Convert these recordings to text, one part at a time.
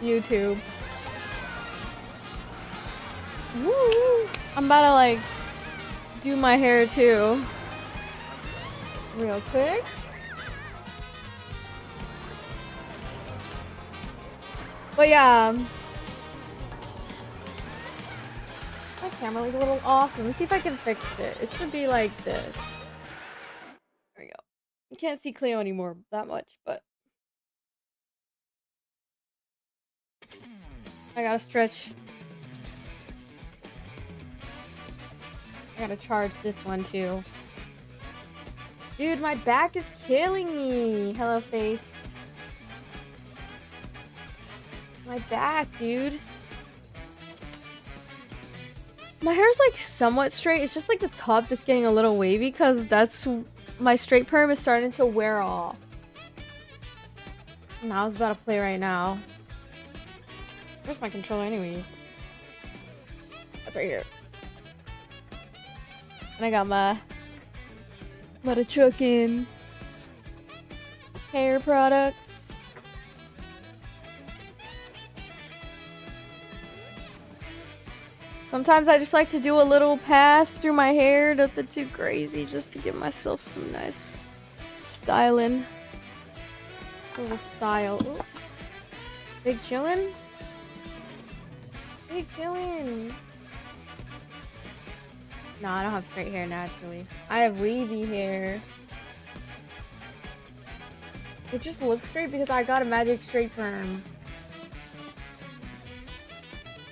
YouTube. Woo! I'm about to like do my hair too. Real quick. But yeah. My camera like a little off. Let me see if I can fix it. It should be like this. There we go. You can't see Cleo anymore that much, but I gotta stretch. I gotta charge this one too. Dude, my back is killing me. Hello, face. My back, dude. My hair's like somewhat straight. It's just like the top that's getting a little wavy because that's my straight perm is starting to wear off. And I was about to play right now. Where's my controller anyways? That's right here. And I got my Monetization hair products. Sometimes I just like to do a little pass through my hair, nothing too crazy, just to give myself some nice styling. A little style. Ooh. Big chillin'? Big chillin'. No, I don't have straight hair naturally. I have wavy hair. It just looks straight because I got a magic straight perm.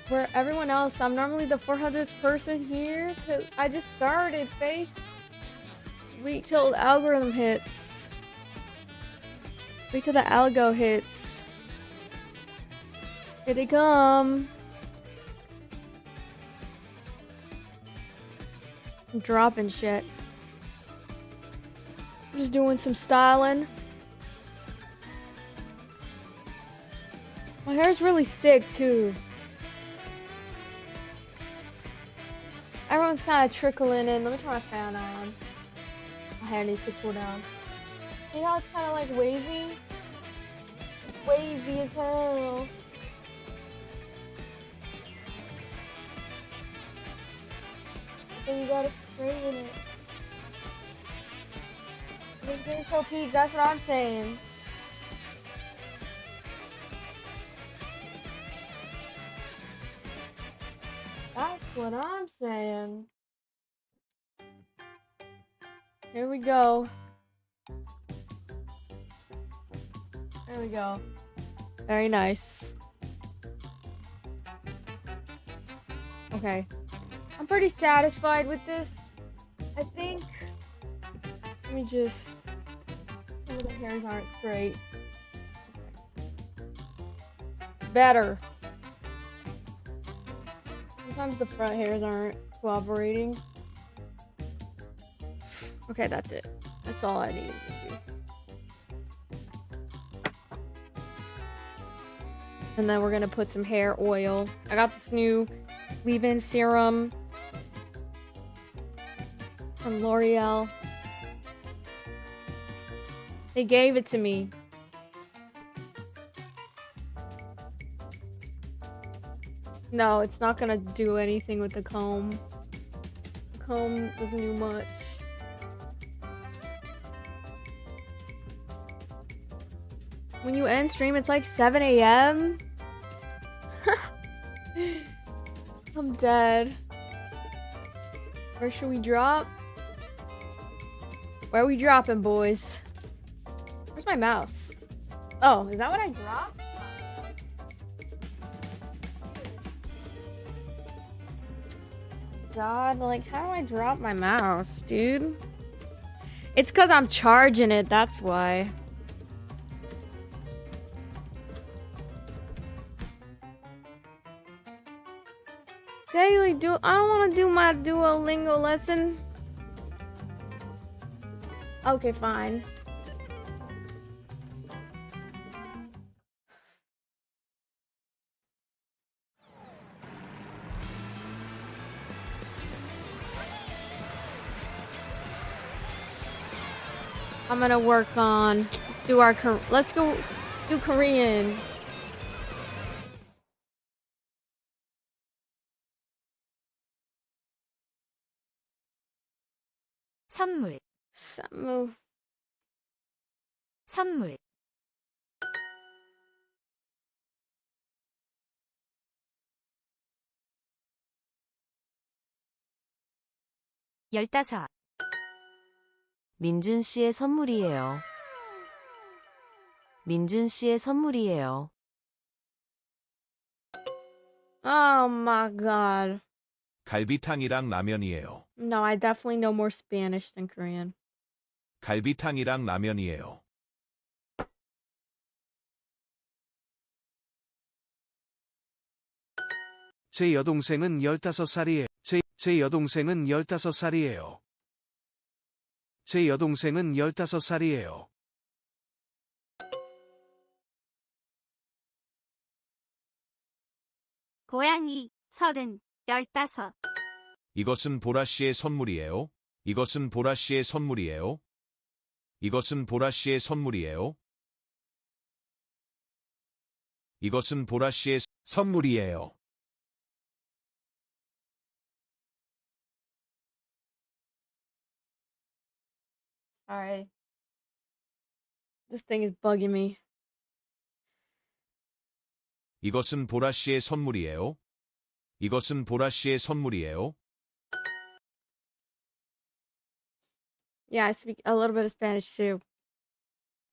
Where everyone else, I'm normally the 400th person here because I just started, face. Wait till the algorithm hits. Wait till the algo hits. Here they come. I'm dropping shit. I'm just doing some styling. My hair's really thick too. Everyone's kind of trickling in. Let me turn my fan on. My hair needs to cool down. See how it's kind of like wavy? It's wavy as hell. Then you gotta straighten it. It's getting so peaked. That's what I'm saying. That's what I'm saying. Here we go. There we go. Very nice. Okay. I'm pretty satisfied with this. I think. Let me just. Some of the hairs aren't straight. Better. Sometimes the front hairs aren't cooperating. Okay, that's it. That's all I need to do. And then we're gonna put some hair oil. I got this new leave-in serum from L'Oreal. They gave it to me. No, it's not gonna do anything with the comb. The comb doesn't do much. When you end stream, it's like 7 a.m. I'm dead. Where should we drop? Where are we dropping, boys? Where's my mouse? Oh, is that what I dropped? God, like, how do I drop my mouse, dude? It's because I'm charging it, that's why. Daily I don't want to do my Duolingo lesson. Okay, fine. I'm gonna work on let's go do Korean. 선물, 선물. 선물. 15. 민준 씨의 선물이에요. 민준 씨의 선물이에요. Oh my god. 갈비탕이랑 라면이에요. No, I definitely know more Spanish than Korean. 갈비탕이랑 라면이에요. 제 여동생은 15살이에요. 제 여동생은 15살이에요. 제 여동생은 15살이에요. 고양이, 30, 15. 이것은 보라 씨의 선물이에요. 이것은 보라 씨의 선물이에요. 이것은 보라 씨의 선물이에요. 이것은 보라 씨의 선물이에요. Sorry. This thing is bugging me. 이것은 보라 씨의 선물이에요. 이것은 보라 씨의 선물이에요. Yeah, I speak a little bit of Spanish too.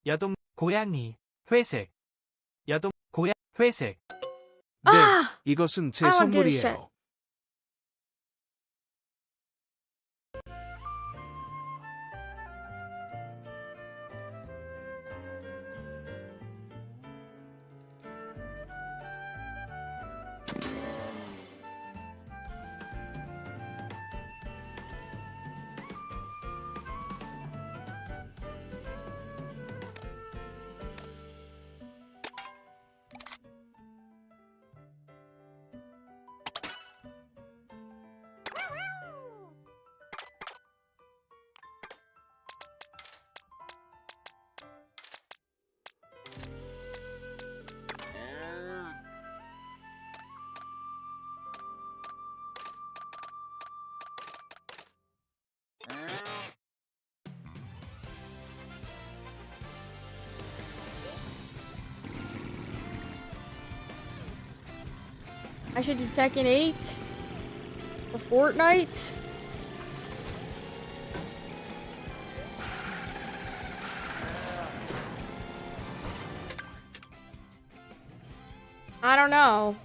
야동 고양이 회색 야동 고양 회색 네, Ah! 이것은 제 I don't do this shit. 선물이에요. I should do Tekken 8 for Fortnite. I don't know.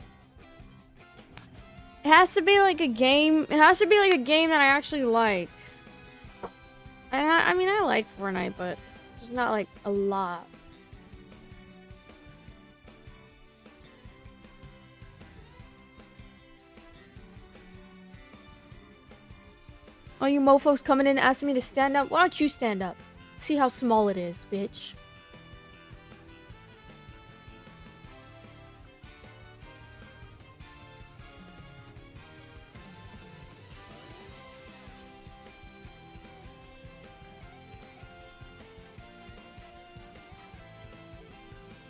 It has to be like a game. It has to be like a game that I actually like. And I mean, I like Fortnite, but just not like a lot. Oh, you mofos coming in asking me to stand up? Why don't you stand up? See how small it is, bitch.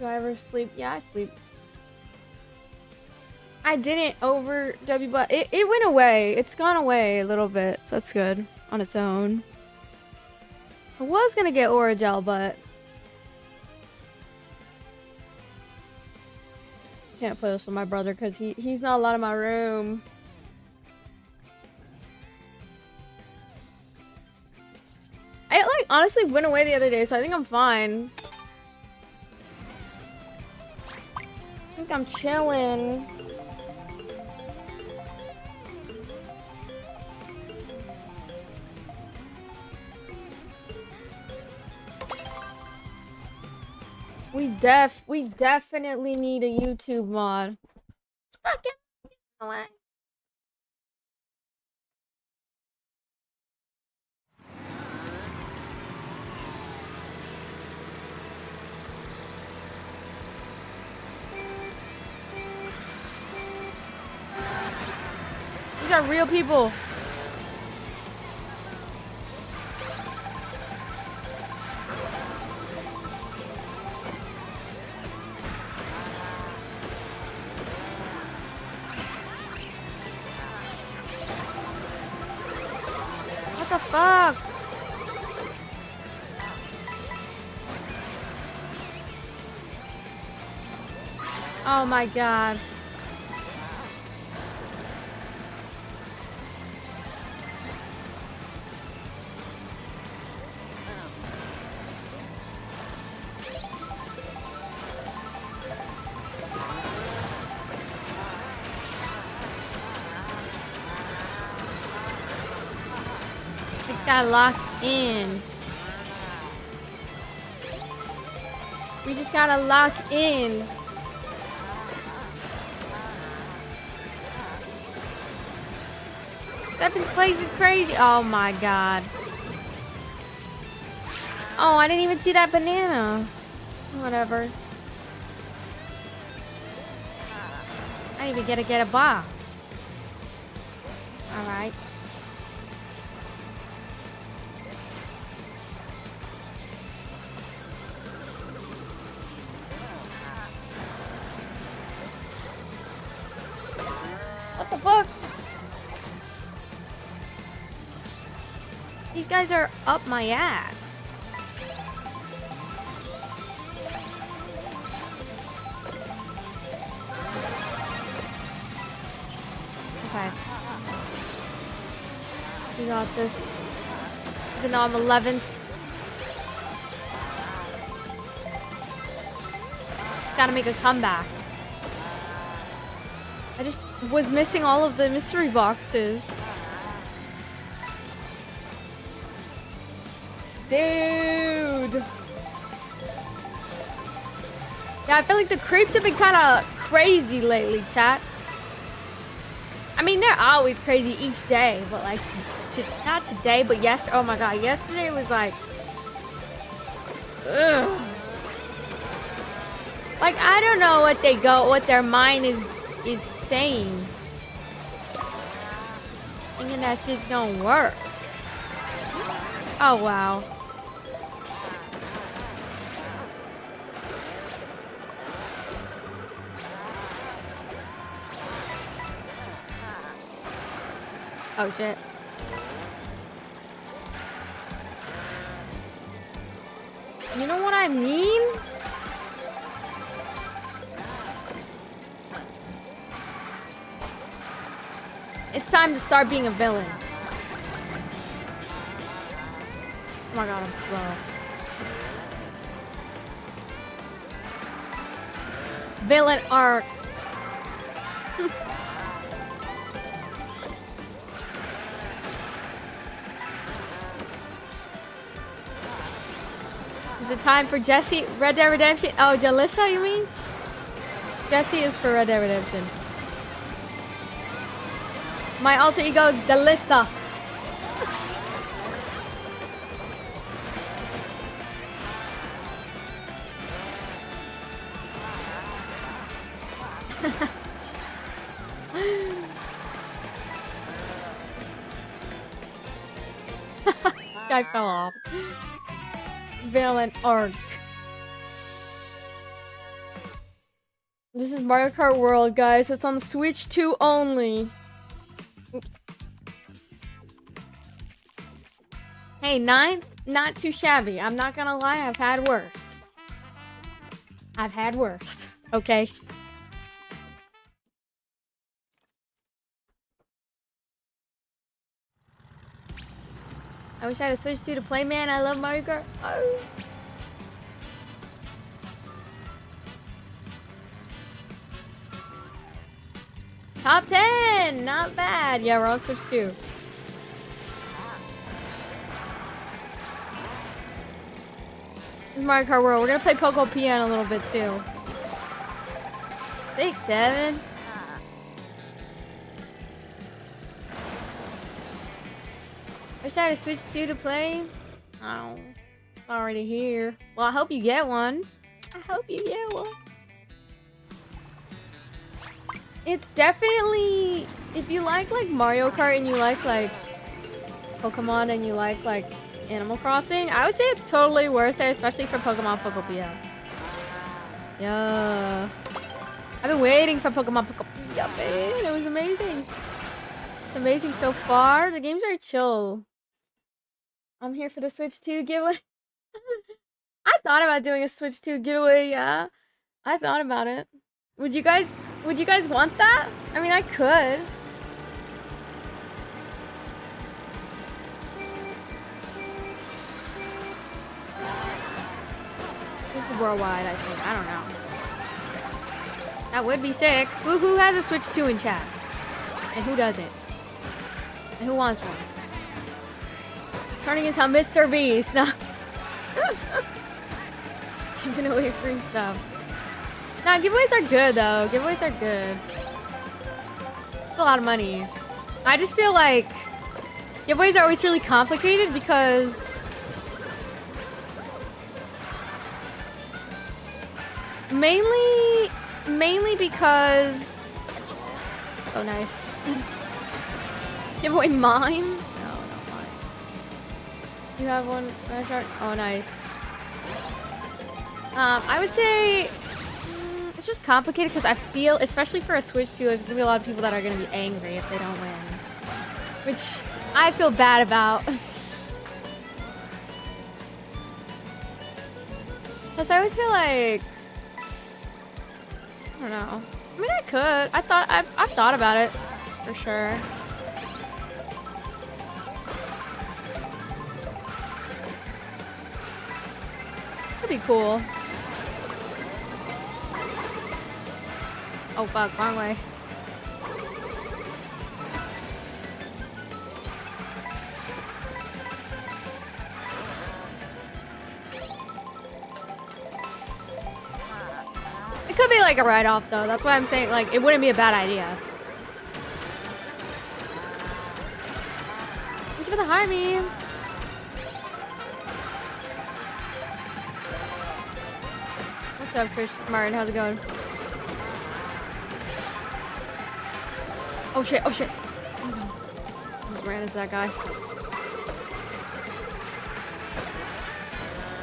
Do I ever sleep? Yeah, I sleep. I didn't over W, but it went away. It's gone away a little bit, so that's good on its own. I was gonna get Oragel, but can't play this with my brother because he's not allowed in my room. It like honestly went away the other day, so I think I'm fine. I think I'm chilling. We definitely need a YouTube mod. It's fucking away. These are real people. What the fuck? Oh my god. Just gotta lock in. We just gotta lock in. Seventh place is crazy. Oh my god. Oh, I didn't even see that banana. Whatever. I didn't even get a box. Alright. What the fuck? These guys are up my ass. Okay. We got this. Even though I'm 11th. Just gotta make a comeback. I just was missing all of the mystery boxes. Dude. Yeah, I feel like the creeps have been kind of crazy lately, chat. I mean, they're always crazy each day, but like, just not today, but yesterday. Oh my god, yesterday was like, ugh. Like, I don't know what their mind is saying. Thinking that shit's gonna work. Oh wow. Oh shit. You know what I mean? It's time to start being a villain. Oh my god, I'm slow. Villain arc. Is it time for Jesse? Red Dead Redemption? Oh, Jalissa, you mean? Jesse is for Red Dead Redemption. My alter ego is Jalissa. This guy fell off. Villain arc. This is Mario Kart World, guys. It's on the Switch 2 only. Oops. Hey, 9th, not too shabby. I'm not gonna lie, I've had worse. I've had worse. Okay. I wish I had a Switch 2 to play, man. I love Mario Kart. Oh. Top 10! Not bad. Yeah, we're on Switch 2. This is Mario Kart World. We're gonna play Poco Pia in a little bit too. 6, 7. Wish I had a Switch 2 to play. Oh, it's already here. Well, I hope you get one. I hope you get one. It's definitely, if you like Mario Kart and you like Pokemon and you like Animal Crossing, I would say it's totally worth it, especially for Pokemon Pokopia. Yeah. I've been waiting for Pokemon Pokopia, man. It was amazing. It's amazing so far. The game's very chill. I'm here for the Switch 2 giveaway. I thought about doing a Switch 2 giveaway, yeah. I thought about it. Would you guys want that? I mean, I could. This is worldwide, I think. I don't know. That would be sick. Who has a Switch 2 in chat? And who doesn't? And who wants one? Turning into Mr. Beast. No. Giving away free stuff. Nah, giveaways are good though. Giveaways are good. It's a lot of money. I just feel like giveaways are always really complicated because mainly because oh nice. Give away mine? No, not mine. You have one? Can I start? Oh nice. I would say it's just complicated because I feel, especially for a Switch 2, there's gonna be a lot of people that are gonna be angry if they don't win, which I feel bad about. Plus, I always feel like I don't know. I mean, I could. I've thought about it for sure. That'd be cool. Oh fuck, wrong way. It could be like a write-off though. That's why I'm saying like it wouldn't be a bad idea. Thank you for the hi me. What's up, Chris Martin? How's it going? Oh shit, oh shit. I just ran into that guy.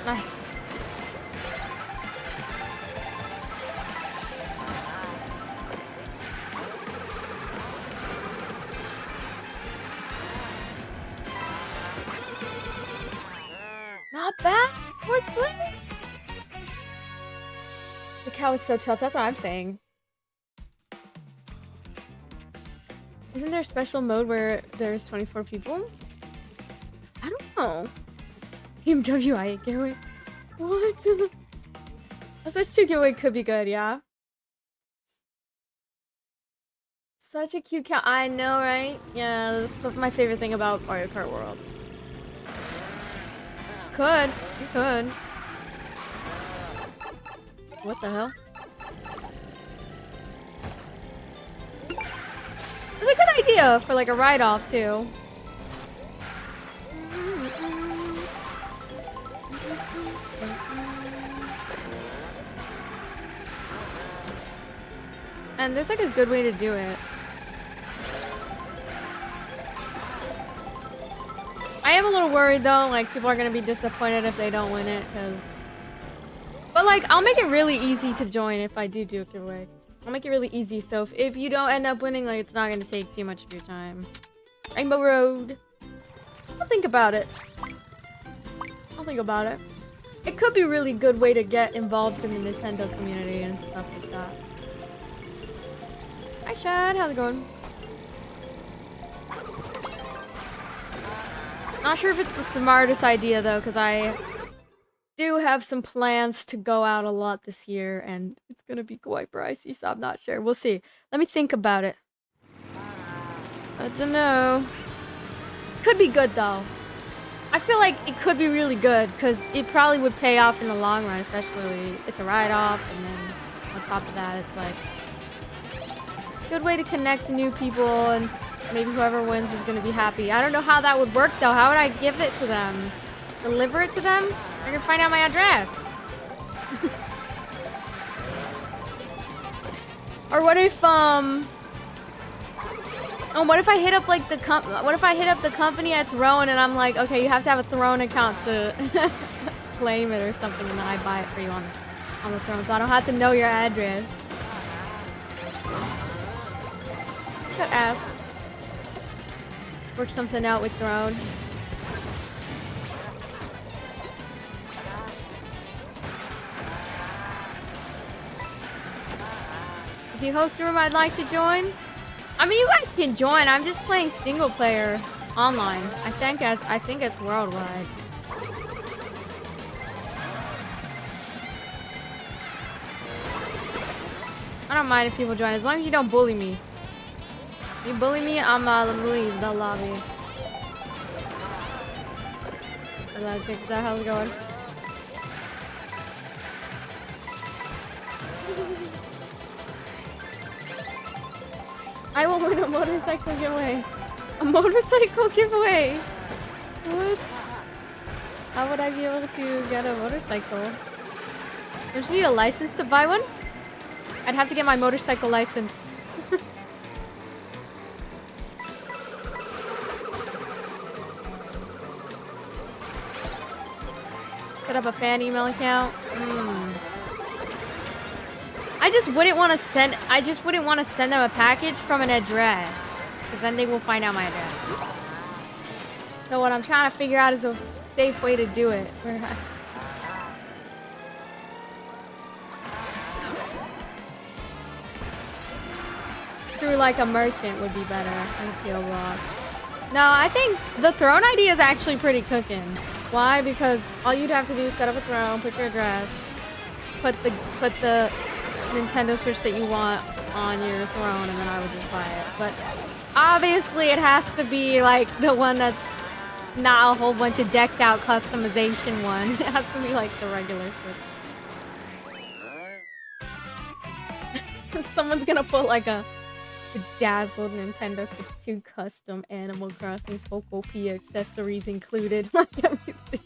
Nice. Not bad. Fourth place. The cow is so tough. That's what I'm saying. Isn't there a special mode where there's 24 people? I don't know. Team WI giveaway. What? A Switch 2 giveaway could be good, yeah? Such a cute cow. I know, right? Yeah, this is my favorite thing about Mario Kart World. Could. You could. What the hell? It's a good idea for like a write-off too. And there's like a good way to do it. I am a little worried though, like people are gonna be disappointed if they don't win it, but like I'll make it really easy to join if I do a giveaway. I'll make it really easy, so if you don't end up winning, like it's not gonna take too much of your time. Rainbow Road. I'll think about it. I'll think about it. It could be a really good way to get involved in the Nintendo community and stuff like that. Hi Chad, how's it going? Not sure if it's the smartest idea though, because I do have some plans to go out a lot this year, and it's gonna be quite pricey, so I'm not sure. We'll see. Let me think about it. I don't know. Could be good though. I feel like it could be really good because it probably would pay off in the long run, especially it's a write-off, and then on top of that, it's like a good way to connect to new people, and maybe whoever wins is gonna be happy. I don't know how that would work though. How would I give it to them? Deliver it to them? They're gonna find out my address. Or what if oh, what if I hit up like the company at Throne and I'm like, okay, you have to have a Throne account to claim it or something, and then I buy it for you on the Throne, so I don't have to know your address. Could ask. Work something out with Throne. If you host a room I'd like to join. I mean, you guys can join. I'm just playing single player online. I think it's worldwide. I don't mind if people join, as long as you don't bully me. If you bully me, I'm leave the lobby. Hello, chicks. How's it going? I will win a motorcycle giveaway. A motorcycle giveaway? What? How would I be able to get a motorcycle? Don't you need a license to buy one? I'd have to get my motorcycle license. Set up a fan email account. I just wouldn't want to send them a package from an address, because then they will find out my address. So what I'm trying to figure out is a safe way to do it. Through like a merchant would be better. I feel block. No, I think the throne idea is actually pretty cooking. Why? Because all you'd have to do is set up a throne, put your address, put the Nintendo Switch that you want on your throne, and then I would just buy it. But obviously it has to be like the one that's not a whole bunch of decked out customization one. It has to be like the regular Switch. Someone's gonna put like a bedazzled Nintendo 62 custom Animal Crossing Pocopia accessories included. Like everything.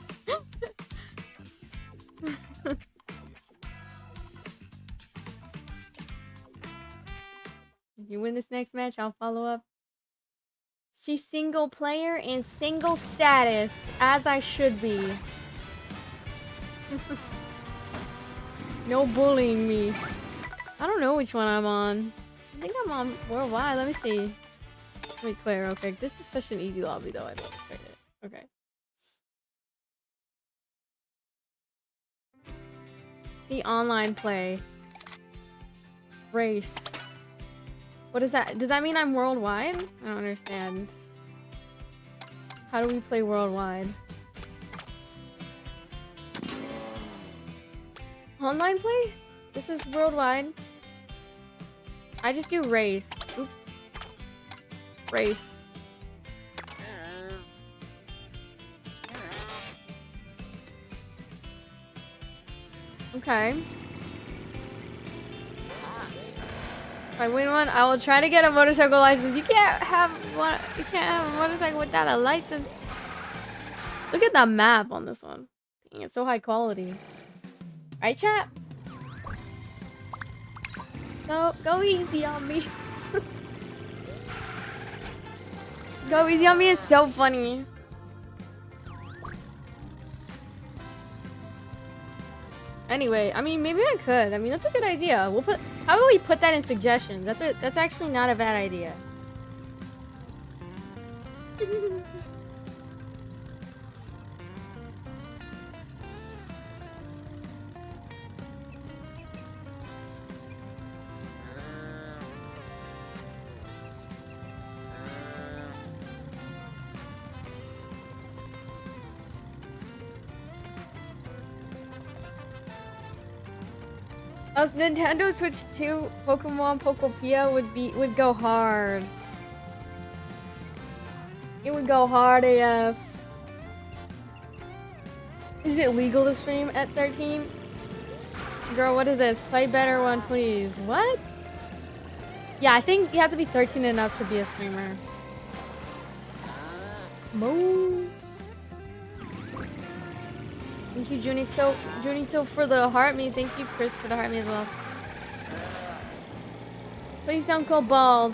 If you win this next match, I'll follow up. She's single player and single status, as I should be. No bullying me. I don't know which one I'm on. I think I'm on worldwide. Let me see. Let me quit real quick. This is such an easy lobby, though. I don't expect it. Okay. See online play. Race. What is that? Does that mean I'm worldwide? I don't understand. How do we play worldwide? Online play? This is worldwide. I just do race. Oops. Race. Okay. If I win one, I will try to get a motorcycle license. You can't have one. You can't have a motorcycle without a license. Look at the map on this one. Dang, it's so high quality. Right, chat? So go easy on me. Go easy on me is so funny. Anyway, I mean, maybe I could. I mean, that's a good idea. We'll put. How about we put that in suggestions? That's actually not a bad idea. Nintendo Switch 2 Pokemon Pokopia would go hard. It would go hard AF. Is it legal to stream at 13? Girl, what is this? Play better one, please. What? Yeah, I think you have to be 13 and up to be a streamer. Moo. Thank you, Junito, for the heart me. Thank you, Chris, for the heart me as well. Please don't go bald.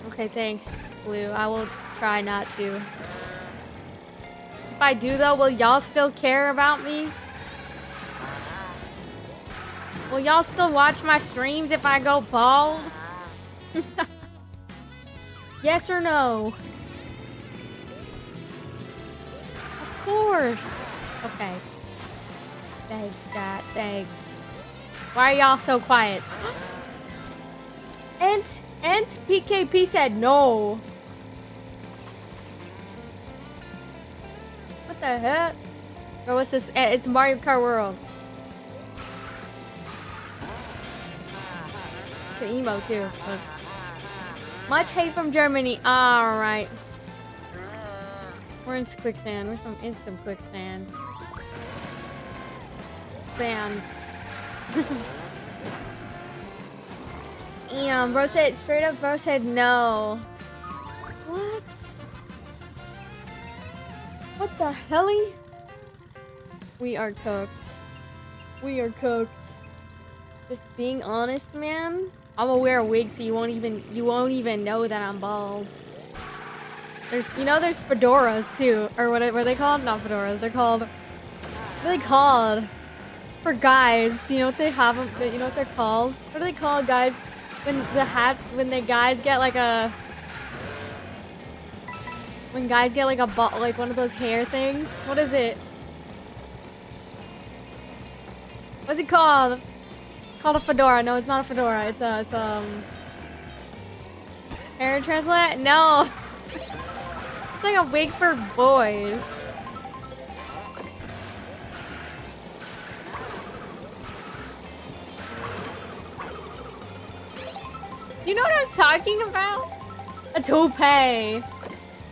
Okay, thanks, Blue. I will try not to. If I do, though, will y'all still care about me? Will y'all still watch my streams if I go bald? Yes or no? Of course. Okay. Thanks, chat. Thanks. Why are y'all so quiet? PKP said no. What the heck? Bro, what's this? It's Mario Kart World. The emo too. Look. Much hate from Germany. Alright. We're in quicksand. We're in some quicksand. Bands. Damn, bro said straight up. Bro said no. What? What the helly? We are cooked. We are cooked. Just being honest, man. I'm gonna wear a wig so you won't even know that I'm bald. There's fedoras too, or what are they called? Not fedoras. They're called. What are they called? For guys, you know what they have? You know what they're called? What are they called, guys? When the guys get like a. When guys get like like one of those hair things. What is it? What's it called? It's called a fedora. No, it's not a fedora. It's hair transplant? No. It's like a wig for boys. You know what I'm talking about? A toupee.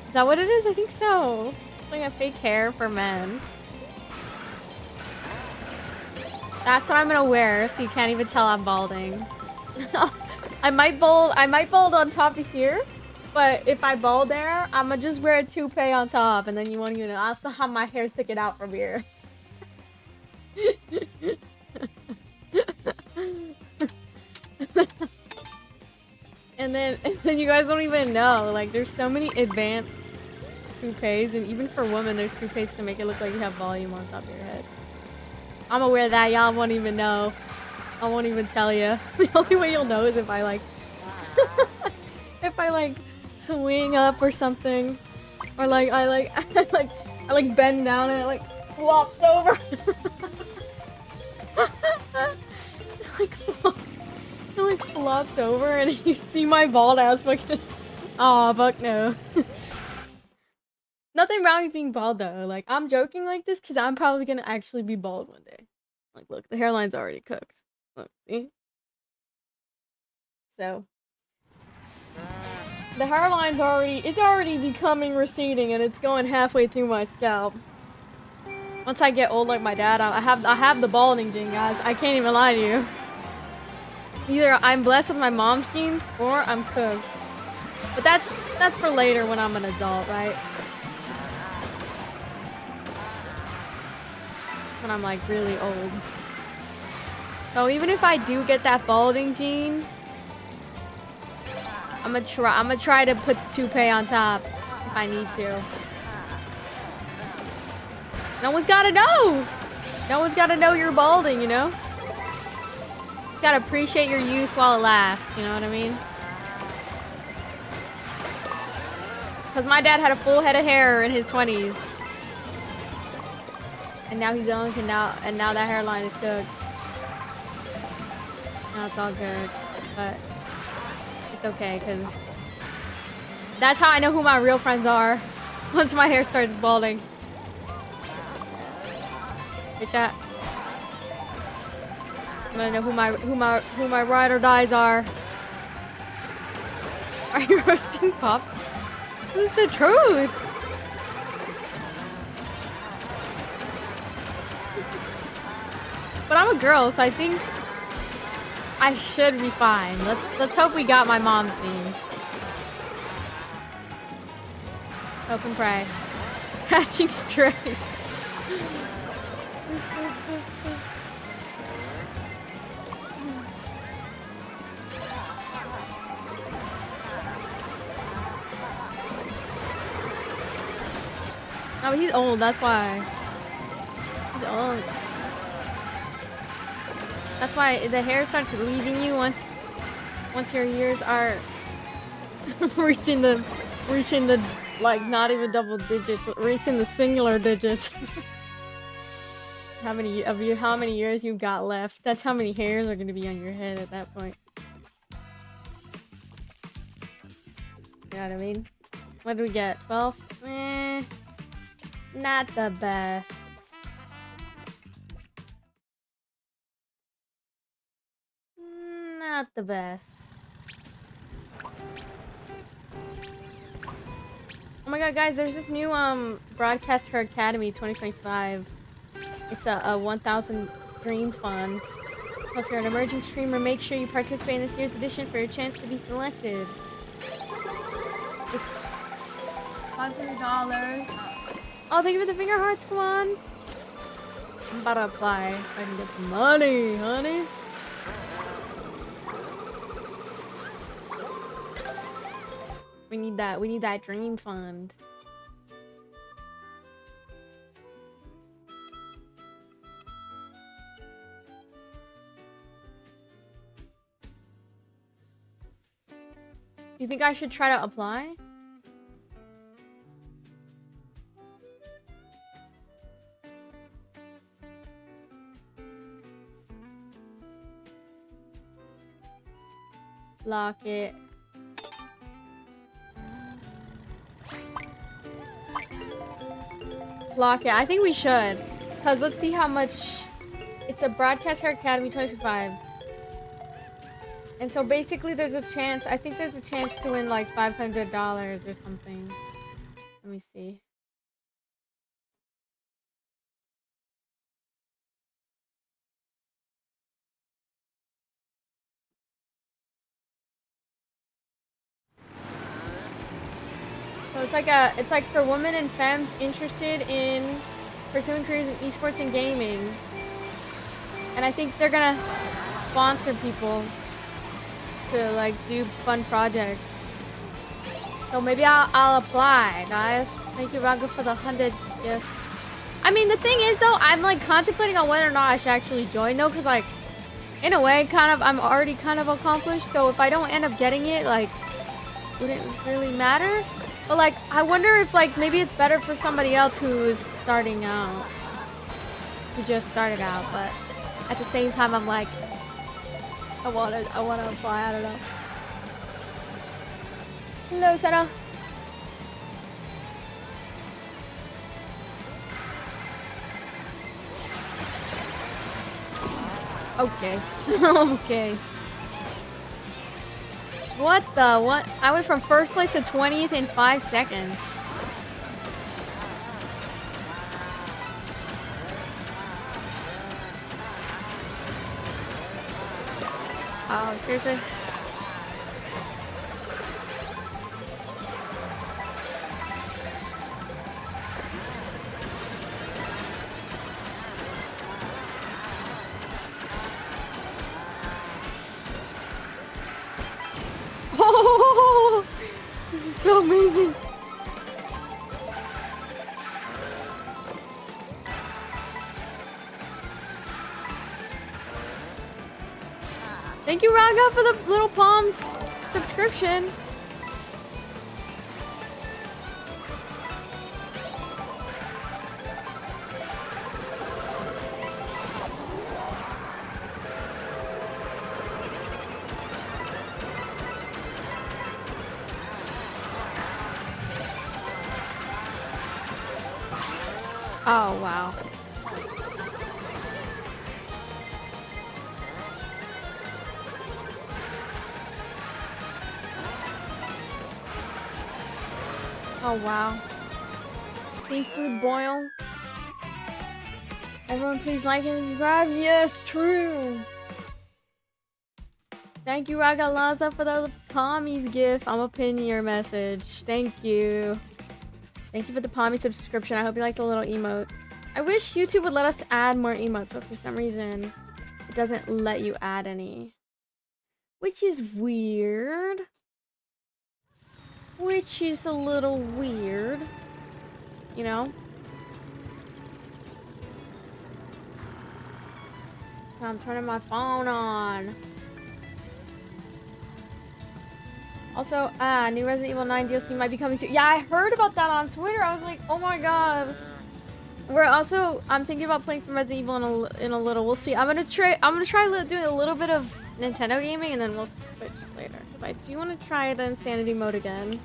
Is that what it is? I think so. It's like a fake hair for men. That's what I'm gonna wear, so you can't even tell I'm balding. I might bald on top of here, but if I bald there, I'm gonna just wear a toupee on top, and then you won't even know. I'll still have my hair sticking out from here. and then you guys don't even know. Like, there's so many advanced toupees, and even for women, there's toupees to make it look like you have volume on top of your head. I'm gonna wear that. Y'all won't even know. I won't even tell you. The only way you'll know is if I like, if I like swing up or something, or like I bend down and it like flops over. It like flops over and you see my bald ass fucking. Aw, fuck no. Nothing wrong with being bald though. Like, I'm joking like this because I'm probably gonna actually be bald one day. Like, look, the hairline's already cooked. Look, see? So, the hairline's already becoming receding and it's going halfway through my scalp. Once I get old like my dad, I have the balding gene, guys. I can't even lie to you. Either I'm blessed with my mom's genes or I'm cooked. But that's for later when I'm an adult, right? When I'm like really old. So even if I do get that balding gene, I'm gonna try to put the toupee on top if I need to. No one's gotta know. No one's gotta know you're balding, you know? Just gotta appreciate your youth while it lasts, you know what I mean? Cause my dad had a full head of hair in his 20s. And now he's young, and now that hairline is cooked. Now it's all good, but it's okay, cause that's how I know who my real friends are. Once my hair starts balding. Hey chat. I'm gonna know who my ride or dies are. Are you roasting Pops? This is the truth. But I'm a girl, so I think I should be fine. Let's hope we got my mom's genes. Hope and pray. Catching strays. No, but he's old, that's why. He's old. That's why the hair starts leaving you once your years are reaching the like not even double digits, reaching the singular digits. How many years you've got left? That's how many hairs are going to be on your head at that point. You know what I mean? What did we get? 12? Not the best. Not the best. Oh my god, guys, there's this new Broadcaster Academy 2025. It's a 1,000 Dream Fund. So if you're an emerging streamer, make sure you participate in this year's edition for your chance to be selected. It's $500. Oh, thank you for the finger hearts, come on. I'm about to apply so I can get some money, honey. We need that dream fund. Do you think I should try to apply? Lock it. Lock it. I think we should. Because let's see how much... It's a Broadcaster Academy 25. And so basically there's a chance... I think there's a chance to win like $500 or something. Let me see. So it's like for women and femmes interested in pursuing careers in esports and gaming. And I think they're gonna sponsor people to like do fun projects. So maybe I'll apply, guys. Thank you, Raga, for the 100 gift. I mean, the thing is though, I'm like contemplating on whether or not I should actually join though, because like in a way I'm already kind of accomplished. So if I don't end up getting it, like wouldn't really matter. But like, I wonder if like maybe it's better for somebody else who is starting out, who just started out. But at the same time, I'm like, I wanna apply. I don't know. Hello, Sarah. Okay. Okay. What the what? I went from first place to 20th in 5 seconds. Oh, seriously? Oh, this is so amazing. Thank you, Raga, for the little palms subscription. Oh, wow. Oh, wow. Seafood boil. Everyone please like and subscribe. Yes, true. Thank you, Raga Laza, for the Pommies gift. I'm gonna pin your message. Thank you. Thank you for the Pommy subscription. I hope you like the little emotes. I wish YouTube would let us add more emotes, but for some reason, it doesn't let you add any. Which is weird. Which is a little weird. You know? I'm turning my phone on. Also, new Resident Evil 9 DLC might be coming soon. Yeah, I heard about that on Twitter. I was like, oh my god. I'm thinking about playing some Resident Evil in a little. We'll see. I'm gonna try doing a little bit of Nintendo gaming, and then we'll switch later. Because I do want to try the Insanity mode again.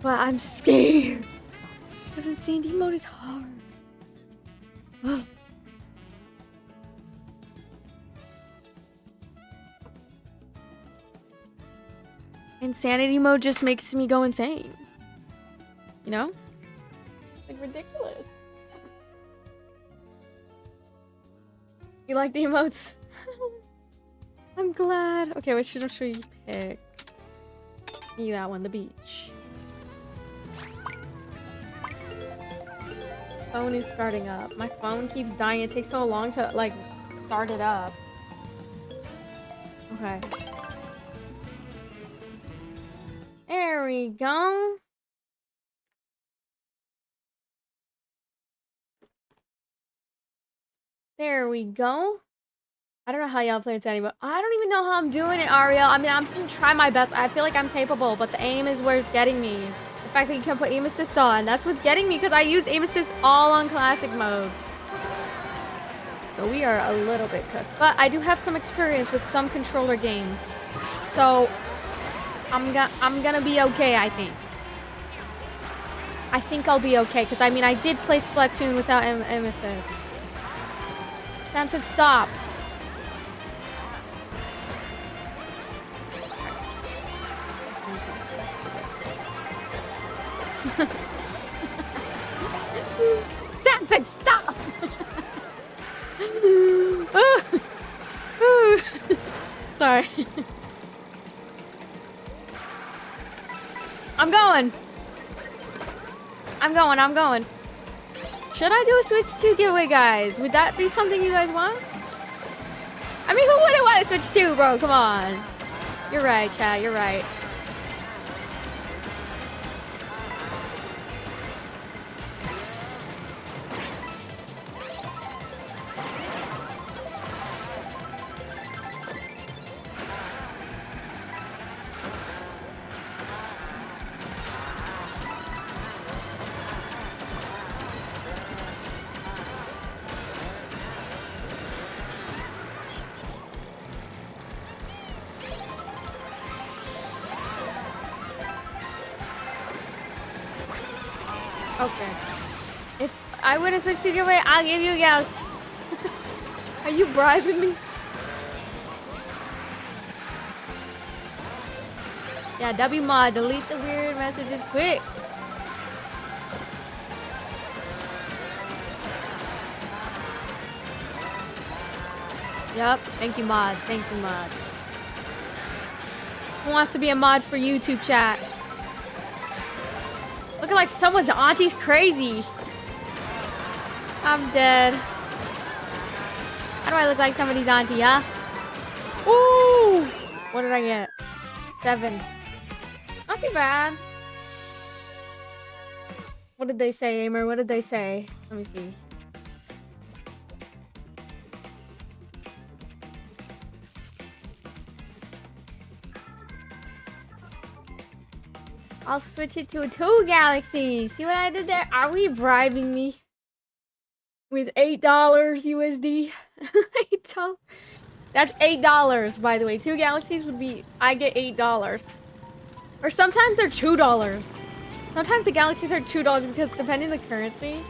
But I'm scared. Because insanity mode is hard. Ugh. Insanity mode just makes me go insane. You know? Like ridiculous. You like the emotes? I'm glad. Okay, what should you pick? You that one, the beach. Phone is starting up. My phone keeps dying. It takes so long to like start it up. Okay. There we go. There we go. I don't know how y'all play Insanity, but I don't even know how I'm doing it, Ariel. I mean, I'm just gonna try my best. I feel like I'm capable, but the aim is where it's getting me. The fact that you can put aim assist on, that's what's getting me because I use aim assist all on classic mode. So we are a little bit cooked. But I do have some experience with some controller games. So I'm gonna be okay, I think. I think I'll be okay, because I mean, I did play Splatoon without aim assist. Samsung, stop. Samsung, stop. Sorry. I'm going. Should I do a Switch 2 giveaway, guys? Would that be something you guys want? I mean, who wouldn't want a Switch 2, bro? Come on. You're right, chat. You're right. Okay. If I win a Switch 2 giveaway, I'll give you a Galaxy. Are you bribing me? Yeah, W mod, delete the weird messages quick. Yep, thank you mod, Who wants to be a mod for YouTube chat? Looking like someone's auntie's crazy. I'm dead. How do I look like somebody's auntie, huh? Ooh! What did I get? 7. Not too bad. What did they say, Amer? What did they say? Let me see. I'll switch it to a 2 Galaxy. See what I did there? Are we bribing me? With $8 USD? $8. That's $8, by the way. 2 Galaxies would be... I get $8. Or sometimes they're $2. Sometimes the Galaxies are $2 because depending on the currency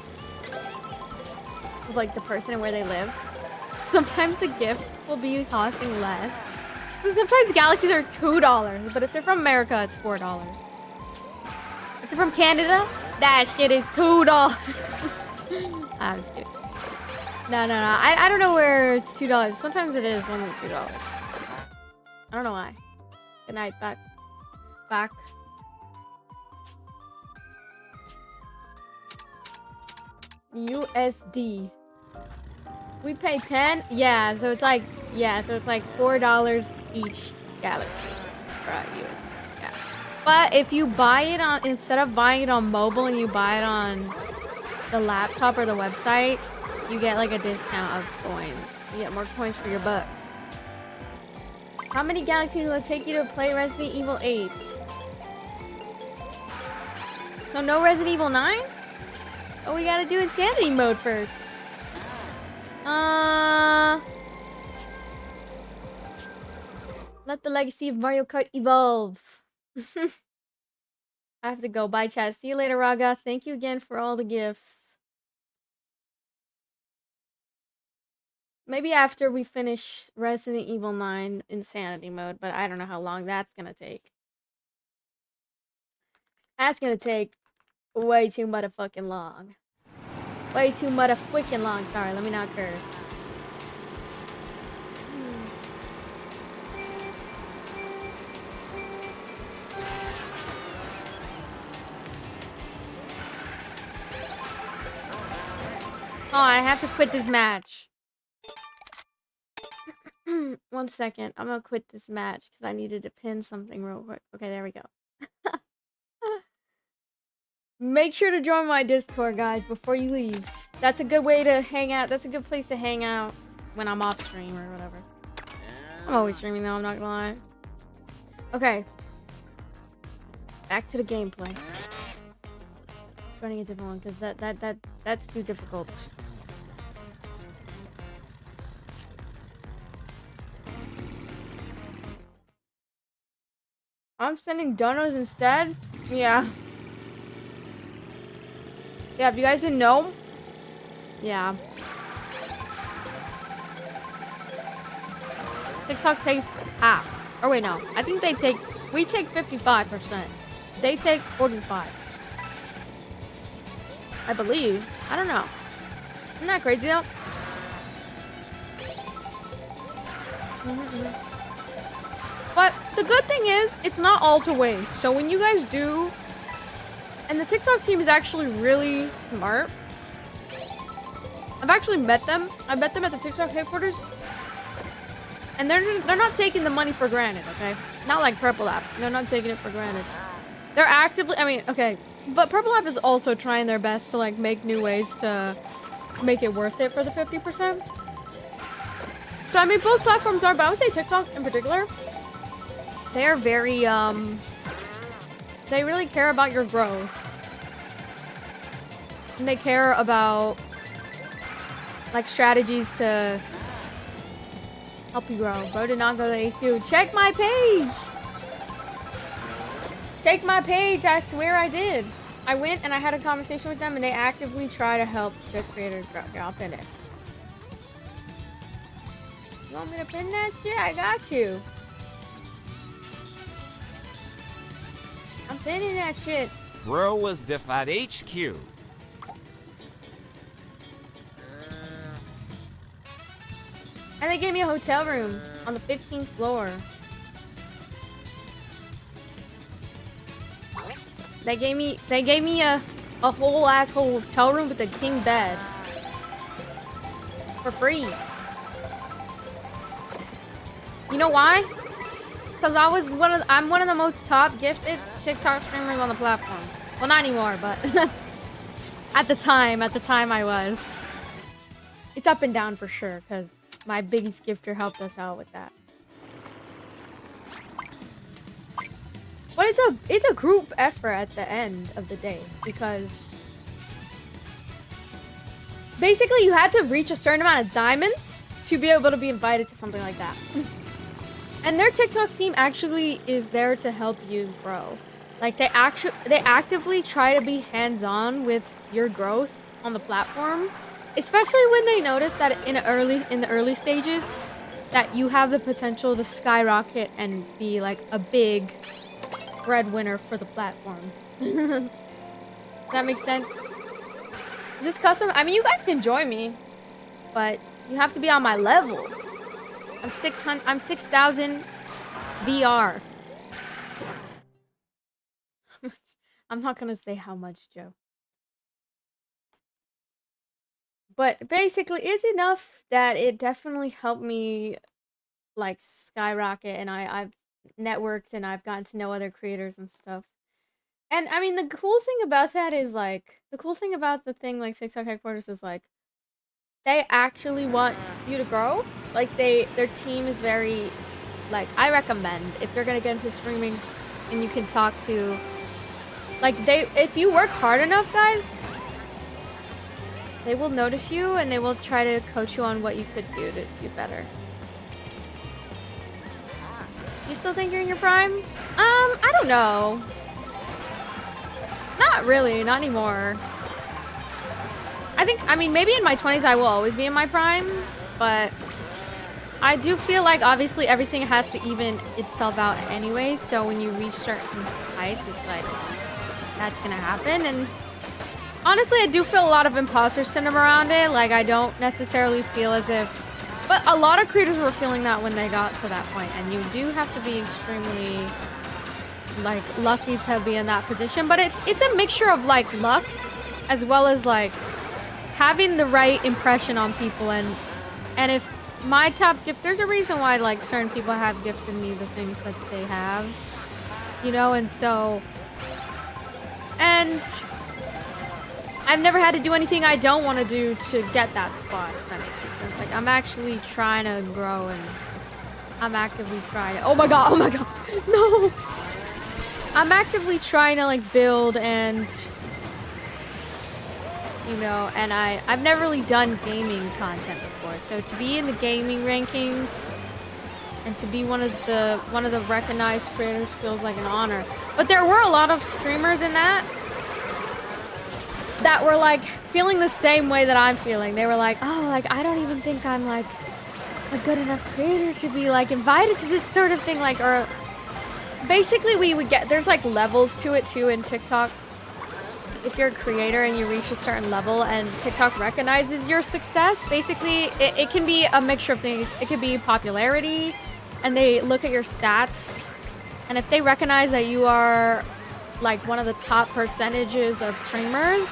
of like the person and where they live, sometimes the gifts will be costing less. So sometimes Galaxies are $2, but if they're from America, it's $4. If they're from Canada, that shit is $2. I'm just kidding. No. I don't know where it's $2. Sometimes it is only $2. I don't know why. Good night, back. USD. We pay 10? Yeah, so it's like $4 each Galaxy. Right, yeah. But if you buy it on, instead of buying it on mobile and you buy it on the laptop or the website, you get like a discount of coins. You get more coins for your buck. How many Galaxies will it take you to play Resident Evil 8? So no Resident Evil 9? Oh, we gotta do Insanity mode first. Let the legacy of Mario Kart evolve. I have to go. Bye, chat. See you later, Raga. Thank you again for all the gifts. Maybe after we finish Resident Evil 9 Insanity mode, but I don't know how long that's gonna take. That's gonna take way too motherfucking long. Way too motherfucking long. Sorry, let me not curse. Oh, I have to quit this match. 1 second. I'm gonna quit this match because I needed to pin something real quick. Okay, there we go. Make sure to join my Discord, guys, before you leave. That's a good way to hang out. That's a good place to hang out when I'm off stream or whatever. I'm always streaming though, I'm not gonna lie. Okay. Back to the gameplay. Running a different one because that's too difficult. I'm sending donos instead? Yeah. Yeah, if you guys didn't know. Yeah. TikTok takes half. Or wait, no. I think we take 55%. They take 45%. I believe. I don't know. Isn't that crazy though? But the good thing is, it's not all to waste. So when you guys do, and the TikTok team is actually really smart. I've actually met them. I met them at the TikTok headquarters. And they're not taking the money for granted, okay? Not like Purple App. They're not taking it for granted. They're actively, I mean, okay. But Purple App is also trying their best to like make new ways to make it worth it for the 50%. So I mean, both platforms are, but I would say TikTok in particular. They are very, they really care about your growth. And they care about, like, strategies to help you grow. Bro did not go to HQ. Check my page! Check my page, I swear I did. I went and I had a conversation with them and they actively try to help the creators grow. Here, I'll pin it. You want me to pin that shit? I got you. I'm pinning that shit. Bro was def at HQ. And they gave me a hotel room on the 15th floor. They gave me a whole asshole hotel room with a king bed. For free. You know why? Because I'm one of the most top gifted TikTok streamers on the platform. Well, not anymore, but at the time I was. It's up and down for sure, because my biggest gifter helped us out with that. But it's a group effort at the end of the day, because basically you had to reach a certain amount of diamonds to be able to be invited to something like that. And their TikTok team actually is there to help you grow. Like they actively try to be hands-on with your growth on the platform, especially when they notice that in the early stages that you have the potential to skyrocket and be like a big breadwinner for the platform. Does that make sense? Is this custom? I mean, you guys can join me, but you have to be on my level. I'm 6,000 VR. I'm not gonna say how much, Joe. But basically, it's enough that it definitely helped me, like, skyrocket, and I've networked and I've gotten to know other creators and stuff. And I mean, the cool thing about that is, like, the cool thing about the thing like TikTok headquarters is, like, they actually want you to grow. Like, their team is very, like, I recommend if you're gonna get into streaming and you can talk to, like, if you work hard enough, guys, they will notice you and they will try to coach you on what you could do to do better. You still think you're in your prime? I don't know. Not really, not anymore. I mean, maybe in my 20s I will always be in my prime, but I do feel like obviously everything has to even itself out anyway, so when you reach certain heights, it's like, that's gonna happen, and honestly, I do feel a lot of imposter syndrome around it, like I don't necessarily feel as if, but a lot of creators were feeling that when they got to that point, and you do have to be extremely, like, lucky to be in that position, but it's a mixture of, like, luck, as well as, like, having the right impression on people, and if my top gift, there's a reason why, like, certain people have gifted me the things that they have, you know, and so, and I've never had to do anything I don't want to do to get that spot, if that makes sense. Like, I'm actually trying to grow, and I'm actively trying to, oh my god, no! I'm actively trying to, like, build and, you know, and I've never really done gaming content before, so to be in the gaming rankings and to be one of the recognized creators feels like an honor. But there were a lot of streamers in that were like feeling the same way that I'm feeling. They were like, oh, like I don't even think I'm like a good enough creator to be like invited to this sort of thing, like, or basically we would get, there's like levels to it too in TikTok. If you're a creator and you reach a certain level and TikTok recognizes your success, basically it can be a mixture of things. It could be popularity, and they look at your stats, and if they recognize that you are like one of the top percentages of streamers,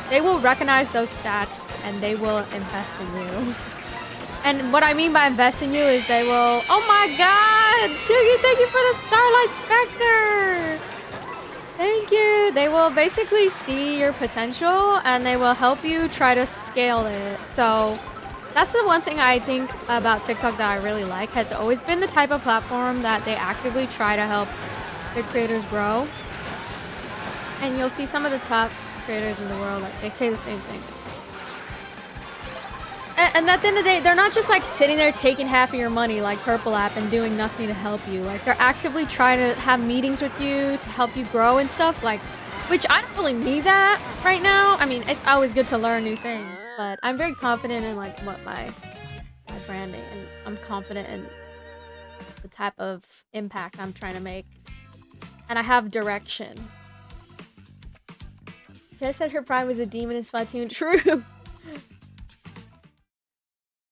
they will recognize those stats and they will invest in you. And what I mean by invest in you is they will, oh my god, Chugi, thank you for the Starlight Spectre! Thank you. They will basically see your potential and they will help you try to scale it. So that's the one thing I think about TikTok that I really like. Has always been the type of platform that they actively try to help their creators grow. And you'll see some of the top creators in the world, like, they say the same thing. And at the end of the day, they're not just like sitting there taking half of your money like Purple App and doing nothing to help you. Like, they're actively trying to have meetings with you to help you grow and stuff, like, which I don't really need that right now. I mean, it's always good to learn new things, but I'm very confident in like what my branding, and I'm confident in the type of impact I'm trying to make. And I have direction. Jess said her prime was a demon in Splatoon. True.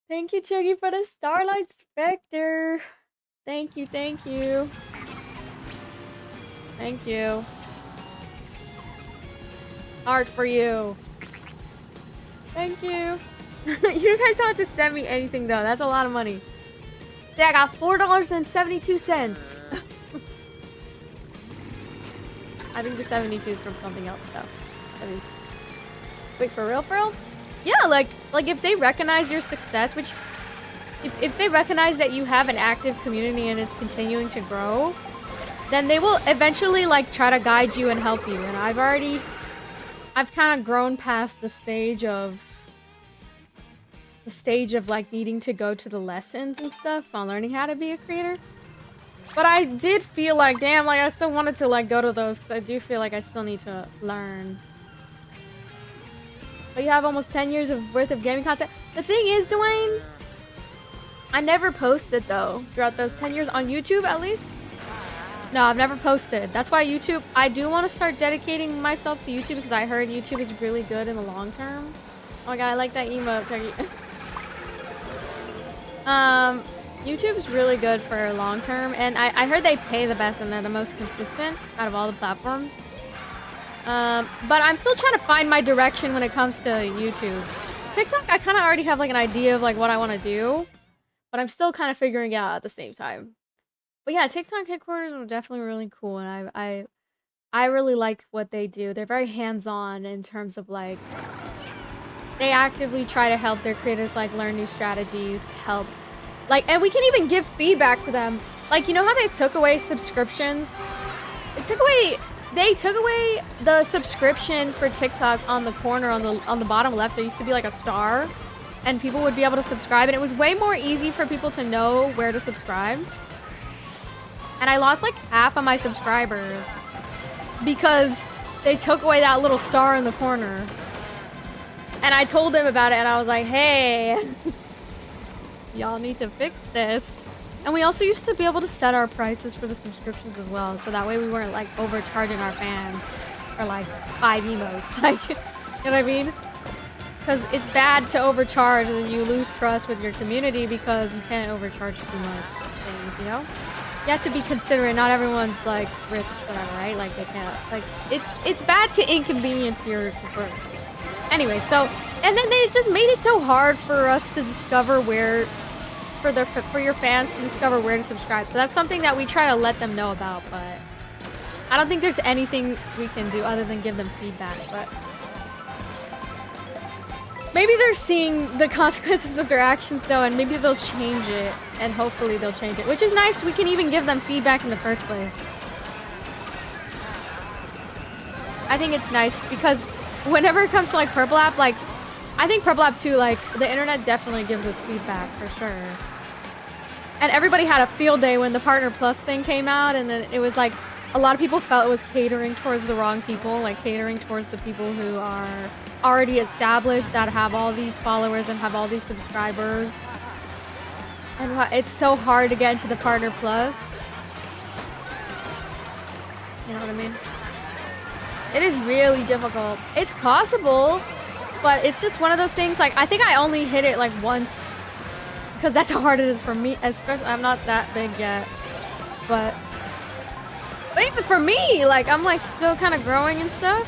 Thank you, Chuggy, for the Starlight Spectre. Thank you, thank you. Thank you. Art for you. Thank you. You guys don't have to send me anything, though. That's a lot of money. Yeah, I got $4.72. I think the 72 is from something else, though. I mean, wait, for real, for real? Yeah, like if they recognize your success, which if they recognize that you have an active community and it's continuing to grow, then they will eventually like try to guide you and help you. And I've kind of grown past the stage of like needing to go to the lessons and stuff on learning how to be a creator. But I did feel like, damn, like I still wanted to like go to those because I do feel like I still need to learn. But you have almost 10 years worth of gaming content. The thing is, Dwayne, I never posted, though, throughout those 10 years. On YouTube, at least. No, I've never posted. That's why YouTube... I do want to start dedicating myself to YouTube because I heard YouTube is really good in the long term. Oh my god, I like that emote, Turkey. YouTube is really good for long term. And I heard they pay the best and they're the most consistent out of all the platforms. But I'm still trying to find my direction when it comes to YouTube. TikTok, I kind of already have like an idea of like what I want to do, but I'm still kind of figuring it out at the same time. But yeah, TikTok headquarters are definitely really cool, and I really like what they do. They're very hands-on in terms of like they actively try to help their creators like learn new strategies, help like, and we can even give feedback to them. Like, you know how they took away subscriptions? They took away the subscription for TikTok on the corner on the bottom left. There used to be like a star and people would be able to subscribe, and it was way more easy for people to know where to subscribe. And I lost like half of my subscribers because they took away that little star in the corner. And I told them about it and I was like, hey, y'all need to fix this. And we also used to be able to set our prices for the subscriptions as well. So that way we weren't like overcharging our fans for like 5 emotes. Like, you know what I mean? Because it's bad to overcharge and then you lose trust with your community because you can't overcharge too much things, you know? You have to be considerate. Not everyone's like rich, whatever, right? Like they can't, like, it's bad to inconvenience your support. Anyway, so, and then they just made it so hard for us to discover where, for your fans to discover where to subscribe. So that's something that we try to let them know about, but I don't think there's anything we can do other than give them feedback, but maybe they're seeing the consequences of their actions though, and maybe they'll change it, and hopefully they'll change it, which is nice. We can even give them feedback in the first place. I think it's nice because whenever it comes to like Purple App, like I think Purple App too, like the internet definitely gives its feedback for sure. And everybody had a field day when the Partner Plus thing came out, and then it was like a lot of people felt it was catering towards the wrong people, like catering towards the people who are already established, that have all these followers and have all these subscribers. And it's so hard to get into the Partner Plus. You know what I mean? It is really difficult. It's possible, but it's just one of those things, like I think I only hit it like once because that's how hard it is for me, especially I'm not that big yet, but even for me, like I'm like still kind of growing and stuff.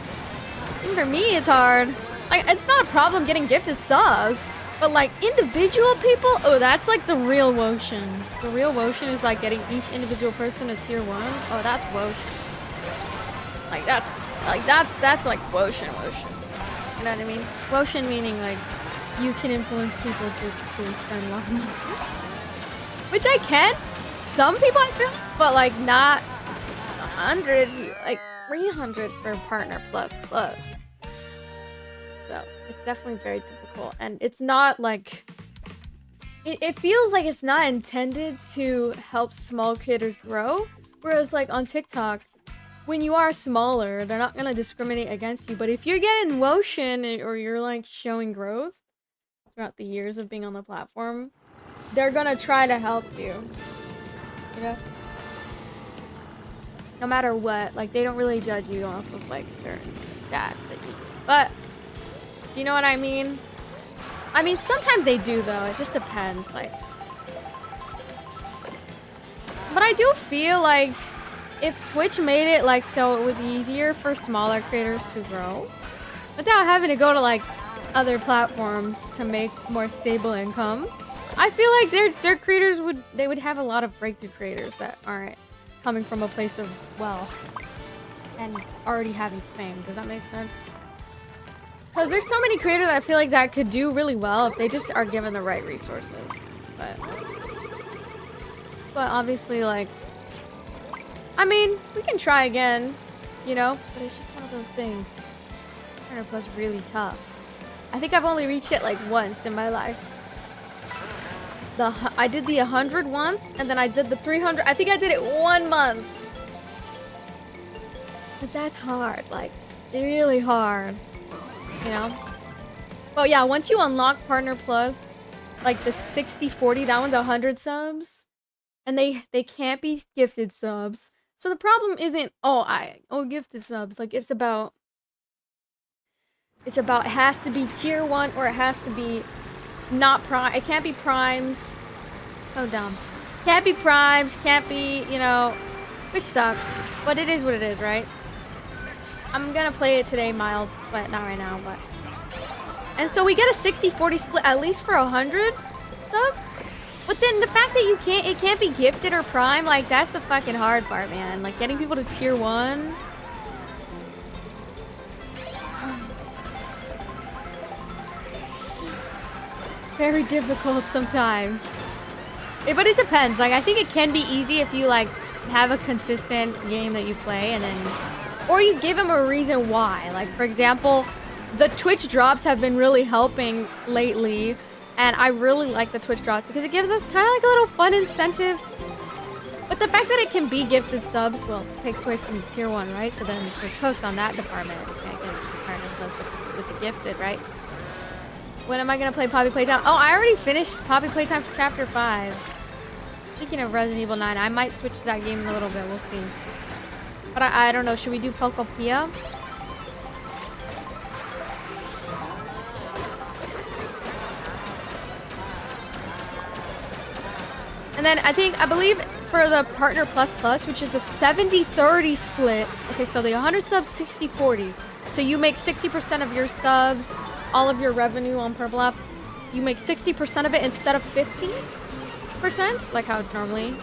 Even for me it's hard. Like it's not a problem getting gifted subs, but like individual people, oh, that's like the real Woshin. The real Woshin is like getting each individual person a tier 1. Oh, that's Woshin. Like that's like Woshin. You know what I mean? Woshin meaning like you can influence people to spend a lot of money. Which I can. Some people I feel, but like not 100, like 300 for Partner Plus. So it's definitely very difficult, and it's not like it feels like it's not intended to help small creators grow. Whereas like on TikTok, when you are smaller, they're not gonna discriminate against you. But if you're getting Woshin or you're like showing growth throughout the years of being on the platform, they're gonna try to help you. You know? No matter what, like they don't really judge you off of like certain stats that you do. But you know what I mean? I mean, sometimes they do though. It just depends. Like, but I do feel like if Twitch made it like so it was easier for smaller creators to grow without having to go to like other platforms to make more stable income, I feel like their creators would have a lot of breakthrough creators that aren't coming from a place of wealth and already having fame. Does that make sense? Because there's so many creators that I feel like that could do really well if they just are given the right resources. But obviously, like, I mean, we can try again, you know? But it's just one of those things. Partner Plus really tough. I think I've only reached it like once in my life. I did the 100 once, and then I did the 300. I think I did it 1 month. But that's hard, like, really hard. You know? Well, yeah, once you unlock Partner Plus, like the 60-40, that one's 100 subs. And they can't be gifted subs. So the problem isn't, gifted subs. Like, it has to be tier 1 or it has to be not prime. It can't be primes. So dumb. Can't be primes, can't be, you know, which sucks. But it is what it is, right? I'm gonna play it today, Miles, but not right now, but. And so we get a 60-40 split, at least for 100 subs. But then the fact that it can't be gifted or prime, like, that's the fucking hard part, man. Like, getting people to tier 1. Very difficult sometimes. But it depends. Like, I think it can be easy if you, like, have a consistent game that you play and then... Or you give them a reason why. Like, for example, the Twitch drops have been really helping lately. And I really like the Twitch drops because it gives us kind of like a little fun incentive But the fact that it can be gifted subs, well, takes away from the tier 1, right? So then we're cooked on that department. We can't get partner plus with the gifted, right? When am I gonna play Poppy Playtime? Oh, I already finished Poppy Playtime for Chapter 5. Speaking of Resident Evil 9, I might switch to that game in a little bit. We'll see. But I don't know. Should we do Pokopia? And then I believe for the Partner Plus Plus, which is a 70-30 split. Okay, so the 100 subs, 60-40. So you make 60% of your subs, all of your revenue on Purple App. You make 60% of it instead of 50%, like how it's normally.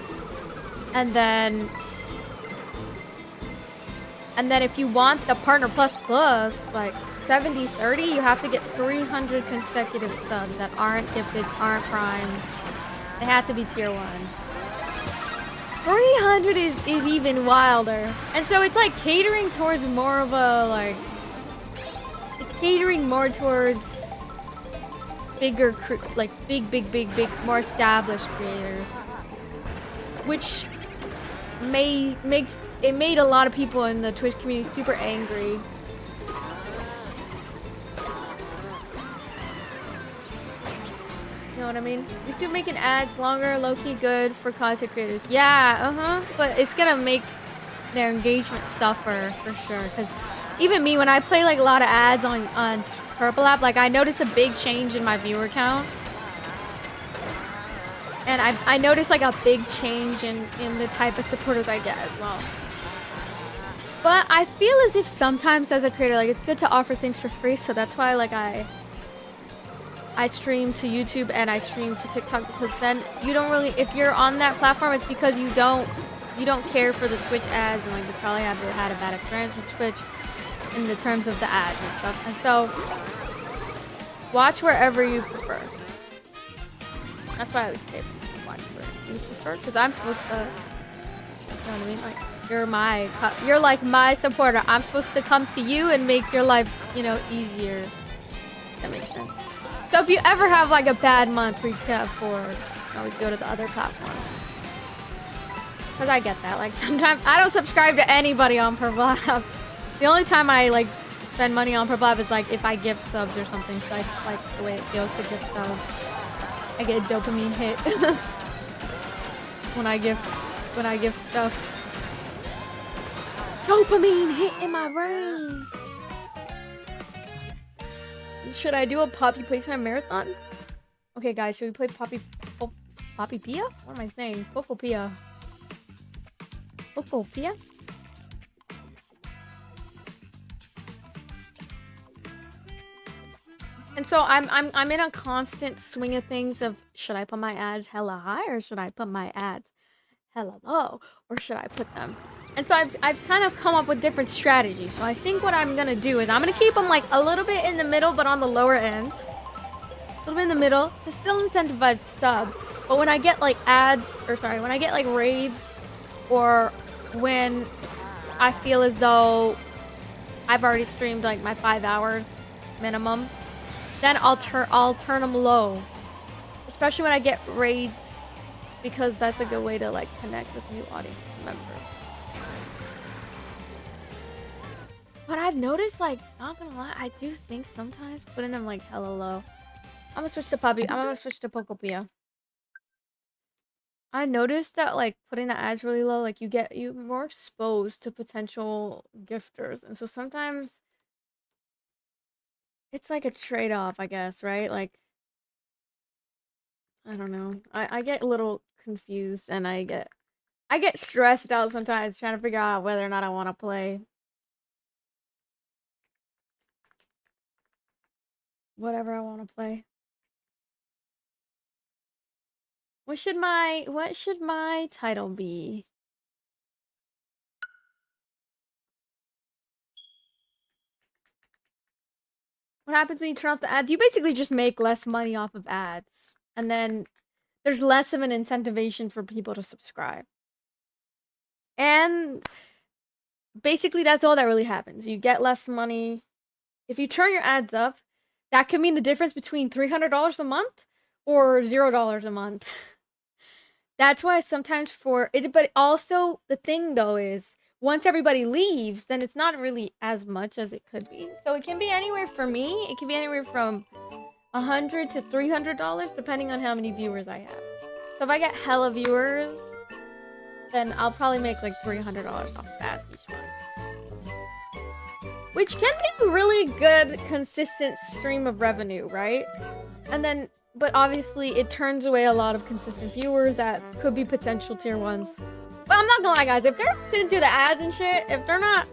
And then if you want the Partner Plus Plus, like 70-30, you have to get 300 consecutive subs that aren't gifted, aren't primed. They have to be tier 1. 300 is even wilder. And so it's like catering towards more of a like... It's catering more towards bigger, like big, more established creators. Which made a lot of people in the Twitch community super angry. You know what I mean? YouTube making ads longer, low-key good for content creators. Yeah, but it's gonna make their engagement suffer for sure. Because even me, when I play like a lot of ads on Purple App, like I noticed a big change in my viewer count. And I noticed like a big change in the type of supporters I get as well. But I feel as if sometimes as a creator, like it's good to offer things for free. So that's why like I stream to YouTube and I stream to TikTok, because then you don't really, if you're on that platform, it's because you don't care for the Twitch ads, and like you probably have had a bad experience with Twitch in the terms of the ads and stuff. And so watch wherever you prefer. That's why I would say watch wherever you prefer, because I'm supposed to, you know what I mean? Like you're like my supporter. I'm supposed to come to you and make your life, you know, easier. That makes sense. So if you ever have like a bad month where you can't afford, always go to the other platform. Because I get that. Like sometimes I don't subscribe to anybody on Purple App. The only time I like spend money on Purple App is like if I gift subs or something. So I just like the way it feels to gift subs. I get a dopamine hit when I gift stuff. Dopamine hit in my brain. Should I do a Poppy Playtime marathon? Okay, guys, should we play Poppy Pia? What am I saying? Pokopia. Pokopia? And so I'm in a constant swing of things of, should I put my ads hella high or should I put my ads hella low, or should I put them? And so I've kind of come up with different strategies. So I think what I'm gonna do is I'm gonna keep them like a little bit in the middle, but on the lower end. A little bit in the middle to still incentivize subs. But when I get like when I get like raids, or when I feel as though I've already streamed like my 5 hours minimum, then I'll turn them low. Especially when I get raids, because that's a good way to like connect with new audience members. But I've noticed, like, not gonna lie, I do think sometimes putting them like hella low. I'm gonna switch to Pokopia. I noticed that like putting the ads really low, like you more exposed to potential gifters, and so sometimes it's like a trade-off, I guess, right? Like, I don't know. I get a little confused, and I get stressed out sometimes trying to figure out whether or not I want to play whatever I want to play. What should my title be? What happens when you turn off the ads? You basically just make less money off of ads, and then there's less of an incentivization for people to subscribe. And basically that's all that really happens. You get less money. If you turn your ads up, that could mean the difference between $300 a month or $0 a month. That's why sometimes for it, but also the thing though is once everybody leaves, then it's not really as much as it could be. So it can be anywhere for me. It can be anywhere from $100 to $300 depending on how many viewers I have. So if I get hella viewers, then I'll probably make like $300 off ads each month, which can be a really good consistent stream of revenue, right? And then, but obviously it turns away a lot of consistent viewers that could be potential tier ones. But I'm not gonna lie, guys, if they're didn't do the ads and shit, if they're not,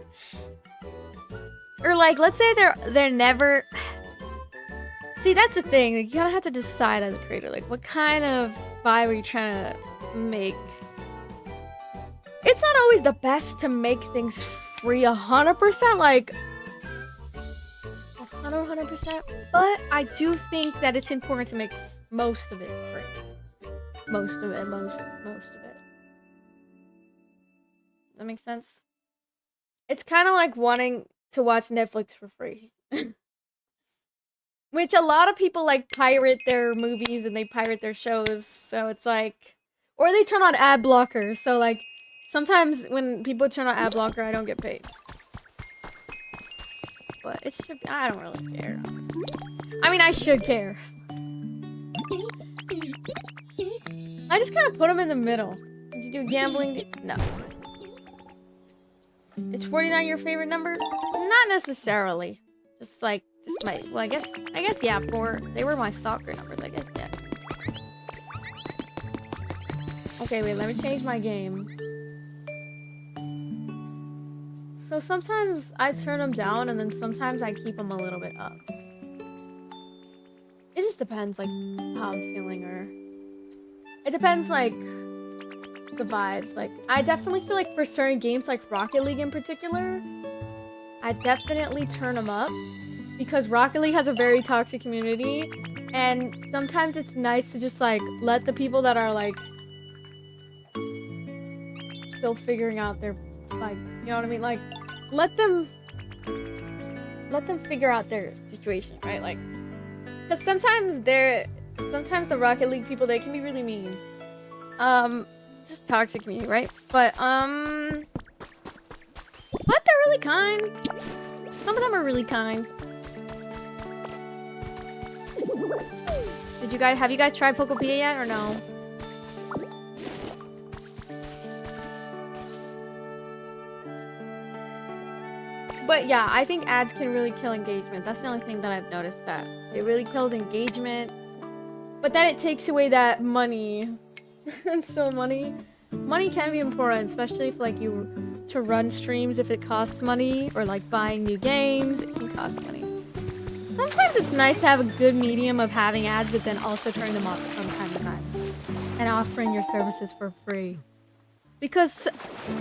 or like, let's say they're never. See, that's the thing. Like, you kind of have to decide as a creator, like, what kind of vibe are you trying to make? It's not always the best to make things free 100%, like 100%. But I do think that it's important to make most of it free. Most of it. That makes sense? It's kind of like wanting to watch Netflix for free. Which a lot of people like pirate their movies and they pirate their shows. So it's like, or they turn on ad blocker. So like, sometimes when people turn on ad blocker, I don't get paid. But it should be, I don't really care. I mean, I should care. I just kind of put them in the middle. Did you do gambling? No. Is 49 your favorite number? Not necessarily. Just like, just my, well, I guess, yeah, they were my soccer numbers, I guess, yeah. Okay, wait, let me change my game. So sometimes I turn them down and then sometimes I keep them a little bit up. It just depends, like, how I'm feeling, or... It depends, like, the vibes. Like, I definitely feel like for certain games, like Rocket League in particular, I definitely turn them up. Because Rocket League has a very toxic community. And sometimes it's nice to just, like, let the people that are, like, still figuring out their, like, you know what I mean? Like, let them figure out their situation, right? Like, because sometimes the Rocket League people, they can be really mean. Just toxic community, right? But they're really kind. Some of them are really kind. Have you guys tried Pokopia yet or no? But yeah, I think ads can really kill engagement. That's the only thing that I've noticed, that it really kills engagement. But then it takes away that money. And so money can be important, especially if like to run streams, if it costs money, or like buying new games, it can cost money. Sometimes it's nice to have a good medium of having ads, but then also turning them off from time to time. And offering your services for free. Because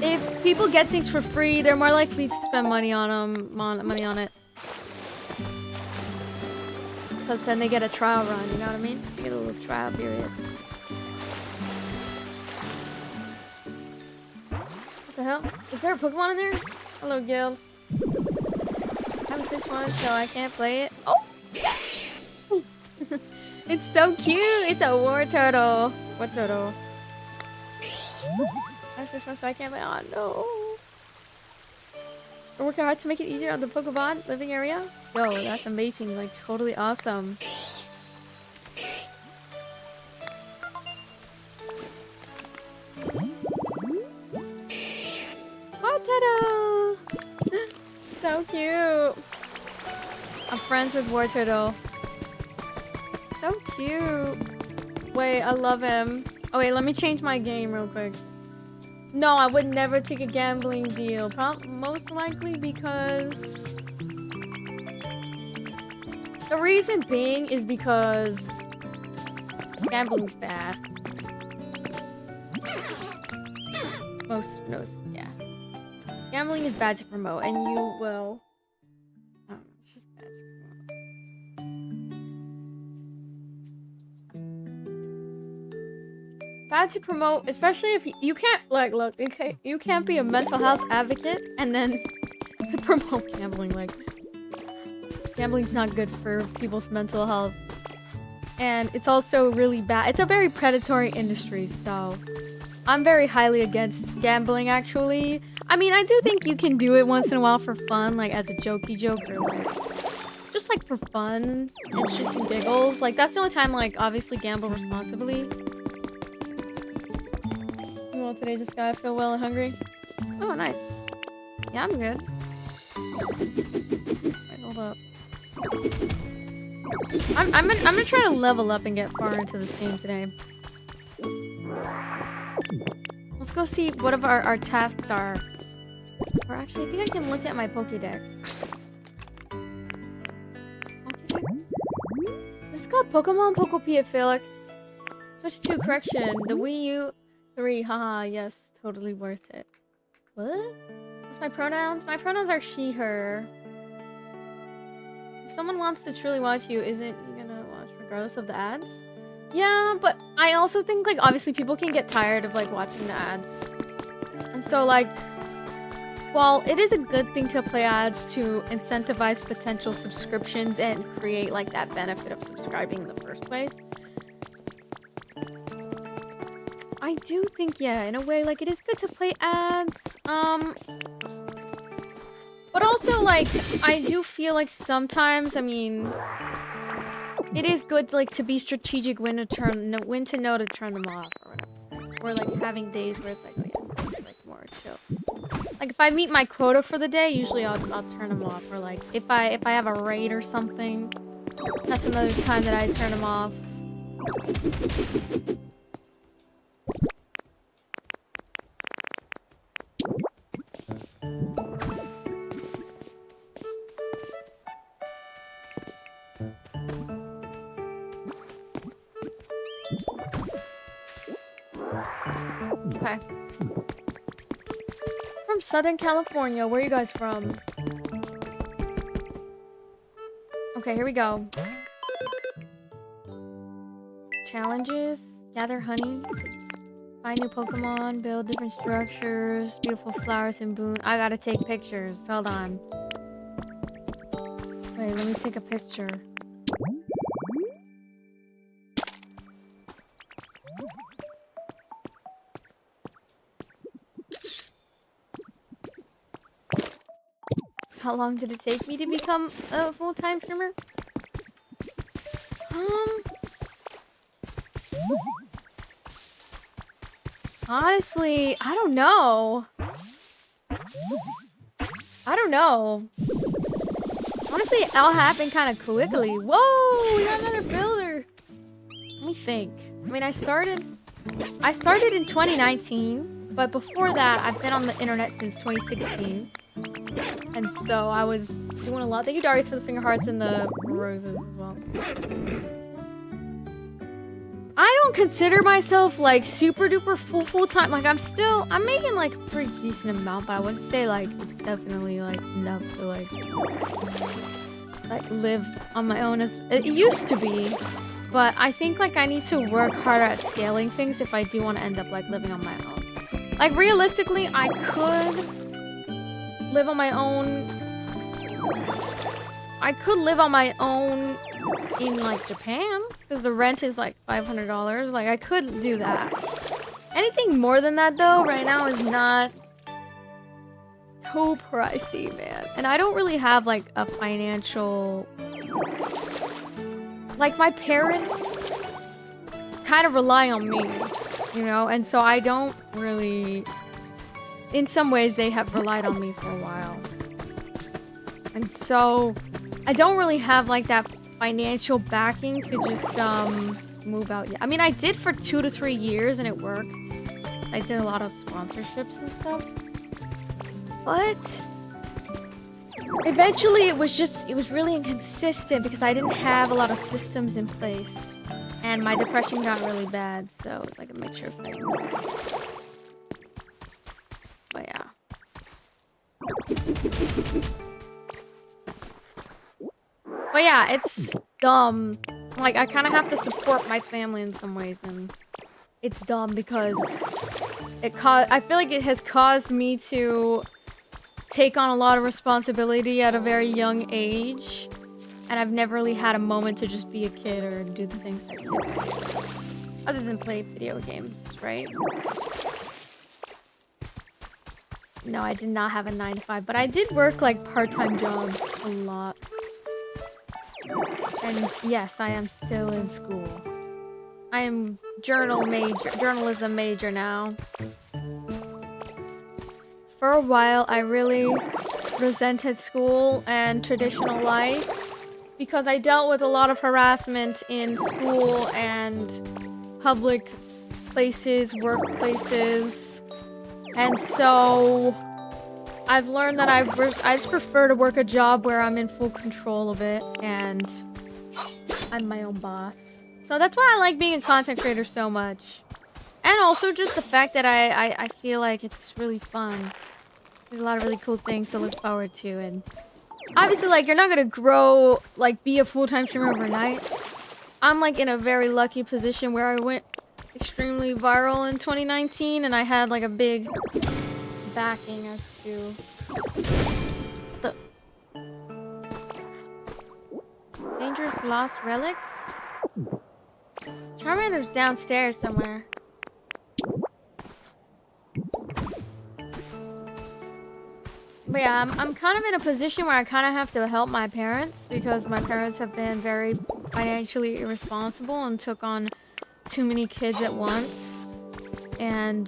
if people get things for free, they're more likely to spend money on it. Because then they get a trial run, you know what I mean? They get a little trial period. What the hell? Is there a Pokemon in there? Hello, Gil. I haven't switched one, so I can't play it. Oh! It's so cute! It's a war turtle. What turtle? I switched one, so I can't play. Oh, no. We're working hard to make it easier on the Pokemon living area. Yo, that's amazing. Like, totally awesome. War turtle! So cute. I'm friends with War Turtle. So cute. Wait, I love him. Oh wait, let me change my game real quick. No, I would never take a gambling deal. Most likely because... The reason being is because... gambling's bad. Most, yeah. Gambling is bad to promote, and you will... it's just bad to promote. Bad to promote, especially if you can't, like, look, you can't be a mental health advocate and then promote gambling. Like, gambling's not good for people's mental health. And it's also really bad. It's a very predatory industry, so I'm very highly against gambling, actually. I mean, I do think you can do it once in a while for fun, like as a jokey joke, or like just like for fun and shits and giggles. Like that's the only time, like, obviously gamble responsibly. Well, today just got to feel well and hungry. Oh, nice. Yeah, I'm good. Wait, hold up. I'm gonna try to level up and get far into this game today. Let's go see what of our tasks are. Or actually, I think I can look at my Pokédex. Pokédex? This is called Pokemon Pokopia Felix. Switch to correction. The Wii U 3. Haha, yes. Totally worth it. What? What's my pronouns? My pronouns are she, her. If someone wants to truly watch you, isn't you gonna watch regardless of the ads? Yeah, but I also think, like, obviously people can get tired of, like, watching the ads. And so, like, while it is a good thing to play ads to incentivize potential subscriptions and create, like, that benefit of subscribing in the first place, I do think, yeah, in a way, like, it is good to play ads. But also, like, I do feel like sometimes, I mean, it is good, like, to be strategic when to know to turn them off or whatever. Or, like, having days where it's like, oh yeah, it's like more chill. Like, if I meet my quota for the day, usually I'll turn them off. Or, like, if I have a raid or something, that's another time that I turn them off. Okay. From Southern California. Where are you guys from? Okay, here we go. Challenges. Gather honey. Find new Pokemon. Build different structures. Beautiful flowers and boon. I gotta take pictures. Hold on. Wait, let me take a picture. How long did it take me to become a full-time streamer? Honestly, I don't know. Honestly, it all happened kind of quickly. Whoa, we got another builder. Let me think. I mean, I started in 2019, but before that, I've been on the internet since 2016. And so I was doing a lot. Thank you, Darius, for the finger hearts and the roses as well. I don't consider myself like super duper full-time. Like I'm making like a pretty decent amount, but I wouldn't say like it's definitely like enough to like live on my own as it used to be. But I think like I need to work harder at scaling things if I do want to end up like living on my own. Like realistically, I could live on my own. I could live on my own in like Japan because the rent is like $500. Like I could do that. Anything more than that though right now is not so pricey, man. And I don't really have like a financial, like my parents kind of rely on me, you know, and so I don't really, in some ways they have relied on me for a while. And so I don't really have like that financial backing to just move out yet. I mean, I did for 2 to 3 years and it worked. I did a lot of sponsorships and stuff. But eventually it was really inconsistent because I didn't have a lot of systems in place. And my depression got really bad, so it's like a mixture of things. But yeah. But yeah, it's dumb. Like, I kind of have to support my family in some ways, and it's dumb because I feel like it has caused me to take on a lot of responsibility at a very young age. And I've never really had a moment to just be a kid or do the things that kids do. Other than play video games, right? No, I did not have a 9 to 5, but I did work like part-time jobs a lot. And yes, I am still in school. I am journalism major now. For a while, I really resented school and traditional life because I dealt with a lot of harassment in school and public places, workplaces. And so I've learned that I just prefer to work a job where I'm in full control of it and I'm my own boss. So that's why I like being a content creator so much. And also just the fact that I feel like it's really fun. There's a lot of really cool things to look forward to. And obviously, like, you're not gonna grow, like, be a full-time streamer overnight. I'm, like, in a very lucky position where I went extremely viral in 2019 and I had, like, a big backing as to the dangerous lost relics. Charmander's downstairs somewhere. But yeah, I'm kind of in a position where I kind of have to help my parents because my parents have been very financially irresponsible and took on too many kids at once. And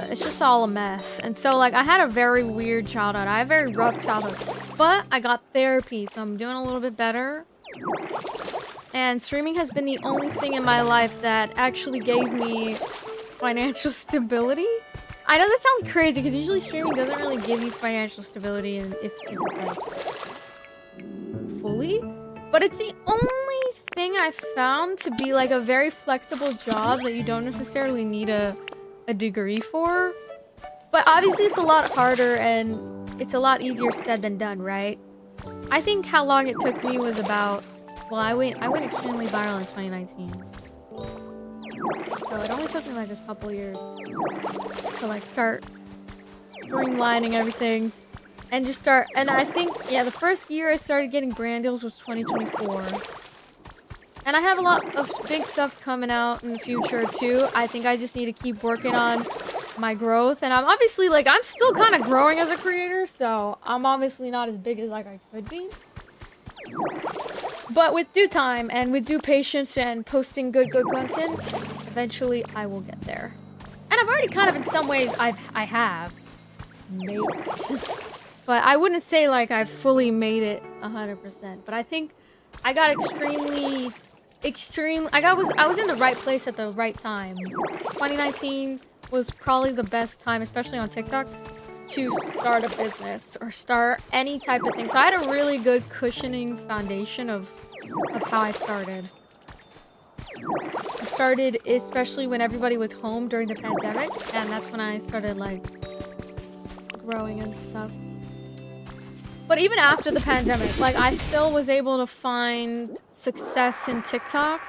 it's just all a mess. And so, like, I had a very weird childhood. I had a very rough childhood. But I got therapy, so I'm doing a little bit better. And streaming has been the only thing in my life that actually gave me financial stability. I know that sounds crazy because usually streaming doesn't really give you financial stability and if it's like fully. But it's the only thing I found to be like a very flexible job that you don't necessarily need a degree for. But obviously it's a lot harder and it's a lot easier said than done, right? I think how long it took me was about, well, I went extremely viral in 2019. So it only took me like a couple years to like start streamlining everything and just start. And I think, yeah, the first year I started getting brand deals was 2024. And I have a lot of big stuff coming out in the future too. I think I just need to keep working on my growth. And I'm obviously like, I'm still kind of growing as a creator. So I'm obviously not as big as like I could be. But with due time and with due patience and posting good content, eventually I will get there. And I've already kind of in some ways I have made it. But I wouldn't say like I've fully made it 100%. But I think I got extremely I was in the right place at the right time. 2019 was probably the best time, especially on TikTok, to start a business or start any type of thing. So I had a really good cushioning foundation of how I started. I started especially when everybody was home during the pandemic, and that's when I started like growing and stuff. But even after the pandemic, like I still was able to find success in TikTok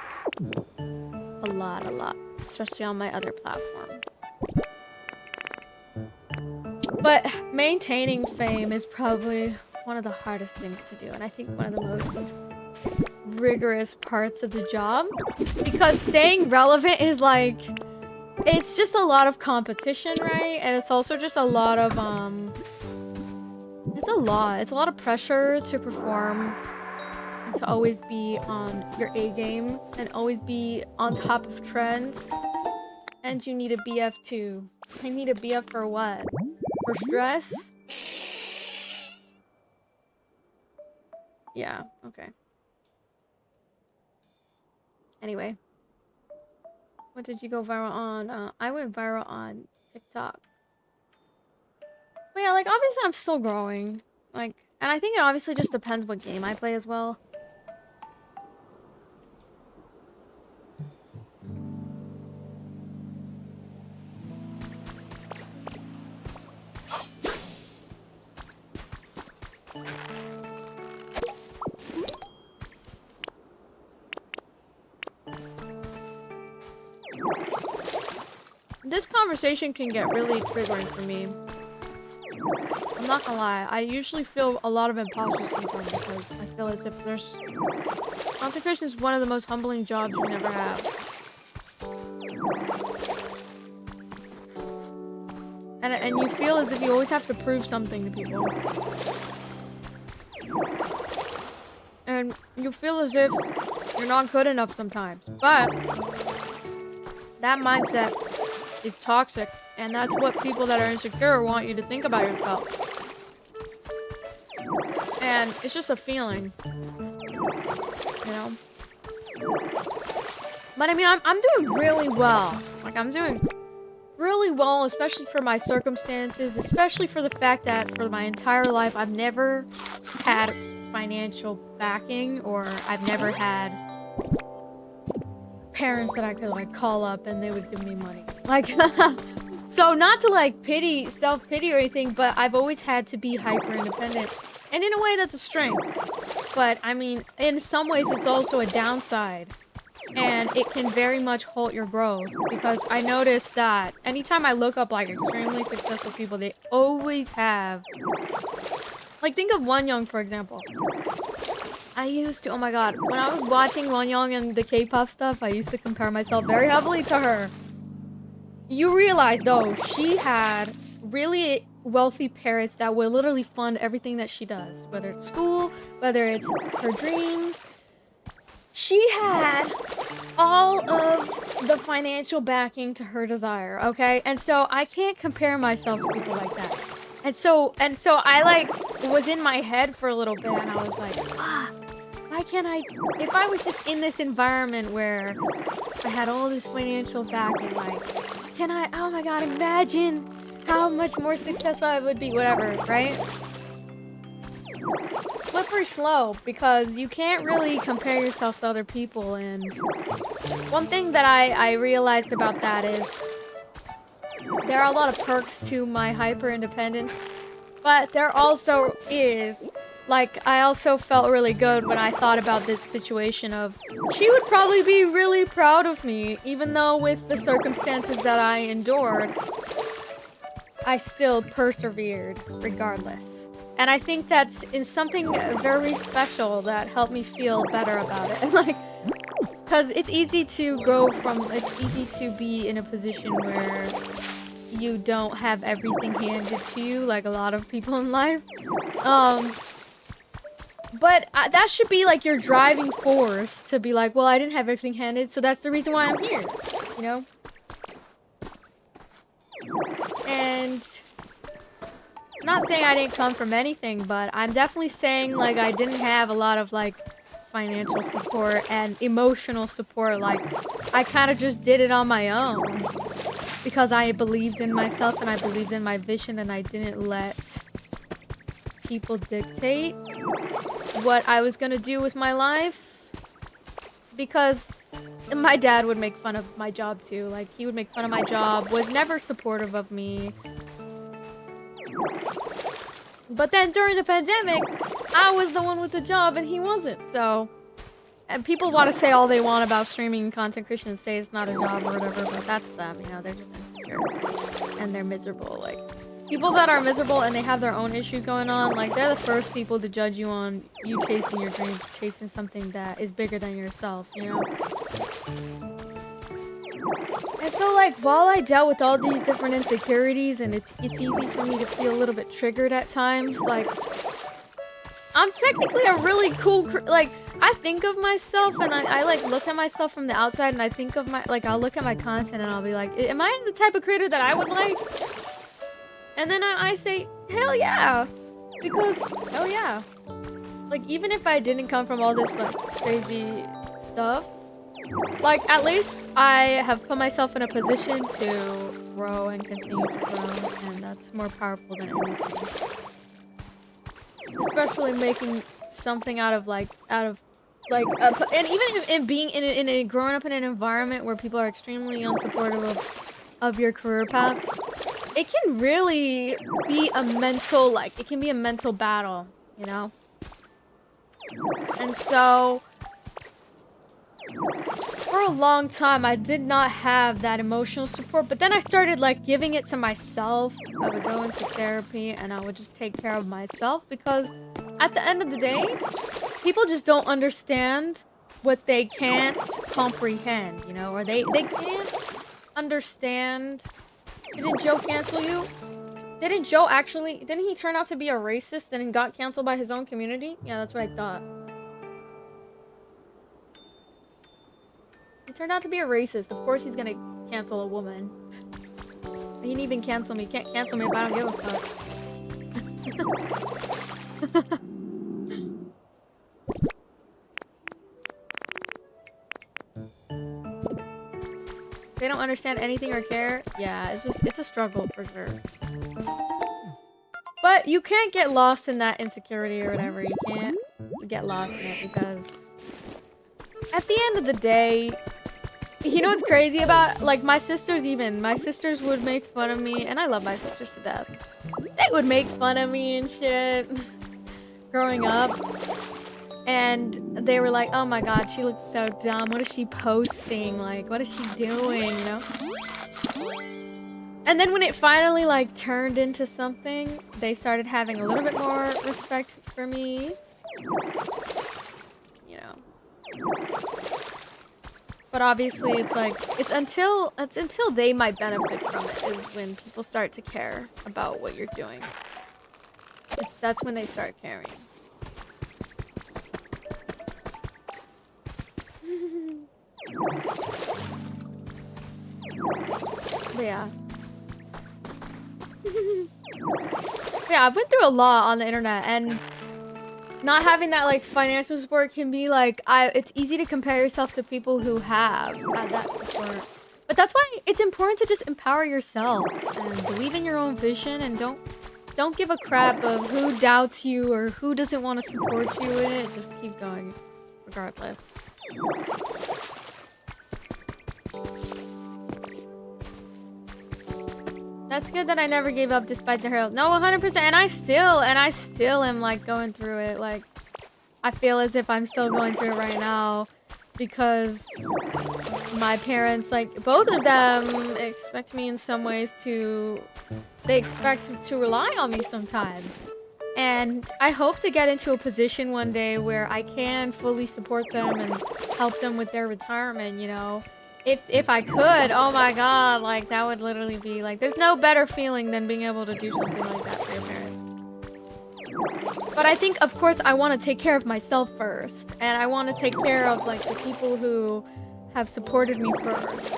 a lot, especially on my other platform. But maintaining fame is probably one of the hardest things to do, and I think one of the most rigorous parts of the job, because staying relevant is like, it's just a lot of competition, right? And it's also just a lot of it's a lot of pressure to perform and to always be on your A game and always be on top of trends. And you need a BF too. I need a BF for what? For stress? Yeah, okay. Anyway. What did you go viral on? I went viral on TikTok. But yeah, like, obviously I'm still growing. Like, and I think it obviously just depends what game I play as well. This conversation can get really triggering for me. I'm not gonna lie. I usually feel a lot of imposter syndrome because I feel as if there's... Content creation is one of the most humbling jobs you can ever have. And you feel as if you always have to prove something to people. And you feel as if you're not good enough sometimes. But that mindset is toxic. And that's what people that are insecure want you to think about yourself. And it's just a feeling. You know? But I mean, I'm doing really well. Like, I'm doing really well, especially for my circumstances, especially for the fact that for my entire life, I've never had financial backing, or I've never had parents that I could, like, call up and they would give me money. Like, so not to, like, self-pity or anything, but I've always had to be hyper-independent. And in a way, that's a strength. But, I mean, in some ways, it's also a downside. And it can very much halt your growth, because I noticed that anytime I look up like extremely successful people, they always have, like, think of Wonyoung, for example. I used to, oh my god, when I was watching Wonyoung and the K-pop stuff, I used to compare myself very heavily to her. You realize though, she had really wealthy parents that will literally fund everything that she does, whether it's school, whether it's her dreams. She had all of the financial backing to her desire, okay? And so I can't compare myself to people like that. And so I, like, was in my head for a little bit, and I was like, why can't I... If I was just in this environment where I had all this financial backing, like, can I... Oh my god, imagine how much more successful I would be, whatever, right? Slippery slope, because you can't really compare yourself to other people. And one thing that I realized about that is there are a lot of perks to my hyper independence, but there also is, like, I also felt really good when I thought about this situation of she would probably be really proud of me, even though with the circumstances that I endured, I still persevered regardless. And I think that's in something very special that helped me feel better about it. And like, because it's easy to be in a position where you don't have everything handed to you, like a lot of people in life. But that should be like your driving force to be like, well, I didn't have everything handed, so that's the reason why I'm here, you know? And... not saying I didn't come from anything, but I'm definitely saying, like, I didn't have a lot of, like, financial support and emotional support. Like, I kind of just did it on my own because I believed in myself and I believed in my vision, and I didn't let people dictate what I was gonna do with my life, because my dad would make fun of my job too. Like, he would make fun of my job, was never supportive of me. But then during the pandemic, I was the one with the job and he wasn't. So, and people want to say all they want about streaming and content creation and say it's not a job or whatever, but that's them, you know, they're just insecure and they're miserable. Like, people that are miserable and they have their own issues going on, like, they're the first people to judge you on you chasing your dreams, chasing something that is bigger than yourself, you know? And so, like, while I dealt with all these different insecurities, and it's easy for me to feel a little bit triggered at times, like, I'm technically a really cool, like, I think of myself, and I like, look at myself from the outside, and I think of my, like, I'll look at my content, and I'll be like, am I the type of creator that I would like? And then I say, hell yeah, because, hell yeah. Like, even if I didn't come from all this, like, crazy stuff, like, at least I have put myself in a position to grow and continue to grow, and that's more powerful than anything. Especially making something out of, and even in being growing up in an environment where people are extremely unsupportive of your career path, it can really be a mental, like, it can be a mental battle, you know? And so... For a long time, I did not have that emotional support, but then I started like giving it to myself. I would go into therapy and I would just take care of myself because at the end of the day, people just don't understand what they can't comprehend, you know, or they can't understand. Didn't Joe cancel you? Didn't Joe actually, didn't he turn out to be a racist and got canceled by his own community? Yeah, that's what I thought. He turned out to be a racist. Of course he's gonna cancel a woman. He didn't even cancel me. He can't cancel me if I don't give a fuck. They don't understand anything or care. Yeah, it's a struggle for sure. But you can't get lost in that insecurity or whatever. You can't get lost in it because at the end of the day, you know what's crazy about, like, my sisters would make fun of me, and I love my sisters to death. They would make fun of me and shit growing up. And they were like, oh my god, she looks so dumb. What is she posting? Like, what is she doing, you know? And then when it finally, like, turned into something, they started having a little bit more respect for me. You know. But obviously, it's like, it's until they might benefit from it is when people start to care about what you're doing. That's when they start caring. But yeah. Yeah, I've been through a lot on the internet, and not having that, like, financial support can be like, it's easy to compare yourself to people who have had that support. But that's why it's important to just empower yourself and believe in your own vision, and don't give a crap of who doubts you or who doesn't want to support you in it. Just keep going regardless. That's good that I never gave up despite the hurdle. No, 100%. And I still am, like, going through it. Like, I feel as if I'm still going through it right now because my parents, like, both of them expect me in some ways they expect to rely on me sometimes. And I hope to get into a position one day where I can fully support them and help them with their retirement, you know? If I could, oh my god, like, that would literally be, like, there's no better feeling than being able to do something like that for your parents. But I think, of course, I want to take care of myself first. And I want to take care of, like, the people who have supported me first.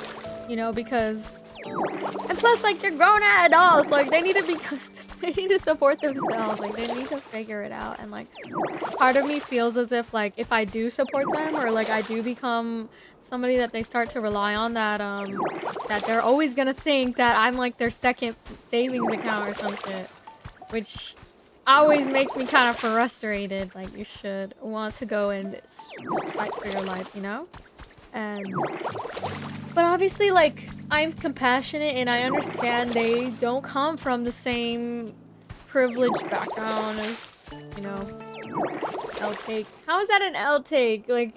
You know, because... And plus, like, they're grown-ass adults. Like, they need to be... They need to support themselves. Like, they need to figure it out. And, like, part of me feels as if, like, if I do support them or, like, I do become somebody that they start to rely on, that they're always gonna think that I'm, like, their second savings account or some shit. Which always makes me kind of frustrated. Like, you should want to go and just fight for your life, you know? But obviously, like, I'm compassionate and I understand they don't come from the same privileged background as, you know, L-take. How is that an L-take? Like,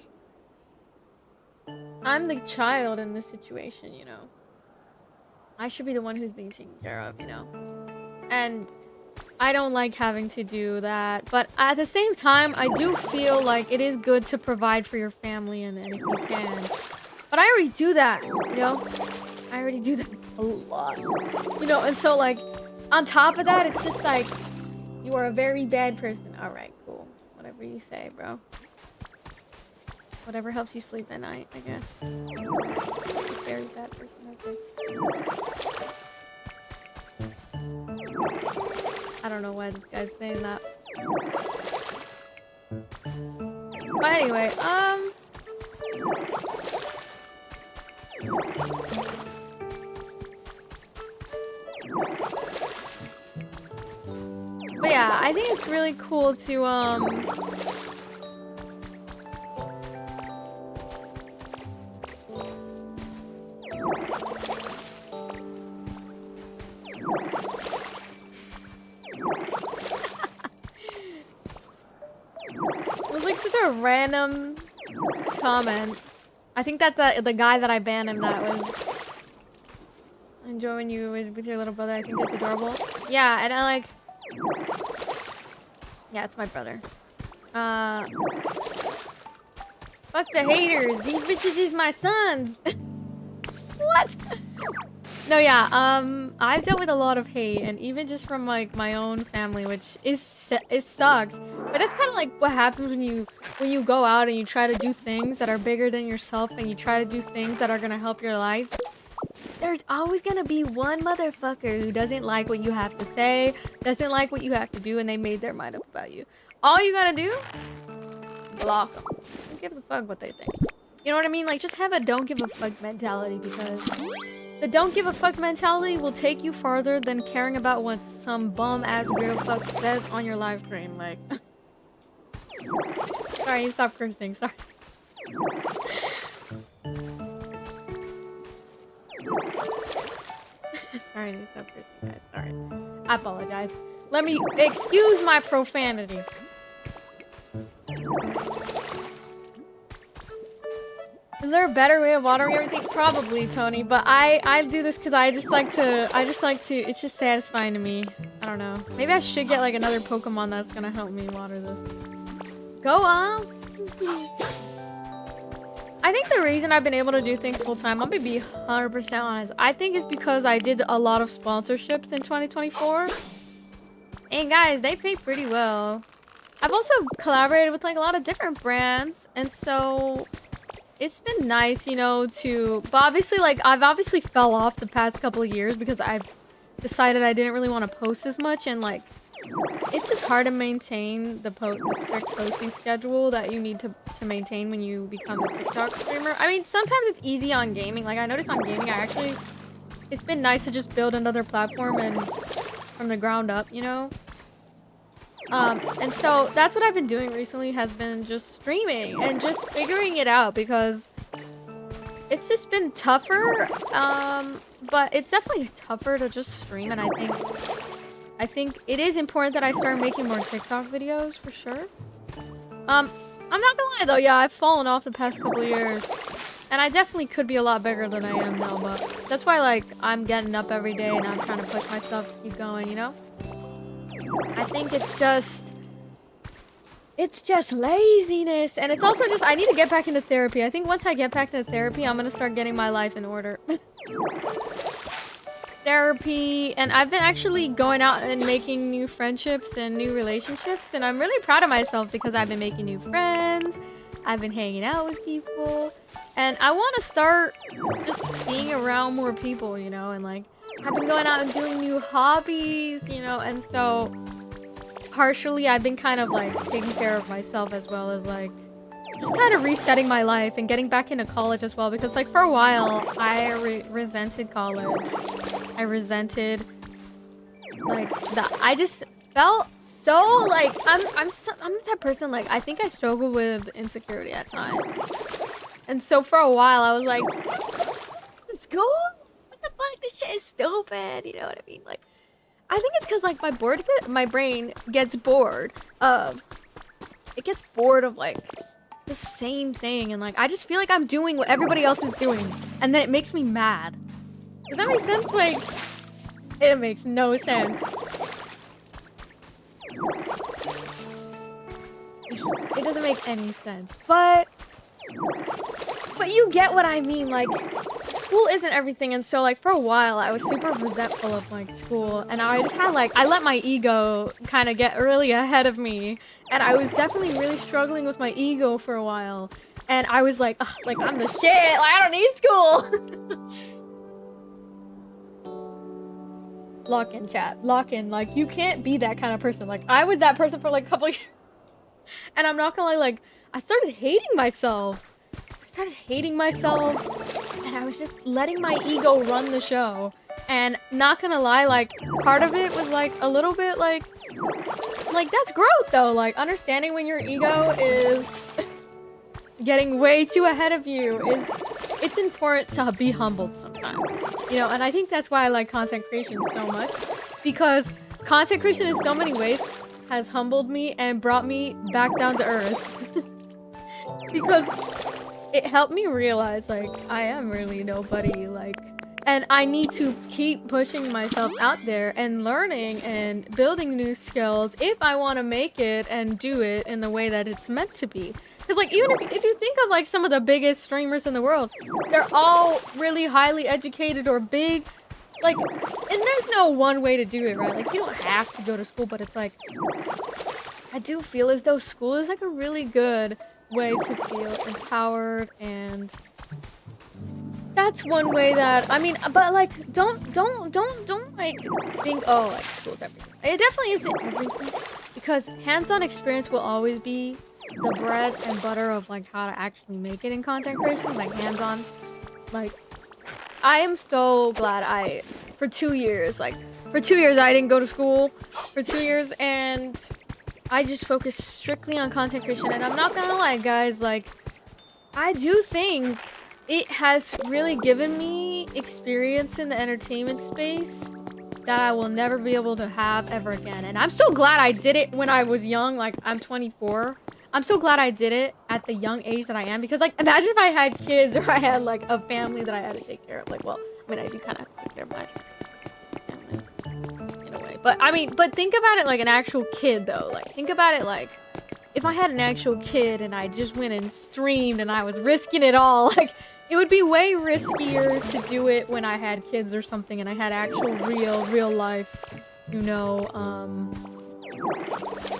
I'm the child in this situation, you know? I should be the one who's being taken care of, you know? And I don't like having to do that. But at the same time, I do feel like it is good to provide for your family and if you can. But I already do that, you know? I already do that a lot. You know, and so, like, on top of that, it's just like, you are a very bad person. Alright, cool. Whatever you say, bro. Whatever helps you sleep at night, I guess. Very bad person, okay. I don't know why this guy's saying that. But anyway, but yeah, I think it's really cool to, it was like such a random comment. I think that's the guy that I banned him that was enjoying you with your little brother. I think that's adorable. Yeah, and I like... Yeah, it's my brother. Fuck the haters. These bitches is my sons. What? No, yeah, I've dealt with a lot of hate, and even just from, like, my own family, which it sucks. But that's kind of like what happens when you go out and you try to do things that are bigger than yourself, and you try to do things that are gonna help your life. There's always gonna be one motherfucker who doesn't like what you have to say, doesn't like what you have to do, and they made their mind up about you. All you gotta do, block them. Who gives a fuck what they think? You know what I mean? Like, just have a don't give a fuck mentality, because the don't give a fuck mentality will take you farther than caring about what some bum-ass weirdo fuck says on your live stream. Like, sorry, you stop cursing. Sorry. Sorry, I stop cursing, guys. Sorry. I apologize. Let me excuse my profanity. Is there a better way of watering everything? Probably, Tony, but I do this because I just like to, it's just satisfying to me. I don't know. Maybe I should get like another Pokemon that's gonna help me water this. Go on! I think the reason I've been able to do things full time, I'm gonna be 100% honest, I think it's because I did a lot of sponsorships in 2024. And guys, they pay pretty well. I've also collaborated with like a lot of different brands, and so it's been nice, you know, but obviously, like, I've obviously fell off the past couple of years because I've decided I didn't really want to post as much, and like, it's just hard to maintain the strict posting schedule that you need to maintain when you become a TikTok streamer. I mean, sometimes it's easy on gaming. Like, I noticed on gaming, it's been nice to just build another platform and from the ground up, you know? And so that's what I've been doing recently, has been just streaming and just figuring it out, because it's just been tougher, but it's definitely tougher to just stream, and I think it is important that I start making more TikTok videos for sure. I'm not gonna lie though, yeah, I've fallen off the past couple of years, and I definitely could be a lot bigger than I am now, but that's why, like, I'm getting up every day and I'm trying to push myself to keep going, you know? I think it's just laziness, and it's also just, I need to get back into therapy. I think once I get back into therapy, I'm gonna start getting my life in order. Therapy, and I've been actually going out and making new friendships and new relationships, and I'm really proud of myself because I've been making new friends, I've been hanging out with people, and I want to start just being around more people, you know, and like, I've been going out and doing new hobbies, you know, and so partially I've been kind of like taking care of myself, as well as like just kind of resetting my life and getting back into college as well, because like for a while I resented college. I resented like I just felt so like I'm the type of person, like, I think I struggle with insecurity at times, and so for a while I was like, school? What the fuck? This shit is stupid. You know what I mean? Like, I think it's because like my brain gets bored of like the same thing, and like I just feel like I'm doing what everybody else is doing, and then it makes me mad. Does that make sense? Like, it makes no sense. It doesn't make any sense, but you get what I mean. Like, school isn't everything, and so like for a while I was super resentful of like school, and I just had like, I let my ego kind of get really ahead of me, and I was definitely really struggling with my ego for a while, and I was like, ugh, like, I'm the shit, like, I don't need school. Lock in, chat. Lock in. Like, you can't be that kind of person. Like, I was that person for like a couple years. And I'm not gonna lie, like, I started hating myself. And I was just letting my ego run the show. And not gonna lie, like, part of it was like a little bit like that's growth though. Like, understanding when your ego is getting way too ahead of you it's important to be humbled sometimes, you know. And I think that's why I like content creation so much, because content creation in so many ways has humbled me and brought me back down to earth. Because it helped me realize, like, I am really nobody, like, and I need to keep pushing myself out there and learning and building new skills if I want to make it and do it in the way that it's meant to be. Because, like, even if you think of, like, some of the biggest streamers in the world, they're all really highly educated or big. Like, and there's no one way to do it, right? Like, you don't have to go to school, but it's like, I do feel as though school is, like, a really good way to feel empowered, and that's one way that, I mean, but, like, don't, like, think, oh, like, school's everything. It definitely isn't everything, because hands-on experience will always be the bread and butter of, like, how to actually make it in content creation, like, hands-on. Like, I am so glad for 2 years, like, for 2 years I didn't go to school, for 2 years, and I just focused strictly on content creation. And I'm not gonna lie, guys, like, I do think it has really given me experience in the entertainment space that I will never be able to have ever again. And I'm so glad I did it when I was young. Like, I'm 24. I'm so glad I did it at the young age that I am, because, like, imagine if I had kids or I had, like, a family that I had to take care of. Like, well, I mean, I do kind of have to take care of my family in a way. But, I mean, but think about it like an actual kid, though. Like, think about it like, if I had an actual kid and I just went and streamed and I was risking it all, like, it would be way riskier to do it when I had kids or something and I had actual real life, you know,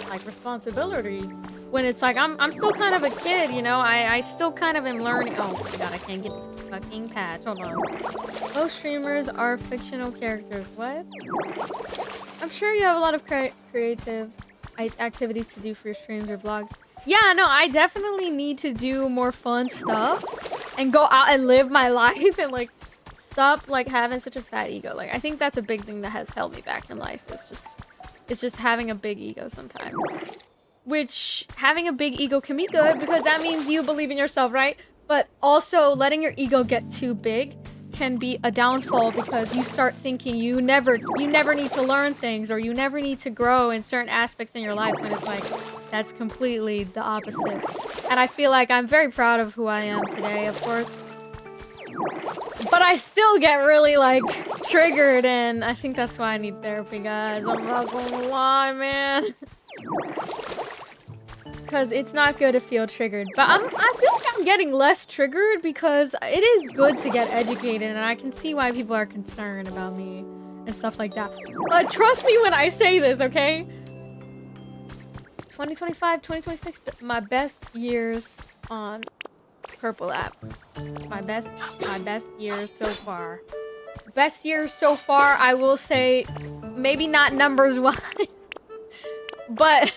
like, responsibilities. When it's like, I'm still kind of a kid, you know? I still kind of am learning. Oh my god, I can't get this fucking patch. Hold on. Most streamers are fictional characters. What? I'm sure you have a lot of creative activities to do for your streams or vlogs. Yeah, no, I definitely need to do more fun stuff and go out and live my life and, like, stop, like, having such a fat ego. Like, I think that's a big thing that has held me back in life. It's just having a big ego sometimes. Which, having a big ego can be good because that means you believe in yourself, right? But also, letting your ego get too big can be a downfall because you start thinking you never need to learn things or you never need to grow in certain aspects in your life, when it's like, that's completely the opposite. And I feel like I'm very proud of who I am today, of course. But I still get really, like, triggered, and I think that's why I need therapy, guys. I'm not gonna lie, man. Because it's not good to feel triggered. But I feel like I'm getting less triggered because it is good to get educated, and I can see why people are concerned about me and stuff like that. But trust me when I say this, okay? 2025, 2026, my best years on Purple app. My best years so far. Best years so far, I will say, maybe not numbers wise, but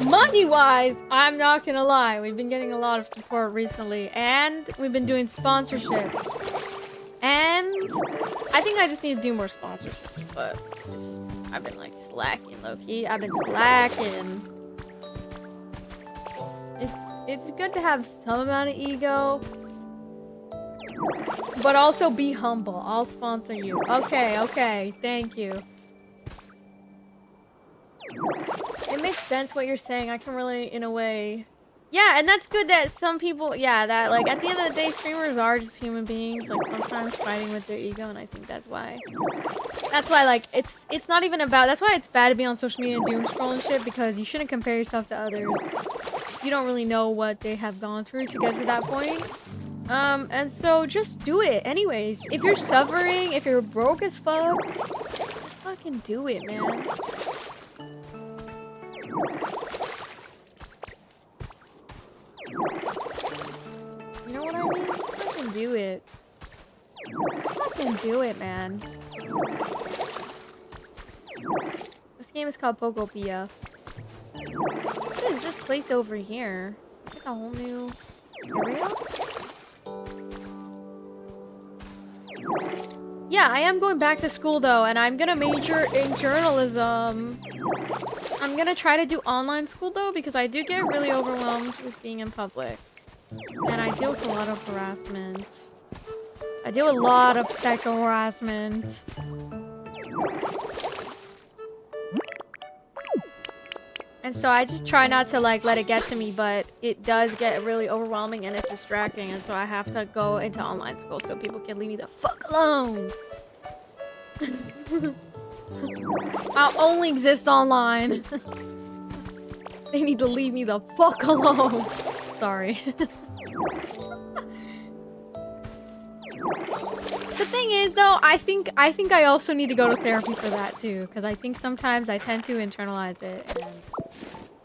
money-wise, I'm not gonna lie. We've been getting a lot of support recently, and we've been doing sponsorships. And I think I just need to do more sponsorships, but I've been, like, slacking, low-key. I've been slacking. It's good to have some amount of ego, but also be humble. I'll sponsor you. Okay, thank you. It makes sense what you're saying. I can relate in a way. Yeah, and that's good that some people, yeah, that, like, at the end of the day, streamers are just human beings, like, sometimes fighting with their ego, and I think that's why, like, it's not even about, that's why it's bad to be on social media and doom scroll and shit, because you shouldn't compare yourself to others. You don't really know what they have gone through to get to that point. And so just do it. Anyways, if you're suffering, if you're broke as fuck, just fucking do it, man. You know what I mean? Fucking do it. Fucking do it, man. This game is called Pokopia. What is this place over here? Is this like a whole new area? Yeah, I am going back to school though, and I'm gonna major in journalism. I'm gonna try to do online school though, because I do get really overwhelmed with being in public. And I deal with a lot of harassment. I deal with a lot of sexual harassment. And so I just try not to like let it get to me, but it does get really overwhelming and it's distracting, and so I have to go into online school so people can leave me the fuck alone. I'll only exist online. They need to leave me the fuck alone. Sorry. The thing is, though, I think I also need to go to therapy for that too, because I think sometimes I tend to internalize it, and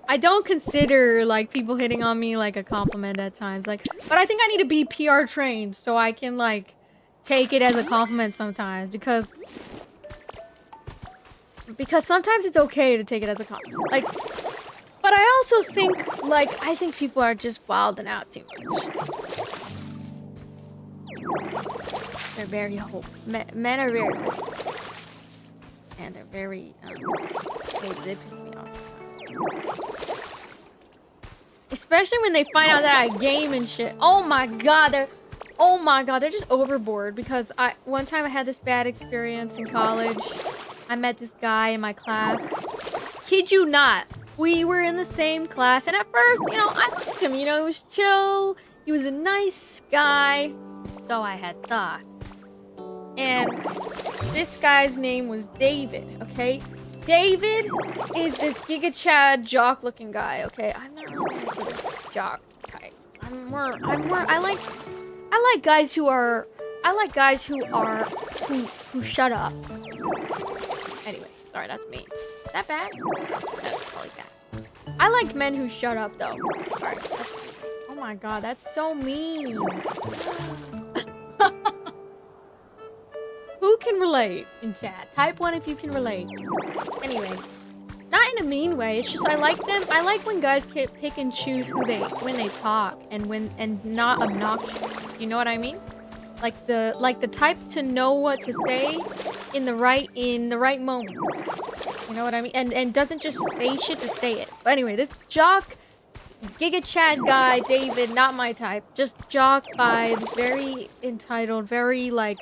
I don't consider like people hitting on me like a compliment at times. Like, but I think I need to be PR trained so I can like take it as a compliment sometimes, because sometimes it's okay to take it as a compliment. Like, but I also think like I think people are just wilding out too much. They're very hope. Men are very hope. And they're very, they piss me off. Especially when they find out that I game and shit. Oh my god, they're just overboard. Because one time I had this bad experience in college. I met this guy in my class. Kid you not. We were in the same class, and at first, you know, I liked him. You know, he was chill. He was a nice guy. So I had thought. And this guy's name was David, okay? David is this Giga Chad jock looking guy, okay? I'm not really into this jock type. I like guys who shut up. Anyway, sorry, that's me. Is that bad? That's probably bad. I like men who shut up though. Sorry. Oh my god, that's so mean. Who can relate in chat? Type 1 if you can relate. Anyway, not in a mean way. It's just I like them. I like when guys can pick and choose when they talk and not obnoxious. You know what I mean? Like the type to know what to say in the right moments. You know what I mean? And doesn't just say shit to say it. But anyway, this jock Giga Chad guy, David, not my type. Just jock vibes, very entitled, very like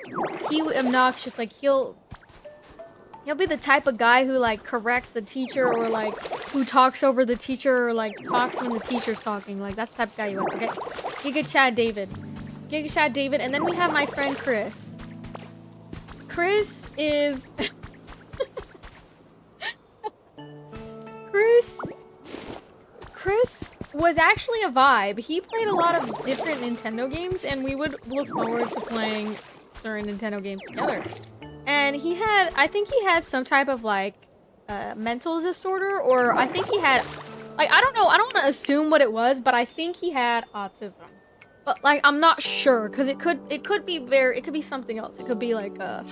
obnoxious. Like he'll be the type of guy who like corrects the teacher, or like who talks over the teacher, or like talks when the teacher's talking. Like that's the type of guy you are. Okay, Giga Chad David, and then we have my friend Chris. Chris is Chris was actually a vibe. He played a lot of different Nintendo games, and we would look forward to playing certain Nintendo games together. And I think he had some type of like mental disorder, or I think he had, like, I don't know, I don't want to assume what it was, but I think he had autism. But like, I'm not sure, because it could be something else. It could be like a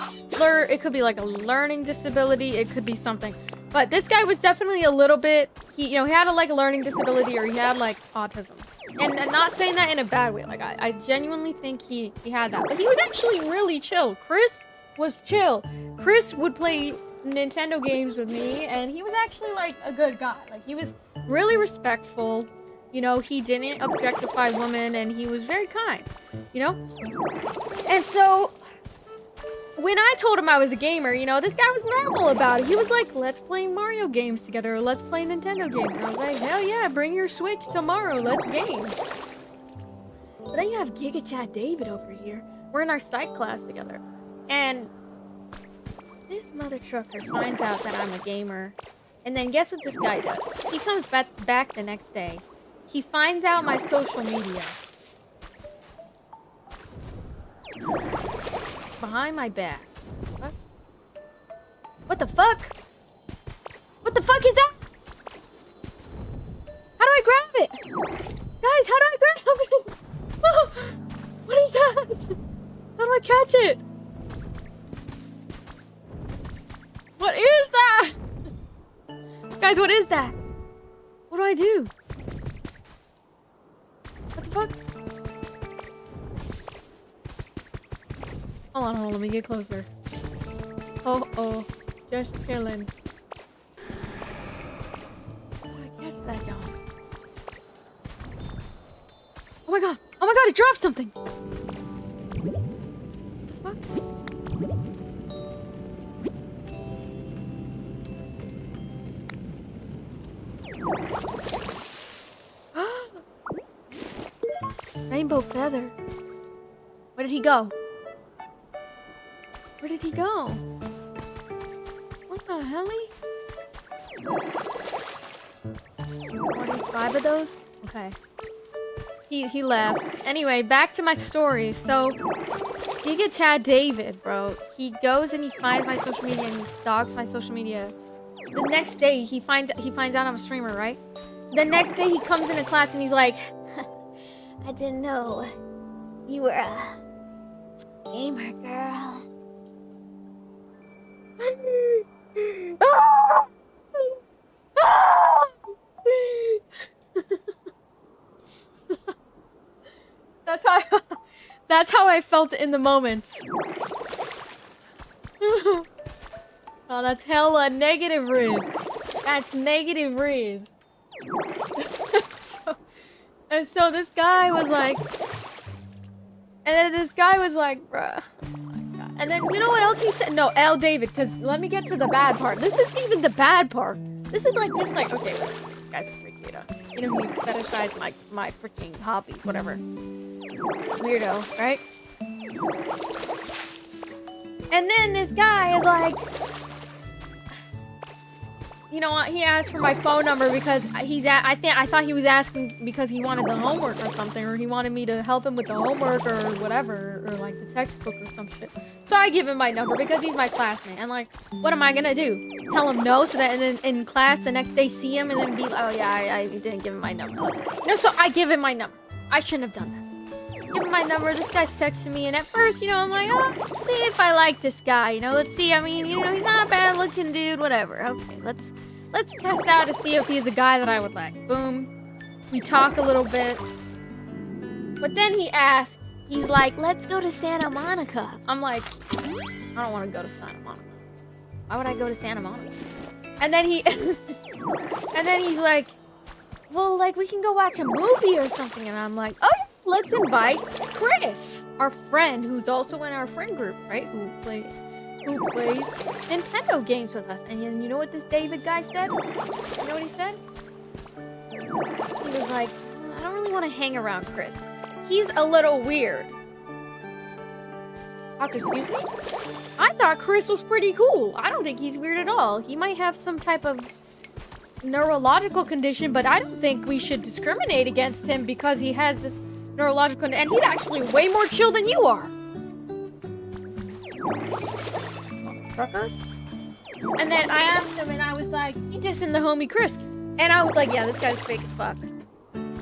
learning disability. It could be something. But this guy was definitely a little bit, he had a learning disability, or he had like autism. And not saying that in a bad way. Like I genuinely think he had that. But he was actually really chill. Chris was chill. Chris would play Nintendo games with me, and he was actually like a good guy. Like he was really respectful. You know, he didn't objectify women, and he was very kind. You know? And so when I told him I was a gamer, this guy was normal about it. He was like, let's play Mario games together, or let's play Nintendo games. And I was like, hell yeah, bring your Switch tomorrow, let's game. But then you have Giga Chat David over here. We're in our psych class together. And this mother trucker finds out that I'm a gamer. And then guess what this guy does? He comes back the next day. He finds out my social media. Behind my back. What? What the fuck? What the fuck is that? How do I grab it? Guys, how do I grab it? What is that? How do I catch it? What is that? Guys, what is that? What do I do? What the fuck? Hold on, let me get closer. Oh, just chilling. How do I catch that, John? Oh my god, it dropped something! What the fuck? Rainbow feather. Where did he go? Where did he go? What the helly? 25 of those? Okay. He left. Anyway, back to my story. So, Giga Chad David, bro. He goes and he finds my social media and he stalks my social media. The next day, he finds out I'm a streamer, right? The next day, he comes into class and he's like, I didn't know you were a gamer girl. That's how I felt in the moment. Oh, that's hella negative Riz. That's negative Riz. So this guy was like, bruh. Oh my God. And then you know what else he said? No, L David, because let me get to the bad part. This isn't even the bad part. This is like just like, okay, whatever. This guy's a freak weirdo. You know, he fetishized my freaking hobbies, whatever. Weirdo, right? And then this guy is like, you know what? He asked for my phone number because I thought he was asking because he wanted the homework or something, or he wanted me to help him with the homework or whatever, or like the textbook or some shit. So I give him my number because he's my classmate. And like, what am I gonna do? Tell him no so that and then in class the next day see him and then be like, oh yeah, I didn't give him my number. Like, no, so I give him my number. I shouldn't have done that. Give him my number. This guy's texting me, and at first, you know, I'm like, oh, let's see if I like this guy. You know, let's see. I mean, you know, he's not a bad-looking dude. Whatever. Okay, let's test out to see if he's a guy that I would like. Boom. We talk a little bit, but then he asks. He's like, let's go to Santa Monica. I'm like, I don't want to go to Santa Monica. Why would I go to Santa Monica? And then he's like, well, like we can go watch a movie or something. And I'm like, oh. Let's invite Chris, our friend, who's also in our friend group, right? Who plays Nintendo games with us. And you know what this David guy said? You know what he said? He was like, I don't really want to hang around Chris. He's a little weird. Excuse me? I thought Chris was pretty cool. I don't think he's weird at all. He might have some type of neurological condition, but I don't think we should discriminate against him because he has this neurological, and he's actually way more chill than you are. Trucker? And then I asked him, and I was like, he dissing the homie Chris. And I was like, yeah, this guy's fake as fuck.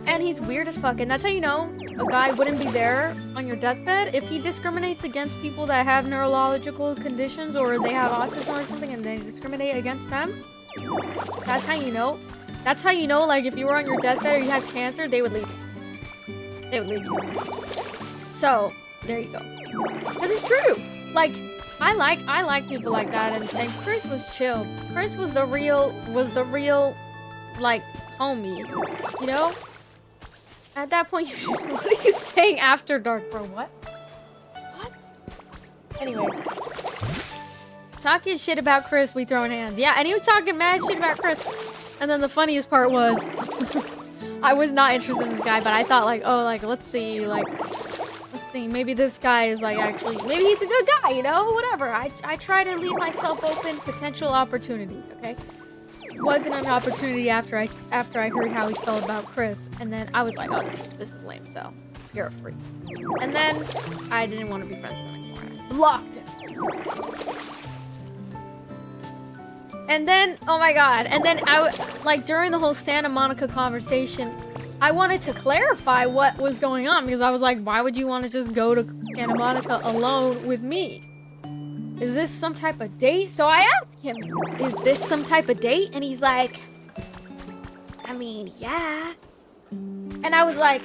And he's weird as fuck. And that's how you know a guy wouldn't be there on your deathbed if he discriminates against people that have neurological conditions or they have autism or something and they discriminate against them. That's how you know. That's how you know, like, if you were on your deathbed or you had cancer, they would leave you. They would leave you. So, there you go. Because it's true. Like, I like people like that, and Chris was chill. Chris was the real, like, homie. You know? At that point, what are you saying after dark, bro? What? What? Anyway. Talking shit about Chris, we throwing hands. Yeah, and he was talking mad shit about Chris. And then the funniest part was... I was not interested in this guy, but I thought like, oh, like, let's see, maybe this guy is like actually, maybe he's a good guy, you know, whatever. I try to leave myself open potential opportunities, okay? Wasn't an opportunity after I heard how he felt about Chris, and then I was like, oh, this is lame, so you're a freak. And then I didn't want to be friends with him anymore. I blocked him. And then, oh my god, and then like during the whole Santa Monica conversation, I wanted to clarify what was going on because I was like, why would you want to just go to Santa Monica alone with me? Is this some type of date? So I asked him, is this some type of date? And he's like, I mean, yeah. And I was like,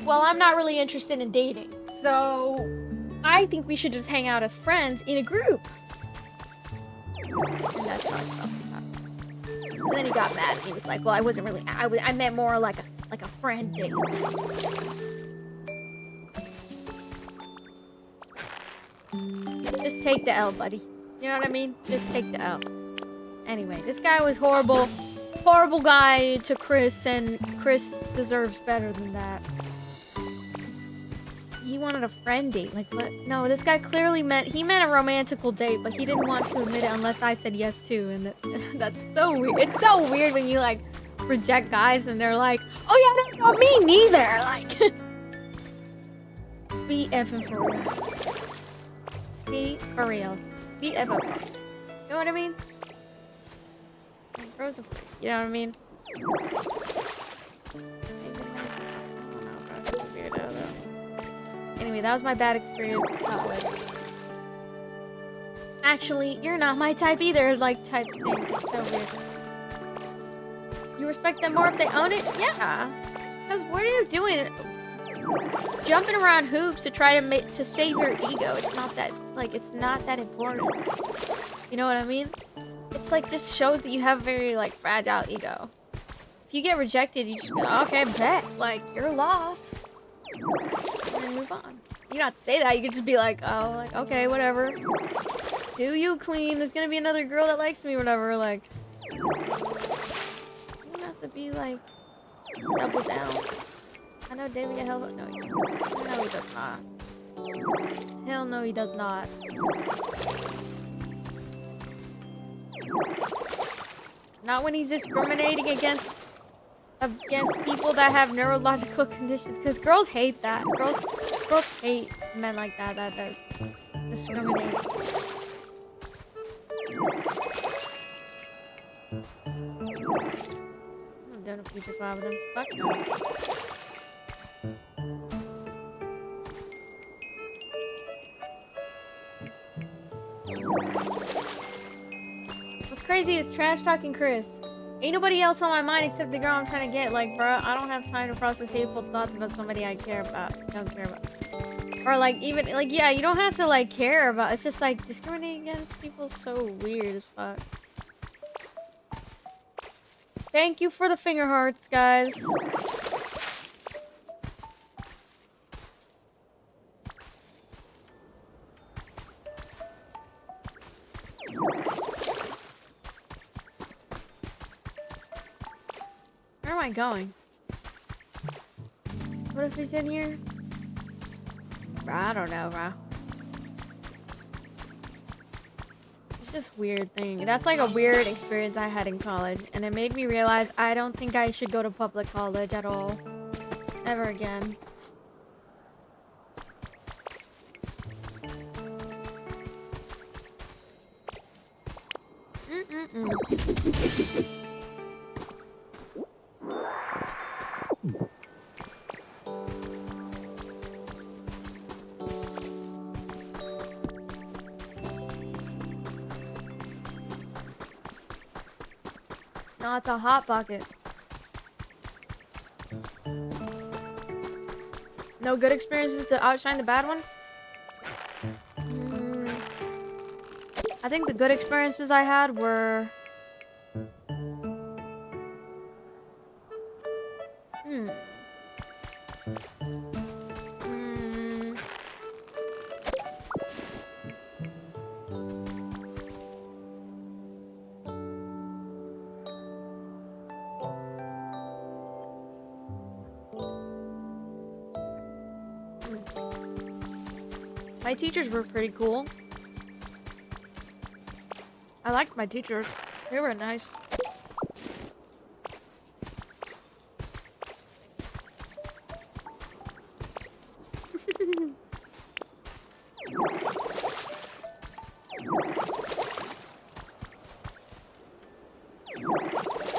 well, I'm not really interested in dating. So I think we should just hang out as friends in a group. And that's how I felt about it. And then he got mad and he was like, well, I wasn't really, I meant more like a friend date. Just take the L, buddy. You know what I mean? Just take the L. Anyway, this guy was horrible. horrible guy to Chris, and Chris deserves better than that. He wanted a friend date. Like, what? No, this guy clearly meant a romantical date, but he didn't want to admit it unless I said yes too. And that's so weird. It's so weird when you like reject guys and they're like, oh yeah, that's not me neither. Like, be effing for real. Be for real. Be effing for real. You know what I mean? Bros are free. You know what I mean? Anyway, that was my bad experience with college. Actually, you're not my type either, like, type thing. It's so weird. You respect them more if they own it? Yeah. Because what are you doing? Jumping around hoops to try to save your ego. It's not that, like, it's not that important. You know what I mean? It's like, just shows that you have a very, like, fragile ego. If you get rejected, you just be like, okay, bet. Like, you're lost. And then move on. You don't have to say that. You could just be like, oh, like, okay, whatever. Do you, queen? There's gonna be another girl that likes me, whatever. Like, you don't have to be like double down. I know David get help. No, he does not. Hell no, he does not. Not when he's discriminating against people that have neurological conditions, because girls hate that. Girls hate men like that discriminate. I'm doing a future collab with him. Fuck no. What's crazy is trash talking Chris. Ain't nobody else on my mind except the girl I'm trying to get. Like, bruh, I don't have time to process hateful thoughts about somebody I care about. Don't care about. Or, like, even, like, yeah, you don't have to, like, care about. It's just, like, discriminating against people is so weird as fuck. Thank you for the finger hearts, guys. Where am I going? What if he's in here? Bro, I don't know, bro. It's just a weird thing. That's like a weird experience I had in college, and it made me realize I don't think I should go to public college at all. Ever again. No, it's a hot bucket. No good experiences to outshine the bad one? I think the good experiences I had were... My teachers were pretty cool. I liked my teachers. They were nice.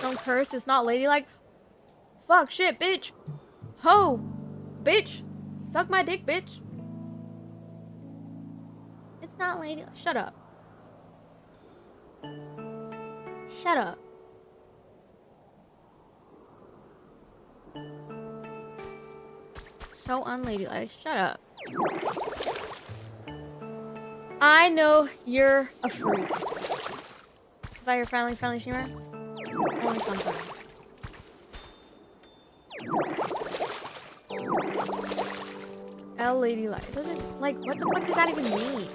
Don't curse, it's not ladylike. Fuck, shit, bitch. Ho! Bitch! Suck my dick, bitch. It's not ladylike. Shut up. Shut up. So unladylike. Shut up. I know you're a freak. Is that your friendly streamer? Only sometimes. L ladylike. Doesn't, like, what the fuck does that even mean?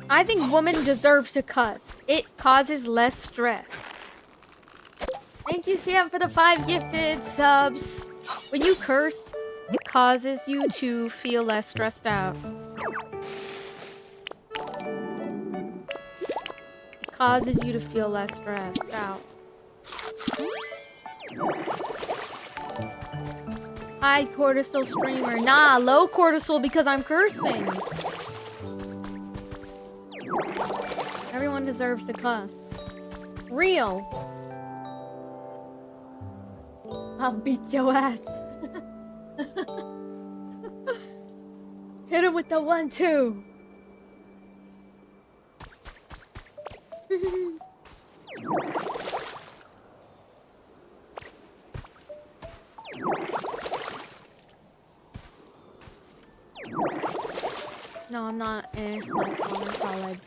I think women deserve to cuss. It causes less stress. Thank you, Sam, for the 5 gifted subs. When you curse, it causes you to feel less stressed out. It causes you to feel less stressed out. High cortisol streamer. Nah, low cortisol because I'm cursing. Everyone deserves to cuss. Real. I'll beat your ass. Hit him with the 1-2. No, I'm not in high school. I'm in college.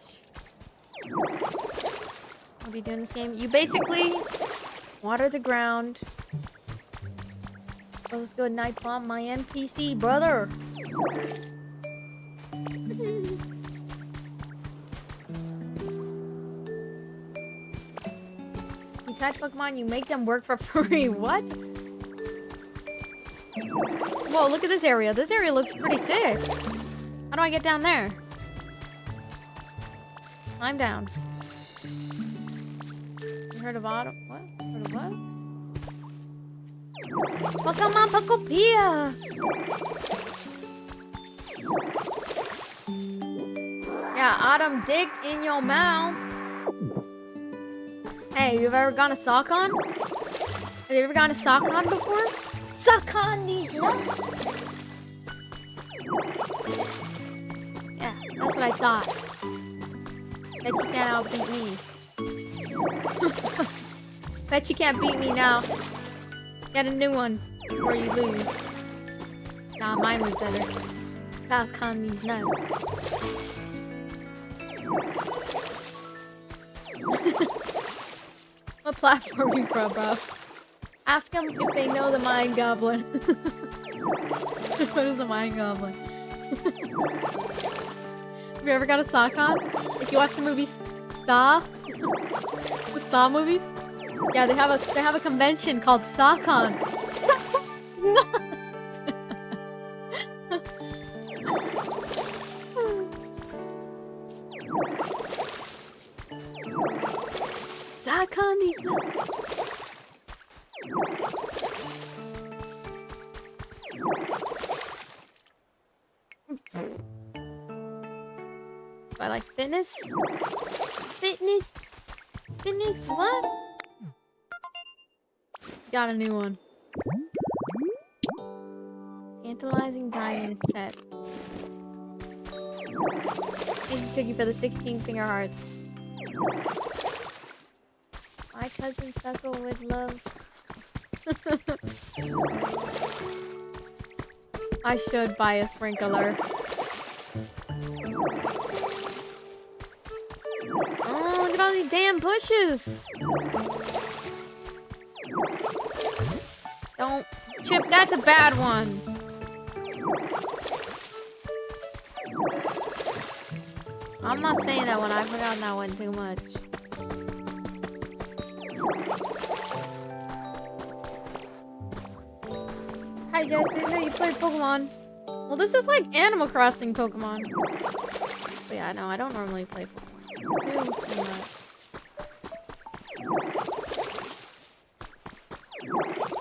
What are you doing in this game? You basically water the ground. Let's go night bomb my NPC, brother. You catch Pokemon, you make them work for free. What? Whoa, look at this area. This area looks pretty sick. How do I get down there? I'm down. You heard of Autumn? What? Heard of what? Pokemon Pokopia! Yeah, Autumn, dig in your mouth. Hey, you've ever gone to SockCon? Have you ever gone to SockCon before? Suck on these nuts! Yeah, that's what I thought. Bet you can't outbeat me. Bet you can't beat me now. Get a new one before you lose. Nah, mine was better. Suck on these nuts. What platform are you from, bro? Ask them if they know the Mind Goblin. What is a Mind Goblin? Have you ever got a SawCon? If you watch the movie Saw, the Saw movies, yeah, they have a convention called SawCon. SawCon these nuts. Do I like fitness? Fitness? Fitness? What? Got a new one. Tantalizing diamond set. Thank you, Chicky, for the 16 finger hearts. My cousin Suckle would love. I should buy a sprinkler. Oh, look at all these damn bushes! Don't... Chip, that's a bad one! I'm not saying that one, I've forgotten that one too much. Hi Jess, I didn't know you played Pokemon. Well, this is like Animal Crossing Pokemon. But yeah, no, I don't normally play Pokemon. Too much.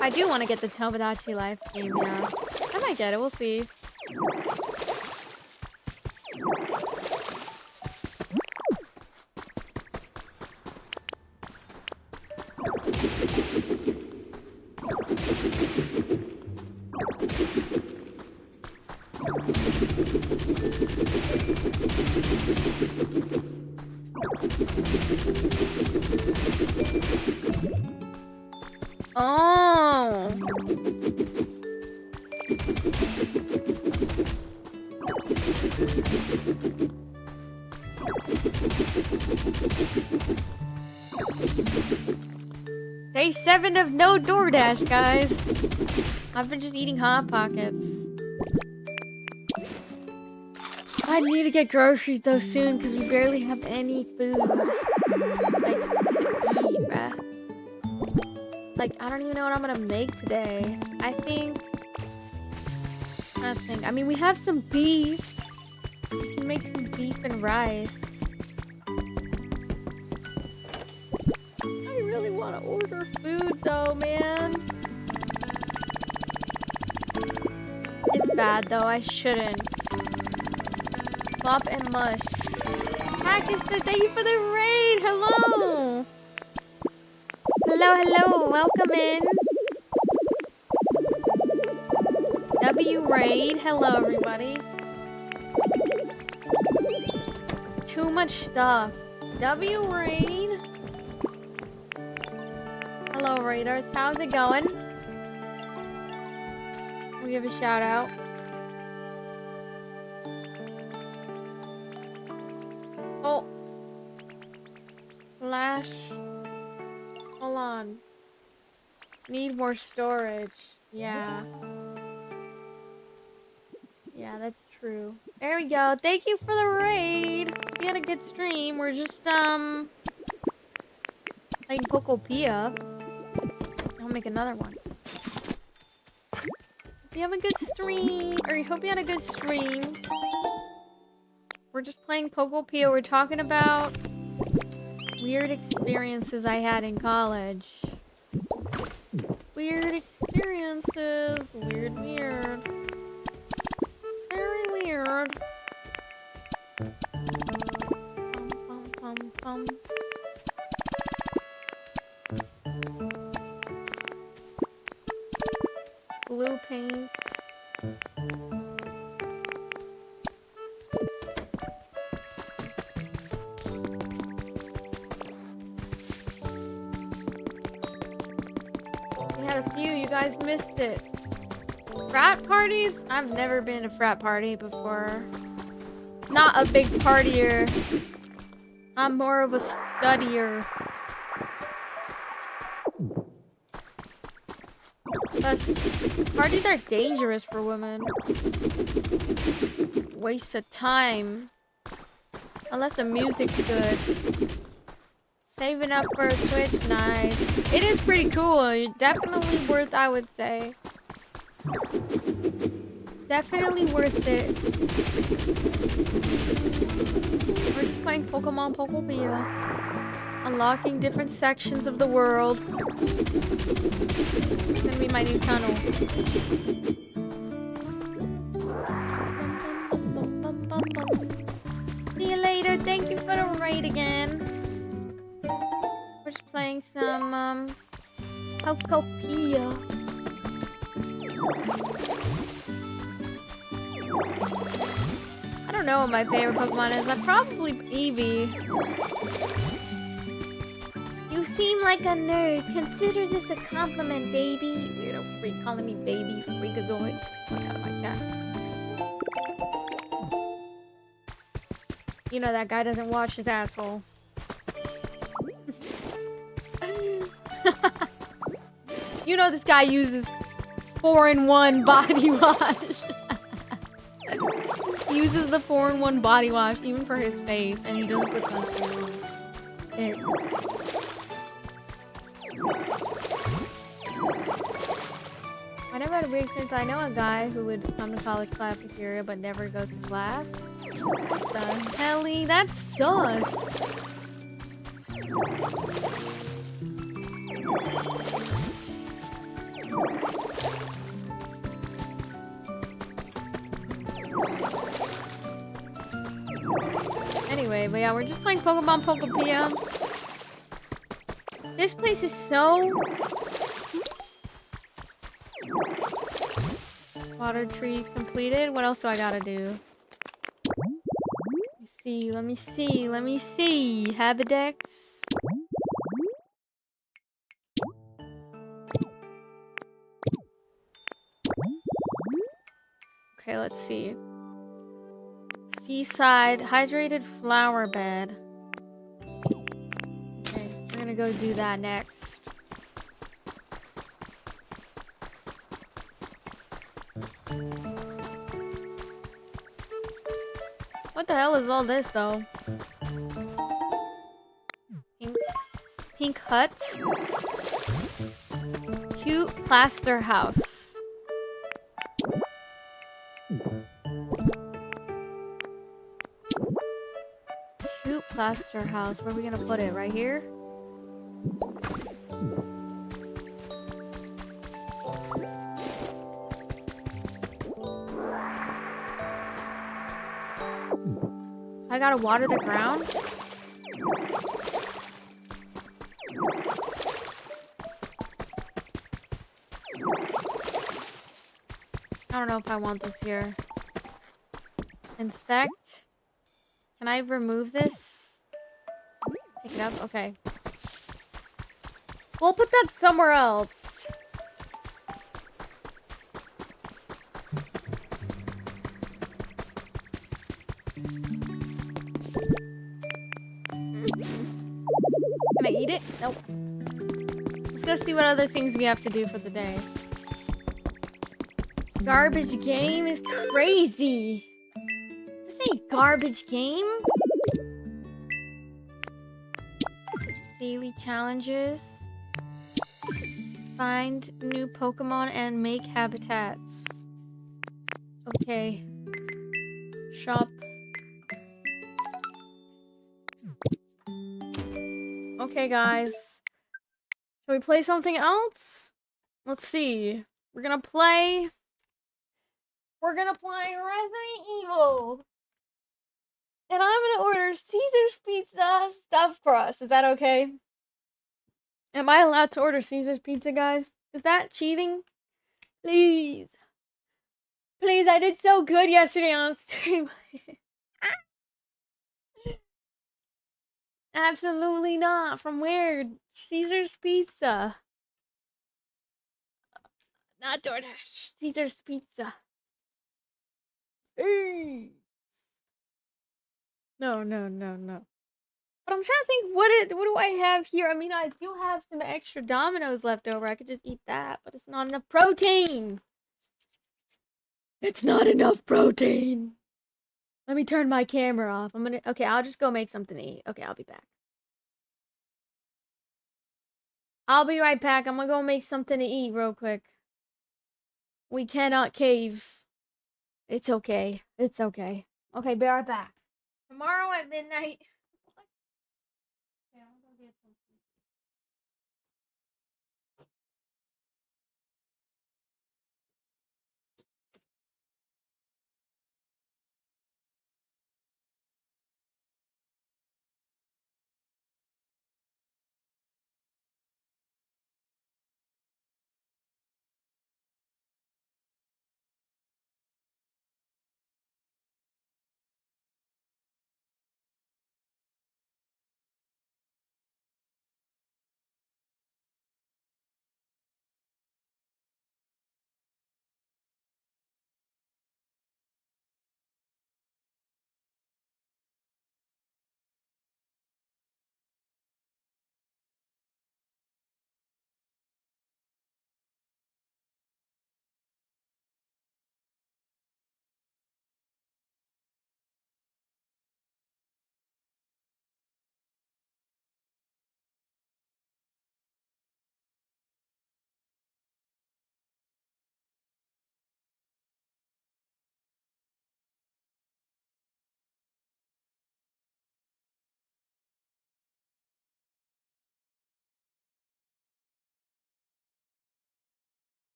I do want to get the Tomodachi Life game, yeah. I might get it, we'll see. Oh. Day 7 of no DoorDash, guys. I've been just eating Hot Pockets. I need to get groceries though soon because we barely have any food. Like, to eat, bruh. like, I don't even know what I'm gonna make today. I think, I mean, we have some beef. We can make some beef and rice. I really want to order food though, man. It's bad though, I shouldn't. Flop and mush. Pakistan, thank you for the raid! Hello! Hello, hello, welcome in. W raid, hello everybody. Too much stuff. W raid. Hello raiders, how's it going? We'll give a shout out. Oh. Slash. Hold on. Need more storage. Yeah. Yeah, that's true. There we go. Thank you for the raid. We had a good stream. We're just, playing Pokopia. I'll make another one. Hope you have a good stream. Or hope you had a good stream. We're just playing Pokopia. We're talking about weird experiences I had in college. Weird experiences. Weird. Very weird. Pum. Blue paint. We had a few, you guys missed it. Frat parties? I've never been to a frat party before. Not a big partier. I'm more of a studier. Plus, parties are dangerous for women. Waste of time. Unless the music's good. Saving up for a Switch, nice. It is pretty cool. Definitely worth, I would say. Definitely worth it. We're just playing Pokemon Pokopia. Unlocking different sections of the world. It's gonna be my new tunnel. See you later. Thank you for the raid again. We're just playing some Pokopia. I don't know what my favorite Pokemon is. Probably Eevee. You seem like a nerd. Consider this a compliment, baby. Weirdo freak calling me baby freakazoid. Fuck out of my chat. You know that guy doesn't wash his asshole. You know this guy uses 4-in-1 body wash. He uses the 4-in-1 body wash even for his face, and he doesn't put sunscreen on. I never had a weird experience. I know a guy who would come to college cafeteria but never goes to class. What the helly? That's sus. Anyway, but yeah, we're just playing Pokemon Pokopia. This place is so... Water trees completed. What else do I gotta do? Let me see. Habidex. Okay, let's see. Seaside hydrated flower bed. Okay, we're gonna go do that next. What the hell is all this though? Pink hut. Cute plaster house. Cute plaster house. Where are we gonna put it? Right here? I gotta water the ground? I don't know if I want this here. Inspect. Can I remove this? Pick it up? Okay. We'll put that somewhere else. Can I eat it? Nope. Let's go see what other things we have to do for the day. Garbage game is crazy. This ain't garbage game. Daily challenges. Find new Pokemon and make habitats. Okay. Shop. Okay, guys. Shall we play something else? Let's see. We're gonna play Resident Evil. And I'm gonna order Caesar's Pizza stuffed crust. Is that okay? Am I allowed to order Caesar's Pizza, guys? Is that cheating? Please. Please, I did so good yesterday on stream. Absolutely not. From where? Caesar's Pizza. Not DoorDash. Caesar's Pizza. Hey. No. But I'm trying to think, what do I have here? I mean, I do have some extra Dominoes left over. I could just eat that, but it's not enough protein. It's not enough protein. Let me turn my camera off. Okay, I'll just go make something to eat. Okay, I'll be back. I'll be right back. I'm gonna go make something to eat real quick. We cannot cave. It's okay. It's okay. Okay, be right back. Tomorrow at midnight.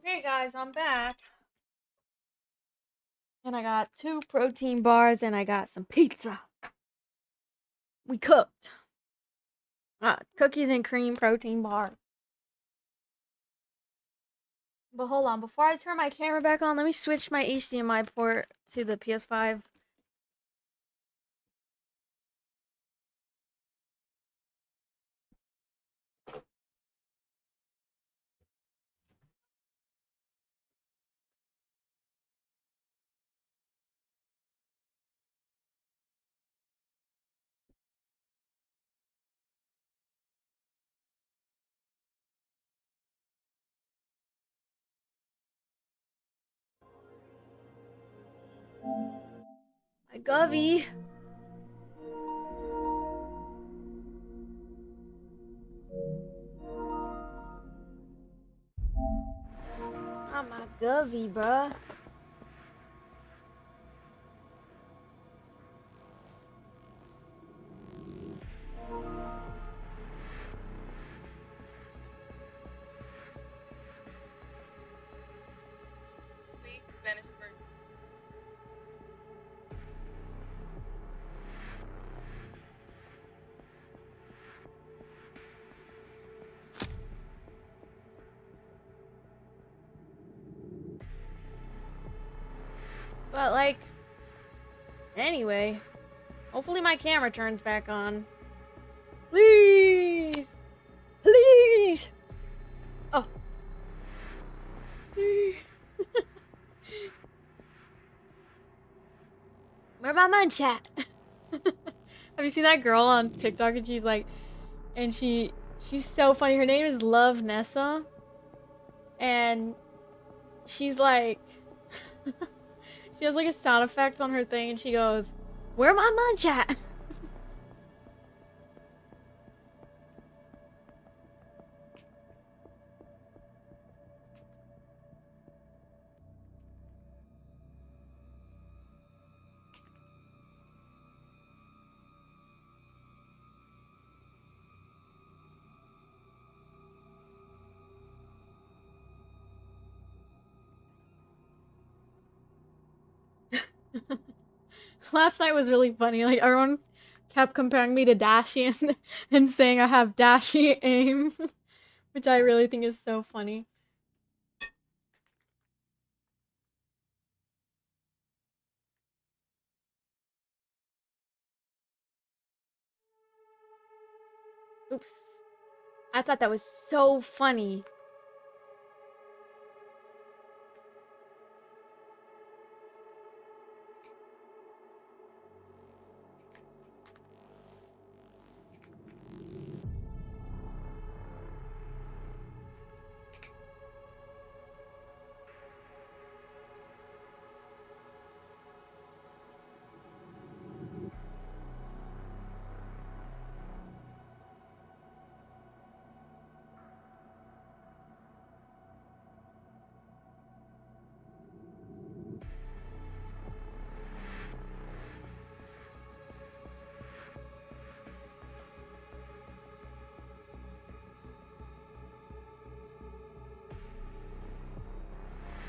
Okay, guys, I'm back. And I got 2 protein bars and I got some pizza. We cooked. Cookies and cream protein bar. But hold on, before I turn my camera back on, let me switch my HDMI port to the PS5. My Govy. Oh, my Govy, bruh. Spanish for But, like, anyway, hopefully my camera turns back on. Please! Please! Oh. Where my munch at? Have you seen that girl on TikTok and she's like, and she's so funny. Her name is Love Nessa. And she's like, she has like a sound effect on her thing and she goes, where my munch at? Last night was really funny. Like everyone kept comparing me to Dashy and saying I have Dashy aim, which I really think is so funny. Oops. I thought that was so funny.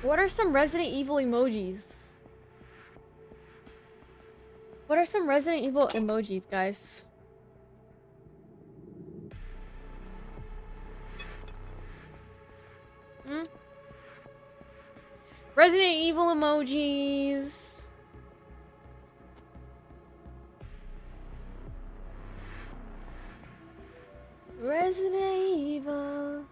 What are some Resident Evil emojis? What are some Resident Evil emojis, guys? Hmm? Resident Evil emojis. Resident Evil.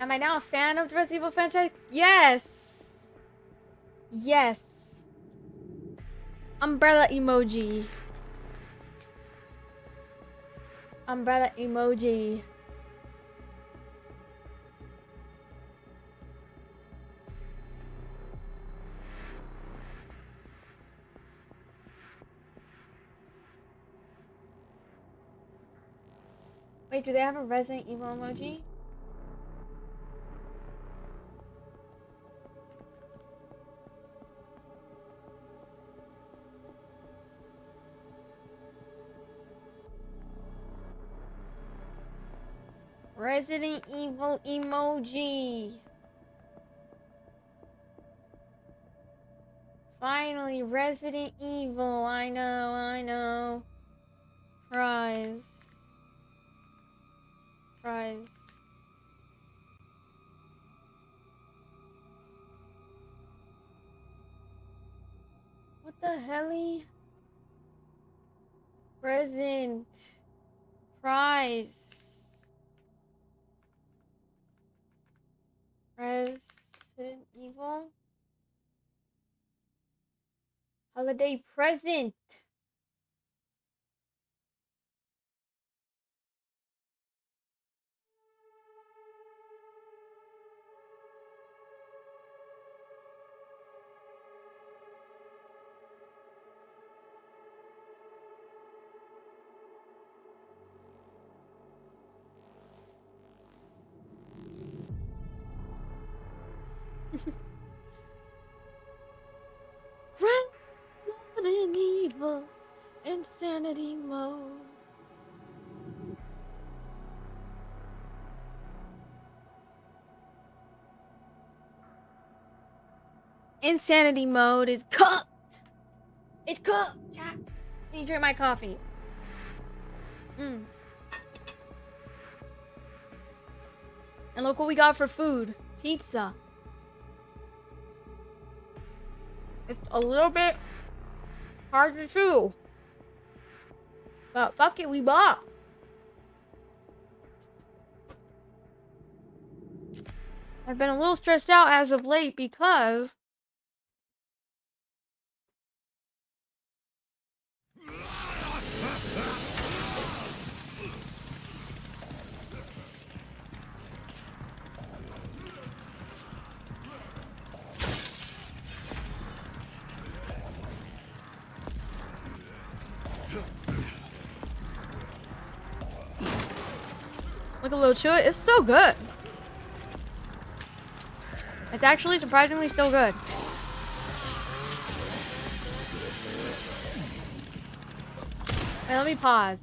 Am I now a fan of the Resident Evil franchise? Yes! Yes. Umbrella emoji. Umbrella emoji. Wait, do they have a Resident Evil emoji? Resident Evil emoji. Finally, Resident Evil. I know. Prize. What the helly? Present. Prize. Resident Evil. Holiday present. Resident Evil. Insanity mode. Insanity mode is cooked. It's cooked. Chat. Let me drink my coffee. And look what we got for food. Pizza. It's a little bit hard to chew. But fuck it, we bought. I've been a little stressed out as of late because look a little chew it. It's so good. It's actually surprisingly still good. Wait, let me pause.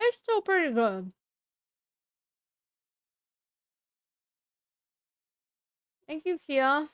It's still pretty good. Thank you, Kia.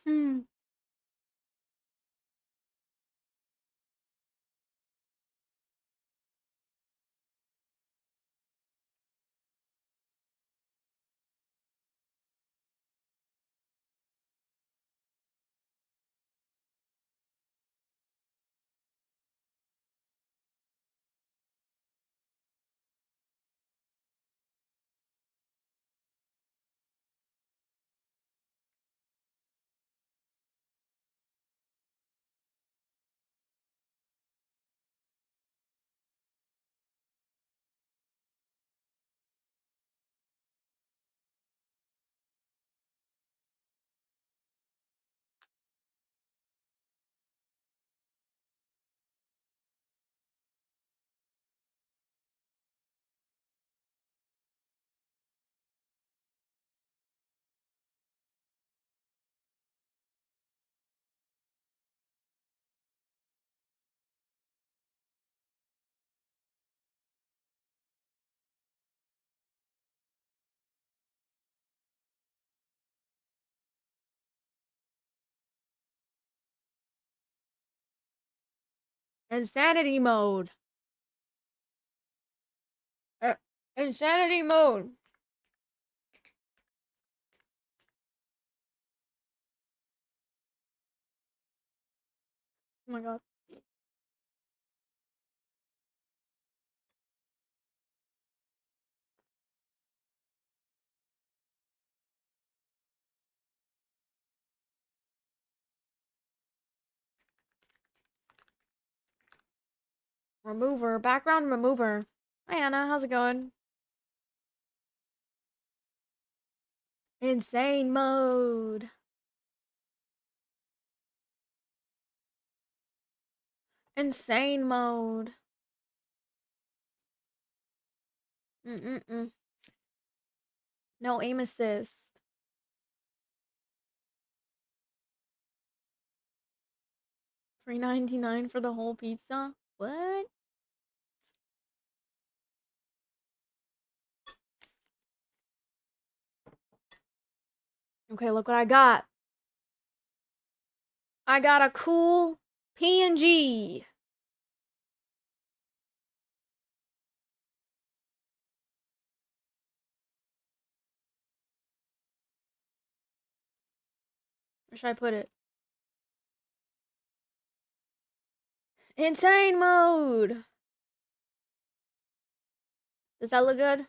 Insanity mode. Insanity mode. Oh my god. Remover. Background remover. Hi, Anna. How's it going? Insane mode. Insane mode. Mm-mm-mm. No aim assist. $3.99 for the whole pizza? What? Okay, look what I got. I got a cool PNG. Where should I put it? Insane mode. Does that look good?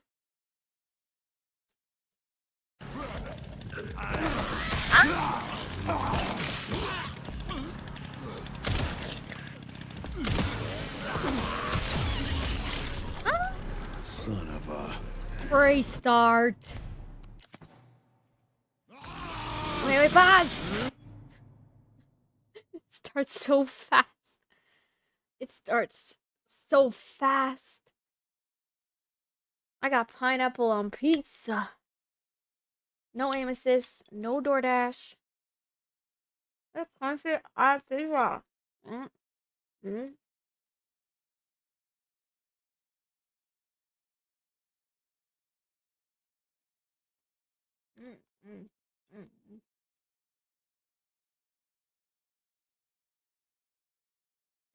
Son of a... Restart. Wait, pause. It starts so fast. It starts so fast. I got pineapple on pizza. No aim assist. No DoorDash. It's country at pizza. Mm-hmm.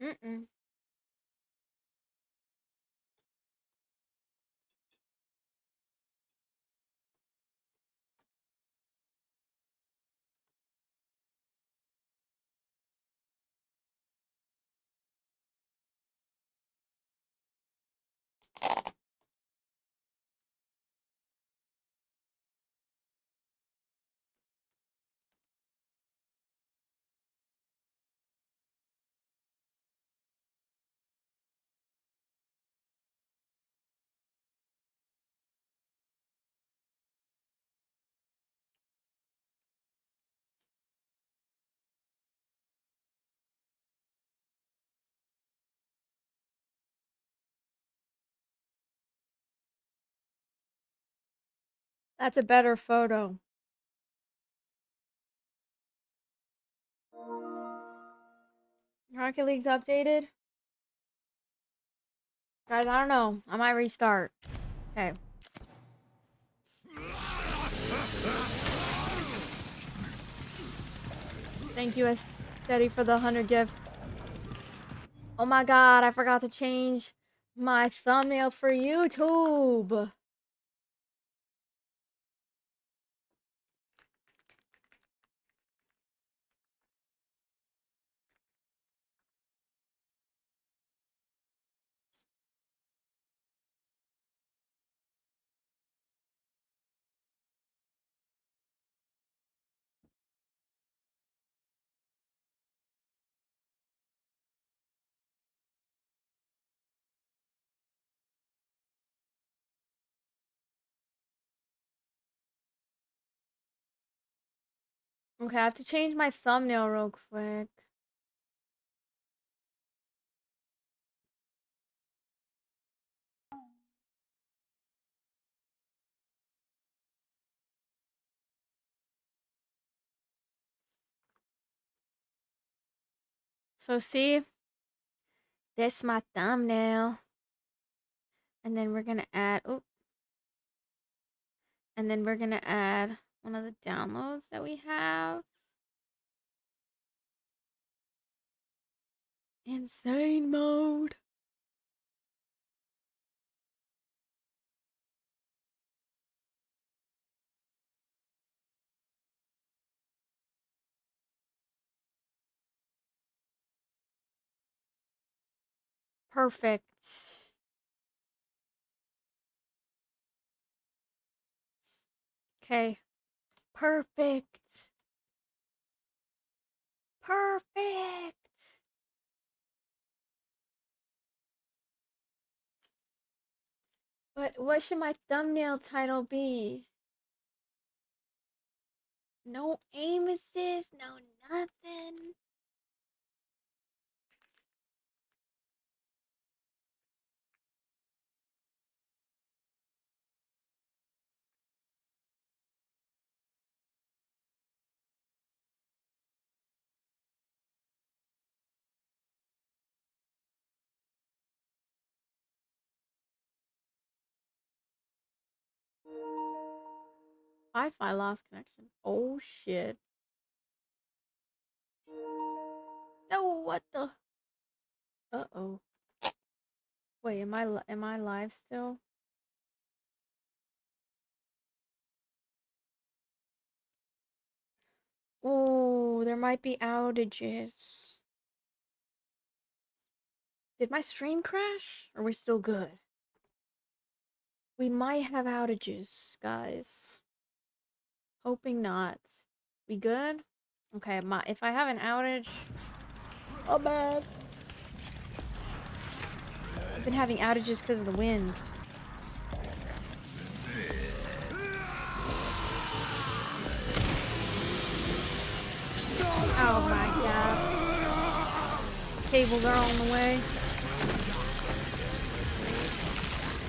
Mm-mm. That's a better photo. Rocket League's updated. Guys, I don't know. I might restart. Okay. Thank you, Steady, for the 100 gift. Oh my god, I forgot to change my thumbnail for YouTube. Okay, I have to change my thumbnail real quick. So see, this my thumbnail. And then we're gonna add, oh, and then we're gonna add one of the downloads that we have. Insane mode. Perfect. Okay. Perfect. Perfect. But what should my thumbnail title be? No aim assist, no nothing. Wi-Fi lost connection. Oh shit. No, what the? Uh-oh. Wait, am I live still? Oh, there might be outages. Did my stream crash? Or are we still good? We might have outages, guys. Hoping not. We good? Okay, if I have an outage... Oh, bad. I've been having outages because of the wind. Oh my god. Cables are on the way.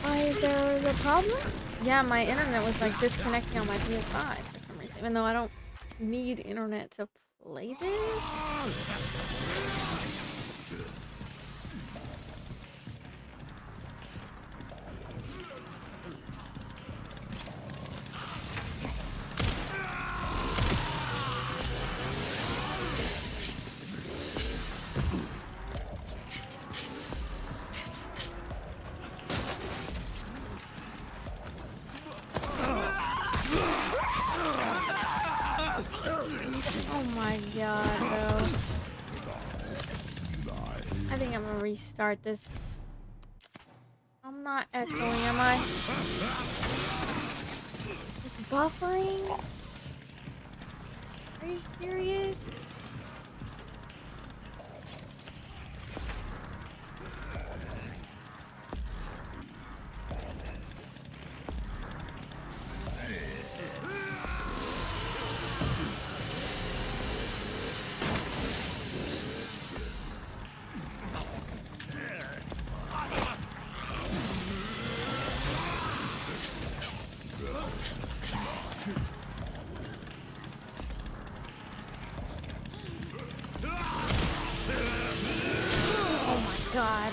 Why is there a problem? Yeah, my internet was like disconnecting on my PS5 for some reason. Even though I don't need internet to play this. Oh my god, bro. I think I'm gonna restart this. I'm not echoing, am I? It's buffering? Are you serious? God.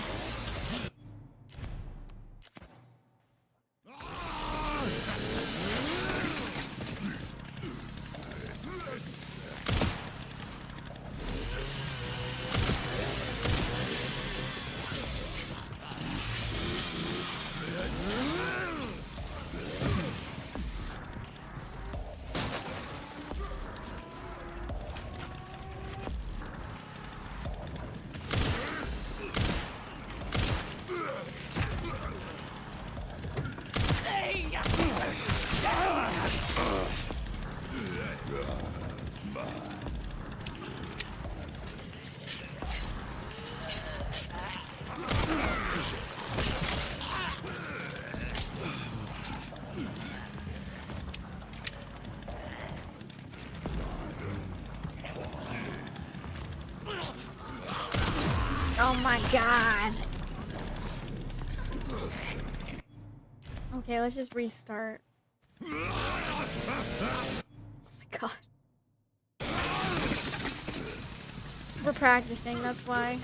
Oh my god. Okay, let's just restart. Oh my god. We're practicing, that's why.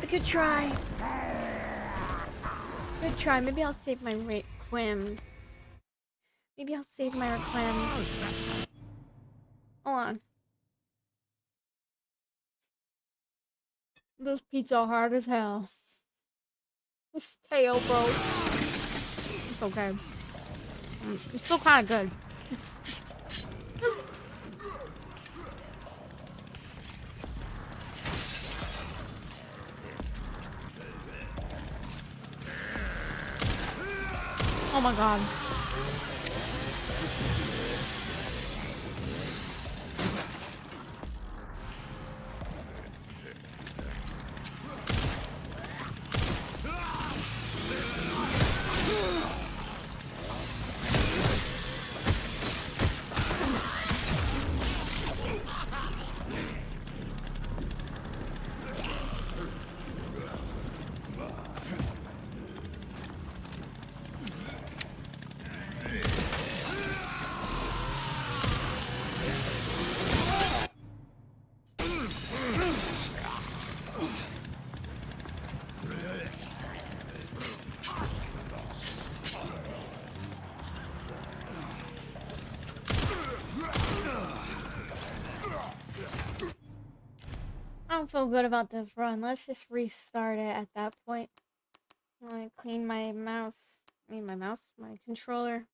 a good try. Good try. Maybe I'll save my requiem. Maybe I'll save my requiem. Hold on. This pizza hard as hell. This tail, bro. It's okay. It's still kind of good. Oh my god. I don't feel good about this run. Let's just restart it at that point. I want to clean my mouse. My controller.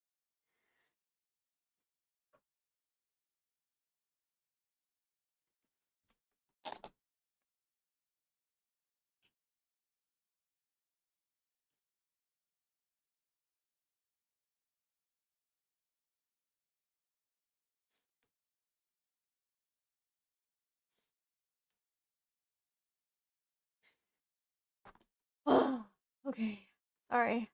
Oh, okay. Sorry.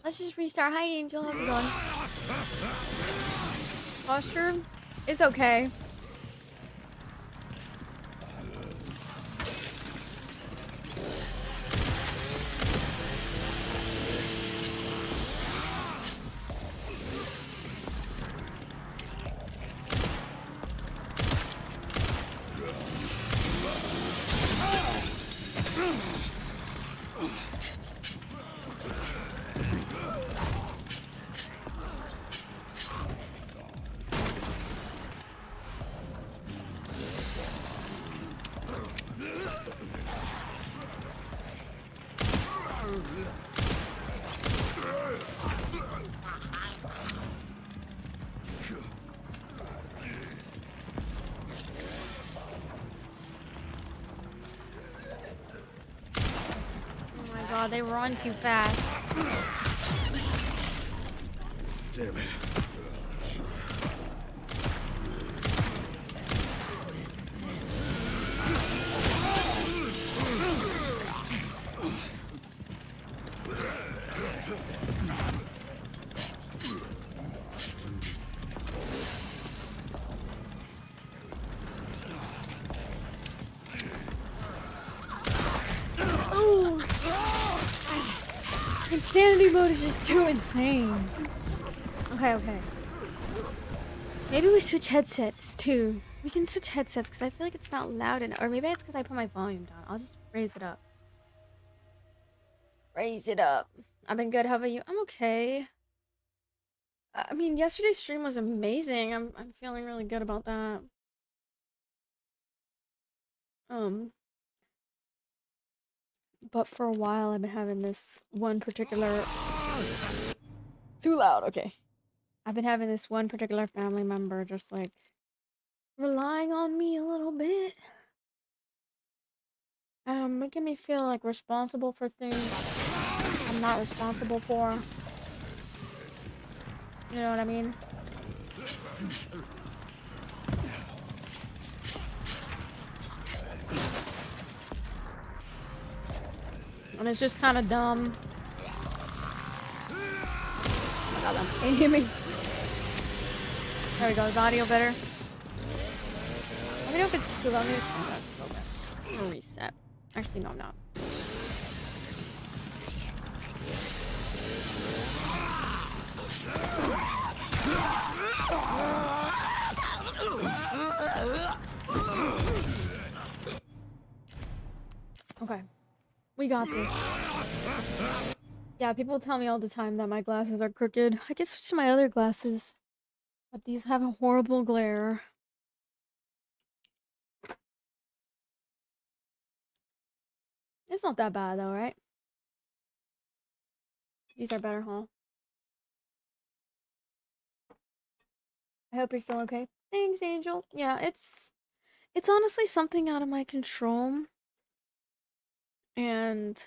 Let's just restart. Hi, Angel. How's it going? Posture is okay. God, they run too fast. Damn it. Insanity mode is just too insane. Okay. Maybe we switch headsets too. We can switch headsets because I feel like it's not loud enough. Or maybe it's because I put my volume down. I'll just raise it up. Raise it up. I've been good. How about you? I'm okay. I mean, yesterday's stream was amazing. I'm feeling really good about that. But for a while I've been having this one particular too loud, okay. I've been having this one particular family member just like relying on me a little bit. Making me feel like responsible for things I'm not responsible for. You know what I mean? And it's just kind of dumb. Oh my God, I'm aiming. There we go. Is audio better? Let me know if it's too loud. I'm gonna reset. Actually, no, I'm not. Okay. We got this. Yeah, people tell me all the time that my glasses are crooked. I can switch to my other glasses. But these have a horrible glare. It's not that bad though, right? These are better, huh? I hope you're still okay. Thanks, Angel. Yeah, it's honestly something out of my control. And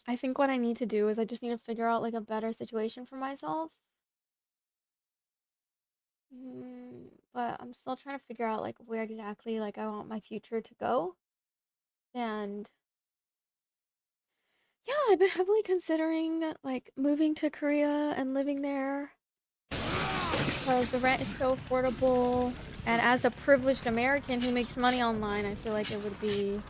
I think what I need to do is I just need to figure out like a better situation for myself. But I'm still trying to figure out like where exactly like I want my future to go. And yeah, I've been heavily considering like moving to Korea and living there because the rent is so affordable. And as a privileged American who makes money online, I feel like it would be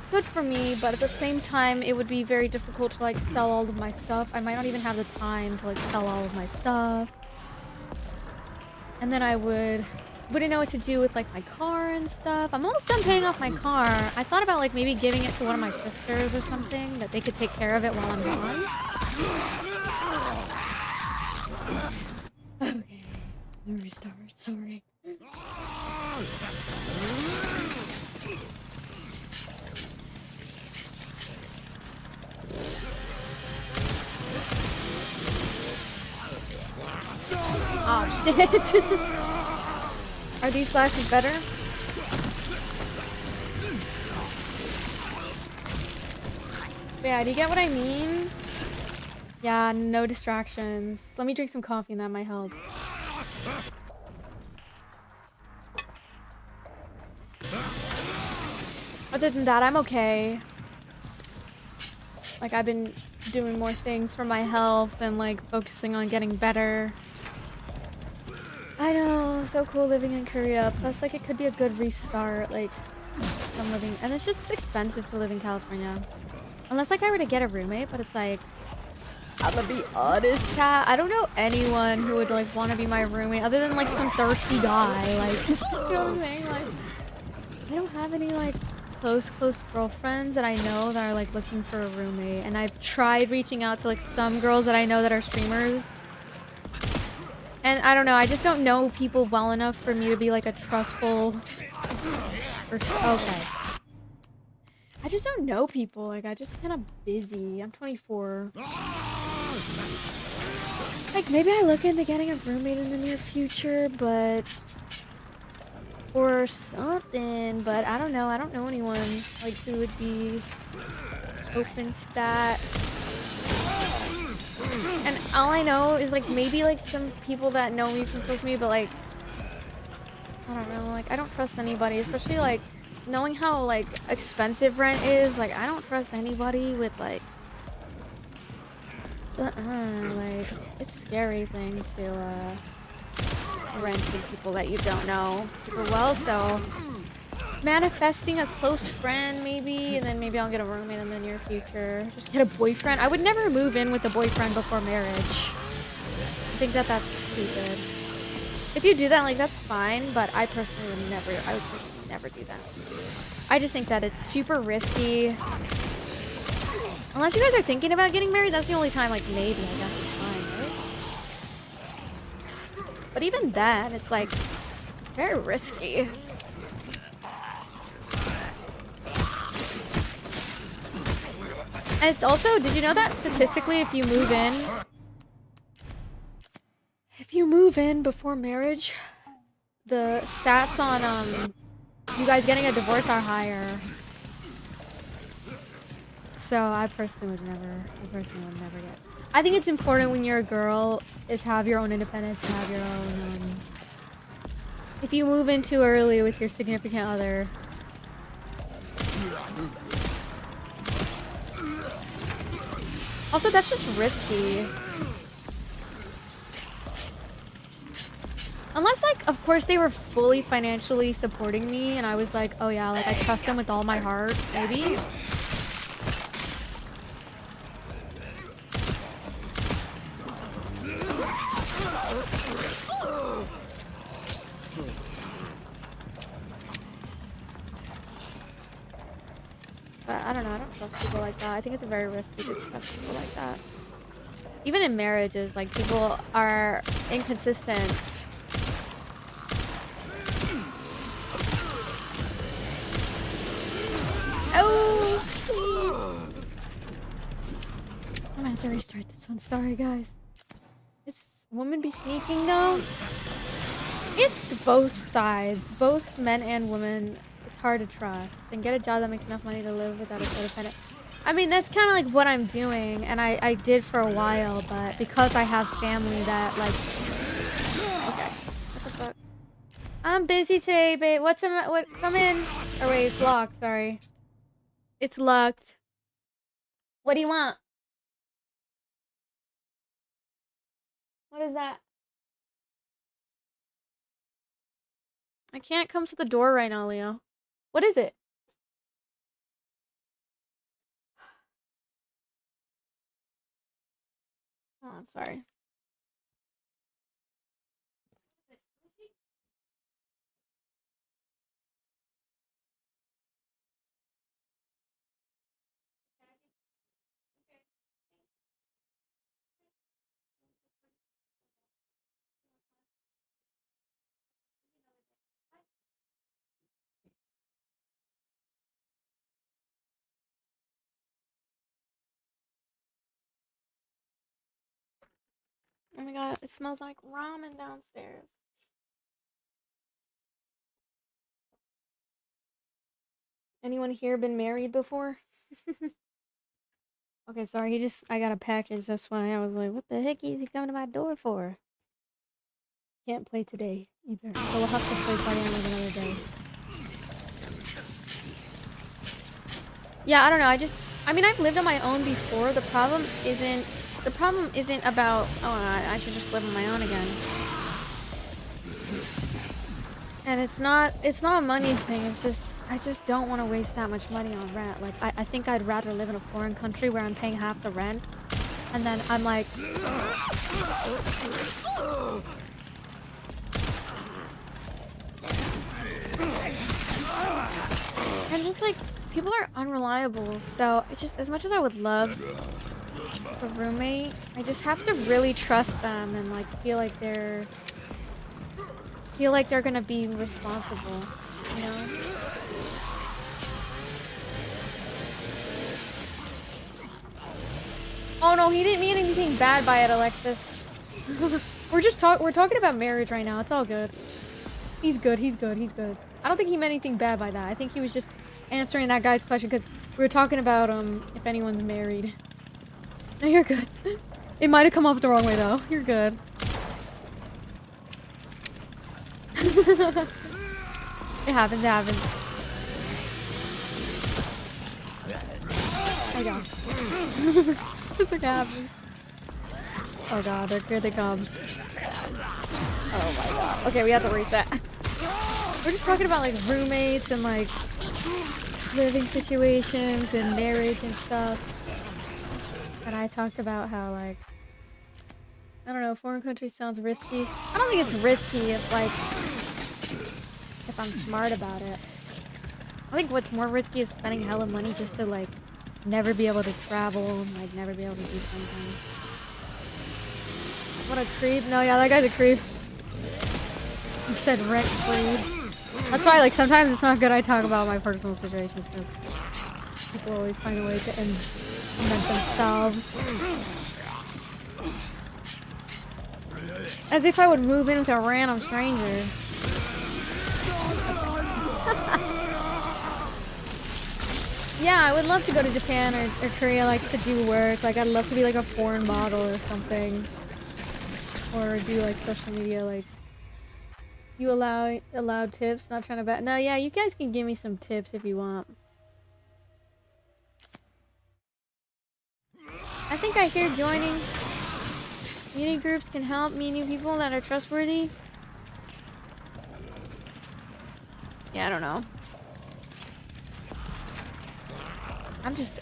good for me, but at the same time it would be very difficult to like sell all of my stuff. I might not even have the time to like sell all of my stuff. And then I wouldn't know what to do with like my car and stuff. I'm almost done paying off my car. I thought about like maybe giving it to one of my sisters or something that they could take care of it while I'm gone. Okay, let me restart. Sorry. Oh shit. Are these glasses better? Yeah, do you get what I mean? Yeah, no distractions. Let me drink some coffee and that might help. Other than that, I'm okay. Like, I've been doing more things for my health and like focusing on getting better. I know, so cool living in Korea. Plus, like, it could be a good restart, like, from living... And it's just expensive to live in California. Unless, like, I were to get a roommate, but it's like... I'm gonna be honest, Kat. I don't know anyone who would, like, want to be my roommate other than, like, some thirsty guy. Like, you know what I'm saying? Like, I don't have any, like, close girlfriends that I know that are, like, looking for a roommate. And I've tried reaching out to, like, some girls that I know that are streamers. And I don't know, I just don't know people well enough for me to be like a trustful... Okay. I just don't know people, like I just kind of busy. I'm 24. Like maybe I look into getting a roommate in the near future, but... Or something, but I don't know. I don't know anyone like who would be open to that. And all I know is like maybe like some people that know me from social media, but like I don't know, like I don't trust anybody, especially like knowing how like expensive rent is. Like I don't trust anybody with like like it's a scary thing to rent to people that you don't know super well. So manifesting a close friend maybe, and then maybe I'll get a roommate in the near future. Just get a boyfriend. I would never move in with a boyfriend before marriage. I think that that's stupid. If you do that, like that's fine, but I would personally never do that. I just think that it's super risky. Unless you guys are thinking about getting married, that's the only time like maybe I guess it's fine, right? But even then, it's like very risky. And it's also, did you know that statistically if you move in before marriage, the stats on you guys getting a divorce are higher. So I personally would never get. I think it's important when you're a girl is have your own independence and have your own if you move in too early with your significant other. Also, that's just risky. Unless, like, of course they were fully financially supporting me and I was like, oh yeah, like, I trust them with all my heart, maybe. But I don't know, I don't trust people like that. I think it's very risky to trust people like that. Even in marriages, like, people are inconsistent. Oh, please. I'm gonna have to restart this one. Sorry, guys. It's women be sneaking, though. It's both sides. Both men and women. It's hard to trust. And get a job that makes enough money to live without a codependent. I mean, that's kind of like what I'm doing. And I did for a while, but because I have family that, like... Okay. What the fuck? I'm busy today, babe. What? Come in. Or wait, it's locked. Sorry. It's locked. What do you want? What is that? I can't come to the door right now, Leo. What is it? Oh, I'm sorry. Oh my god, it smells like ramen downstairs. Anyone here been married before? Okay, sorry, I got a package, that's why I was like, what the heck is he coming to my door for? Can't play today either, so we'll have to play Party on like another day. Yeah, I don't know, I mean, I've lived on my own before. The problem isn't about, oh, I should just live on my own again. And it's not a money thing, it's just, I just don't want to waste that much money on rent. Like, I think I'd rather live in a foreign country where I'm paying half the rent, and then I'm like... And it's like, people are unreliable, so it's just, as much as I would love a roommate, I just have to really trust them and like feel like they're gonna be responsible, you know? Oh no, he didn't mean anything bad by it, Alexis. we're talking about marriage right now. It's all good. He's good. I don't think he meant anything bad by that. I think he was just answering that guy's question because we were talking about if anyone's married. No, you're good. It might have come off the wrong way though. You're good. It happens. I go. It's okay, happens. Oh god, here they come. Oh my god. Okay, we have to reset. We're just talking about like roommates and like living situations and marriage and stuff. And I talked about how like, I don't know, foreign country sounds risky. I don't think it's risky if I'm smart about it. I think what's more risky is spending hella money just to like never be able to travel and like never be able to do something. What a creep. No, yeah, that guy's a creep. You said rent free. That's why like sometimes it's not good I talk about my personal situations because people always find a way to invent themselves. As if I would move in with a random stranger. Yeah, I would love to go to Japan or Korea, like, to do work. Like, I'd love to be, like, a foreign model or something. Or do, like, social media, like... You allow tips? Not trying to bet. No, yeah, you guys can give me some tips if you want. I think I hear joining community groups can help meet new people that are trustworthy. Yeah, I don't know.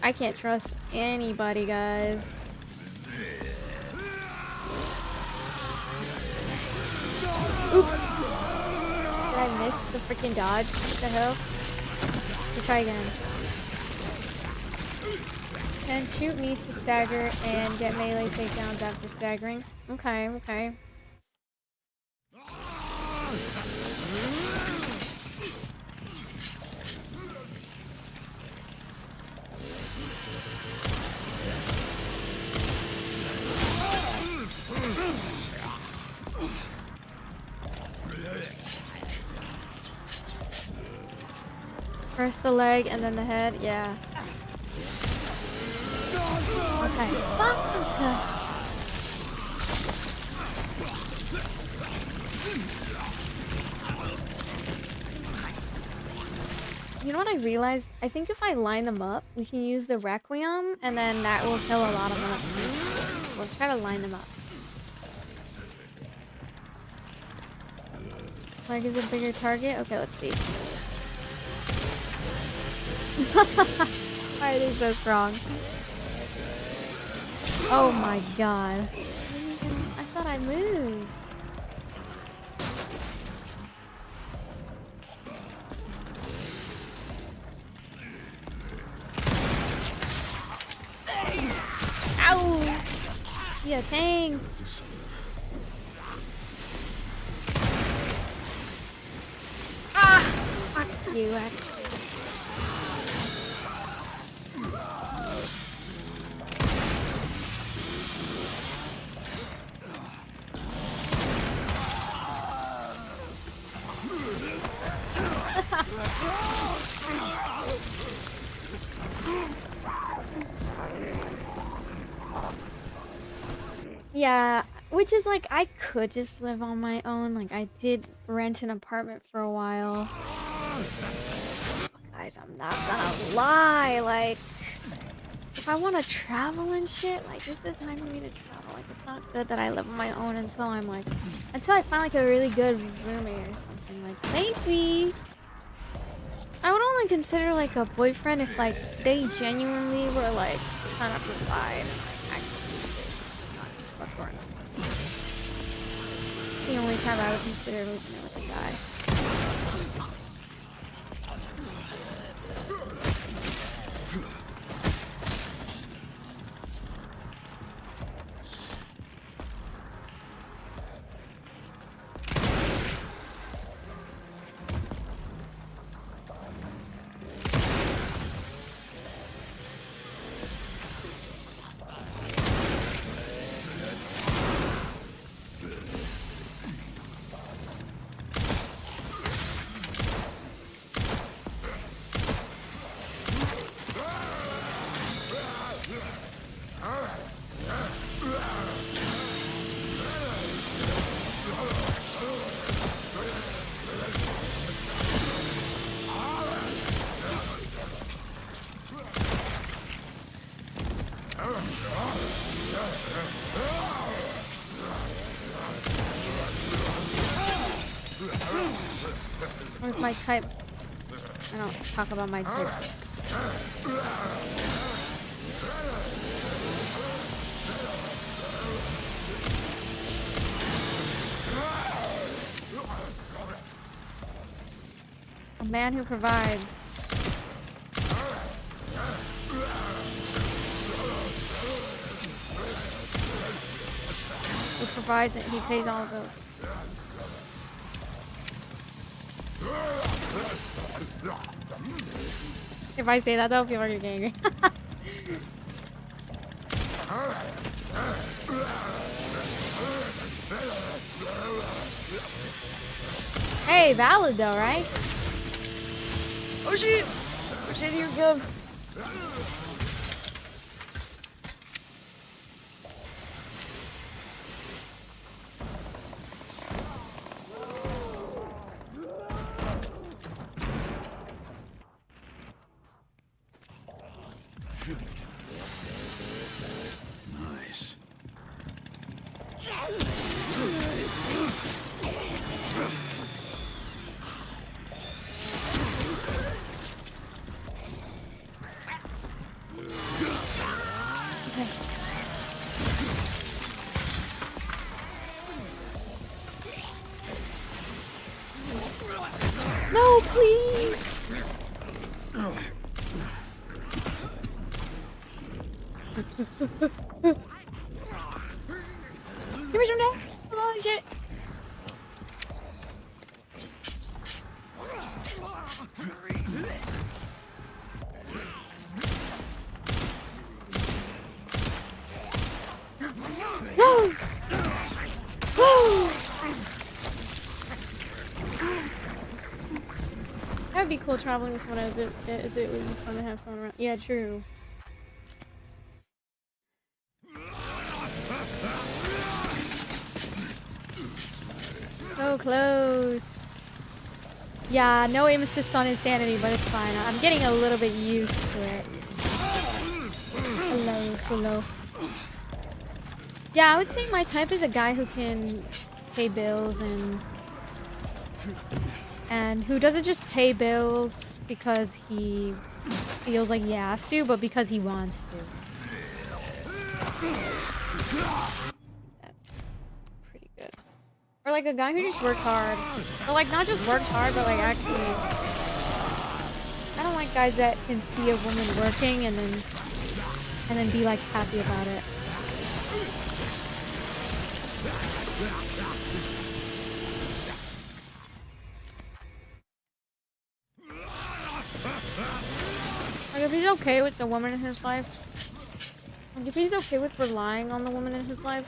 I can't trust anybody, guys. Oops. Did I miss the freaking dodge? What the hell? Let's try again. And shoot needs to stagger and get melee takedowns after staggering. Okay, okay. First the leg and then the head, yeah. Okay. Fuck. You know what I realized? I think if I line them up, we can use the Requiem, and then that will kill a lot of them. Let's try to line them up. Leg is a bigger target? Okay, let's see. Why are they so strong? Oh my god. I thought I moved. Ow! Yeah, dang. Ah! Fuck you, actually. Yeah, which is like, I could just live on my own. Like, I did rent an apartment for a while. Guys, I'm not gonna lie. Like, if I want to travel and shit, like, this is the time for me to travel. Like, it's not good that I live on my own until I'm like, until I find like a really good roommate or something. Like, maybe I would only consider like a boyfriend if like they genuinely were like trying to provide and like actually not just fuck around. The only time I would consider living with a guy. Where's my type? I don't talk about my type. A man who provides. Who provides it, he pays all the bills. If I say that though, people are gonna get angry. Hey, valid though, right? Oh shit! Oh shit, here it comes. Nice. No, please. Give me some now. Holy shit. No. Woo. That'd be cool traveling with someone as it would be fun to have someone around. Yeah, true. So close. Yeah, no aim assist on Insanity, but it's fine. I'm getting a little bit used to it. Hello, hello. Yeah, I would say my type is a guy who can pay bills and who doesn't just pay bills because he feels like he has to, but because he wants to. That's pretty good. Or like a guy who just works hard. Or like not just works hard, but like actually... I don't like guys that can see a woman working and then be like happy about it. Like if he's okay with the woman in his life, like if he's okay with relying on the woman in his life,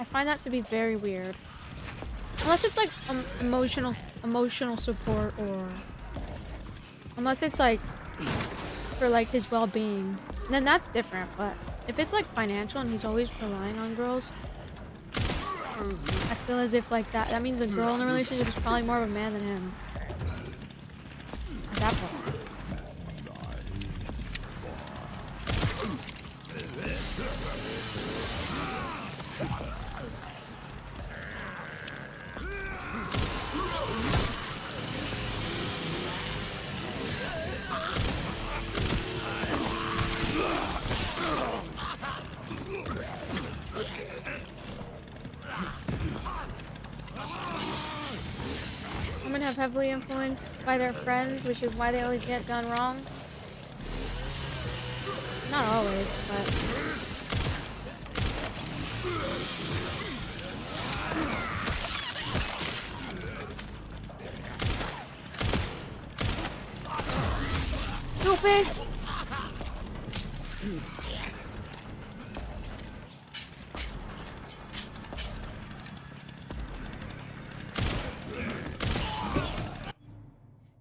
I find that to be very weird. Unless it's like emotional support, or unless it's like for like his well-being, then that's different. But if it's like financial and he's always relying on girls, I feel as if like that means the girl in the relationship is probably more of a man than him. At that point. Women have heavily influenced by their friends, which is why they always get done wrong. Not always, but... Stupid!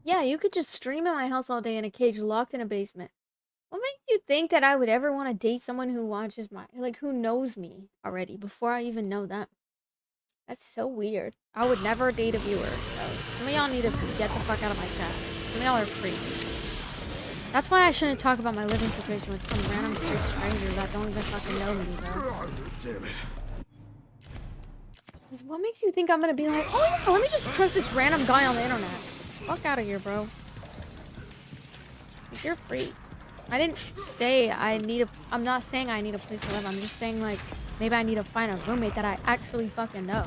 Yeah, you could just stream at my house all day in a cage locked in a basement. What makes you think that I would ever want to date someone who watches my, like, who knows me already before I even know them? That's so weird. I would never date a viewer. So some of y'all need to get the fuck out of my chat. Some of y'all are freaks. That's why I shouldn't talk about my living situation with some random freak stranger that don't even fucking know me, bro. Damn it. What makes you think I'm gonna be like, oh yeah, let me just trust this random guy on the internet? Fuck out of here, bro. Like, you're free. I didn't say I need a... I'm not saying I need a place to live. I'm just saying, like, maybe I need to find a roommate that I actually fucking know.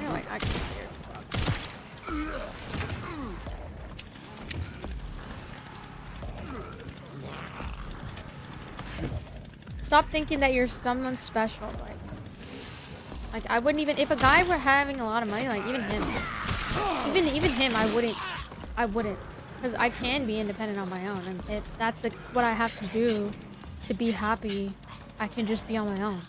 You're like, actually scared as fuck. Stop thinking that you're someone special, like I wouldn't even, if a guy were having a lot of money, like even him, I wouldn't, because I can be independent on my own, and if that's what I have to do to be happy, I can just be on my own.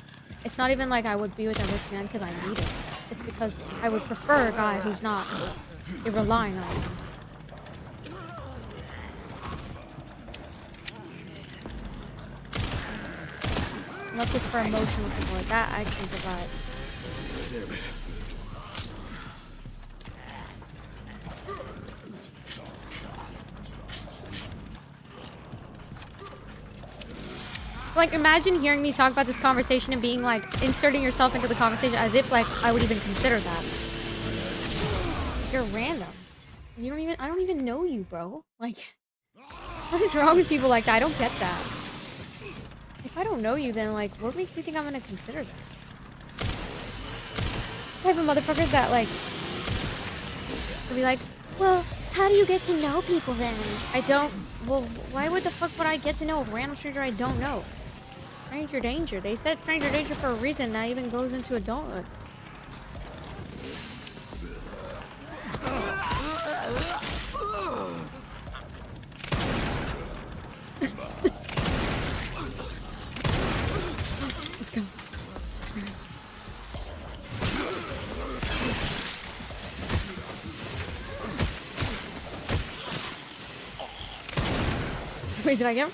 It's not even like I would be with a rich man because I need it. It's because I would prefer a guy who's not relying on me. Unless it's for emotional support, that I can provide. Damn it. Like, imagine hearing me talk about this conversation and being like, inserting yourself into the conversation as if like I would even consider that. You're random. I don't even know you, bro. Like, what is wrong with people like that? I don't get that. If I don't know you, then like, what makes you think I'm gonna consider that? Type of motherfuckers that like I'll be like, Well, how do you get to know people then? I don't. Well, why would the fuck would I get to know a random stranger I don't know? Stranger danger. They said stranger danger for a reason. That even goes into adulthood. Let's go. Wait, did I get him?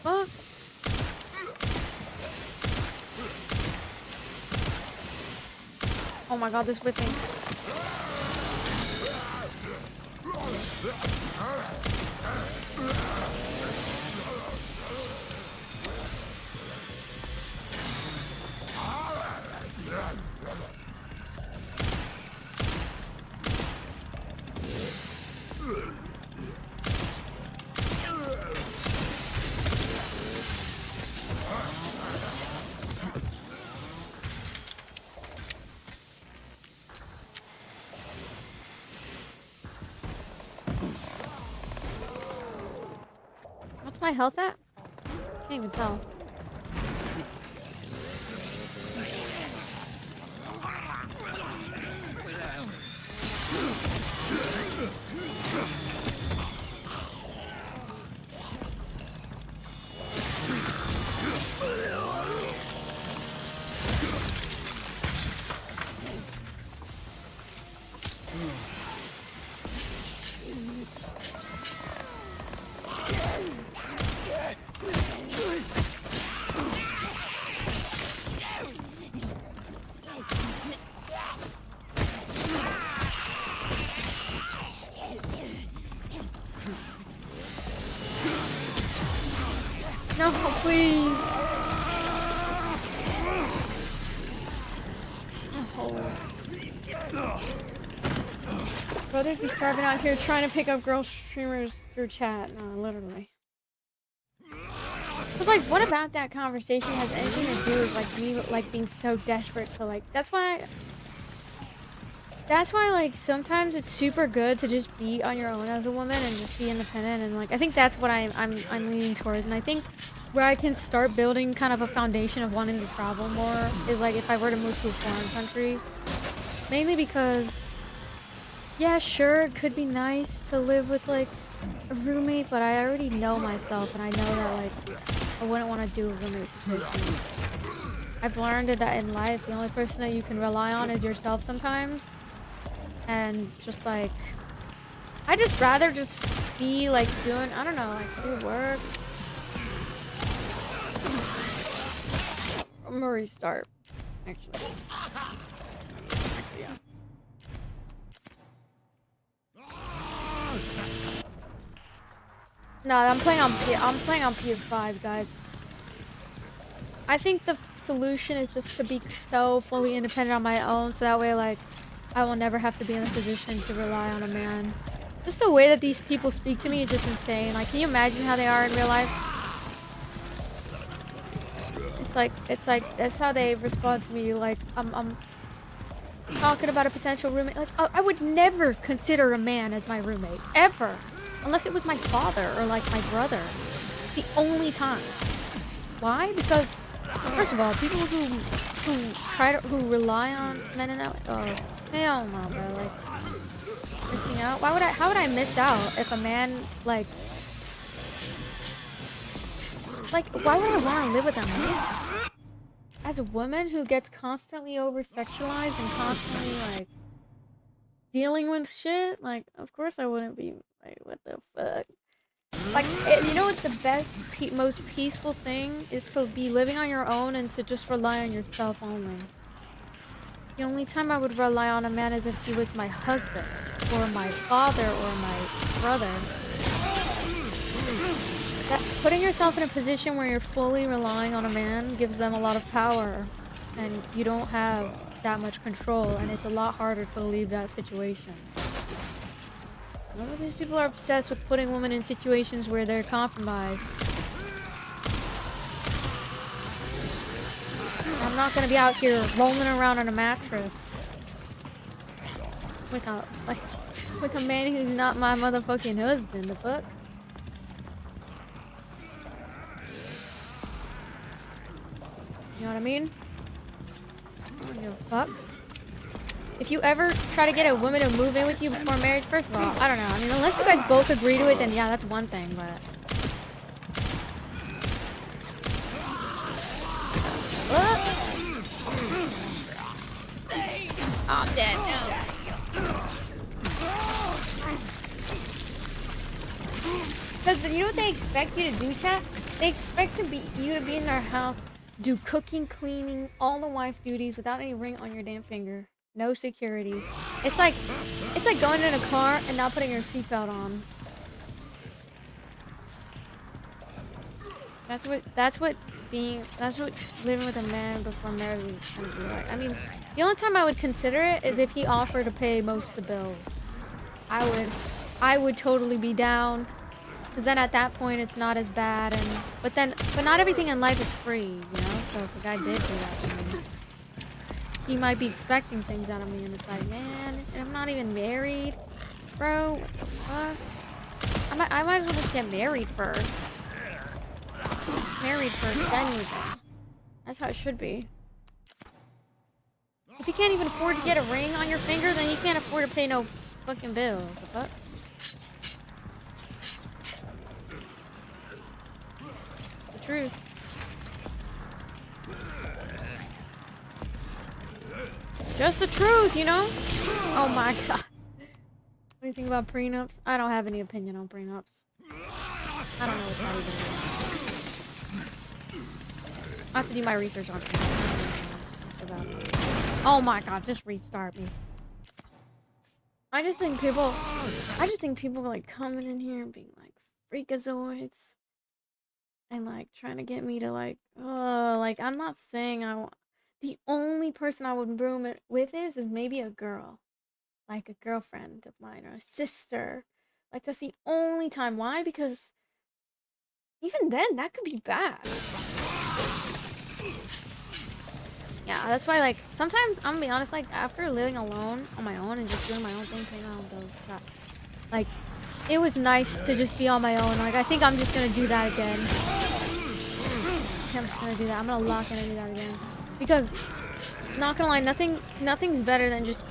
Fuck. Oh my god, this whipping. What's my health at? Can't even tell. No, please. Oh. Brothers be starving out here trying to pick up girl streamers through chat. No, literally. But like, what about that conversation has anything to do with like me like being so desperate to like? That's why like sometimes it's super good to just be on your own as a woman and just be independent, and like I think that's what I'm leaning towards. And I think where I can start building kind of a foundation of wanting to travel more is like if I were to move to a foreign country, mainly because yeah, sure, it could be nice to live with like a roommate, but I already know myself and I know that like I wouldn't want to do a roommate situation. I've learned that in life the only person that you can rely on is yourself sometimes. And just like I just rather just be like doing, I don't know, like do work. I'm gonna restart actually. Yeah. No, I'm playing on PS5, guys. I think the solution is just to be so fully independent on my own, so that way like I will never have to be in a position to rely on a man. Just the way that these people speak to me is just insane. Like, can you imagine how they are in real life? It's like that's how they respond to me. Like, I'm talking about a potential roommate. Like, I would never consider a man as my roommate ever, unless it was my father or like my brother. It's the only time. Why? Because first of all, people who rely on men in that way. Oh. Hell no, bro. Like, missing out? How would I miss out if a man, like, why would I want to live with a man? As a woman who gets constantly over-sexualized and constantly, like, dealing with shit, like, of course I wouldn't be, like, what the fuck? Like, you know what the best, most peaceful thing is to be living on your own and to just rely on yourself only. The only time I would rely on a man is if he was my husband, or my father, or my brother. putting yourself in a position where you're fully relying on a man gives them a lot of power, and you don't have that much control, and it's a lot harder to leave that situation. Some of these people are obsessed with putting women in situations where they're compromised. I'm not gonna be out here rolling around on a mattress with a man who's not my motherfucking husband. The fuck? You know what I mean? I don't give a fuck. If you ever try to get a woman to move in with you before marriage, first of all, I don't know. I mean, unless you guys both agree to it, then yeah, that's one thing, but... Oh, I'm dead. No. Because you know what they expect you to do, chat? They expect you to be in their house, do cooking, cleaning, all the wife duties without any ring on your damn finger. No security. It's like going in a car and not putting your seatbelt on. That's what living with a man before marriage is gonna be like. I mean, the only time I would consider it is if he offered to pay most of the bills. I would totally be down. Because then at that point it's not as bad, but not everything in life is free, you know? So if a guy did do that to me, he might be expecting things out of me, and it's like, man, I'm not even married, bro. I might as well just get married first. Married first, then you go. That's how it should be. If you can't even afford to get a ring on your finger, then you can't afford to pay no fucking bills. The fuck? It's the truth. Just the truth, you know? Oh my god. What do you think about prenups? I don't have any opinion on prenups. I don't know what's not even. I have to do my research on prenups. Oh my god, just restart me. I just think people are like coming in here and being like freakazoids. And like trying to get me to like, oh, like I'm not saying I want. The only person I would room it with is maybe a girl. Like a girlfriend of mine or a sister. Like that's the only time. Why? Because even then, that could be bad. Yeah, that's why like sometimes I'm gonna be honest, like after living alone on my own and just doing my own thing, paying my own bills, like it was nice to just be on my own. Like I think I'm just gonna do that again. I'm just gonna do that. I'm gonna lock in and do that again. Because, not gonna lie, nothing's better than just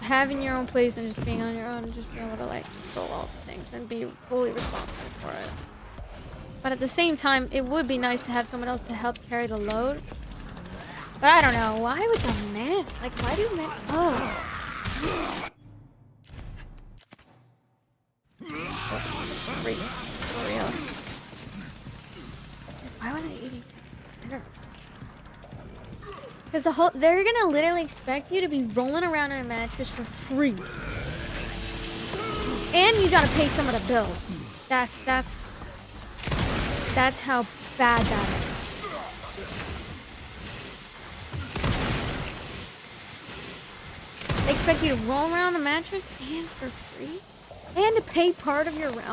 having your own place and just being on your own and just being able to like control all the things and be fully responsible for it. But at the same time, it would be nice to have someone else to help carry the load. But I don't know, why would the man, like why do men, oh. For real. Why would I even consider? Because they're gonna literally expect you to be rolling around in a mattress for free. And you gotta pay some of the bills. That's how bad that is. They expect you to roll around the mattress and for free? And to pay part of your rent.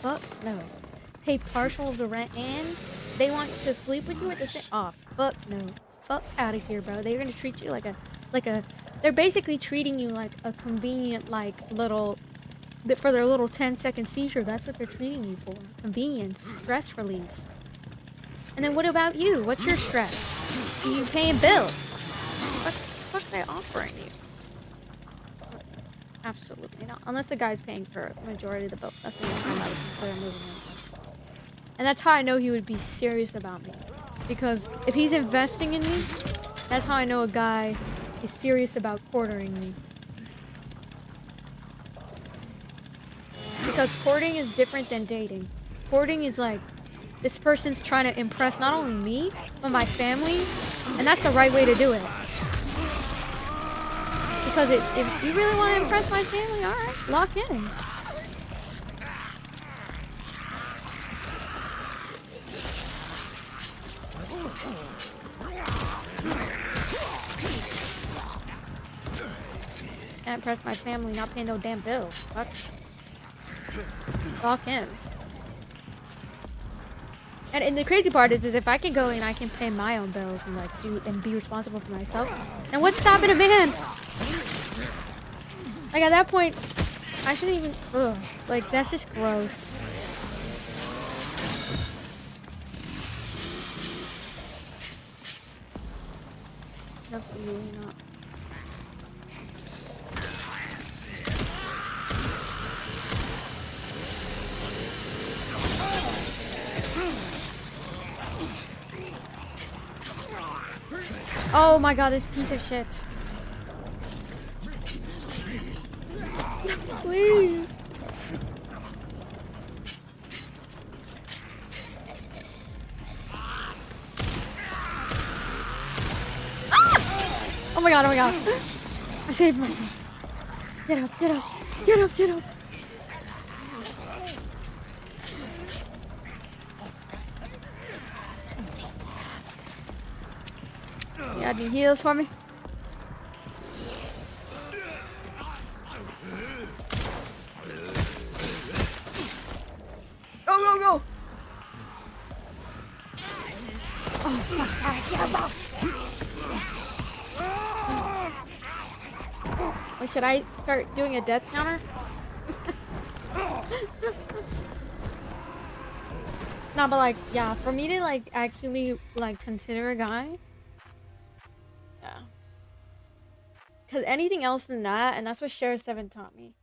Fuck no. Pay partial of the rent and they want to sleep with you at the same. Oh, fuck no. Fuck out of here, bro. They're gonna treat you like a they're basically treating you like a convenient like little for their little 10-second seizure. That's what they're treating you for. Convenience, stress relief. And then what about you? What's your stress? You paying bills. What the fuck are they offering you? Absolutely not. Unless the guy's paying for the majority of the bill. That's the only time I would consider moving in. And that's how I know he would be serious about me. Because if he's investing in me, that's how I know a guy is serious about quartering me. Because courting is different than dating. Courting is like, this person's trying to impress not only me, but my family. And that's the right way to do it. Because if you really want to impress my family, alright, lock in. Can't press my family not paying no damn bills. Fuck. Fuck him. And the crazy part is if I can go and I can pay my own bills and like do and be responsible for myself, then what's stopping a man? Like at that point, I shouldn't even. Ugh, like that's just gross. Absolutely not. Oh my god, this piece of shit. Please. Ah! Oh my god, oh my god. I saved myself. Get up, get up, get up, get up. You got any heals for me? Go, go, go! Oh, fuck. Get up. Wait, should I start doing a death counter? No, but like, yeah, for me to like actually like consider a guy. Yeah. Because anything else than that, and that's what Share 7 taught me.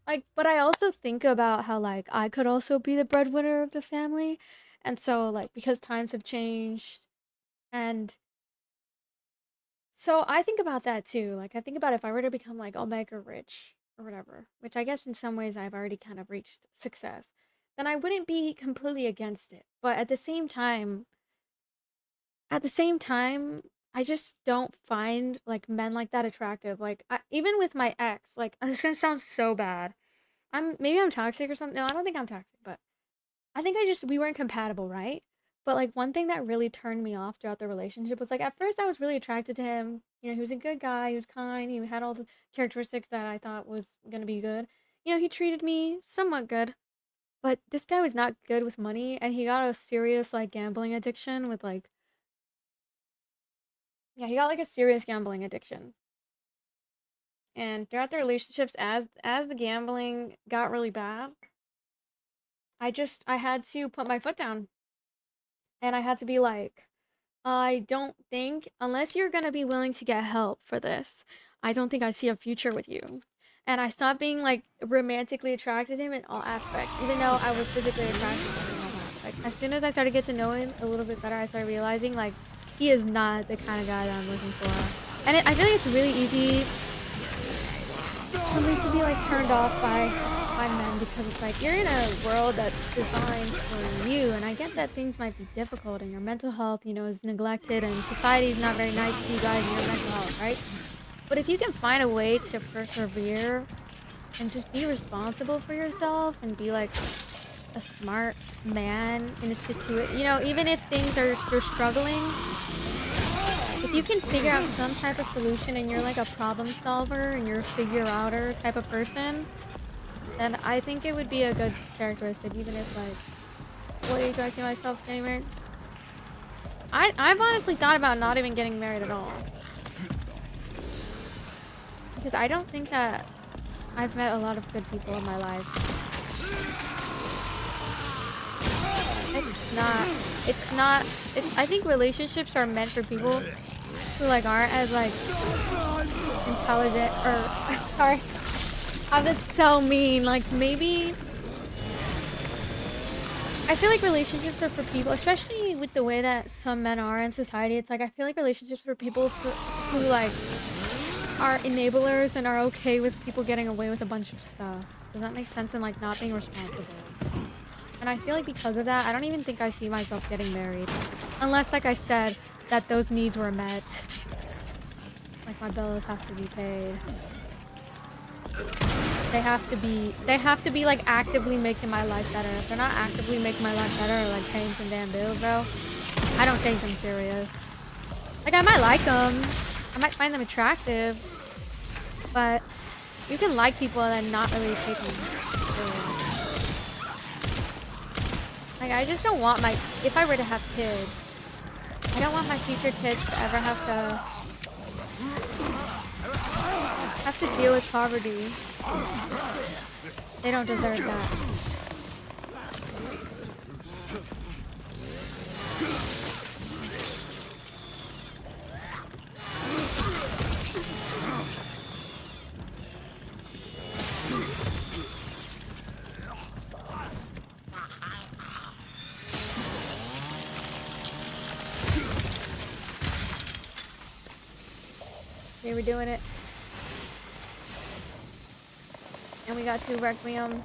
Like, but I also think about how, like, I could also be the breadwinner of the family. And so, like, because times have changed. And so I think about that too. Like, I think about if I were to become, like, Omega rich or whatever, which I guess in some ways I've already kind of reached success, then I wouldn't be completely against it. But at the same time, I just don't find like men like that attractive. Like even with my ex, like this gonna sound so bad. Maybe I'm toxic or something. No, I don't think I'm toxic, but I think we weren't compatible, right? But like one thing that really turned me off throughout the relationship was like at first I was really attracted to him. You know, he was a good guy, he was kind, he had all the characteristics that I thought was gonna be good. You know, he treated me somewhat good. But this guy was not good with money and he got a serious like gambling addiction with like yeah, he got like a serious gambling addiction. And throughout the relationships, as the gambling got really bad, I had to put my foot down. And I had to be like, I don't think, unless you're gonna be willing to get help for this, I don't think I see a future with you. And I stopped being like romantically attracted to him in all aspects, even though I was physically attracted to him and all that. Like as soon as I started to get to know him a little bit better, I started realizing like he is not the kind of guy that I'm looking for. And I feel like it's really easy for me to be like turned off by men because it's like you're in a world that's designed for you, and I get that things might be difficult and your mental health, you know, is neglected and society is not very nice to you guys and your mental health, right? But if you can find a way to persevere and just be responsible for yourself and be like a smart man in a situation, you know, even if you're struggling, if you can figure out some type of solution and you're like a problem solver and you're a figure-outer type of person, then I think it would be a good characteristic, even if like, what, do I see myself getting married? I've honestly thought about not even getting married at all. Because I don't think that I've met a lot of good people in my life. I think relationships are meant for people who like aren't as like intelligent or sorry. Oh, that's so mean. Like maybe I feel like relationships are for people, especially with the way that some men are in society. It's like I feel like relationships are for people who like are enablers and are okay with people getting away with a bunch of stuff. Does that make sense? And like not being responsible. And I feel like because of that, I don't even think I see myself getting married. Unless, like I said, that those needs were met. Like my bills have to be paid. They have to be like actively making my life better. If they're not actively making my life better or like paying some damn bills, bro, I don't take them serious. Like, I might like them. I might find them attractive. But you can like people and then not really take them serious. Like, I just don't want my... If I were to have kids, I don't want my future kids to ever have to deal with poverty. They don't deserve that. Okay, we're doing it. And we got 2 Requiem.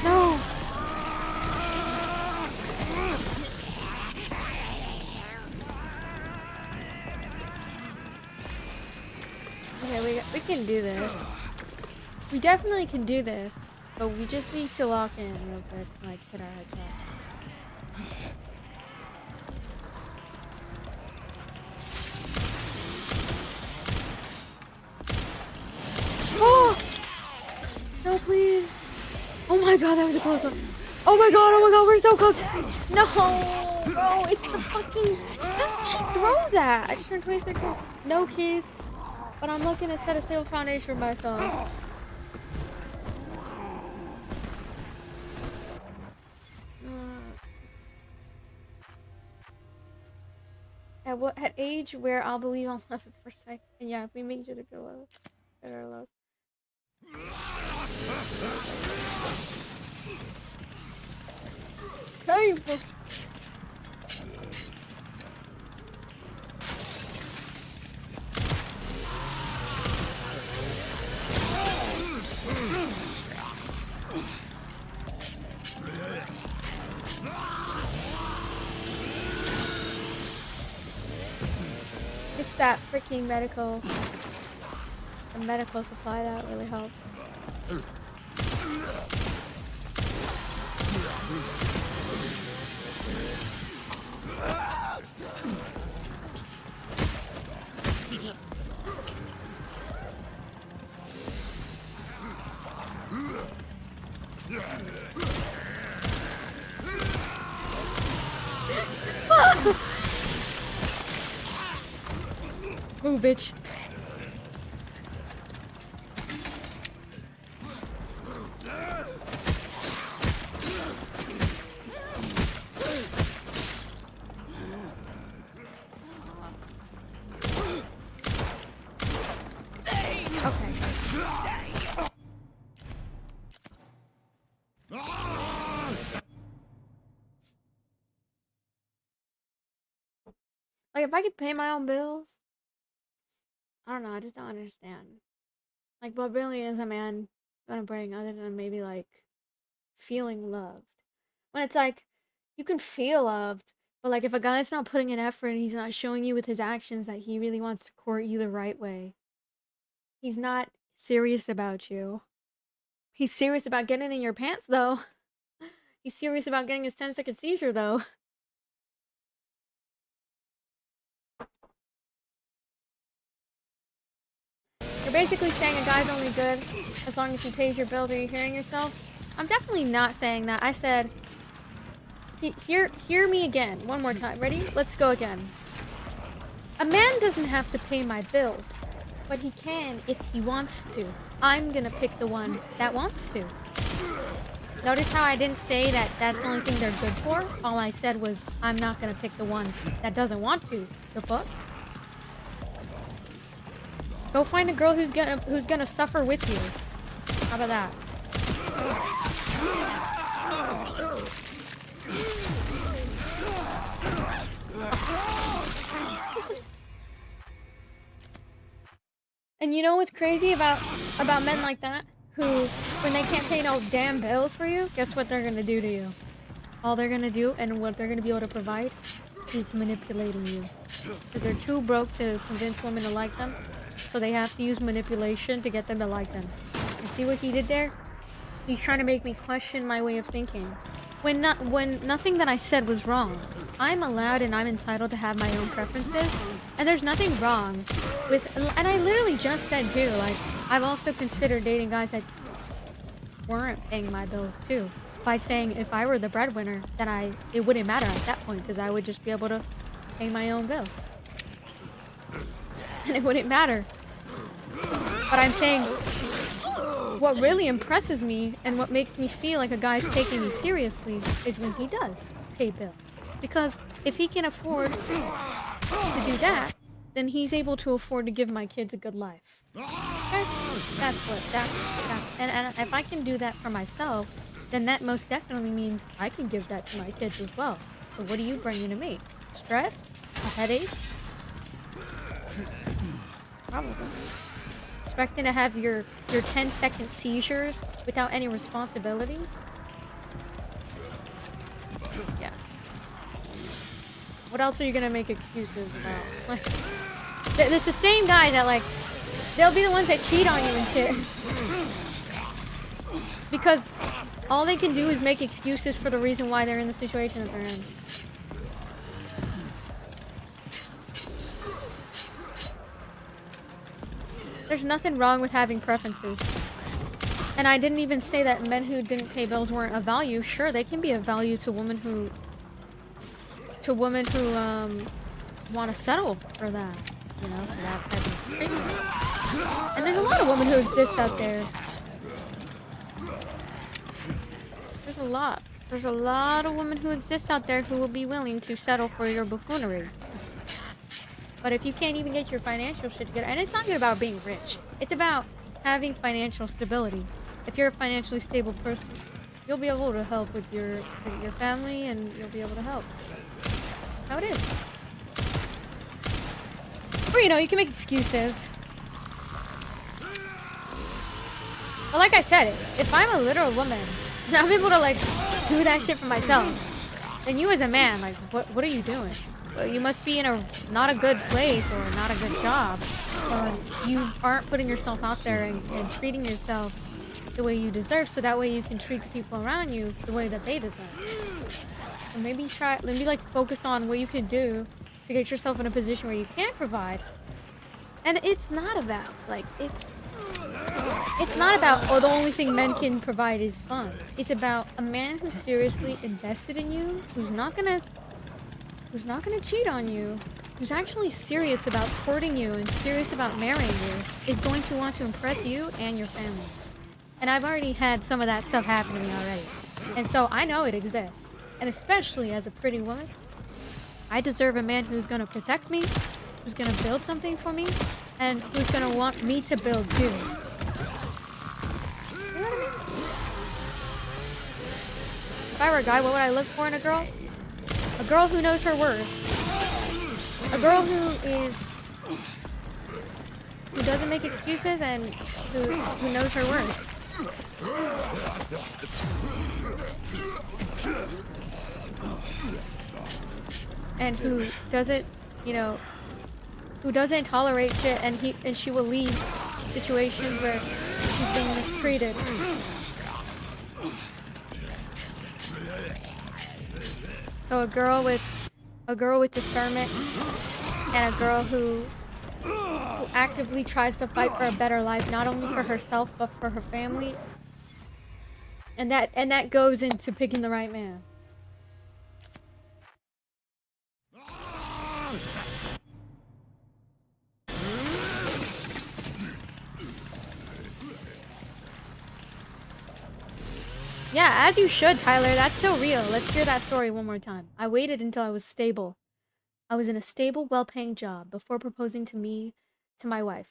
No! Okay, we can do this. We definitely can do this, but we just need to lock in real quick, like hit our headshots. Oh! No, please. Oh my god, that was a close one. Oh my god, we're so close. No, bro, it's the fucking... How did she throw that? I just turned 20 seconds. No, Keith. But I'm looking to set a stable foundation for myself. At age where I'll believe I'll love it for a second. Yeah, if we make each other feel love. Better love. Painful. It's that freaking medical. The medical supply that really helps. Ooh, bitch. Like, if I could pay my own bills, I don't know, I just don't understand. Like, what really is a man gonna bring other than maybe, like, feeling loved? When it's like, you can feel loved, but, like, if a guy's not putting in effort and he's not showing you with his actions that he really wants to court you the right way, he's not serious about you. He's serious about getting in your pants, though. He's serious about getting his 10-second seizure, though. You're basically saying a guy's only good as long as he pays your bills. Are you hearing yourself? I'm definitely not saying that. I said, hear me again. One more time. Ready? Let's go again. A man doesn't have to pay my bills, but he can if he wants to. I'm gonna pick the one that wants to. Notice how I didn't say that that's the only thing they're good for? All I said was, I'm not gonna pick the one that doesn't want to. The fuck? Go find a girl who's gonna suffer with you. How about that? And you know what's crazy about men like that? Who, when they can't pay no damn bills for you, guess what they're gonna do to you? All they're gonna do and what they're gonna be able to provide is manipulating you. Because they're too broke to convince women to like them. So they have to use manipulation to get them to like them. You see what he did there? He's trying to make me question my way of thinking. When nothing that I said was wrong. I'm allowed and I'm entitled to have my own preferences. And there's nothing wrong with... And I literally just said too, like, I've also considered dating guys that weren't paying my bills too. By saying if I were the breadwinner, then it wouldn't matter at that point because I would just be able to pay my own bill. And it wouldn't matter. But I'm saying what really impresses me and what makes me feel like a guy's taking me seriously is when he does pay bills. Because if he can afford to do that, then he's able to afford to give my kids a good life. Okay? And if I can do that for myself, then that most definitely means I can give that to my kids as well. So what are you bringing to me? Stress? A headache? Probably. Expecting to have your 10-second seizures without any responsibilities? Yeah. What else are you gonna make excuses about? Like, it's the same guy that, like, they'll be the ones that cheat on you and shit. Because all they can do is make excuses for the reason why they're in the situation that they're in. There's nothing wrong with having preferences. And I didn't even say that men who didn't pay bills weren't of value. Sure, they can be of value to women who want to settle for that, you know, for that type of treatment. And there's a lot of women who exist out there. There's a lot of women who exist out there who will be willing to settle for your buffoonery. But if you can't even get your financial shit together, and it's not even about being rich, it's about having financial stability. If you're a financially stable person, you'll be able to help with your family, and you'll be able to help. That's how it is. Or, you know, you can make excuses. But like I said, if I'm a literal woman, and I'm able to, like, do that shit for myself, then you as a man, like, what are you doing? You must be in not a good place or not a good job, or you aren't putting yourself out there and treating yourself the way you deserve, so that way you can treat the people around you the way that they deserve. Or maybe like focus on what you can do to get yourself in a position where you can provide. And it's not about, like, it's not about, oh, the only thing men can provide is funds. It's about a man who's seriously invested in you, who's not gonna cheat on you, who's actually serious about courting you and serious about marrying you, is going to want to impress you and your family. And I've already had some of that stuff happen to me already. And so I know it exists. And especially as a pretty woman, I deserve a man who's going to protect me, who's going to build something for me, and who's going to want me to build too. You know what I mean? If I were a guy, what would I look for in a girl? A girl who knows her worth. A girl who doesn't make excuses and who knows her worth. And who doesn't, you know, who doesn't tolerate shit, and she will leave situations where she's being mistreated. So a girl with discernment, and a girl who who actively tries to fight for a better life, not only for herself but for her family. And that goes into picking the right man. Yeah, as you should, Tyler. That's so real. Let's hear that story one more time. I waited until I was stable. I was in a stable, well-paying job before proposing to my wife.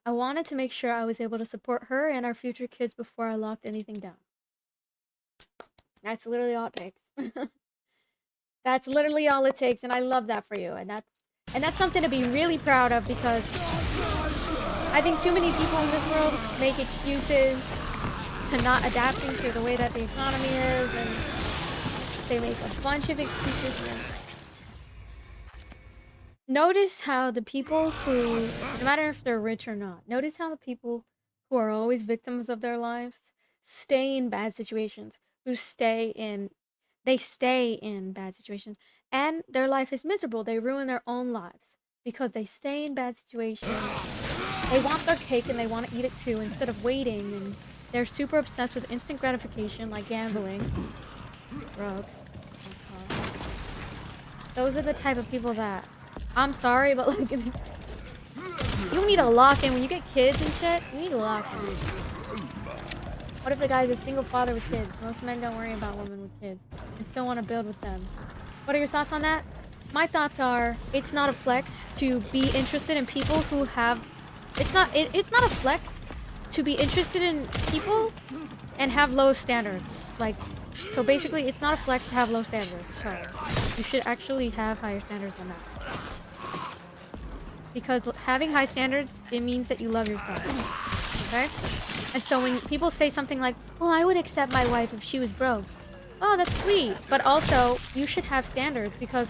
I wanted to make sure I was able to support her and our future kids before I locked anything down. That's literally all it takes. That's literally all it takes, and I love that for you. And that's something to be really proud of, because I think too many people in this world make excuses to not adapting to the way that the economy is, and they make a bunch of excuses. Notice how the people who, no matter if they're rich or not, notice how the people who are always victims of their lives stay in bad situations, they stay in bad situations, and their life is miserable. They ruin their own lives because they stay in bad situations. They want their cake and they want to eat it too instead of waiting, and they're super obsessed with instant gratification like gambling, drugs, alcohol. Those are the type of people that, I'm sorry, but like, you need to lock in when you get kids and shit. You need to lock in. What if the guy's a single father with kids? Most men don't worry about women with kids and still want to build with them. What are your thoughts on that? My thoughts are, it's not a flex to be interested in people who have... It's not a flex to be interested in people and have low standards. Like, so basically, it's not a flex to have low standards. So you should actually have higher standards than that. Because having high standards, it means that you love yourself. Okay? And so when people say something like, well, I would accept my wife if she was broke. Oh, that's sweet. But also, you should have standards, because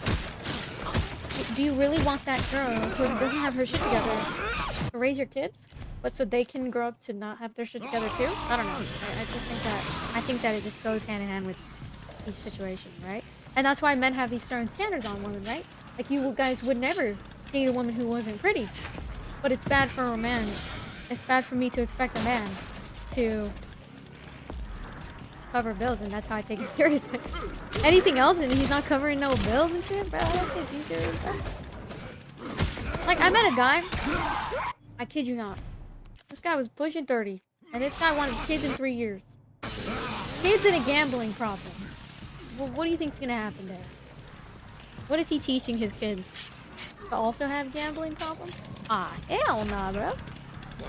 do you really want that girl who doesn't have her shit together to raise your kids? But so they can grow up to not have their shit together too? I don't know. I think that it just goes hand in hand with each situation, right? And that's why men have these certain standards on women, right? Like, you guys would never date a woman who wasn't pretty. But it's bad for a man. It's bad for me to expect a man to cover bills, and that's how I take it seriously. Anything else and he's not covering no bills and shit, bro, I don't take you serious, bro. Like, I met a guy, I kid you not, this guy was pushing 30, and this guy wanted kids in 3 years. Kids and a gambling problem. Well, what do you think's gonna happen there? What is he teaching his kids? To also have gambling problems? Ah, hell nah, bro.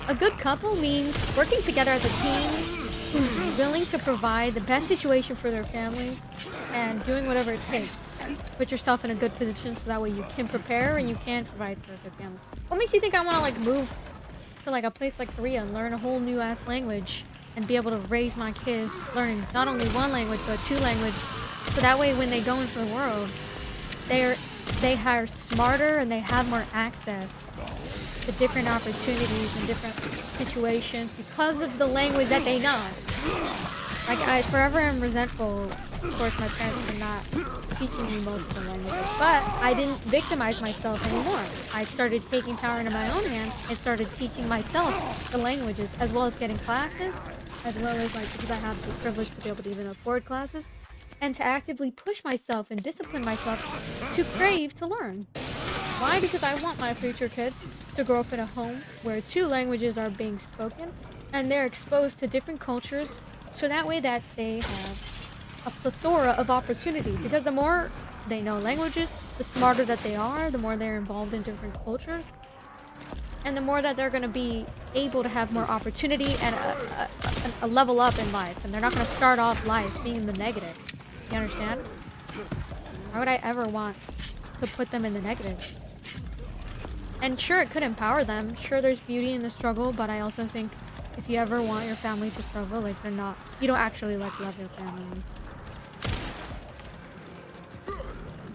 A good couple means working together as a team who's willing to provide the best situation for their family and doing whatever it takes. Put yourself in a good position so that way you can prepare and you can provide for a good family. What makes you think I want to like move to like a place like Korea and learn a whole new ass language and be able to raise my kids learning not only one language but 2 languages, so that way when they go into the world, they are smarter and they have more access to different opportunities and different situations because of the language that they know. Like, I forever am resentful, of course, my parents for not teaching me multiple languages, but I didn't victimize myself anymore. I started taking power into my own hands and started teaching myself the languages, as well as getting classes, as well as, like, because I have the privilege to be able to even afford classes, and to actively push myself and discipline myself to crave to learn. Why? Because I want my future kids to grow up in a home where 2 languages are being spoken and they're exposed to different cultures, so that way that they have a plethora of opportunities. Because the more they know languages, the smarter that they are, the more they're involved in different cultures, and the more that they're going to be able to have more opportunity and a level up in life. And they're not going to start off life being the negative. You understand? Why would I ever want to put them in the negatives? And sure, it could empower them. Sure, there's beauty in the struggle, but I also think if you ever want your family to struggle, like, you don't actually like love your family.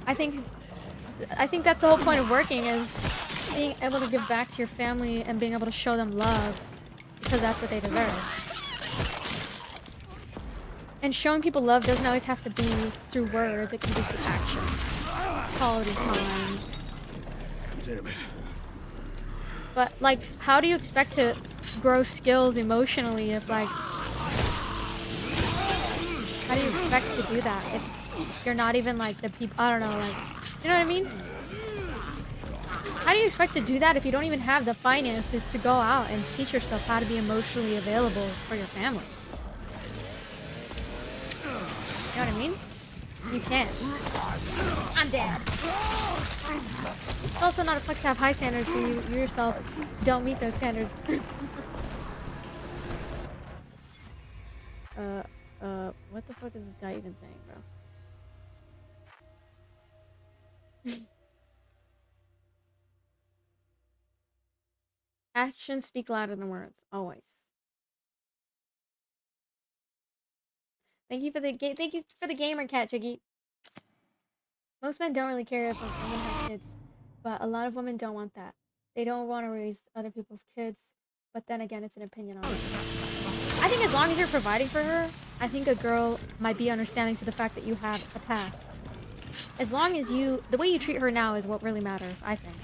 I think that's the whole point of working, is being able to give back to your family and being able to show them love, because that's what they deserve. And showing people love doesn't always have to be through words, it can be through action. Quality time. Damn it. But like, how do you expect to grow skills emotionally if like, how do you expect to do that if you're not even like the people? I don't know, like, you know what I mean? How do you expect to do that if you don't even have the finances to go out and teach yourself how to be emotionally available for your family? You know what I mean? You can't. I'm dead. It's also not a flex to have high standards when you yourself don't meet those standards. What the fuck is this guy even saying, bro? Actions speak louder than words, always. Thank you for the gamer cat, Chiggy. Most men don't really care if women have kids, but a lot of women don't want that. They don't want to raise other people's kids, but then again, it's an opinion on it. I think as long as you're providing for her, I think a girl might be understanding to the fact that you have a past. As long as the way you treat her now is what really matters, I think.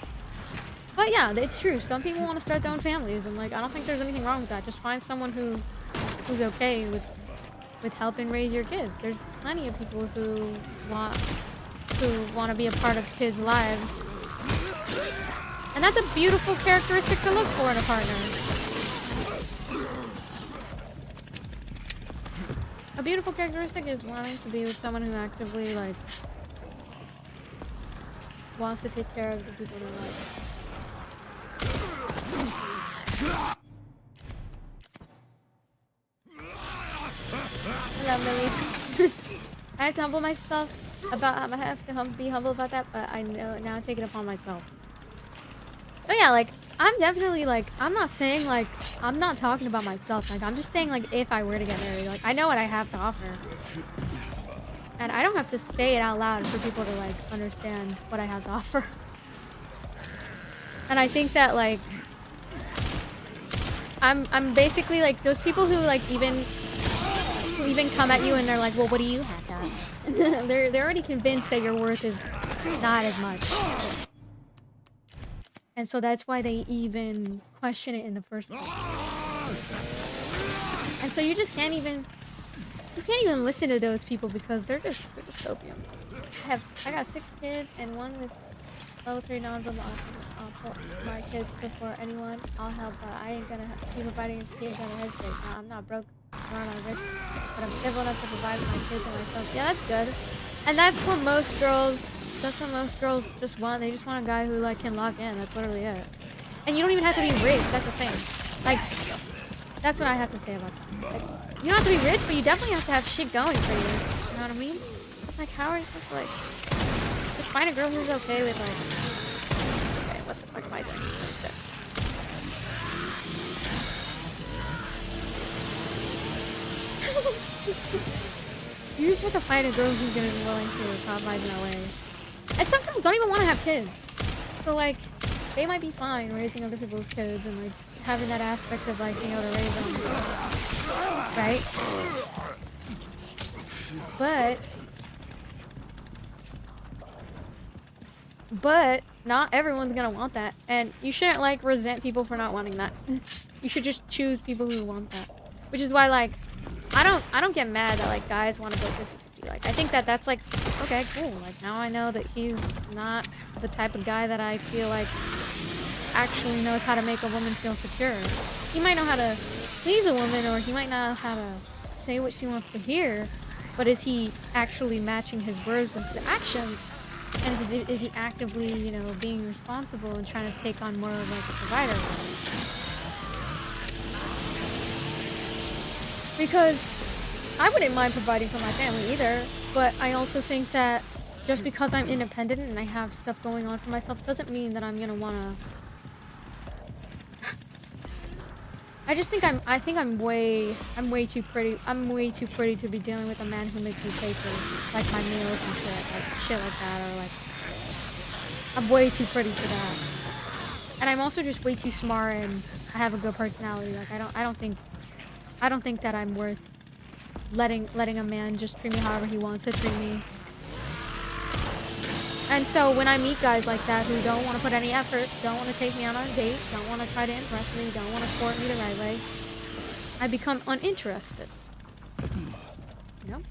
But yeah, it's true. Some people want to start their own families, and like, I don't think there's anything wrong with that. Just find someone who's okay with helping raise your kids. There's plenty of people who want to be a part of kids' lives. And that's a beautiful characteristic to look for in a partner. A beautiful characteristic is wanting to be with someone who actively, like, wants to take care of the people they like. Hello, Millie. I have to humble myself about. I have to be humble about that, but I know now I take it upon myself. But yeah, like, I'm definitely like, I'm not saying like, I'm not talking about myself. Like, I'm just saying like, if I were to get married, like, I know what I have to offer, and I don't have to say it out loud for people to like understand what I have to offer. And I think that like, I'm basically like those people who like even come at you and they're like, well, what do you have to offer? they're already convinced that your worth is not as much. And so that's why they even question it in the first place. And so you just can't even listen to those people because they're just opium. I got 6 kids and one with level 3 knowledge. I'll put my kids before anyone. I'll help, but I ain't gonna be providing if kids on a head straight. Now, I'm not broke nor am I rich, but I'm able enough to provide for my kids and myself. Yeah, that's good. And that's what most girls just want. They just want a guy who like can lock in. That's literally it. And you don't even have to be rich. That's the thing. Like, that's what I have to say about that. Like, you don't have to be rich, but you definitely have to have shit going for you. You know what I mean? It's like, how are you supposed to like just find a girl who's okay with like, okay, what the fuck am I doing? Shit. You just have to find a girl who's gonna be willing to compromise in that way. And some girls don't even want to have kids. So like, they might be fine raising other people's kids and like having that aspect of like being able to raise them. Right? But not everyone's gonna want that. And you shouldn't like resent people for not wanting that. You should just choose people who want that. Which is why like, I don't get mad that like guys want to go 50-50. Like, I think that that's like, okay, cool. Like, now I know that he's not the type of guy that I feel like actually knows how to make a woman feel secure. He might know how to please a woman, or he might know how to say what she wants to hear, but is he actually matching his words with his actions? And is he actively, you know, being responsible and trying to take on more of like a provider role? Because I wouldn't mind providing for my family either, but I also think that just because I'm independent and I have stuff going on for myself doesn't mean that I'm gonna wanna. I think I'm way too pretty. I'm way too pretty to be dealing with a man who makes me pay for like my meals and shit like that, or like I'm way too pretty for that. And I'm also just way too smart and I have a good personality. Like I don't think that I'm worth letting a man just treat me however he wants to treat me. And so when I meet guys like that who don't want to put any effort, don't want to take me out on a date, don't want to try to impress me, don't want to court me the right way, I become uninterested. You know?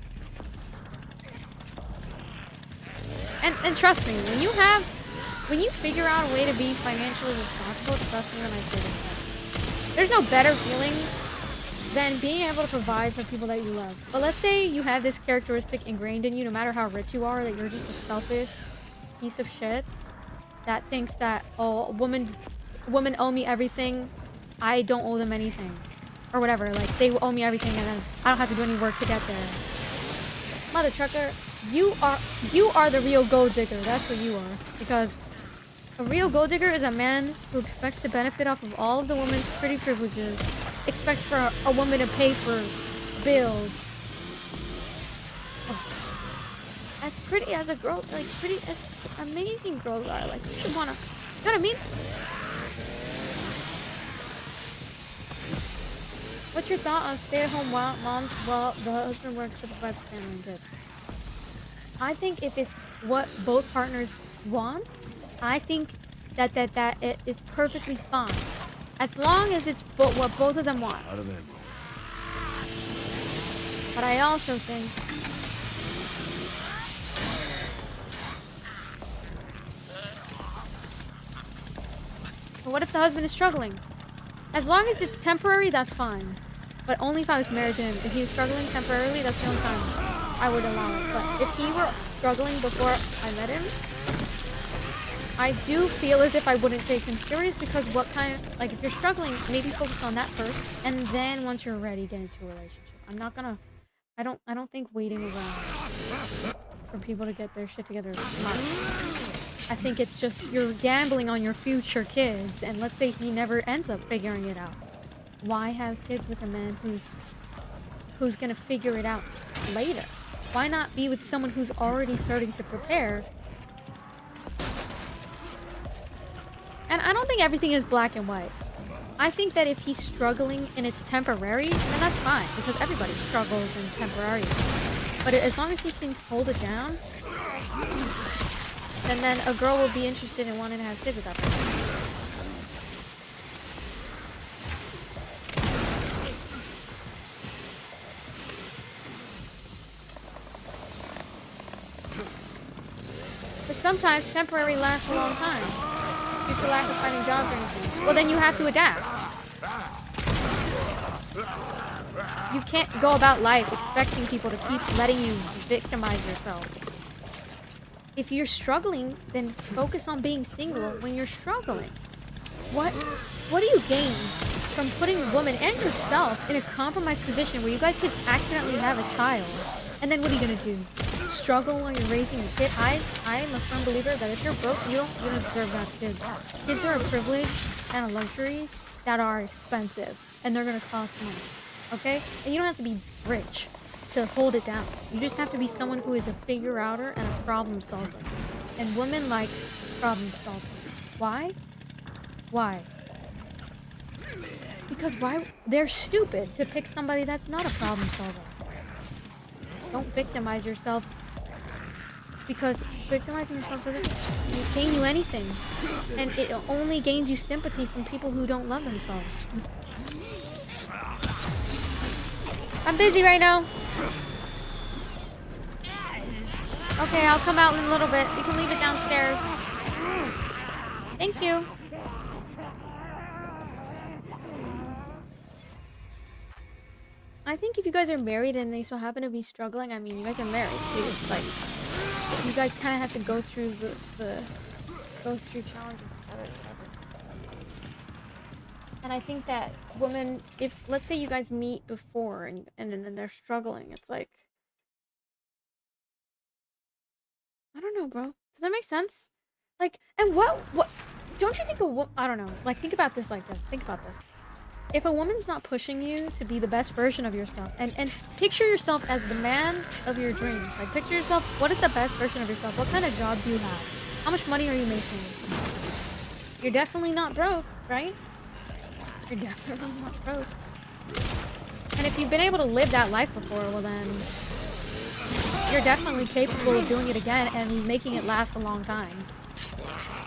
And trust me, when you figure out a way to be financially responsible, trust me when I say this. There's no better feeling than being able to provide for people that you love. But let's say you have this characteristic ingrained in you, no matter how rich you are, that you're just a selfish piece of shit that thinks that, oh, women owe me everything, I don't owe them anything, or whatever. Like, they owe me everything, and then I don't have to do any work to get there. Mother trucker, you are the real gold digger. That's what you are. Because a real gold digger is a man who expects to benefit off of all of the woman's pretty privileges, expects for a woman to pay for bills. Oh. As pretty as a girl, like pretty as amazing girls are, like you should wanna, you know what I mean? What's your thought on stay-at-home moms while the husband works to provide for family and kids? I think if it's what both partners want, I think that it is perfectly fine, as long as it's what both of them want. But I also think but what if the husband is struggling? As long as it's temporary, that's fine. But only if I was married to him. If he's struggling temporarily, that's the only time I would allow it. But if he were struggling before I met him, I do feel as if I wouldn't take him serious, because what kind of, like, if you're struggling, maybe focus on that first, and then once you're ready, get into a relationship. I'm not gonna, I don't think waiting around for people to get their shit together is smart. I think it's just you're gambling on your future kids, and let's say he never ends up figuring it out. Why have kids with a man who's gonna figure it out later? Why not be with someone who's already starting to prepare? And I don't think everything is black and white. I think that if he's struggling and it's temporary, then that's fine, because everybody struggles in temporary. But as long as he can hold it down, then a girl will be interested in wanting to have kids with that person. But sometimes temporary lasts a long time due to lack of finding jobs or anything. Well, then you have to adapt. You can't go about life expecting people to keep letting you victimize yourself. If you're struggling, then focus on being single when you're struggling. What do you gain from putting a woman and yourself in a compromised position where you guys could accidentally have a child? And then what are you gonna do? Struggle while you're raising a kid? I am a firm believer that if you're broke, you don't deserve to have kids. Kids are a privilege and a luxury that are expensive, and they're gonna cost money. Okay? And you don't have to be rich to hold it down. You just have to be someone who is a figure-outer and a problem solver. And women like problem solvers. Why? Why? Because they're stupid to pick somebody that's not a problem solver. Don't victimize yourself, because victimizing yourself doesn't gain you anything. And it only gains you sympathy from people who don't love themselves. I'm busy right now. Okay, I'll come out in a little bit. You can leave it downstairs. Thank you. I think if you guys are married and they so happen to be struggling, I mean, you guys are married. It's like, you guys kind of have to go through go through challenges together. And I think that women, if, let's say you guys meet before and then they're struggling, it's like, I don't know, bro. Does that make sense? Like, and what, don't you think I don't know. Like, think about this like this. Think about this. If a woman's not pushing you to be the best version of yourself, and picture yourself as the man of your dreams. Like, picture yourself, what is the best version of yourself? What kind of job do you have? How much money are you making? You're definitely not broke, right? You're definitely not broke. And if you've been able to live that life before, well then, you're definitely capable of doing it again and making it last a long time.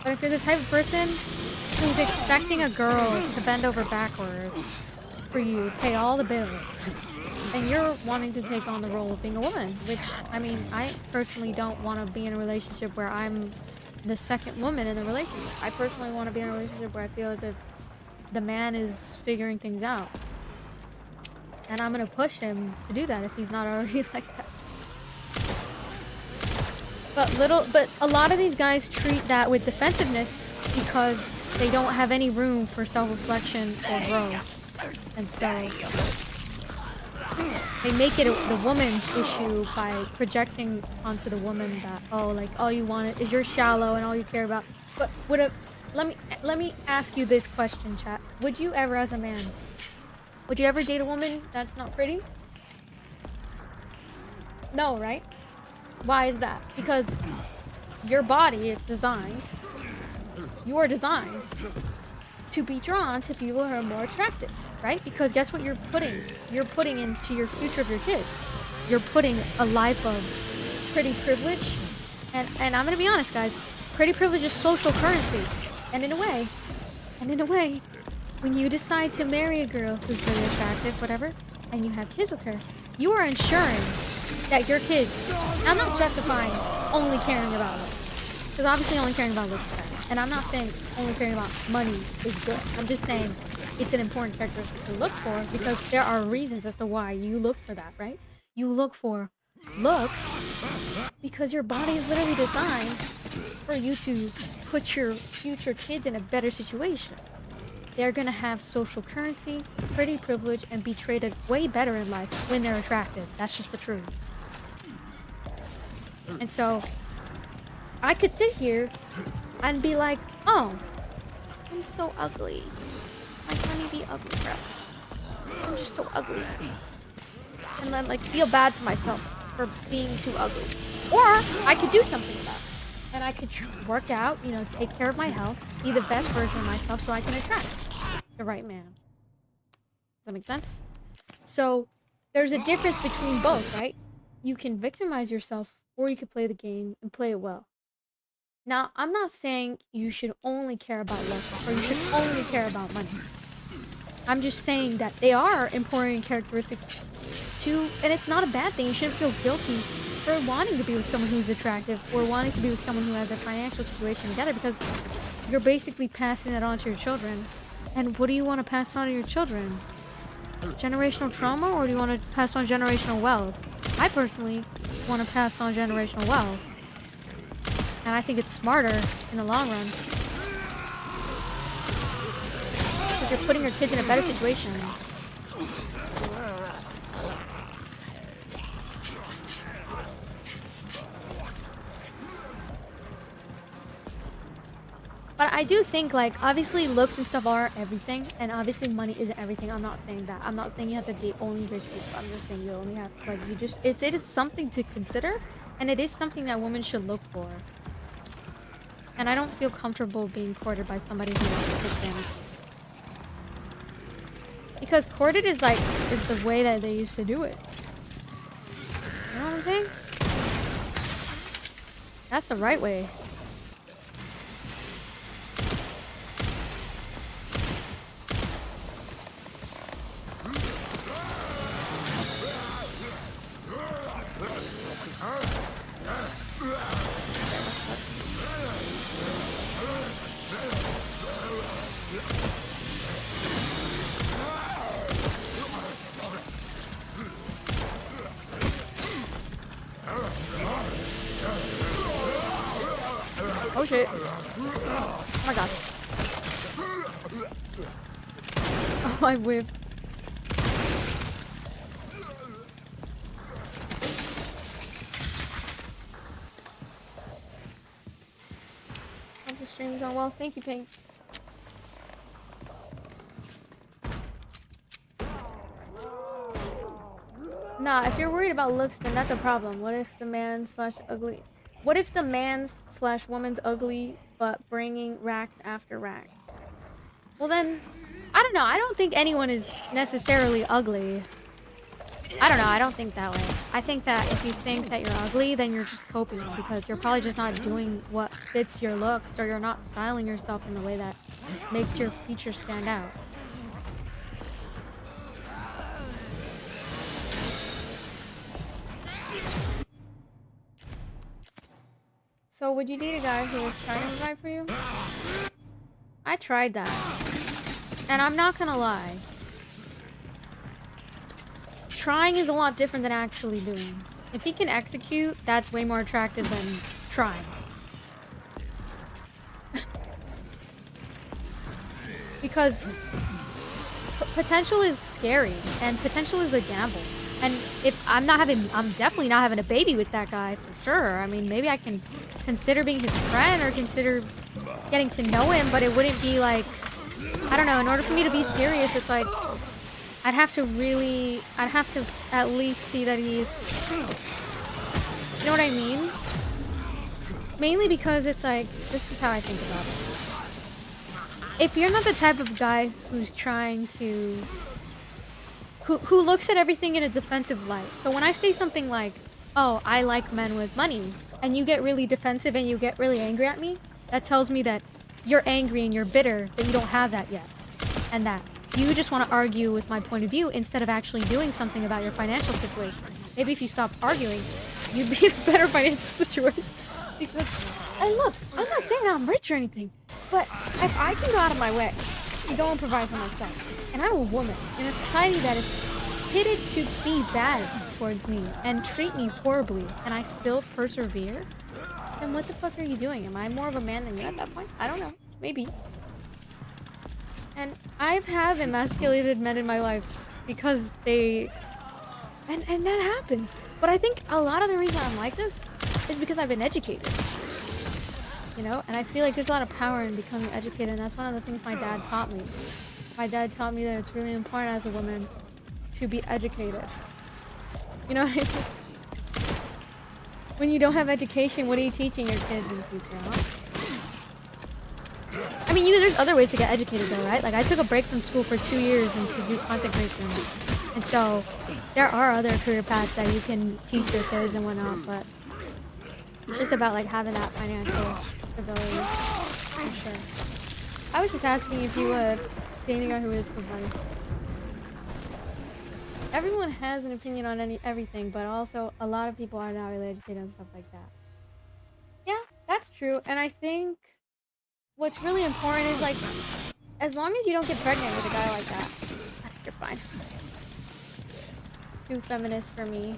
But if you're the type of person who's expecting a girl to bend over backwards for you, pay all the bills, and you're wanting to take on the role of being a woman, which, I mean, I personally don't want to be in a relationship where I'm the second woman in the relationship. I personally want to be in a relationship where I feel as if the man is figuring things out. And I'm gonna push him to do that if he's not already like that. But a lot of these guys treat that with defensiveness because they don't have any room for self-reflection or growth. And so they make it the woman's issue by projecting onto the woman that, oh, like, all you want is you're shallow and all you care about. But let me ask you this question, chat. Would you ever, as a man, would you ever date a woman that's not pretty? No, right? Why is that? Because your body is designed, you are designed to be drawn to people who are more attractive, right? Because guess what you're putting? You're putting into your future of your kids. You're putting a life of pretty privilege. And I'm gonna be honest, guys, pretty privilege is social currency. And in a way, when you decide to marry a girl who's really attractive, whatever, and you have kids with her, you are ensuring that your kids... I'm not justifying only caring about looks, because obviously only caring about looks is bad. And I'm not saying only caring about money is good. I'm just saying it's an important characteristic to look for, because there are reasons as to why you look for that, right? You look for looks because your body is literally designed for you to put your future kids in a better situation. They're gonna have social currency, pretty privilege, and be treated way better in life when they're attractive. That's just the truth. And so, I could sit here and be like, oh, I'm so ugly. Like, let me be ugly, bro. I'm just so ugly. And then, like, feel bad for myself for being too ugly. Or, I could do something about it. And I could work out, you know, take care of my health, be the best version of myself so I can attract the right man. Does that make sense? So, there's a difference between both, right? You can victimize yourself, or you could play the game and play it well. Now, I'm not saying you should only care about looks, or you should only care about money. I'm just saying that they are important characteristics too, and it's not a bad thing. You shouldn't feel guilty for wanting to be with someone who's attractive, or wanting to be with someone who has a financial situation together, because you're basically passing that on to your children. And what do you want to pass on to your children? Generational trauma, or do you want to pass on generational wealth? I personally want to pass on generational wealth. And I think it's smarter in the long run. Because you're putting your kids in a better situation. But I do think, like, obviously looks and stuff are everything, and obviously money isn't everything. I'm not saying that. I'm not saying you have to date only rich people. I'm just saying you only have, like, you just, it is something to consider, and it is something that women should look for. And I don't feel comfortable being courted by somebody who wants to take advantage. Because courted is, like, is the way that they used to do it. You know what I'm saying? That's the right way. Oh shit. Oh my god. Oh, I whiffed. Hope the stream's going well. Thank you, Pink. Nah, if you're worried about looks, then that's a problem. What if the man slash ugly... What if the man's slash woman's ugly, but bringing racks after racks? Well then, I don't know. I don't think anyone is necessarily ugly. I don't know. I don't think that way. I think that if you think that you're ugly, then you're just coping because you're probably just not doing what fits your looks, or you're not styling yourself in the way that makes your features stand out. So would you date a guy who was trying to provide for you? I tried that. And I'm not gonna lie. Trying is a lot different than actually doing. If he can execute, that's way more attractive than trying. Because potential is scary, and potential is a gamble. And if I'm definitely not having a baby with that guy for sure. I mean, maybe I can consider being his friend or consider getting to know him, but it wouldn't be like, I don't know, in order for me to be serious, it's like, I'd have to at least see that he's, you know what I mean? Mainly because it's like, this is how I think about it. If you're not the type of guy who's trying to, who looks at everything in a defensive light. So when I say something like, oh, I like men with money, and you get really defensive and you get really angry at me, that tells me that you're angry and you're bitter that you don't have that yet. And that you just want to argue with my point of view instead of actually doing something about your financial situation. Maybe if you stopped arguing, you'd be in a better financial situation. Because, and look, I'm not saying I'm rich or anything, but if I can go out of my way to go and provide for myself, and I'm a woman in a society that is pitted to be bad towards me and treat me horribly, and I still persevere, then what the fuck are you doing? Am I more of a man than you at that point? I don't know. Maybe. And I've have emasculated men in my life because they... And that happens. But I think a lot of the reason I'm like this is because I've been educated. You know? And I feel like there's a lot of power in becoming educated, and that's one of the things my dad taught me. My dad taught me that it's really important as a woman to be educated. You know what I mean? When you don't have education, what are you teaching your kids in the future, huh? I mean, there's other ways to get educated though, right? Like, I took a break from school for 2 years and to do content creation. And so, there are other career paths that you can teach your kids and whatnot, but it's just about, like, having that financial stability, for sure. I was just asking if you would date a guy who is good money. Everyone has an opinion on everything, but also a lot of people are not really educated and stuff like that. Yeah, that's true. And I think what's really important is, like, as long as you don't get pregnant with a guy like that, I think you're fine. Too feminist for me.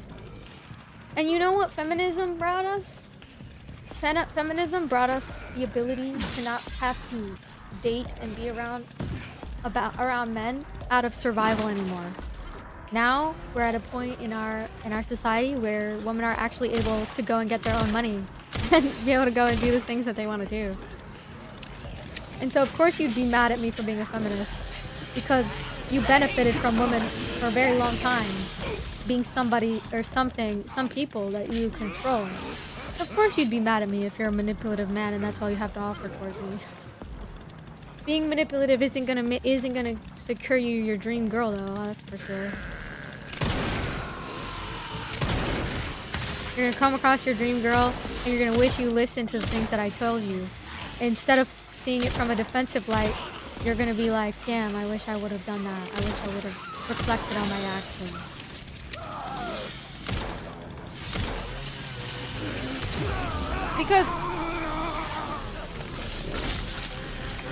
And you know what feminism brought us? Feminism brought us the ability to not have to date and be around men out of survival anymore. Now we're at a point in our society where women are actually able to go and get their own money and be able to go and do the things that they want to do. And so of course you'd be mad at me for being a feminist because you benefited from women for a very long time being somebody or something, some people that you control. Of course you'd be mad at me if you're a manipulative man and that's all you have to offer towards me. Being manipulative isn't gonna secure you your dream girl though, that's for sure. You're gonna come across your dream girl and you're gonna wish you listened to the things that I told you. Instead of seeing it from a defensive light, you're gonna be like, damn, I wish I would have done that. I wish I would have reflected on my actions. Because,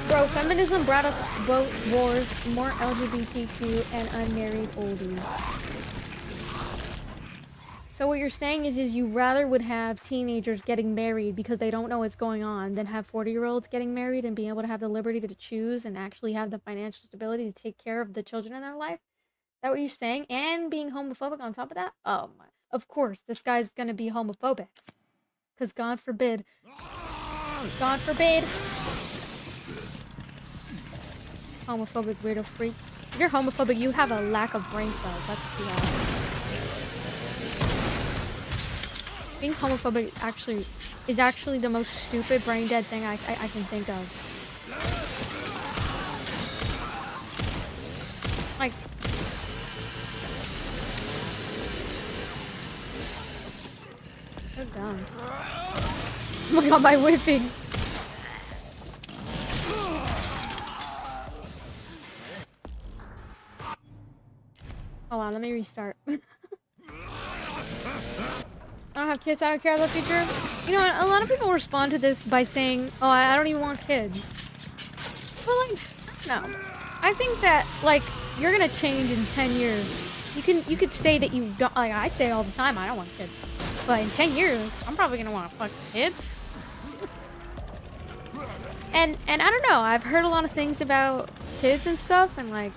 bro, feminism brought us both wars, more LGBTQ, and unmarried oldies. So what you're saying is you rather would have teenagers getting married because they don't know what's going on than have 40-year-olds getting married and being able to have the liberty to choose and actually have the financial stability to take care of the children in their life? Is that what you're saying? And being homophobic on top of that? Oh my. Of course, this guy's gonna be homophobic. Because God forbid. God forbid. Homophobic weirdo freak. If you're homophobic, you have a lack of brain cells. That's what you have. Being homophobic is actually the most stupid brain dead thing I can think of. Like, down. Oh my god, my whipping. Hold on, let me restart. I don't have kids, I don't care about the future. You know what, a lot of people respond to this by saying, oh, I don't even want kids. But like, no. I think that, like, you're gonna change in 10 years. You could say that you don't, like, I say all the time, I don't want kids. But in 10 years, I'm probably gonna want fucking kids. And I don't know, I've heard a lot of things about kids and stuff, and like,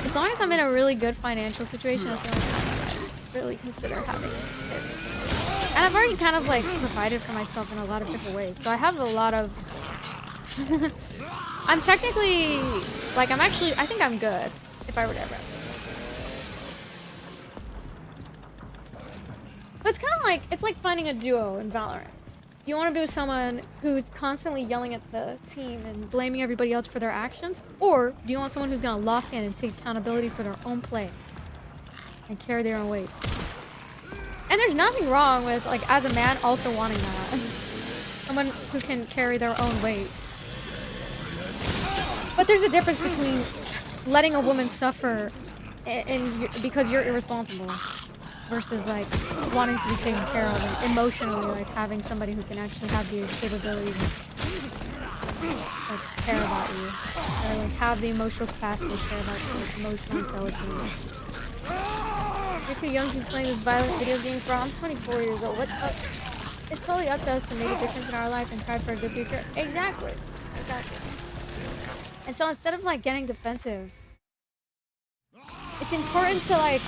as long as I'm in a really good financial situation, that's the only time I really consider having kids. And I've already kind of like provided for myself in a lot of different ways. So I have a lot of... I'm technically, like, I think I'm good if I were to ever. But it's kind of like, it's like finding a duo in Valorant. You want to be with someone who's constantly yelling at the team and blaming everybody else for their actions? Or do you want someone who's going to lock in and take accountability for their own play and carry their own weight? And there's nothing wrong with, like, as a man also wanting that. Someone who can carry their own weight. But there's a difference between letting a woman suffer because you're irresponsible versus like wanting to be taken care of and emotionally, like having somebody who can actually have the capability to like care about you or like have the emotional capacity to care about you, like, emotional intelligence. You're too young to be playing this violent video game, bro. I'm 24 years old. What's up? It's totally up to us to make a difference in our life and try for a good future. Exactly. And so instead of like getting defensive, it's important to like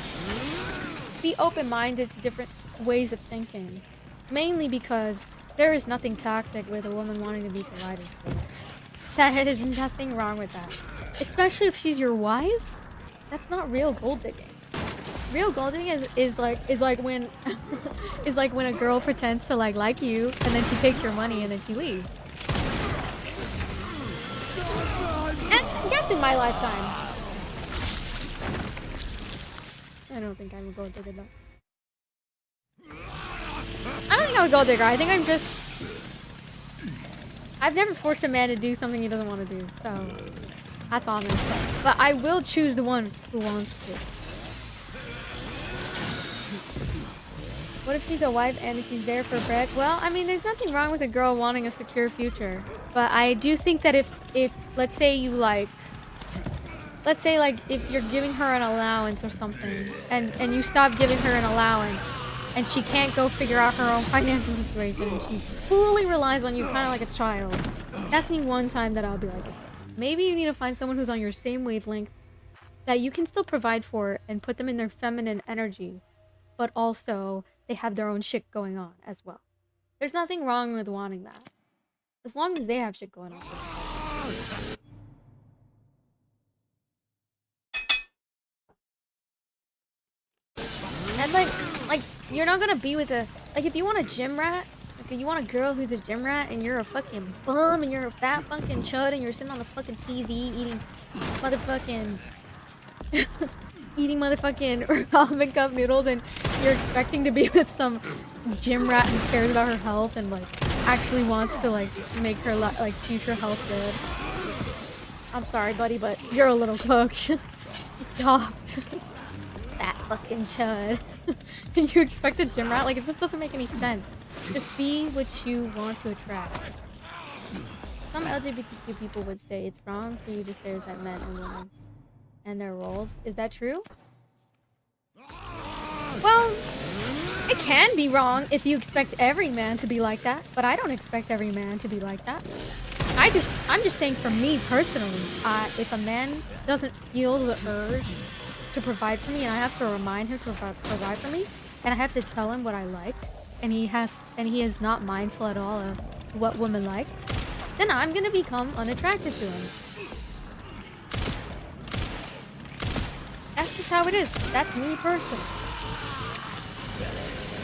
be open-minded to different ways of thinking. Mainly because there is nothing toxic with a woman wanting to be provided for. There is nothing wrong with that. Especially if she's your wife. That's not real gold digging. Real gold digging is like when is like when a girl pretends to like you and then she takes your money and then she leaves. And I guess in my lifetime, I don't think I'm a gold digger though. I don't think I'm a gold digger. I think I've never forced a man to do something he doesn't want to do, so that's all I'm gonna say. But I will choose the one who wants to. What if she's a wife and she's there for bread? Well, I mean, there's nothing wrong with a girl wanting a secure future. But I do think that if let's say you like, let's say like if you're giving her an allowance or something and you stop giving her an allowance and she can't go figure out her own financial situation and she fully relies on you kind of like a child, that's the one time that I'll be like, okay, maybe you need to find someone who's on your same wavelength that you can still provide for and put them in their feminine energy, but also they have their own shit going on as well. There's nothing wrong with wanting that. As long as they have shit going on. And like you're not gonna be with a, like if you want a gym rat, like if you want a girl who's a gym rat and you're a fucking bum and you're a fat fucking chud and you're sitting on the fucking TV eating motherfucking ramen cup noodles and you're expecting to be with some gym rat who cares about her health and like actually wants to like make her like future health good. I'm sorry, buddy, but you're a little cooked. Stopped. That fucking chud. And you expect a gym rat? Like, it just doesn't make any sense. Just be what you want to attract. Some LGBTQ people would say it's wrong for you to stereotype men and women and their roles. Is that true? Well, it can be wrong if you expect every man to be like that, but I don't expect every man to be like that. I'm just saying for me personally, if a man doesn't feel the urge to provide for me and I have to remind him to provide for me and I have to tell him what I like and he is not mindful at all of what women like, then I'm gonna become unattracted to him. That's just how it is. That's me personally.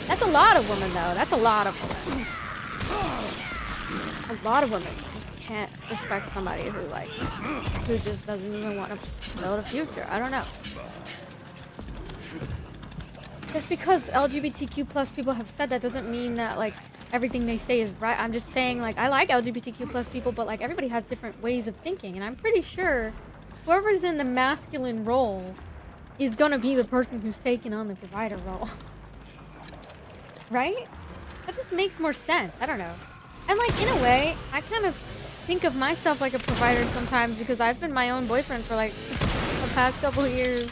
That's a lot of women though. That's a lot of women. A lot of women just can't respect somebody who just doesn't even want to build a future. I don't know. Just because LGBTQ plus people have said that doesn't mean that like everything they say is right. I'm just saying like I like LGBTQ plus people, but like everybody has different ways of thinking, and I'm pretty sure whoever's in the masculine role is gonna be the person who's taking on the provider role. Right? That just makes more sense. I don't know. And like in a way, I kind of think of myself like a provider sometimes because I've been my own boyfriend for like the past couple of years.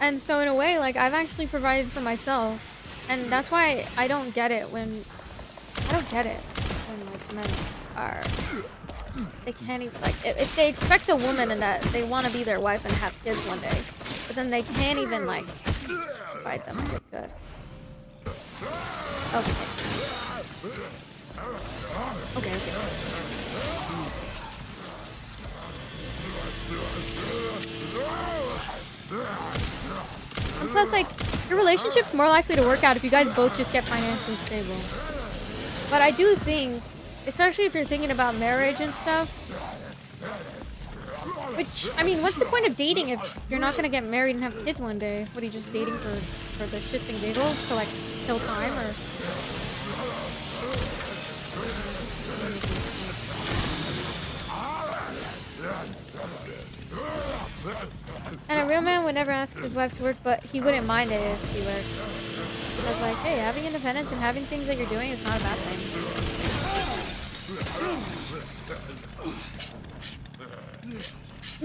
And so in a way, like I've actually provided for myself. And that's why I don't get it when like men are, they can't even, like if they expect a woman and that they want to be their wife and have kids one day, but then they can't even like provide them good. Okay. Okay. And plus, like, your relationship's more likely to work out if you guys both just get financially stable. But I do think, especially if you're thinking about marriage and stuff, which, I mean, what's the point of dating if you're not gonna get married and have kids one day? What, are you just dating for the shits and giggles to, like, kill time, or...? And a real man would never ask his wife to work, but he wouldn't mind it if she worked. Because, like, hey, having independence and having things that you're doing is not a bad thing.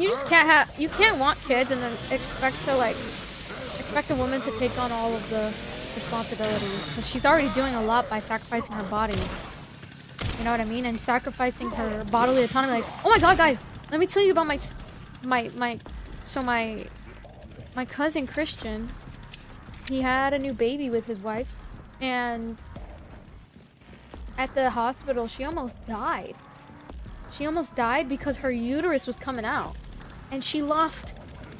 You just can't want kids and then expect a woman to take on all of the responsibilities. Because she's already doing a lot by sacrificing her body. You know what I mean? And sacrificing her bodily autonomy. Like, oh my god, guys, let me tell you about my cousin Christian. He had a new baby with his wife, and at the hospital she almost died. She almost died because her uterus was coming out, and she lost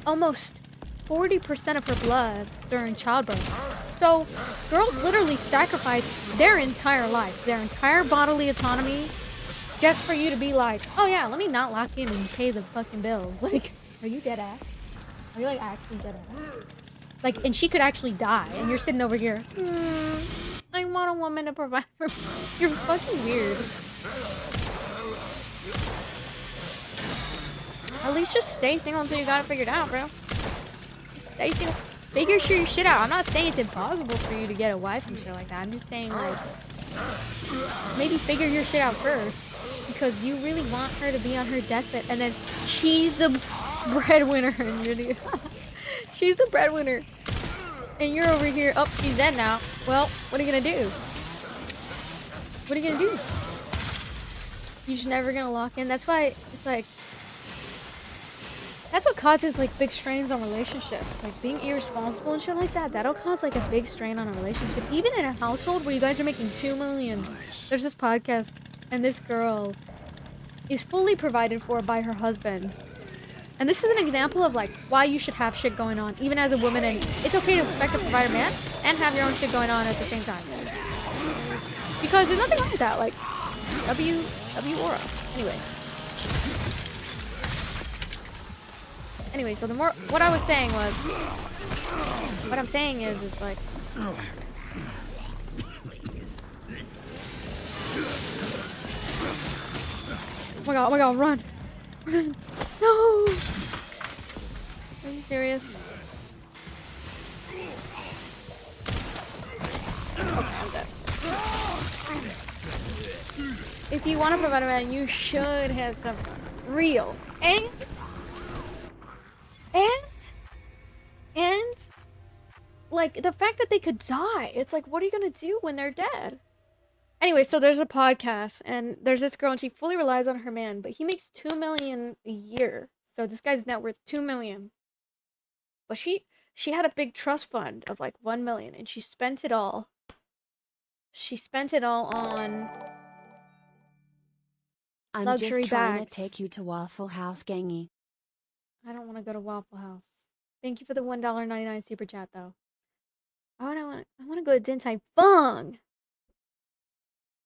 almost 40% of her blood during childbirth. So girls literally sacrifice their entire life, their entire bodily autonomy, just for you to be like, oh yeah, let me not lock in and pay the fucking bills. Like, are you dead ass? Are you like actually dead ass? Like, and she could actually die, and you're sitting over here, I want a woman to provide for me. You're fucking weird. At least just stay single until you got it figured out, bro. Just stay single. Figure your shit out. I'm not saying it's impossible for you to get a wife and shit like that. I'm just saying, like, maybe figure your shit out first. Because you really want her to be on her deathbed, and then she's the breadwinner, and you're the she's the breadwinner, and you're over here. Oh, she's dead now. Well, what are you gonna do? What are you gonna do? You're just never gonna lock in. That's why it's like, that's what causes like big strains on relationships, like being irresponsible and shit like that. That'll cause like a big strain on a relationship, even in a household where you guys are making $2 million. There's this podcast, and this girl is fully provided for by her husband. And this is an example of like why you should have shit going on, even as a woman, and it's okay to expect a provider man and have your own shit going on at the same time. Because there's nothing wrong with that, like W aura. Anyway, so what I was saying was, what I'm saying is like, oh my god, run! Run! No! Are you serious? Okay, I'm dead. If you want to provide a man, you should have some real and like the fact that they could die. It's like, what are you gonna do when they're dead? Anyway, so there's a podcast, and there's this girl, and she fully relies on her man, but he makes $2 million a year. So this guy's net worth $2 million. But she had a big trust fund of like $1 million, and she spent it all. She spent it all on I'm luxury just trying bags. to take you to Waffle House, gangy. I don't want to go to Waffle House. Thank you for the $1.99 super chat, though. I want to go to Din Tai Fung.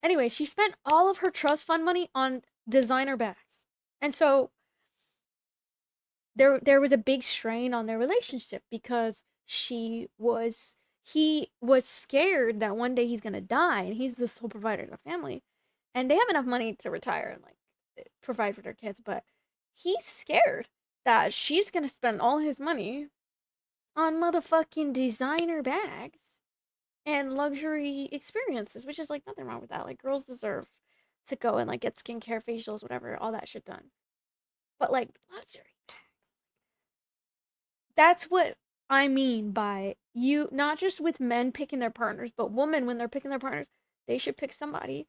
Anyway, she spent all of her trust fund money on designer bags. And so there was a big strain on their relationship because he was scared that one day he's gonna die, and he's the sole provider of the family, and they have enough money to retire and like provide for their kids, but he's scared that she's gonna spend all his money on motherfucking designer bags and luxury experiences, which is like nothing wrong with that. Like girls deserve to go and like get skincare, facials, whatever, all that shit done. But like luxury bags. That's what I mean by you, not just with men picking their partners, but women when they're picking their partners, they should pick somebody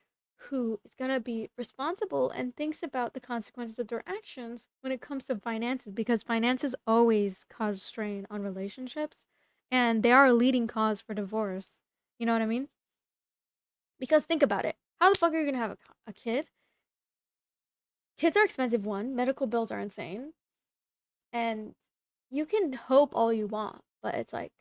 who is gonna be responsible and thinks about the consequences of their actions when it comes to finances, because finances always cause strain on relationships and they are a leading cause for divorce. You know what I mean? Because think about it. How the fuck are you gonna have a kid? Kids are expensive, one. Medical bills are insane. And you can hope all you want, but it's like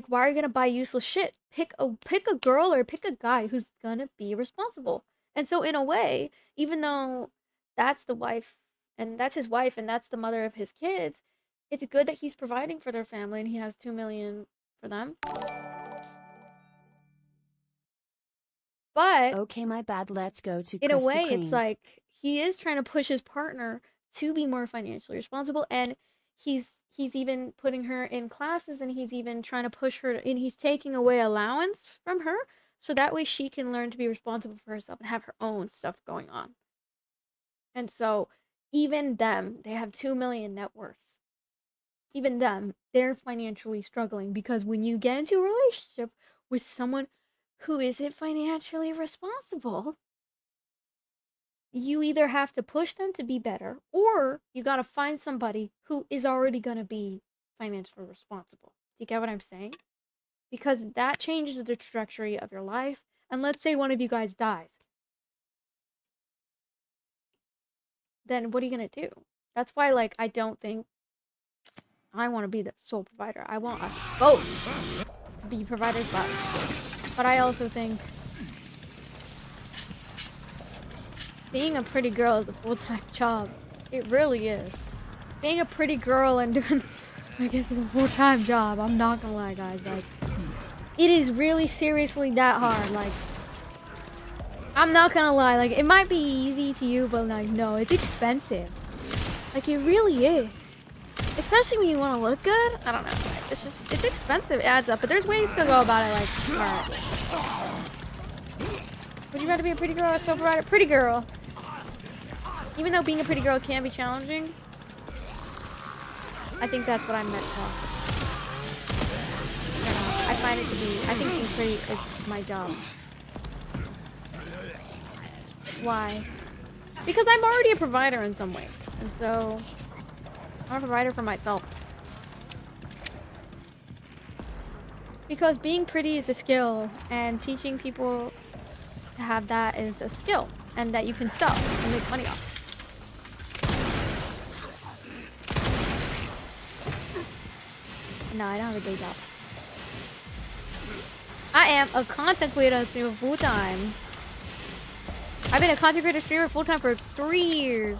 why are you gonna buy useless shit? Pick a girl or pick a guy who's gonna be responsible. And so in a way, even though that's the wife and that's his wife and that's the mother of his kids, it's good that he's providing for their family and he has 2 million for them. But Okay, my bad. Let's go to in a Krispy way, it's Kreme. like he is trying to push his partner to be more financially responsible, and he's even putting her in classes, and he's even trying to push her and he's taking away allowance from her so that way she can learn to be responsible for herself and have her own stuff going on. And so even them, they have 2 million net worth. Even them, they're financially struggling because when you get into a relationship with someone who isn't financially responsible, you either have to push them to be better or you got to find somebody who is already going to be financially responsible. Do you get what I'm saying? Because that changes the trajectory of your life. And let's say one of you guys dies. Then what are you going to do? That's why, like, I don't think I want to be the sole provider. I want us both to be providers, but I also think being a pretty girl is a full-time job. It really is. Being a pretty girl and doing like it's a full-time job. I'm not gonna lie, guys. Like, it is really seriously that hard. Like, I'm not gonna lie. Like, it might be easy to you, but like, no, it's expensive. Like, it really is. Especially when you want to look good. I don't know. It's expensive. It adds up. But there's ways to go about it. Like, alright. Would you rather be a pretty girl or a sole provider? Pretty girl. Even though being a pretty girl can be challenging, I think that's what I meant to. I find it to be, I think being pretty is my job. Why? Because I'm already a provider in some ways. And so, I'm a provider for myself. Because being pretty is a skill, and teaching people to have that is a skill, and that you can sell and make money off. No, I don't have a day job. I am a content creator streamer full time. I've been a content creator streamer full time for 3 years.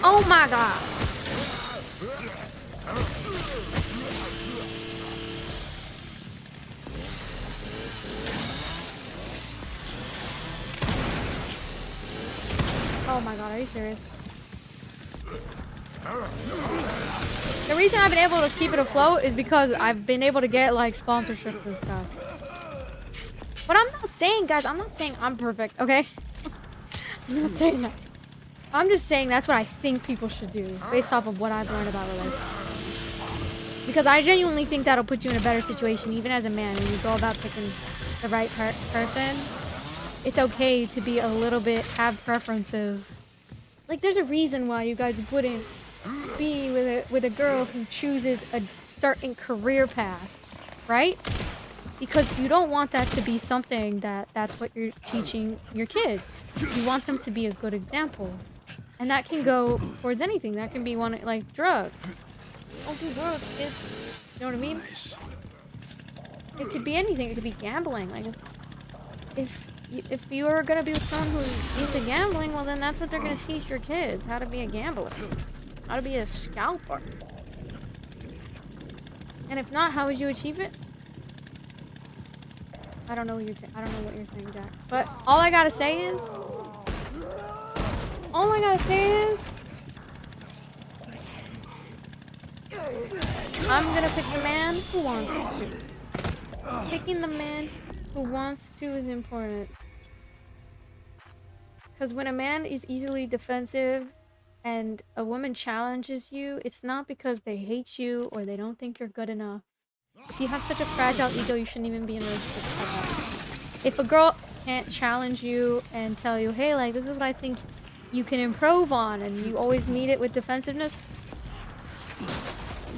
Oh my god. Oh my god, are you serious? The reason I've been able to keep it afloat is because I've been able to get like sponsorships and stuff. But I'm not saying, guys, I'm not saying I'm perfect, okay? I'm not saying that. I'm just saying that's what I think people should do based off of what I've learned about life. Because I genuinely think that'll put you in a better situation, even as a man, when you go about picking the right person. It's okay to be a little bit, have preferences. Like, there's a reason why you guys wouldn't be with a girl who chooses a certain career path, right? Because you don't want that to be something that's what you're teaching your kids. You want them to be a good example. And that can go towards anything. That can be one, like, drugs. Don't do drugs, kids. You know what I mean? Nice. It could be anything. It could be gambling. Like, if you're gonna be with someone who's into gambling, well, then that's what they're gonna teach your kids, how to be a gambler. How to be a scalper. And if not, how would you achieve it? I don't know what you're saying, Jack. But all I gotta say is I'm gonna pick the man who wants to. Picking the man who wants to is important. Because when a man is easily defensive and a woman challenges you, it's not because they hate you or they don't think you're good enough. If you have such a fragile ego, you shouldn't even be in a relationship like that. If a girl can't challenge you and tell you, hey, like, this is what I think you can improve on, and you always meet it with defensiveness,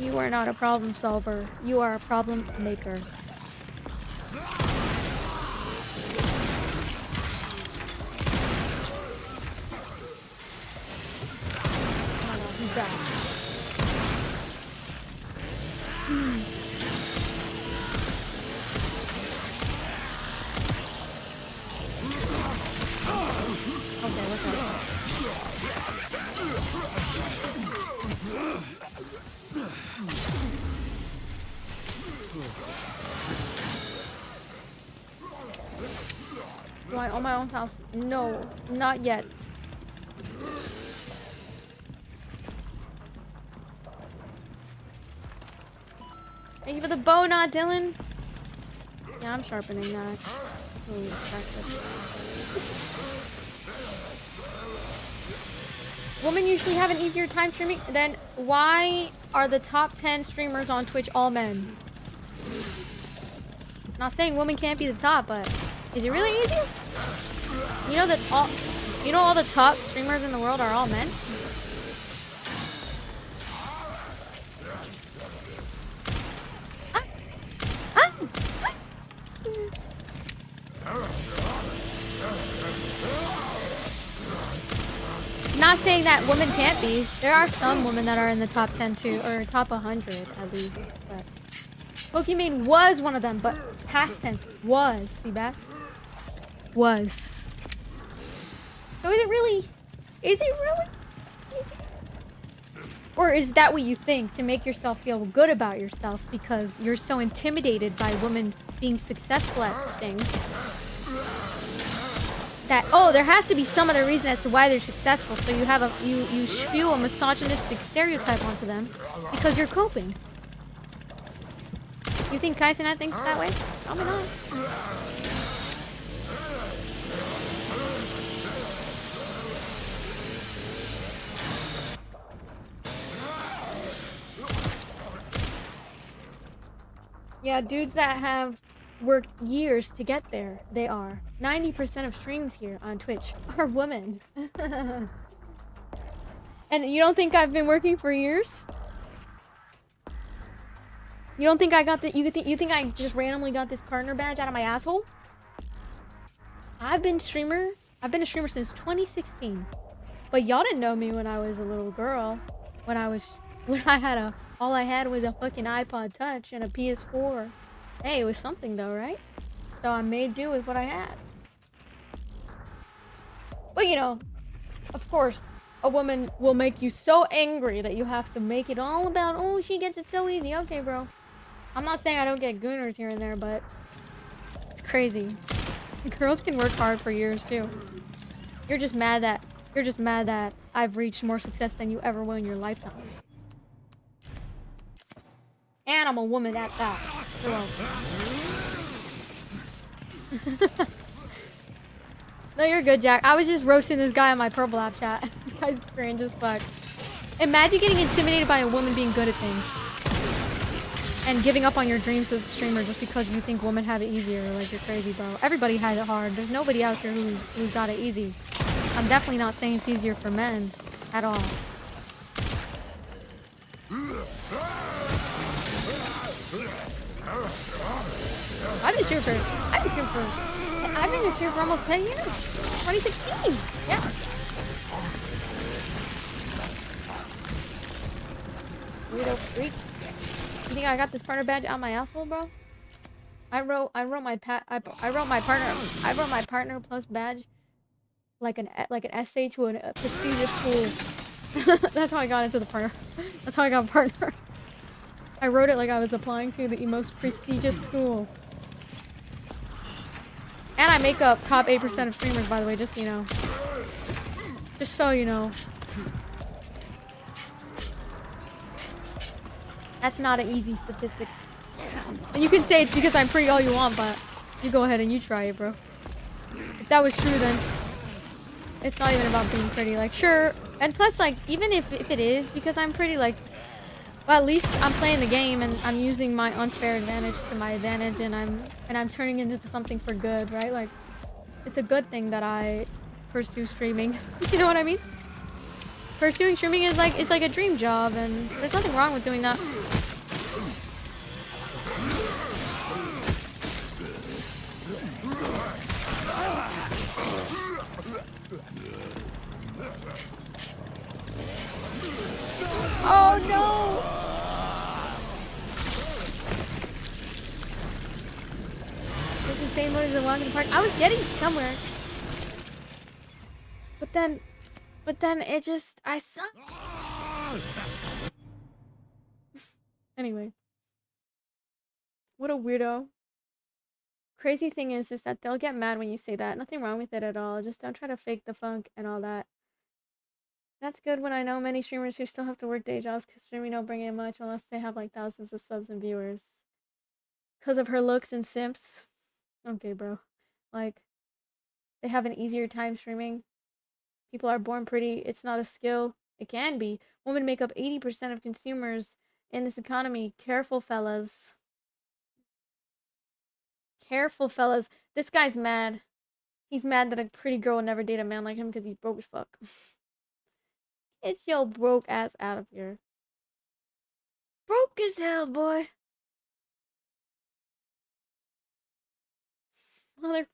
you are not a problem solver. You are a problem maker. He's back. Okay, what's up? Do I own my own house? No, not yet. Thank you for the bow knot, Dylan. Yeah, I'm sharpening that. Ooh, women usually have an easier time streaming. Then why are the top 10 streamers on Twitch all men? Not saying women can't be the top, but is it really easy? You know that all the top streamers in the world are all men? Not saying that women can't be. There are some women that are in the top 10 too, or top 100 at least. But Pokimane was one of them, but past tense was. Seabass was. So is it really? Is it really? Or is that what you think to make yourself feel good about yourself because you're so intimidated by women being successful at things? That, oh, there has to be some other reason as to why they're successful, so you have you spew a misogynistic stereotype onto them because you're coping. You think Kaisena thinks that way? Probably not. Yeah, dudes that have worked years to get there, they are. 90% of streams here on Twitch are women. And you don't think I've been working for years? You don't think I got the you think I just randomly got this partner badge out of my asshole? I've been a streamer since 2016. But y'all didn't know me when I was a little girl. When I had all I had was a fucking iPod Touch and a PS4. Hey, it was something though, right? So I made do with what I had. But you know, of course, a woman will make you so angry that you have to make it all about, oh, she gets it so easy. Okay, bro. I'm not saying I don't get gooners here and there, but it's crazy. Girls can work hard for years too. You're just mad that I've reached more success than you ever will in your lifetime. And I'm a woman at that. No, you're good, Jack. I was just roasting this guy on my purple app chat. This guy's cringe as fuck. Imagine getting intimidated by a woman being good at things. And giving up on your dreams as a streamer just because you think women have it easier. Like, you're crazy, bro. Everybody has it hard. There's nobody out there who's got it easy. I'm definitely not saying it's easier for men. At all. I've been in stream for almost 10 years. 2016. Yeah. Weirdo freak. You think I got this partner badge out my asshole, bro? I wrote my partner plus badge like an essay to a prestigious school That's how I got into the partner. That's how I got a partner. I wrote it like I was applying to the most prestigious school. And I make up top 8% of streamers, by the way, just so you know. Just so you know. That's not an easy statistic. And you can say it's because I'm pretty all you want, but you go ahead and you try it, bro. If that was true, then it's not even about being pretty. Like, sure. And plus, like, even if it is because I'm pretty, like, well, at least I'm playing the game and I'm using my unfair advantage to my advantage, and I'm turning it into something for good, right? Like, it's a good thing that I pursue streaming. You know what I mean? Pursuing streaming is like, it's like a dream job, and there's nothing wrong with doing that. Oh no! This insane mode is a walk in the park. I was getting somewhere. But then it just, I suck. Anyway. What a weirdo. Crazy thing is that they'll get mad when you say that. Nothing wrong with it at all. Just don't try to fake the funk and all that. That's good when I know many streamers who still have to work day jobs because streaming don't bring in much unless they have like thousands of subs and viewers. Because of her looks and simps. Okay, bro. Like, they have an easier time streaming. People are born pretty. It's not a skill. It can be. Women make up 80% of consumers in this economy. Careful, fellas. Careful, fellas. This guy's mad. He's mad that a pretty girl would never date a man like him because he's broke as fuck. It's your broke ass out of here. Broke as hell, boy. Motherfucker.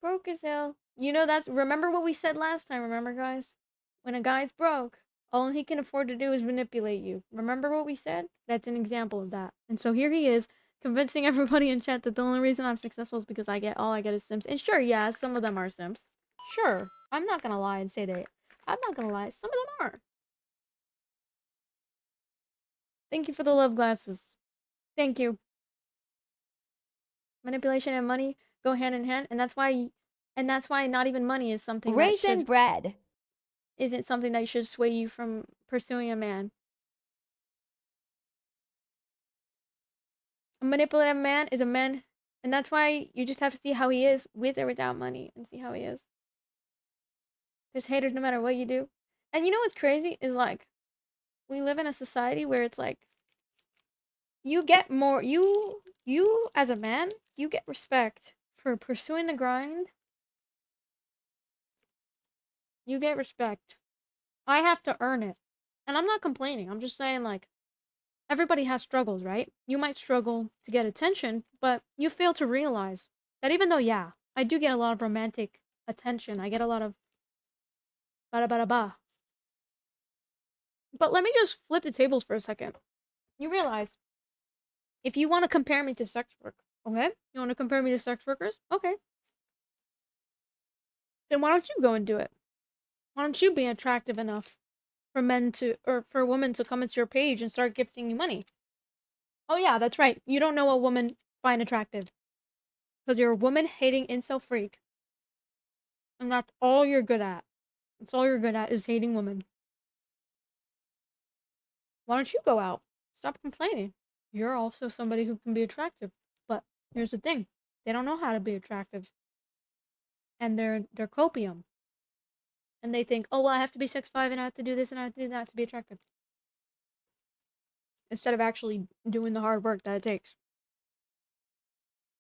Broke as hell. You know, remember what we said last time, remember, guys? When a guy's broke, all he can afford to do is manipulate you. Remember what we said? That's an example of that. And so here he is, convincing everybody in chat that the only reason I'm successful is because all I get is simps. And sure, yeah, some of them are simps. Sure. I'm not gonna lie and say that. I'm not gonna lie. Some of them are. Thank you for the love glasses. Thank you. Manipulation and money go hand in hand, and that's why not even money is something Raisin bread. isn't something that should sway you from pursuing a man. A manipulative man is a man, and that's why you just have to see how he is with or without money and see how he is. There's haters no matter what you do. And you know what's crazy is like, we live in a society where it's like, you get more, you as a man, you get respect for pursuing the grind. You get respect. I have to earn it. And I'm not complaining. I'm just saying, like, everybody has struggles, right? You might struggle to get attention, but you fail to realize that even though, yeah, I do get a lot of romantic attention, I get a lot of ba ba ba. But let me just flip the tables for a second. You realize, if you want to compare me to sex work, okay? You want to compare me to sex workers? Okay. Then why don't you go and do it? Why don't you be attractive enough for men to, or for women to come into your page and start gifting you money? Oh yeah, that's right. You don't know a woman find attractive. Because you're a woman hating incel freak. And that's all you're good at. That's all you're good at is hating women. Why don't you go out? Stop complaining. You're also somebody who can be attractive. But here's the thing. They don't know how to be attractive. And they're copium. And they think, oh well, I have to be 6'5" and I have to do this and I have to do that to be attractive. Instead of actually doing the hard work that it takes.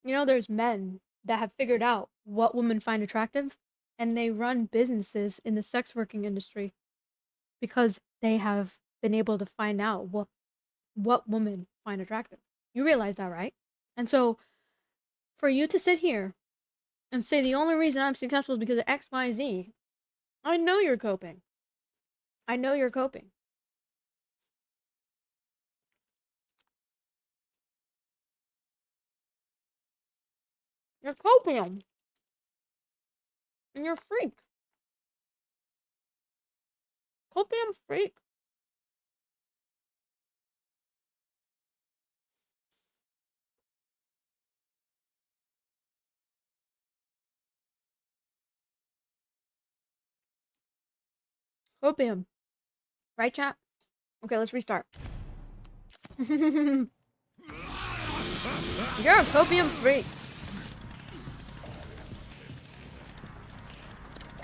You know, there's men that have figured out what women find attractive, and they run businesses in the sex working industry because they have been able to find out what women find attractive. You realize that, right? And so, for you to sit here and say the only reason I'm successful is because of X, Y, Z, I know you're coping. I know you're coping. You're copium. And you're a freak. Copium freak. Copium. Right, chat? Okay, let's restart. You're a copium freak.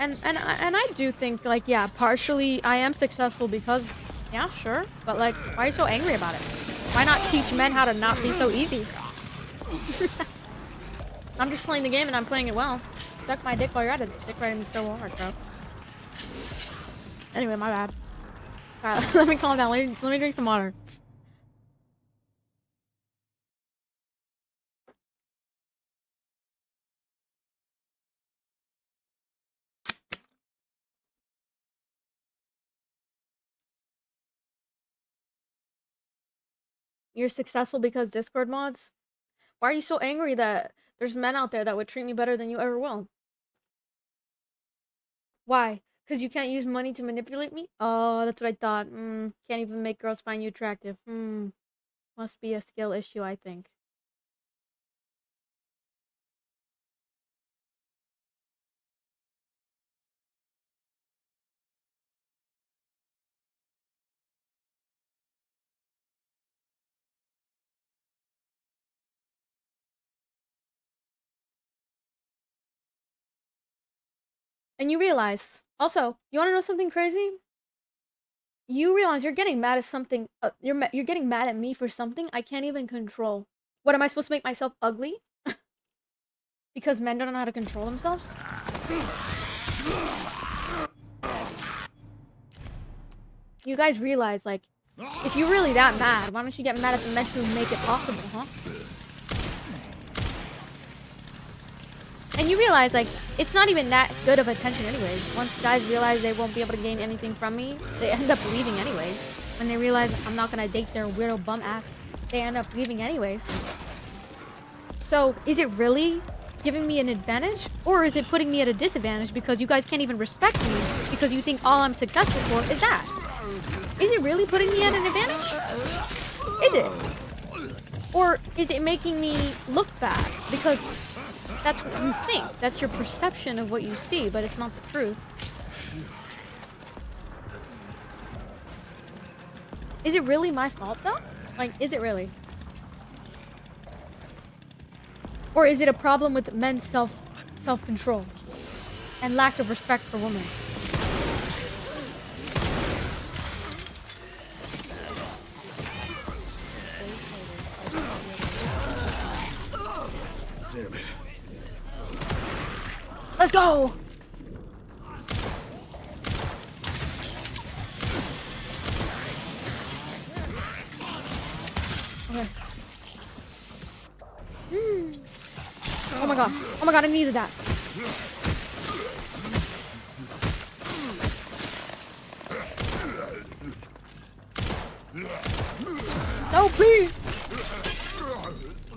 And I do think, like, yeah, partially I am successful because, yeah, sure. But, like, why are you so angry about it? Why not teach men how to not be so easy? I'm just playing the game and I'm playing it well. Suck my dick while you're at it. Dick riding me so hard, bro. Anyway, my bad. Alright, let me calm down. Let me drink some water. You're successful because Discord mods? Why are you so angry that there's men out there that would treat me better than you ever will? Why? Because you can't use money to manipulate me? Oh, that's what I thought. Can't even make girls find you attractive. Must be a skill issue, I think. And you realize, also, you want to know something crazy? You realize you're getting mad at something. You're getting mad at me for something I can't even control. What, am I supposed to make myself ugly? Because men don't know how to control themselves? You guys realize, like, if you're really that mad, why don't you get mad at the men who make it possible, huh? And you realize, like, it's not even that good of attention anyways. Once guys realize they won't be able to gain anything from me, they end up leaving anyways. When they realize I'm not gonna date their weirdo bum ass, they end up leaving anyways. So, is it really giving me an advantage? Or is it putting me at a disadvantage because you guys can't even respect me because you think all I'm successful for is that? Is it really putting me at an advantage? Is it? Or is it making me look bad because that's what you think? That's your perception of what you see, but it's not the truth. Is it really my fault though? Like, is it really? Or is it a problem with men's self-control and lack of respect for women? Damn it. Let's go! Okay. Oh my god. Oh my god, I needed that. No, please!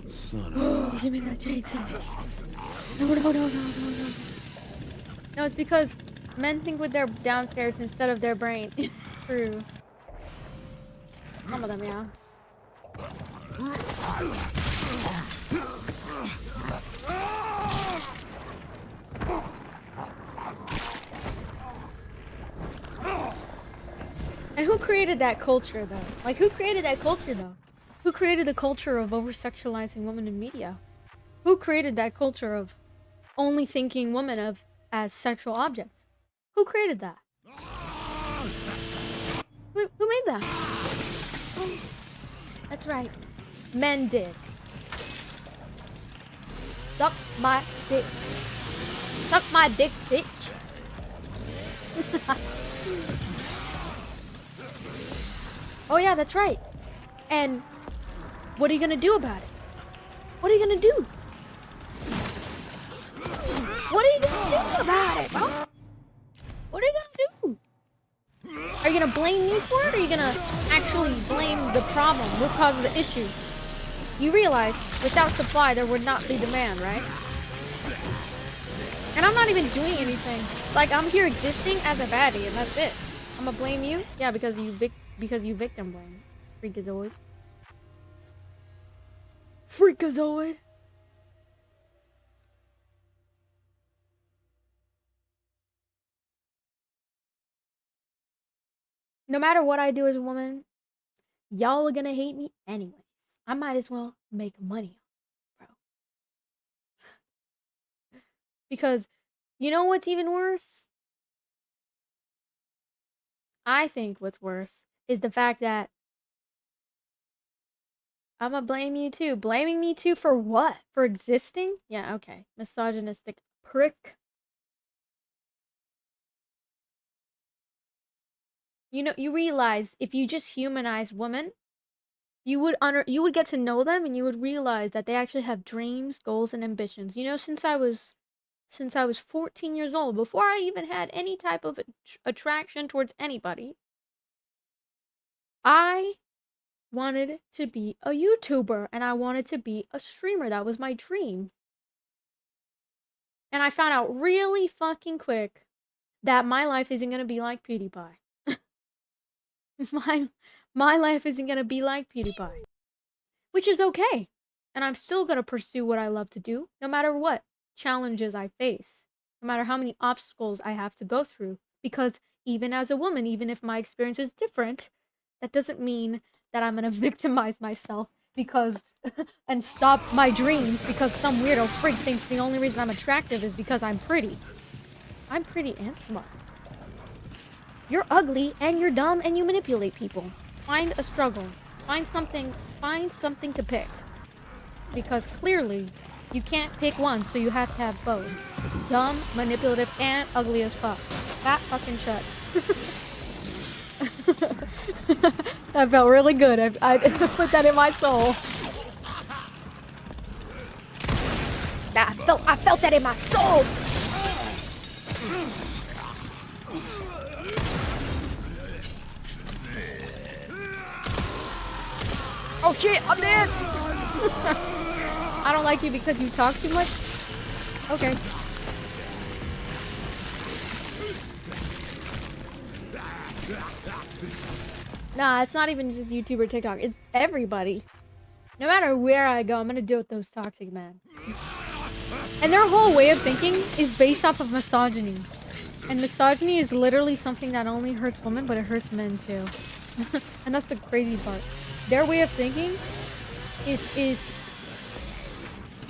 Son of Give me that chainsaw. No. No, it's because men think with their downstairs instead of their brain. True. Some of them, yeah. And who created that culture, though? Like, who created that culture, though? Who created the culture of over-sexualizing women in media? Who created that culture of only thinking women as sexual objects? Who created that? Who made that? Oh, that's right. Men did. Suck my dick. Suck my dick, bitch. Oh yeah, that's right. And what are you gonna do about it? What are you gonna do? What are you gonna do about it, bro? What are you gonna do? Are you gonna blame me for it, or are you gonna actually blame the problem, root cause of the issue? You realize, without supply, there would not be demand, right? And I'm not even doing anything. Like, I'm here existing as a baddie, and that's it. I'ma blame you? Yeah, because you victim blame. Freakazoid. Freakazoid. No matter what I do as a woman, y'all are gonna hate me anyways. I might as well make money, bro. Because you know what's even worse? I think what's worse is the fact that I'ma blame you too. Blaming me too for what? For existing? Yeah, okay. Misogynistic prick. You know, you realize if you just humanize women, you would get to know them and you would realize that they actually have dreams, goals, and ambitions. You know, since I was 14 years old, before I even had any type of attraction towards anybody, I wanted to be a YouTuber and I wanted to be a streamer. That was my dream. And I found out really fucking quick that my life isn't gonna be like PewDiePie. my my life isn't gonna be like PewDiePie, which is okay. And I'm still gonna pursue what I love to do, no matter what challenges I face, no matter how many obstacles I have to go through. Because even as a woman, even if my experience is different, that doesn't mean that I'm gonna victimize myself because and stop my dreams because some weirdo freak thinks the only reason I'm attractive is because I'm pretty. I'm pretty and smart. You're ugly and you're dumb and you manipulate people. Find a struggle. Find something to pick. Because clearly, you can't pick one, so you have to have both. Dumb, manipulative, and ugly as fuck. That fucking shut. That felt really good. I put that in my soul. I felt that in my soul! Oh shit, I'm dead! I don't like you because you talk too much? Okay. Nah, it's not even just YouTuber TikTok. It's everybody. No matter where I go, I'm gonna deal with those toxic men. And their whole way of thinking is based off of misogyny. And misogyny is literally something that only hurts women, but it hurts men too. And that's the crazy part. Their way of thinking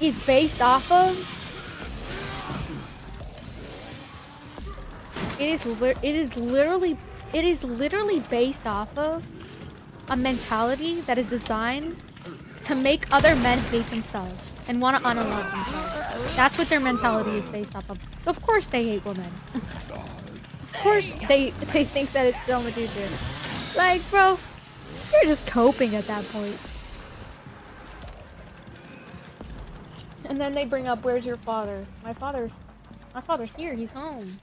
is based off of it is literally based off of a mentality that is designed to make other men hate themselves and want to unalive themselves. That's what their mentality is based off of. Of course they hate women. Of course they think that it's so much easier. Like, bro, you're just coping at that point. And then they bring up, where's your father? My father's here, he's home.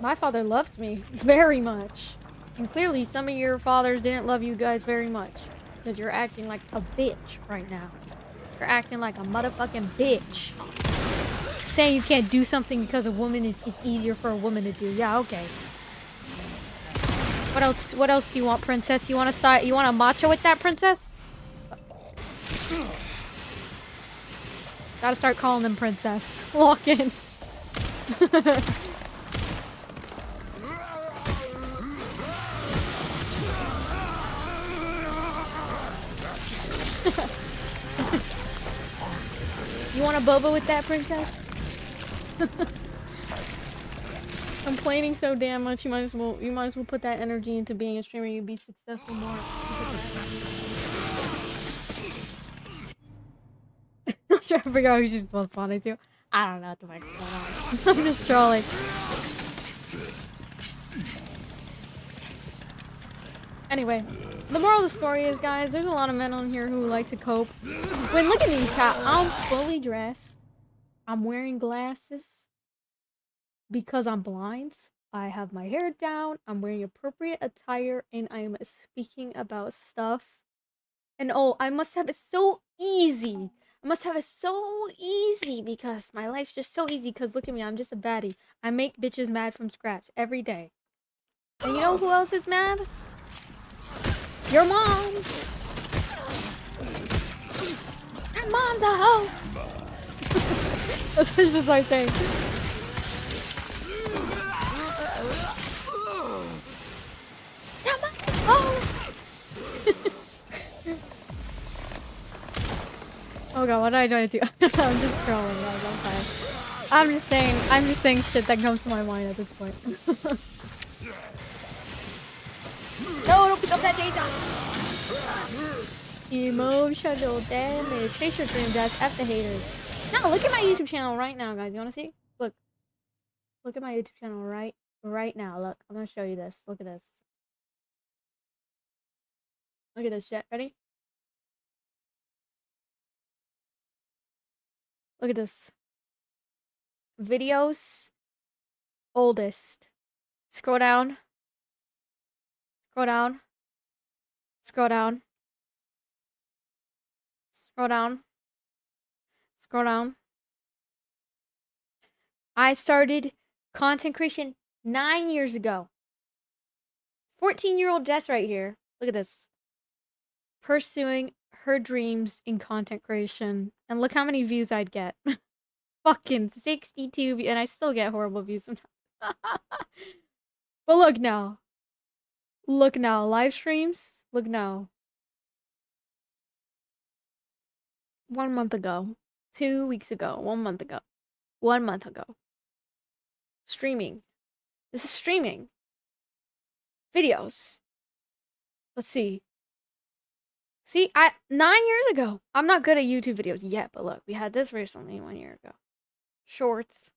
My father loves me very much. And clearly some of your fathers didn't love you guys very much. Because you're acting like a bitch right now. You're acting like a motherfucking bitch. Saying you can't do something because a woman it's easier for a woman to do. Yeah, okay. What else do you want, princess? You want a macho with that, princess? Gotta start calling them princess. Walk in. You want a boba with that, princess? Complaining so damn much, you might as well put that energy into being a streamer. You'd be successful more. I'm trying to figure out who she's responding to. I don't know what the fuck is going on. I'm just trolling. Anyway, the moral of the story is, guys, there's a lot of men on here who like to cope. When look at me, chat. I'm fully dressed. I'm wearing glasses because I'm blind. I have my hair down. I'm wearing appropriate attire, and I am speaking about stuff. And oh, I must have it so easy I must have it so easy because my life's just so easy. Because look at me, I'm just a baddie. I make bitches mad from scratch every day. And you know who else is mad? Your mom. Your mom's a hoe. That's just like saying. Your mom's a hoe. Oh god, what did I try to do? I'm just scrolling, guys. I'm fine. I'm just saying shit that comes to my mind at this point. No, don't pick up that chainsaw! Emotional damage. Face your dreams, that's F the haters. No, look at my YouTube channel right now, guys. You wanna see? Look. Look at my YouTube channel right now. Look, I'm gonna show you this. Look at this. Look at this shit. Ready? Look at this. Videos. Oldest. Scroll down. Scroll down. Scroll down. Scroll down. Scroll down. I started content creation 9 years ago. 14-year-old Jess right here. Look at this. Pursuing her dreams in content creation. And look how many views I'd get. Fucking 62 views. And I still get horrible views sometimes. But look now. Look now. Live streams. Look now. 1 month ago. 2 weeks ago. 1 month ago. 1 month ago. Streaming. This is streaming. Videos. Let's see. See, 9 years ago. I'm not good at YouTube videos yet, but look, we had this recently 1 year ago. Shorts.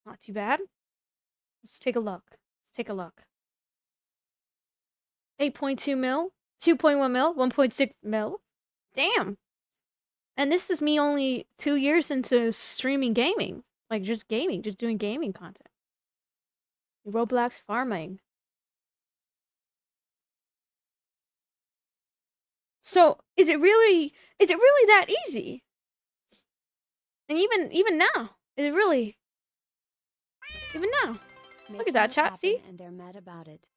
Not too bad. Let's take a look. Let's take a look. 8.2 mil, 2.1 mil, 1.6 mil. Damn. And this is me only 2 years into streaming gaming. Like, just gaming. Just doing gaming content. Roblox farming. So, is it really that easy? And even now, is it really? Even now. Look at that, chat, see? And they're mad about it.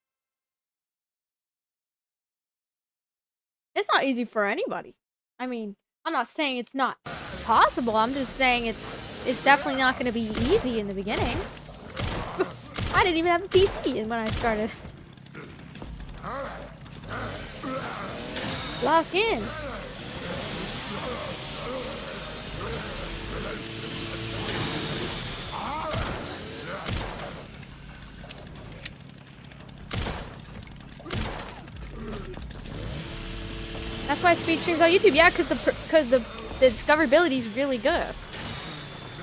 It's not easy for anybody. I mean, I'm not saying it's not possible. I'm just saying it's definitely not going to be easy in the beginning. I didn't even have a PC when I started. Lock in. That's why speed streams on YouTube. Yeah, because the discoverability is really good.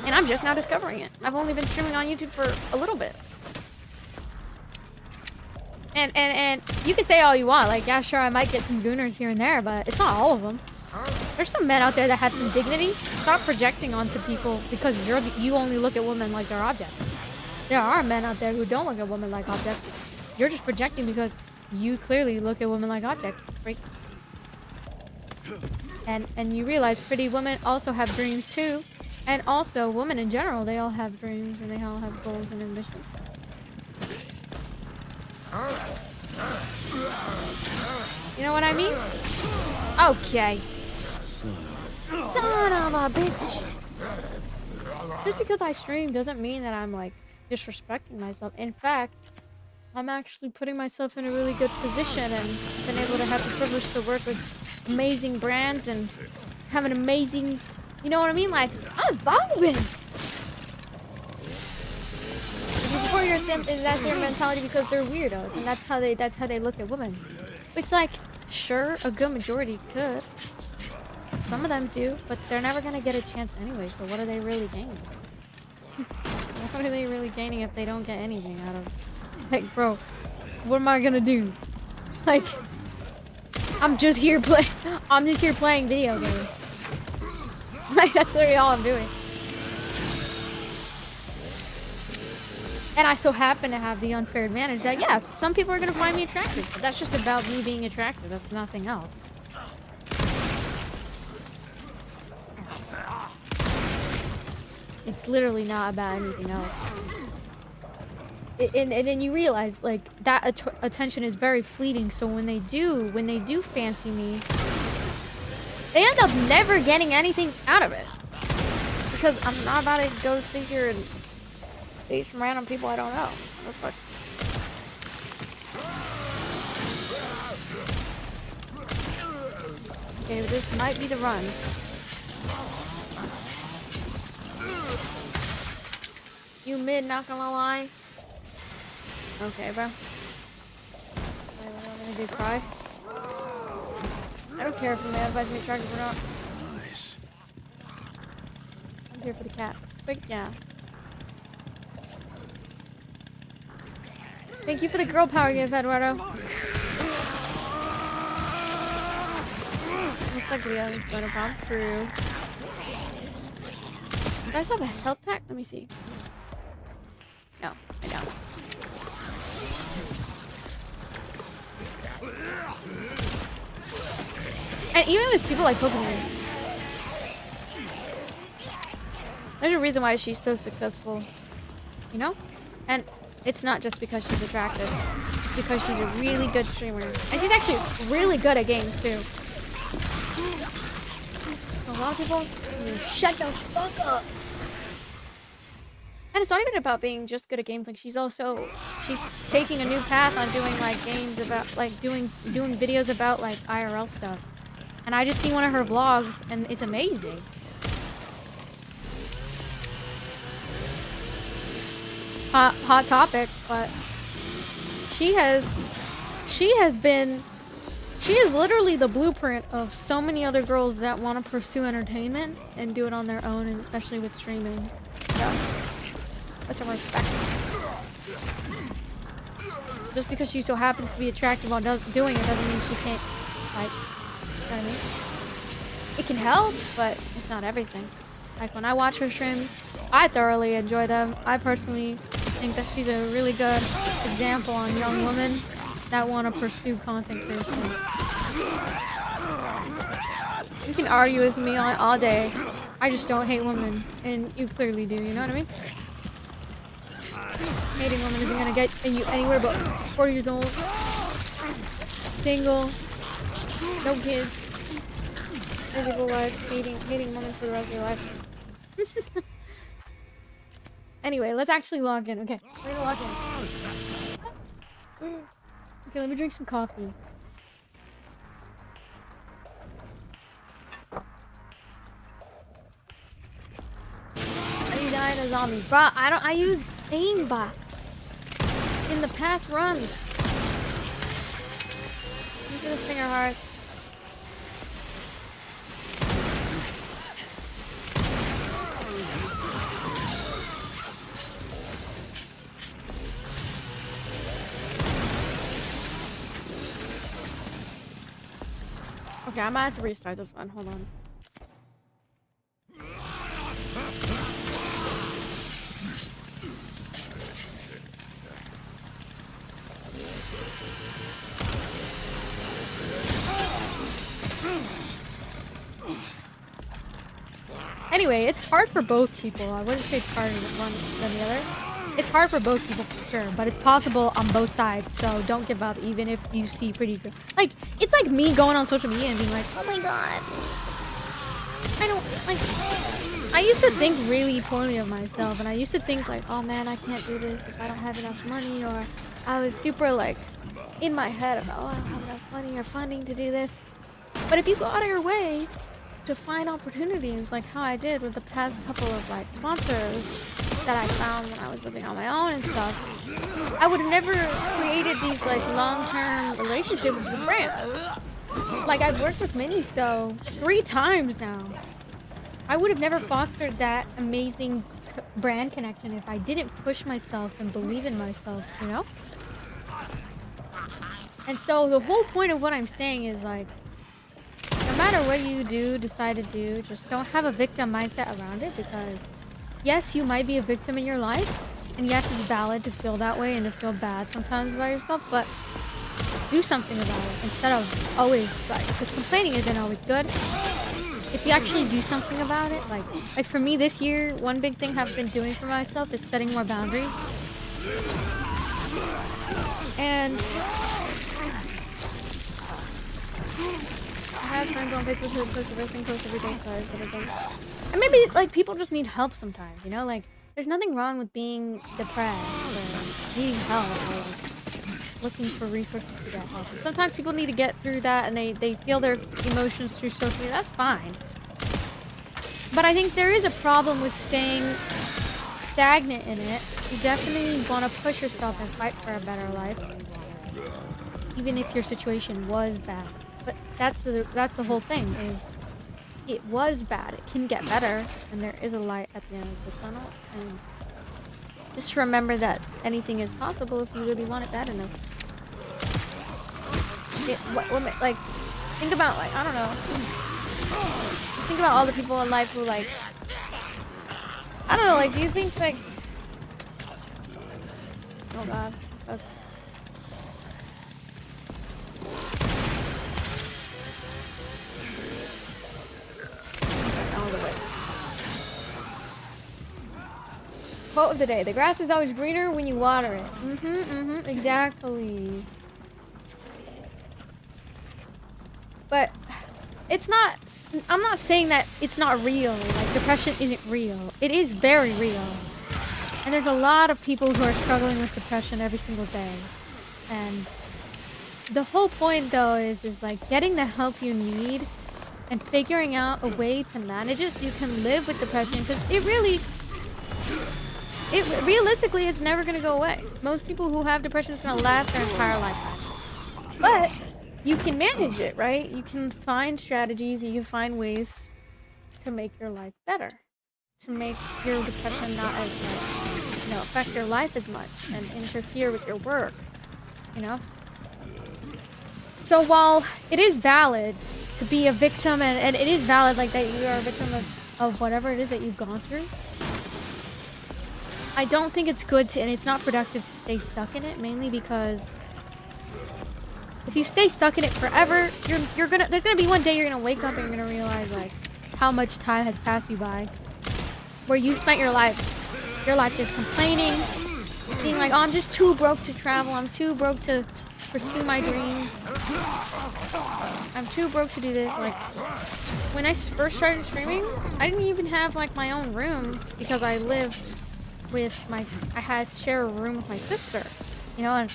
And I'm just now discovering it. I've only been streaming on YouTube for a little bit. And you can say all you want. Like, yeah, sure, I might get some gooners here and there, but it's not all of them. There's some men out there that have some dignity. Stop projecting onto people because you only look at women like they're objects. There are men out there who don't look at women like objects. You're just projecting because you clearly look at women like objects. Freak. And you realize pretty women also have dreams too. And also, women in general, they all have dreams and they all have goals and ambitions. You know what I mean? Okay. Son of a bitch. Just because I stream doesn't mean that I'm like disrespecting myself. In fact, I'm actually putting myself in a really good position and been able to have the privilege to work with amazing brands and have an amazing, you know what I mean? Like, I'm evolving. Before you're that's their mentality because they're weirdos and that's how they look at women. Which, like, sure, a good majority could. Some of them do, but they're never gonna get a chance anyway, so what are they really gaining? What are they really gaining if they don't get anything out of it? Like, bro, what am I gonna do? Like, I'm just here playing video games. Like, that's literally all I'm doing. And I so happen to have the unfair advantage that, yes, some people are gonna find me attractive, but that's just about me being attractive. That's nothing else. It's literally not about anything else. And then you realize like that attention is very fleeting. So when they do fancy me, they end up never getting anything out of it because I'm not about to go sit here and date some random people I don't know. What the fuck? Okay, this might be the run. You mid, not gonna lie. Okay, bro. What am I gonna do? Cry? I don't care if the man finds me attractive or not. Nice. I'm here for the cat. But yeah. Thank you for the girl power gift, Eduardo. Looks like Leo's gonna bomb through. Do you guys have a health pack? Let me see. No, I don't. And even with people like Pokemon, there's a reason why she's so successful, you know? And it's not just because she's attractive, it's because she's a really good streamer. And she's actually really good at games too. So a lot of people, shut the fuck up. And it's not even about being just good at games. Like she's taking a new path on doing like games about like doing videos about like IRL stuff. And I just seen one of her vlogs and it's amazing. Hot topic, but she is literally the blueprint of so many other girls that want to pursue entertainment and do it on their own, and especially with streaming. So that's some respect. Just because she so happens to be attractive while doing it doesn't mean she can't, like, you know what I mean? It can help, but it's not everything. Like when I watch her streams, I thoroughly enjoy them. I personally think that she's a really good example on young women that want to pursue content creation. You can argue with me all day. I just don't hate women, and you clearly do, you know what I mean? Hating women isn't gonna get you anywhere but 40 years old, single, no kids, miserable life, hating women for the rest of your life. Anyway, let's actually log in. Okay, we're gonna log in. Okay, let me drink some coffee. Are you dying a zombie? Bruh, I use aimbot in the past runs. These are the finger hearts. Okay, I might have to restart this one. Hold on. Anyway, it's hard for both people. I wouldn't say it's harder one than the other. It's hard for both people for sure, but it's possible on both sides. So don't give up, even if you see pretty good. Like, it's like me going on social media and being like, oh my god, I don't like. I used to think really poorly of myself, and I used to think like, oh man, I can't do this if I don't have enough money, or I was super like in my head about, oh, I don't have enough money or funding to do this. But if you go out of your way to find opportunities like how I did with the past couple of like sponsors that I found when I was living on my own and stuff, I would have never created these like long-term relationships with brands. Like I've worked with many, so 3 times now. I would have never fostered that amazing brand connection if I didn't push myself and believe in myself, you know? And so the whole point of what I'm saying is like, no matter what you decide to do, just don't have a victim mindset around it, because yes, you might be a victim in your life, and yes, it's valid to feel that way and to feel bad sometimes about yourself, but do something about it instead of always, like, because complaining isn't always good. if you actually do something about it, like for me this year, one big thing I've been doing for myself is setting more boundaries. And I have friends on Facebook who post everything, post every day, sorry, but I don't. And maybe like people just need help sometimes, you know? Like there's nothing wrong with being depressed or needing help or like looking for resources to get help. And sometimes people need to get through that and they feel their emotions through social media. That's fine. But I think there is a problem with staying stagnant in it. You definitely want to push yourself and fight for a better life, even if your situation was bad. But that's the whole thing, is it was bad. It can get better, and there is a light at the end of the tunnel. And just remember that anything is possible if you really want it bad enough. Like, think about, like, I don't know. Think about all the people in life who, like, I don't know, like, do you think, like, oh god, that's... Quote of the day: the grass is always greener when you water it. Exactly. But it's not, I'm not saying that it's not real, like depression isn't real. It is very real. And there's a lot of people who are struggling with depression every single day. And the whole point though is like getting the help you need and figuring out a way to manage it so you can live with depression, because realistically, it's never going to go away. Most people who have depression is going to last their entire lifetime. But you can manage it, right? You can find strategies, you can find ways to make your life better. To make your depression not as much, you know, affect your life as much and interfere with your work, you know? So while it is valid to be a victim, and it is valid, like, that you are a victim of whatever it is that you've gone through, I don't think it's good to, and it's not productive to stay stuck in it, mainly because if you stay stuck in it forever, there's gonna be one day you're gonna wake up and you're gonna realize, like, how much time has passed you by, where you spent your life just complaining, being like, oh, I'm just too broke to travel, I'm too broke to pursue my dreams, I'm too broke to do this. Like, when I first started streaming, I didn't even have, like, my own room, because I live with I had to share a room with my sister, you know,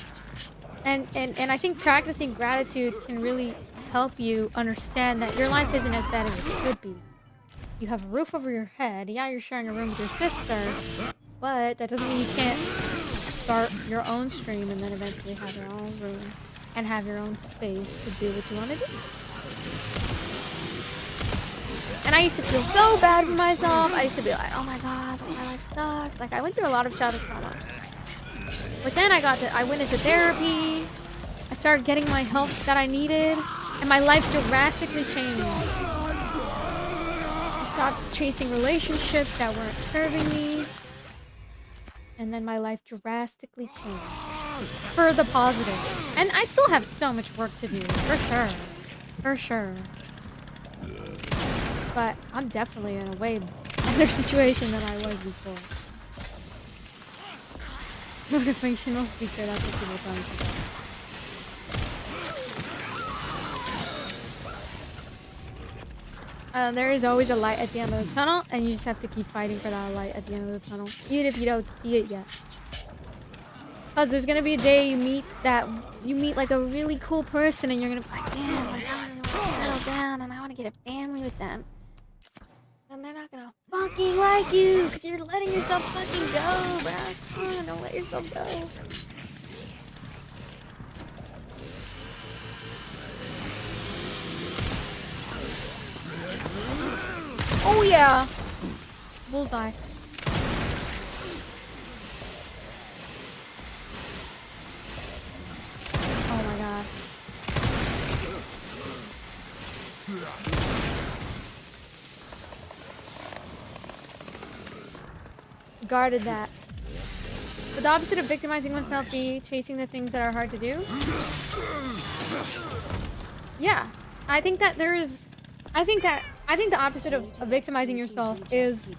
and I think practicing gratitude can really help you understand that your life isn't as bad as it could be. You have a roof over your head, yeah, you're sharing a room with your sister, but that doesn't mean you can't start your own stream and then eventually have your own room and have your own space to do what you want to do. And I used to feel so bad for myself. I used to be like, oh my god, my life sucks. Like, I went through a lot of childhood trauma. But then I went into therapy. I started getting my help that I needed. And my life drastically changed. I stopped chasing relationships that weren't serving me. And then my life drastically changed. For the positive. And I still have so much work to do. For sure. For sure. But I'm definitely in a way better situation than I was before. Motivational speaker, that's what people tell me. There is always a light at the end of the tunnel, and you just have to keep fighting for that light at the end of the tunnel, even if you don't see it yet. Because there's gonna be a day you meet like a really cool person, and you're gonna be like, damn, like, I want to settle down, and I want to get a family with them. And they're not gonna fucking like you, because you're letting yourself fucking go, bro. Come on, don't let yourself go. Oh yeah! Bullseye. Oh my god. Guarded that. Would the opposite of victimizing oneself be chasing the things that are hard to do? Yeah. I think that I think the opposite of victimizing yourself is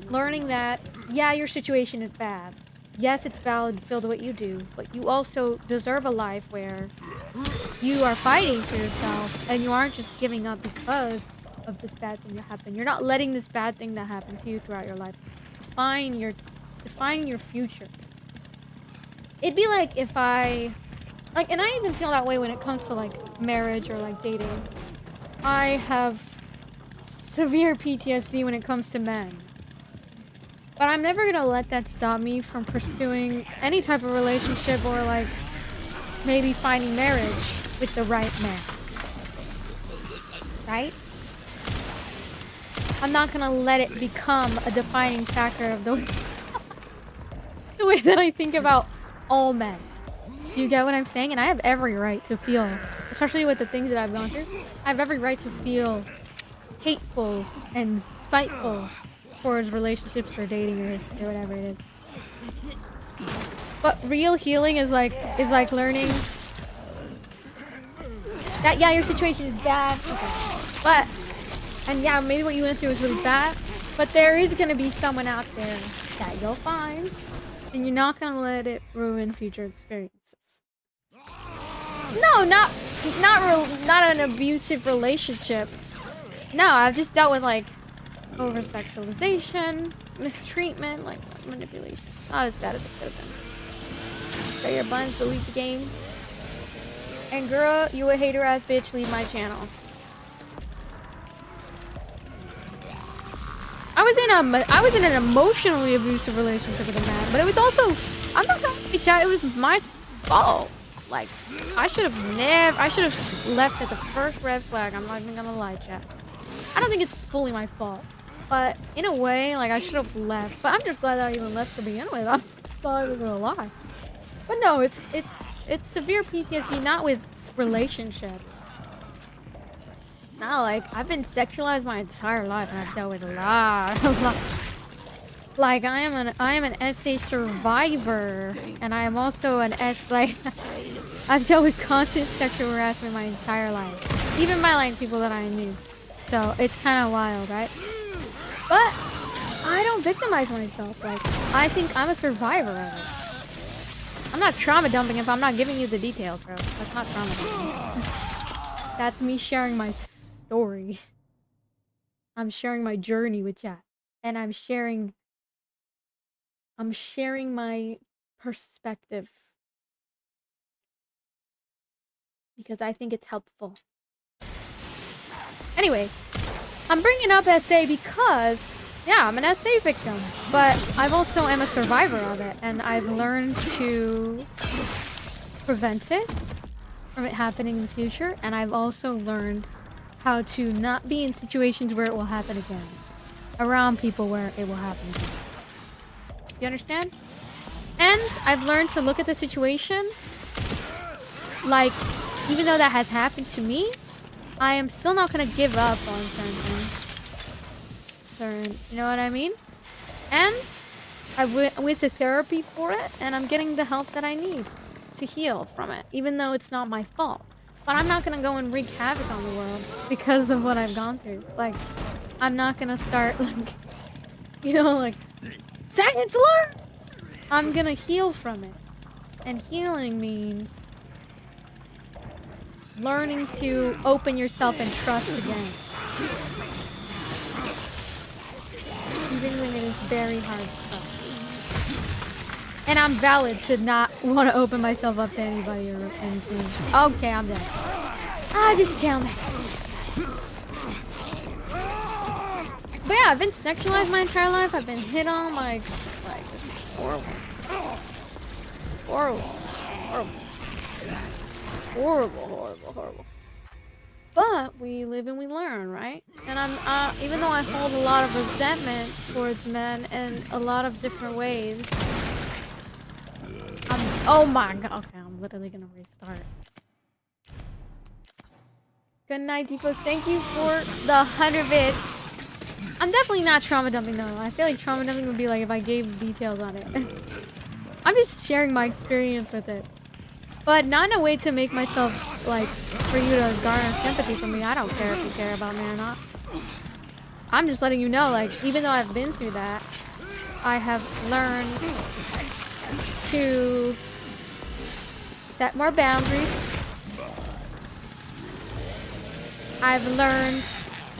learning that, yeah, your situation is bad. Yes, it's valid to feel the way you do, but you also deserve a life where you are fighting for yourself and you aren't just giving up because of this bad thing that happened. You're not letting this bad thing that happened to you throughout your life define your future. It'd be like if I, like, and I even feel that way when it comes to like marriage or like dating. I have severe PTSD when it comes to men. But I'm never gonna let that stop me from pursuing any type of relationship or like maybe finding marriage with the right man. Right? I'm not gonna let it become a defining factor of the way that I think about all men. You get what I'm saying? And I have every right to feel, especially with the things that I've gone through, I have every right to feel hateful and spiteful towards relationships or dating or whatever it is. But real healing is like learning that, yeah, your situation is bad, but, and yeah, maybe what you went through was really bad, but there is gonna be someone out there that you'll find, and you're not gonna let it ruin future experiences. No, not an abusive relationship. No, I've just dealt with like over-sexualization, mistreatment, like manipulation. Not as bad as it could have been. Say your buns, delete the game. And girl, you a hater ass bitch, leave my channel. I was in an emotionally abusive relationship with a man, but it was also, I'm not gonna lie, chat, it was my fault. Like, I should have left at the first red flag. I'm not even gonna lie, chat. I don't think it's fully my fault, but in a way, like, I should have left. But I'm just glad that I even left to begin with. I thought I was gonna lie. But no, it's severe PTSD, not with relationships. No, like, I've been sexualized my entire life, and I've dealt with a lot. Like, I am an SA survivor, and I am also an I've dealt with constant sexual harassment my entire life, even by like people that I knew. So it's kind of wild, right? But I don't victimize myself. Like, I think I'm a survivor of it. I'm not trauma dumping if I'm not giving you the details, bro. That's not trauma dumping. That's me sharing my story. I'm sharing my journey with chat, and I'm sharing my perspective because I think it's helpful. Anyway, I'm bringing up SA because, yeah, I'm an SA victim, but I've also am a survivor of it, and I've learned to prevent it from it happening in the future, and I've also learned how to not be in situations where it will happen again, around people where it will happen again. You understand? And I've learned to look at the situation like, even though that has happened to me, I am still not gonna give up on certain things. You know what I mean? And I went to therapy for it, and I'm getting the help that I need to heal from it, even though it's not my fault. But I'm not gonna go and wreak havoc on the world because of what I've gone through. Like, I'm not gonna start, like, you know, like, second slur! I'm gonna heal from it. And healing means learning to open yourself and trust again. Even when it is very hard to trust. And I'm valid to not want to open myself up to anybody or anything. Okay, I'm done. Ah, just kill me. But yeah, I've been sexualized my entire life. I've been hit on, like just horrible. Horrible. But we live and we learn, right? And I'm, even though I hold a lot of resentment towards men in a lot of different ways, oh my god, okay, I'm literally gonna restart. Good night, Deepos. Thank you for the 100 bits. I'm definitely not trauma dumping though. I feel like trauma dumping would be like if I gave details on it. I'm just sharing my experience with it. But not in a way to make myself, like, for you to garner sympathy from me. I don't care if you care about me or not. I'm just letting you know, like, even though I've been through that, I have learned to set more boundaries. I've learned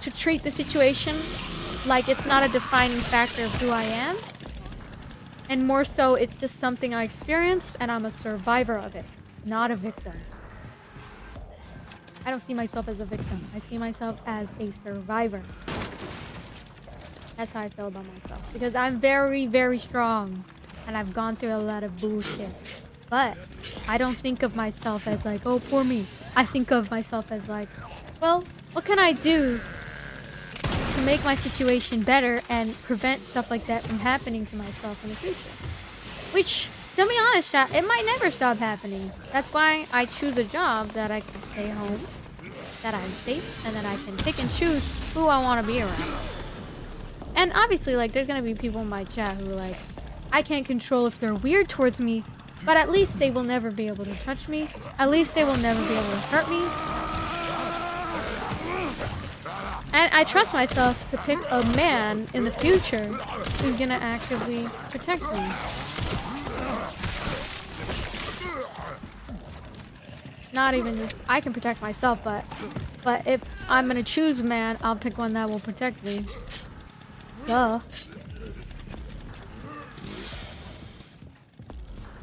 to treat the situation like it's not a defining factor of who I am. And more so, it's just something I experienced and I'm a survivor of it, not a victim. I don't see myself as a victim. I see myself as a survivor. That's how I feel about myself. Because I'm very, very strong. And I've gone through a lot of bullshit. But I don't think of myself as like, oh, poor me. I think of myself as like, well, what can I do to make my situation better and prevent stuff like that from happening to myself in the future? Which, to be honest, chat, it might never stop happening. That's why I choose a job that I can stay home, that I'm safe, and that I can pick and choose who I want to be around. And obviously, like, there's gonna be people in my chat who are like, I can't control if they're weird towards me, but at least they will never be able to touch me. At least they will never be able to hurt me. And I trust myself to pick a man in the future who's gonna actively protect me. Not even just, I can protect myself, but if I'm gonna choose a man, I'll pick one that will protect me. Duh.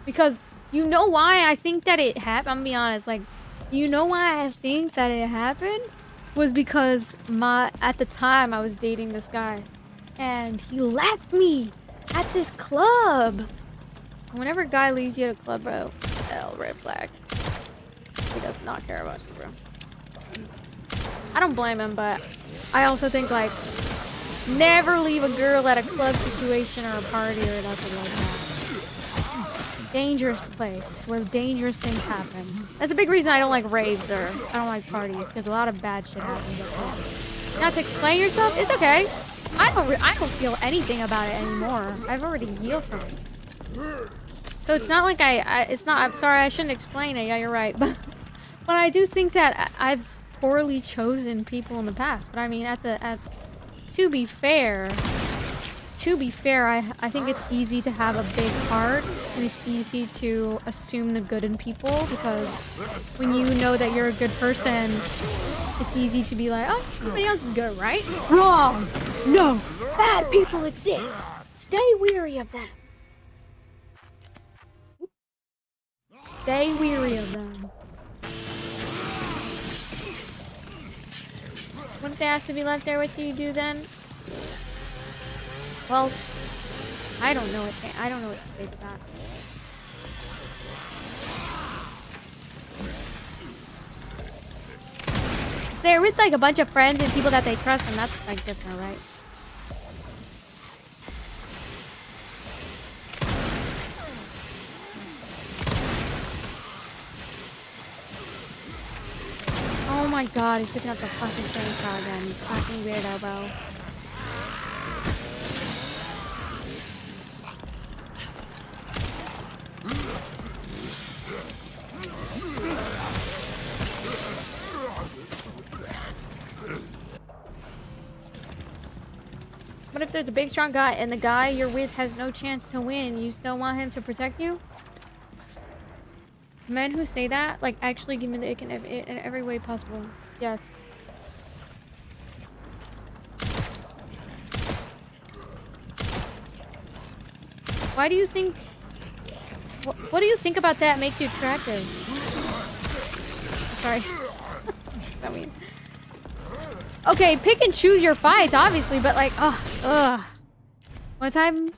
Because you know why I think that it happened? I'm gonna be honest, like, you know why I think that it happened? Was because at the time I was dating this guy and he left me at this club. Whenever a guy leaves you at a club, bro, red flag. He does not care about you, bro. I don't blame him, but I also think, like, never leave a girl at a club situation or a party or nothing like that. Dangerous place where dangerous things happen. That's a big reason I don't like raves or I don't like parties, because a lot of bad shit happens up there. Now, to explain yourself, it's okay. I don't feel anything about it anymore. I've already healed from it. So it's not like it's not, I'm sorry, I shouldn't explain it. Yeah, you're right. But I do think that I've poorly chosen people in the past. But I mean, to be fair, I think it's easy to have a big heart and it's easy to assume the good in people, because when you know that you're a good person, it's easy to be like, oh, everybody else is good, right? Wrong! No! Bad people exist. Stay weary of them. Stay weary of them. What if they ask to be left there? What do you do then? Well, I don't know what to say to that. They're with like a bunch of friends and people that they trust, and that's like different, right? Oh my god, he's picking up the fucking chainsaw again. You fucking weirdo, bro. What if there's a big strong guy and the guy you're with has no chance to win? You still want him to protect you? Men who say that, like, actually give me the ick in every way possible. Yes. Why do you think... What do you think about that makes you attractive? Sorry. I mean... Okay, pick and choose your fights, obviously, but like, ugh. One time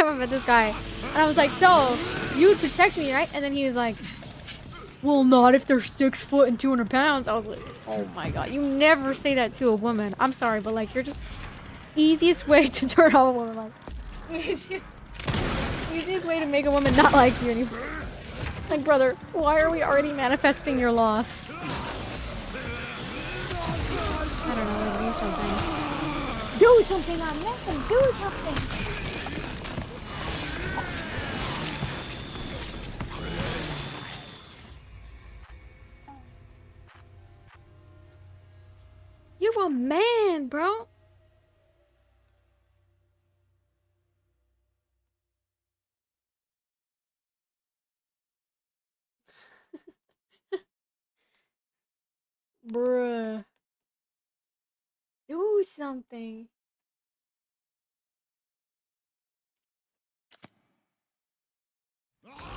I met this guy, and I was like, so, you would protect me, right? And then he was like, well, not if they're 6 foot and 200 pounds. I was like, oh my god, you never say that to a woman. I'm sorry, but like, you're just easiest way to turn off a woman. Like, easiest way to make a woman not like you anymore. Like, brother, why are we already manifesting your loss? I don't know, like, do something. Do something, I'm nothing. Do something. You're a man, bro. Bruh. Do something.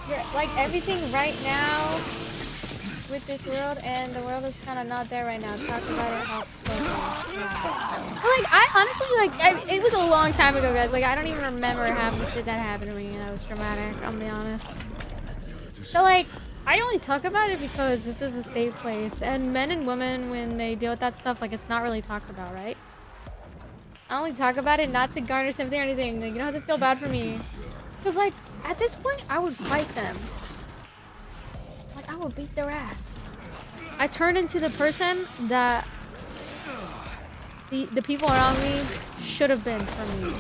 You're, like, everything right now with this world, and the world is kind of not there right now. Talk about it how but, like, I honestly, like, it was a long time ago, guys. Like, I don't even remember half the shit that happened to me, and that was traumatic, I'll be honest. So, like, I only talk about it because this is a safe place, and men and women, when they deal with that stuff, like, it's not really talked about, right? I only talk about it not to garner sympathy or anything. Like, you don't have to feel bad for me. Because, like, at this point, I would fight them. Like, I would beat their ass. I turned into the person that the people around me should have been for me.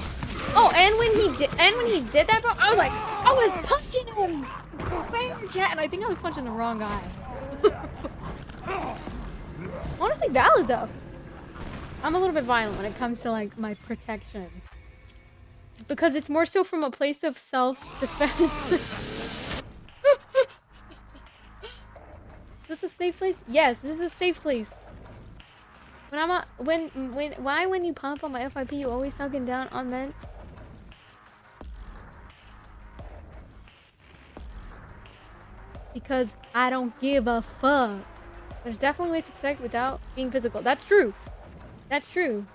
Oh, and when he did that, bro, I was like, I was punching him. Bam, chat, and I think I was punching the wrong guy. Honestly, valid though. I'm a little bit violent when it comes to like my protection. Because it's more so from a place of self-defense. Is this a safe place? Yes, this is a safe place. When I'm when you pump on my FIP, you always talking down on men? Because I don't give a fuck. There's definitely ways to protect without being physical. That's true. That's true.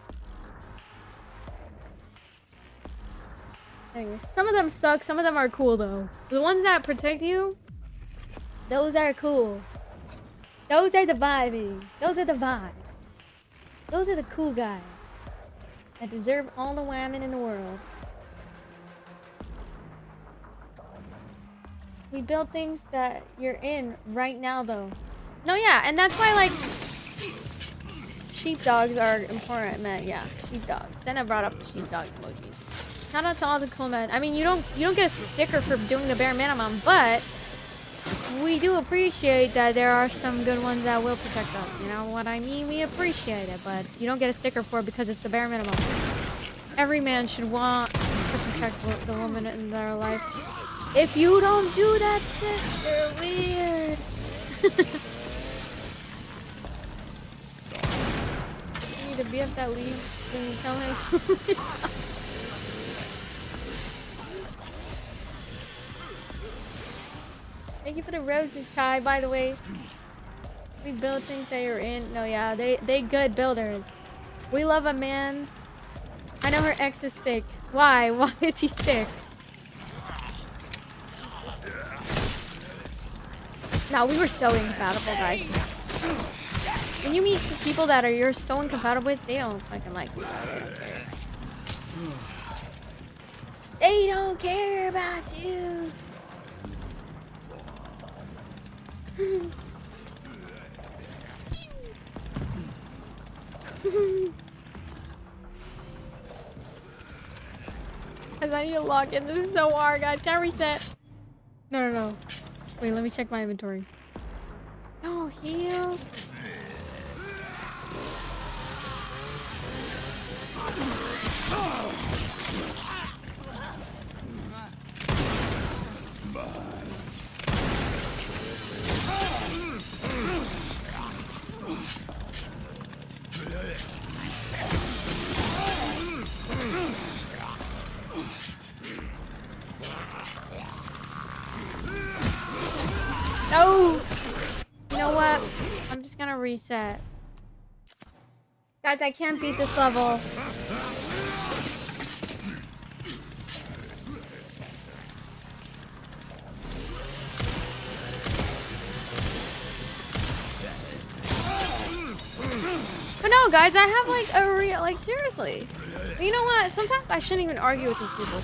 Anyway, some of them suck, some of them are cool though. The ones that protect you, those are cool. Those are the vibing. Those are the vibes. Those are the cool guys that deserve all the women in the world. We build things that you're in right now though. No, yeah, and that's why like sheepdogs are important, man. Yeah, sheepdogs. Then I brought up the sheepdog emojis. Shout out to all the cool men. I mean, you don't get a sticker for doing the bare minimum, but we do appreciate that there are some good ones that will protect us. You know what I mean? We appreciate it, but you don't get a sticker for it because it's the bare minimum. Every man should want to protect the woman in their life. If you don't do that shit, they're weird. You need a BF that leaves and you tell him. Thank you for the roses, Kai, by the way. We build things that you're in. No, yeah, they good builders. We love a man. I know her ex is sick. Why? Why is he sick? No, we were so incompatible, guys. When you meet people that you're so incompatible with, they don't fucking like you. They don't care about you. Cause I need to log in. This is so hard, guys. Can't reset. No. Wait, let me check my inventory. No heals. No! You know what? I'm just gonna reset. Guys, I can't beat this level. But no, guys, I have like a real, like, seriously. You know what? Sometimes I shouldn't even argue with these people.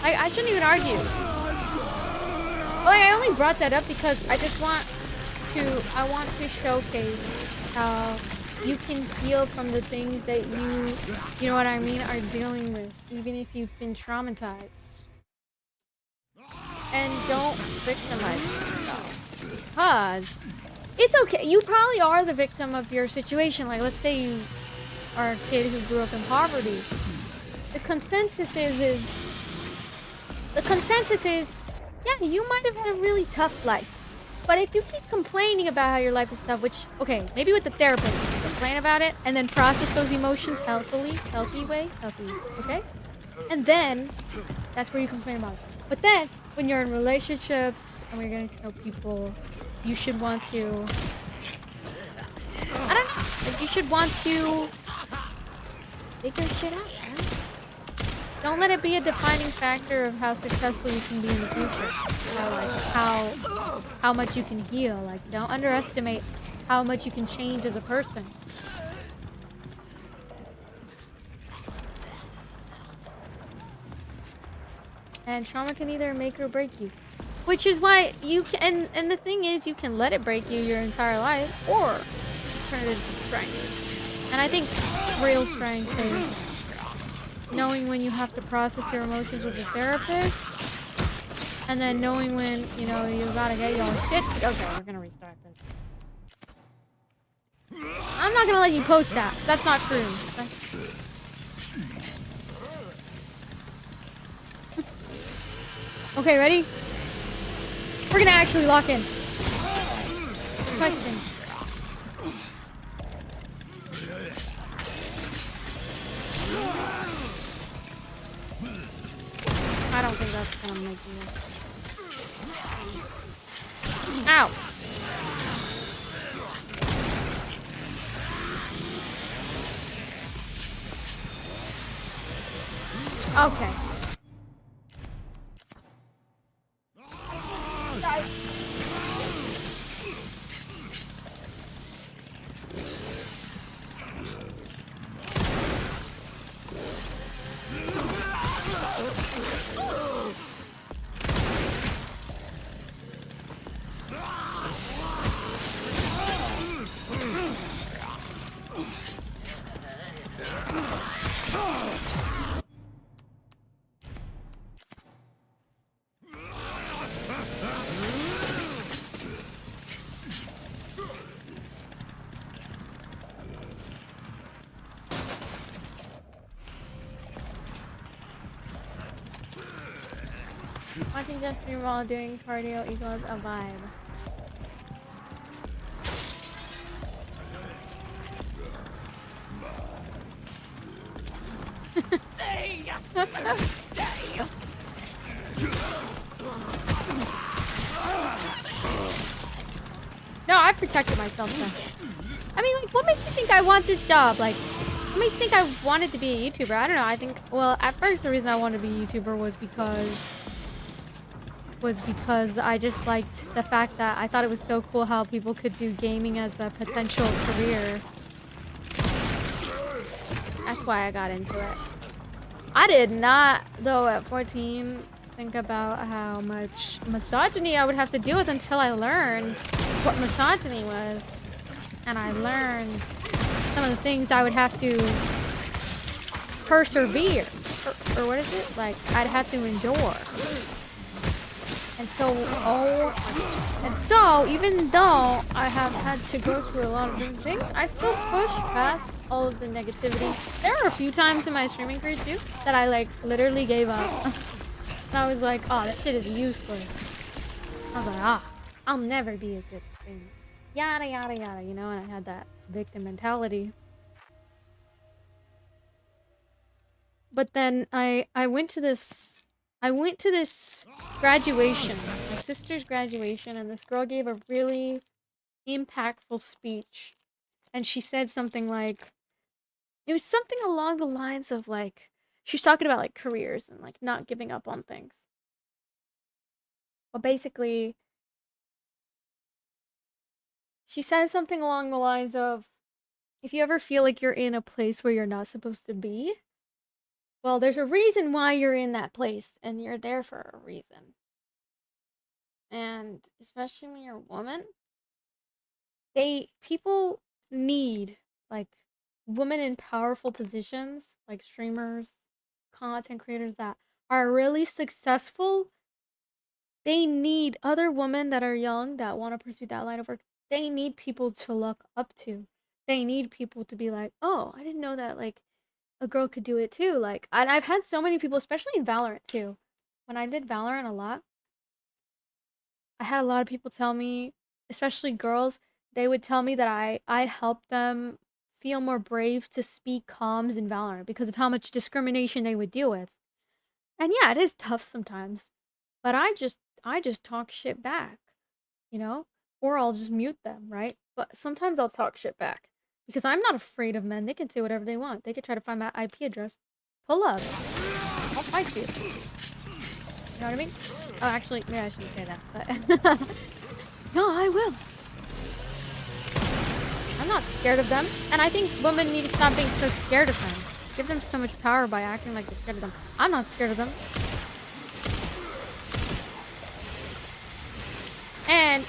I shouldn't even argue. Well, like, I only brought that up because I just want to showcase how you can heal from the things that you know what I mean, are dealing with, even if you've been traumatized. And don't victimize yourself. Because it's okay. You probably are the victim of your situation. Like, let's say you are a kid who grew up in poverty. The consensus is, yeah, you might have had a really tough life. But if you keep complaining about how your life is tough, which, okay, maybe with the therapist, you complain about it, and then process those emotions healthy, okay? And then, that's where you complain about it. But then, when you're in relationships, and when you're getting to know people, you should want to, I don't know, like, you should want to figure shit out, man. Don't let it be a defining factor of how successful you can be in the future. How much you can heal. Like, don't underestimate how much you can change as a person. And trauma can either make or break you. Which is why you can, and the thing is, you can let it break you your entire life, or turn it into strength. And I think real strength is knowing when you have to process your emotions with a therapist, and then knowing when, you know, you gotta get your shit. Okay, we're gonna restart this. I'm not gonna let you post that. That's not true. Okay, ready? We're gonna actually lock in. Question. I don't think that's gonna make you. Ow! Okay. Watching Jeffrey while doing cardio equals a vibe. No, I protected myself then. I mean, like, what makes you think I want this job? Like, what makes you think I wanted to be a YouTuber? I don't know. I think, well, at first the reason I wanted to be a YouTuber was because I just liked the fact that I thought it was so cool how people could do gaming as a potential career. That's why I got into it. I did not, though, at 14, think about how much misogyny I would have to deal with until I learned what misogyny was. And I learned some of the things I would have to persevere. Or what is it? Like, I'd have to endure. And so, even though I have had to go through a lot of different things, I still push past all of the negativity. There were a few times in my streaming career too that I like literally gave up. And I was like, oh, that shit is useless. I was like, I'll never be a good streamer. Yada yada yada, you know, and I had that victim mentality. But then I went to this graduation, my sister's graduation, and this girl gave a really impactful speech. And she said something like, it was something along the lines of like, she's talking about like careers and like not giving up on things. But basically, she said something along the lines of, if you ever feel like you're in a place where you're not supposed to be, well, there's a reason why you're in that place, and you're there for a reason. And especially when you're a woman, people need like women in powerful positions, like streamers, content creators that are really successful. They need other women that are young that want to pursue that line of work. they need people to look up to. They need people to be like, oh, I didn't know that like a girl could do it too. Like, and I've had so many people, especially in Valorant too. When I did Valorant a lot, I had a lot of people tell me, especially girls, they would tell me that I helped them feel more brave to speak comms in Valorant because of how much discrimination they would deal with. And yeah, it is tough sometimes. But I just talk shit back, you know? Or I'll just mute them, right? But sometimes I'll talk shit back. Because I'm not afraid of men. They can say whatever they want. They could try to find my IP address. Pull up. I'll fight you. You know what I mean? Oh, actually, maybe I shouldn't say that, but... no, I will. I'm not scared of them. And I think women need to stop being so scared of them. Give them so much power by acting like they're scared of them. I'm not scared of them. And,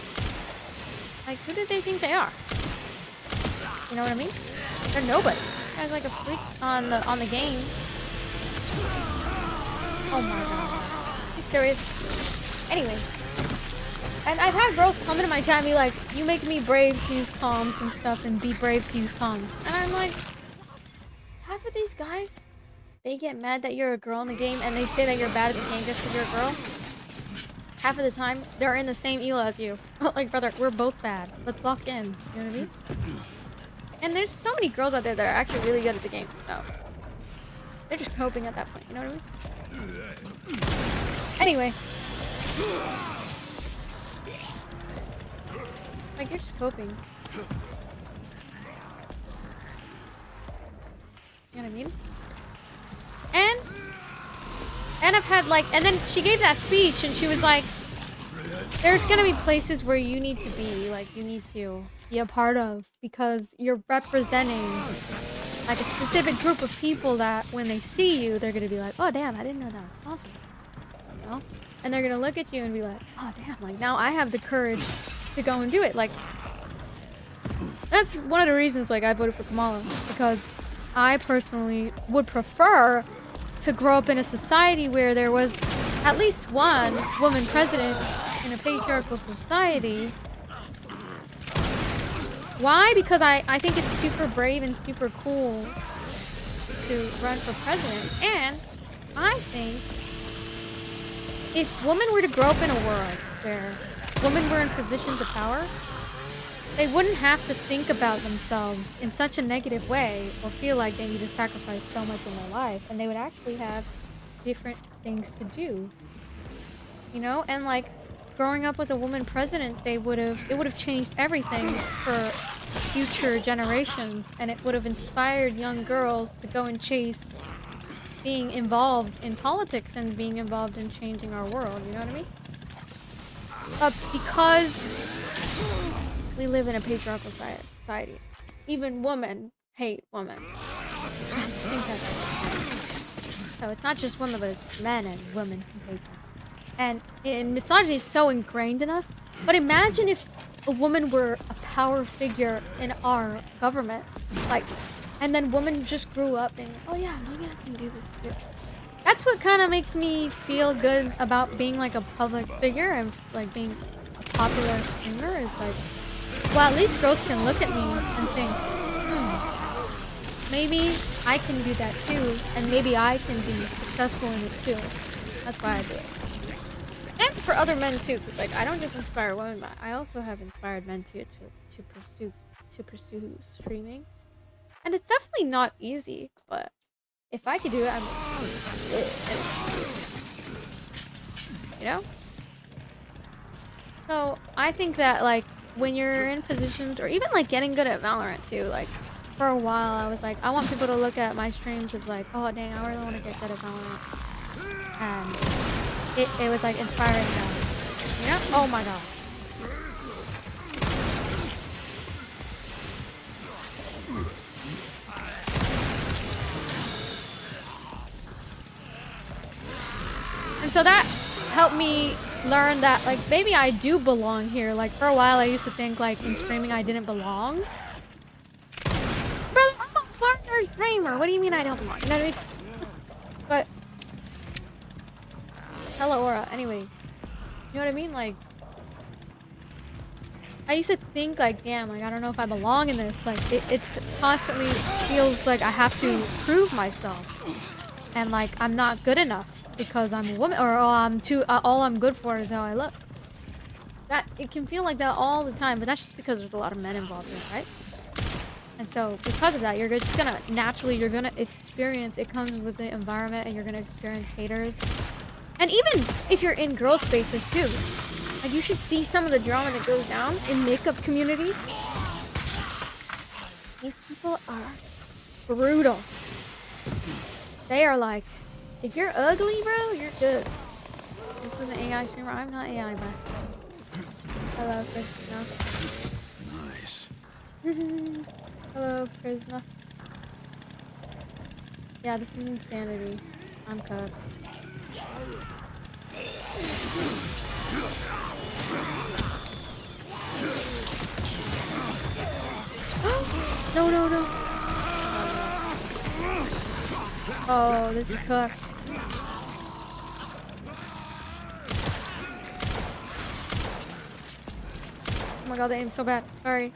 like, who do they think they are? You know what I mean? They're nobody. This guy's like a freak on the game. Oh my god. You serious? Anyway. And I've had girls come into my chat and be like, you make me brave to use comms and stuff and be brave to use comms. And I'm like, half of these guys, they get mad that you're a girl in the game and they say that you're bad at the game just because you're a girl. Half of the time, they're in the same elo as you. Like, brother, we're both bad. Let's lock in. You know what I mean? And there's so many girls out there that are actually really good at the game. So, they're just coping at that point. You know what I mean? Anyway. Like, you're just coping. You know what I mean? And I've had like, and then she gave that speech and she was like, there's gonna be places where you need to be, like you need to be a part of because you're representing like a specific group of people that when they see you, they're gonna be like, oh damn, I didn't know that was awesome. You know? And they're gonna look at you and be like, oh damn, like now I have the courage to go and do it. Like, that's one of the reasons like I voted for Kamala, because I personally would prefer to grow up in a society where there was at least one woman president in a patriarchal society. Why? Because I think it's super brave and super cool to run for president. And I think if women were to grow up in a world where women were in positions of power, they wouldn't have to think about themselves in such a negative way or feel like they need to sacrifice so much in their life, and they would actually have different things to do. You know? And like growing up with a woman president, it would have changed everything for future generations, and it would have inspired young girls to go and chase being involved in politics and being involved in changing our world, you know what I mean? But because we live in a patriarchal society, even women hate women. I think that's so it's not just women, but it's men and women who hate them. And misogyny is so ingrained in us. But imagine if a woman were a power figure in our government, like, and then women just grew up and, oh yeah, maybe I can do this too. That's what kind of makes me feel good about being like a public figure and like being a popular singer. Is like, well, at least girls can look at me and think, maybe I can do that too, and maybe I can be successful in it too. That's why I do it. And for other men too, because like I don't just inspire women, but I also have inspired men too to pursue streaming. And it's definitely not easy, but if I could do it, I'm you know? So I think that like when you're in positions, or even like getting good at Valorant too, like for a while I was like, I want people to look at my streams as like, oh dang, I really want to get good at Valorant. And it was like inspiring them. You know? Oh my god. And so that helped me learn that like maybe I do belong here. Like for a while I used to think like in streaming I didn't belong. Brother, I'm a partner streamer. What do you mean I don't belong? You know what I mean? But hello Aura. Anyway, you know what I mean? Like I used to think like, damn, like I don't know if I belong in this. Like it's constantly feels like I have to prove myself, and like I'm not good enough because I'm a woman, or oh, I'm too. All I'm good for is how I look. That it can feel like that all the time, but that's just because there's a lot of men involved in it, right? And so because of that, you're just gonna naturally you're gonna experience. It comes with the environment, and you're gonna experience haters. And even if you're in girl spaces too. Like, you should see some of the drama that goes down in makeup communities. These people are brutal. They are like, if you're ugly, bro, you're good. This is an AI streamer. I'm not AI, but hello, Krishna. Nice. Hello, Krishna. Yeah, this is insanity. I'm cooked. No, no, no. Oh, this is cooked. Oh my god, the aim's so bad. Sorry.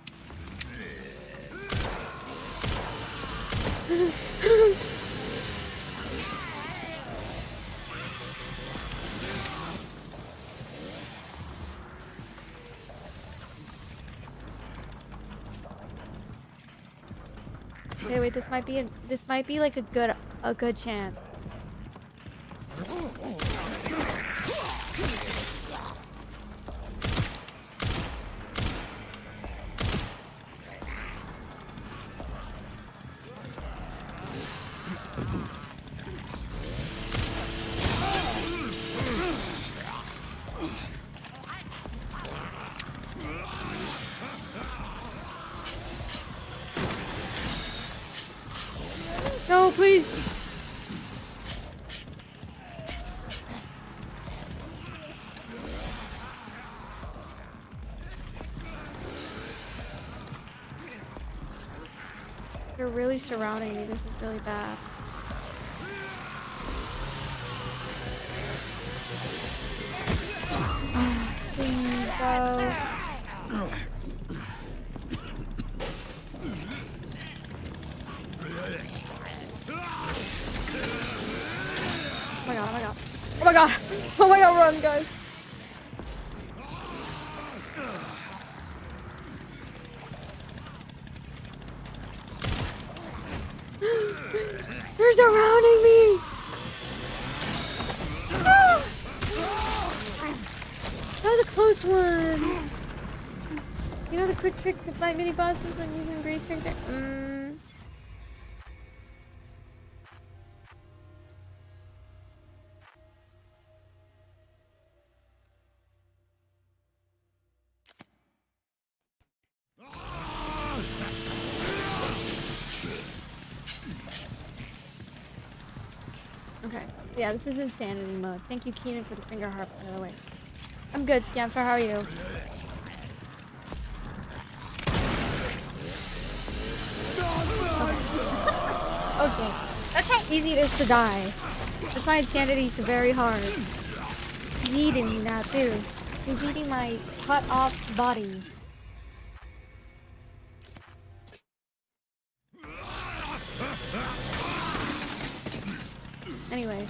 Okay, wait, this might be like a good chance. No, please. They're really surrounding me. This is really bad. Please go. Oh my god, oh my god. Oh my god. Oh my god, run, guys. They're surrounding me. That was a close one. You know the quick trick to fight mini bosses when using great trick? Okay. Yeah, this is insanity mode. Thank you, Keenan, for the finger harp, by the way. I'm good, Scamper. How are you? Okay. That's how easy it is to die. That's why insanity is very hard. He's eating me now, too. He's eating my cut off body. Anyway.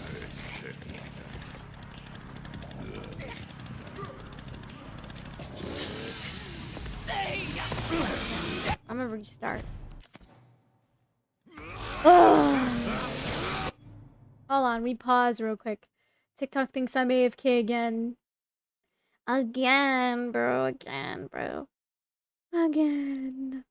I'm gonna restart. Ugh. Hold on, we pause real quick. TikTok thinks I'm AFK again. Again, bro. Again, bro. Again.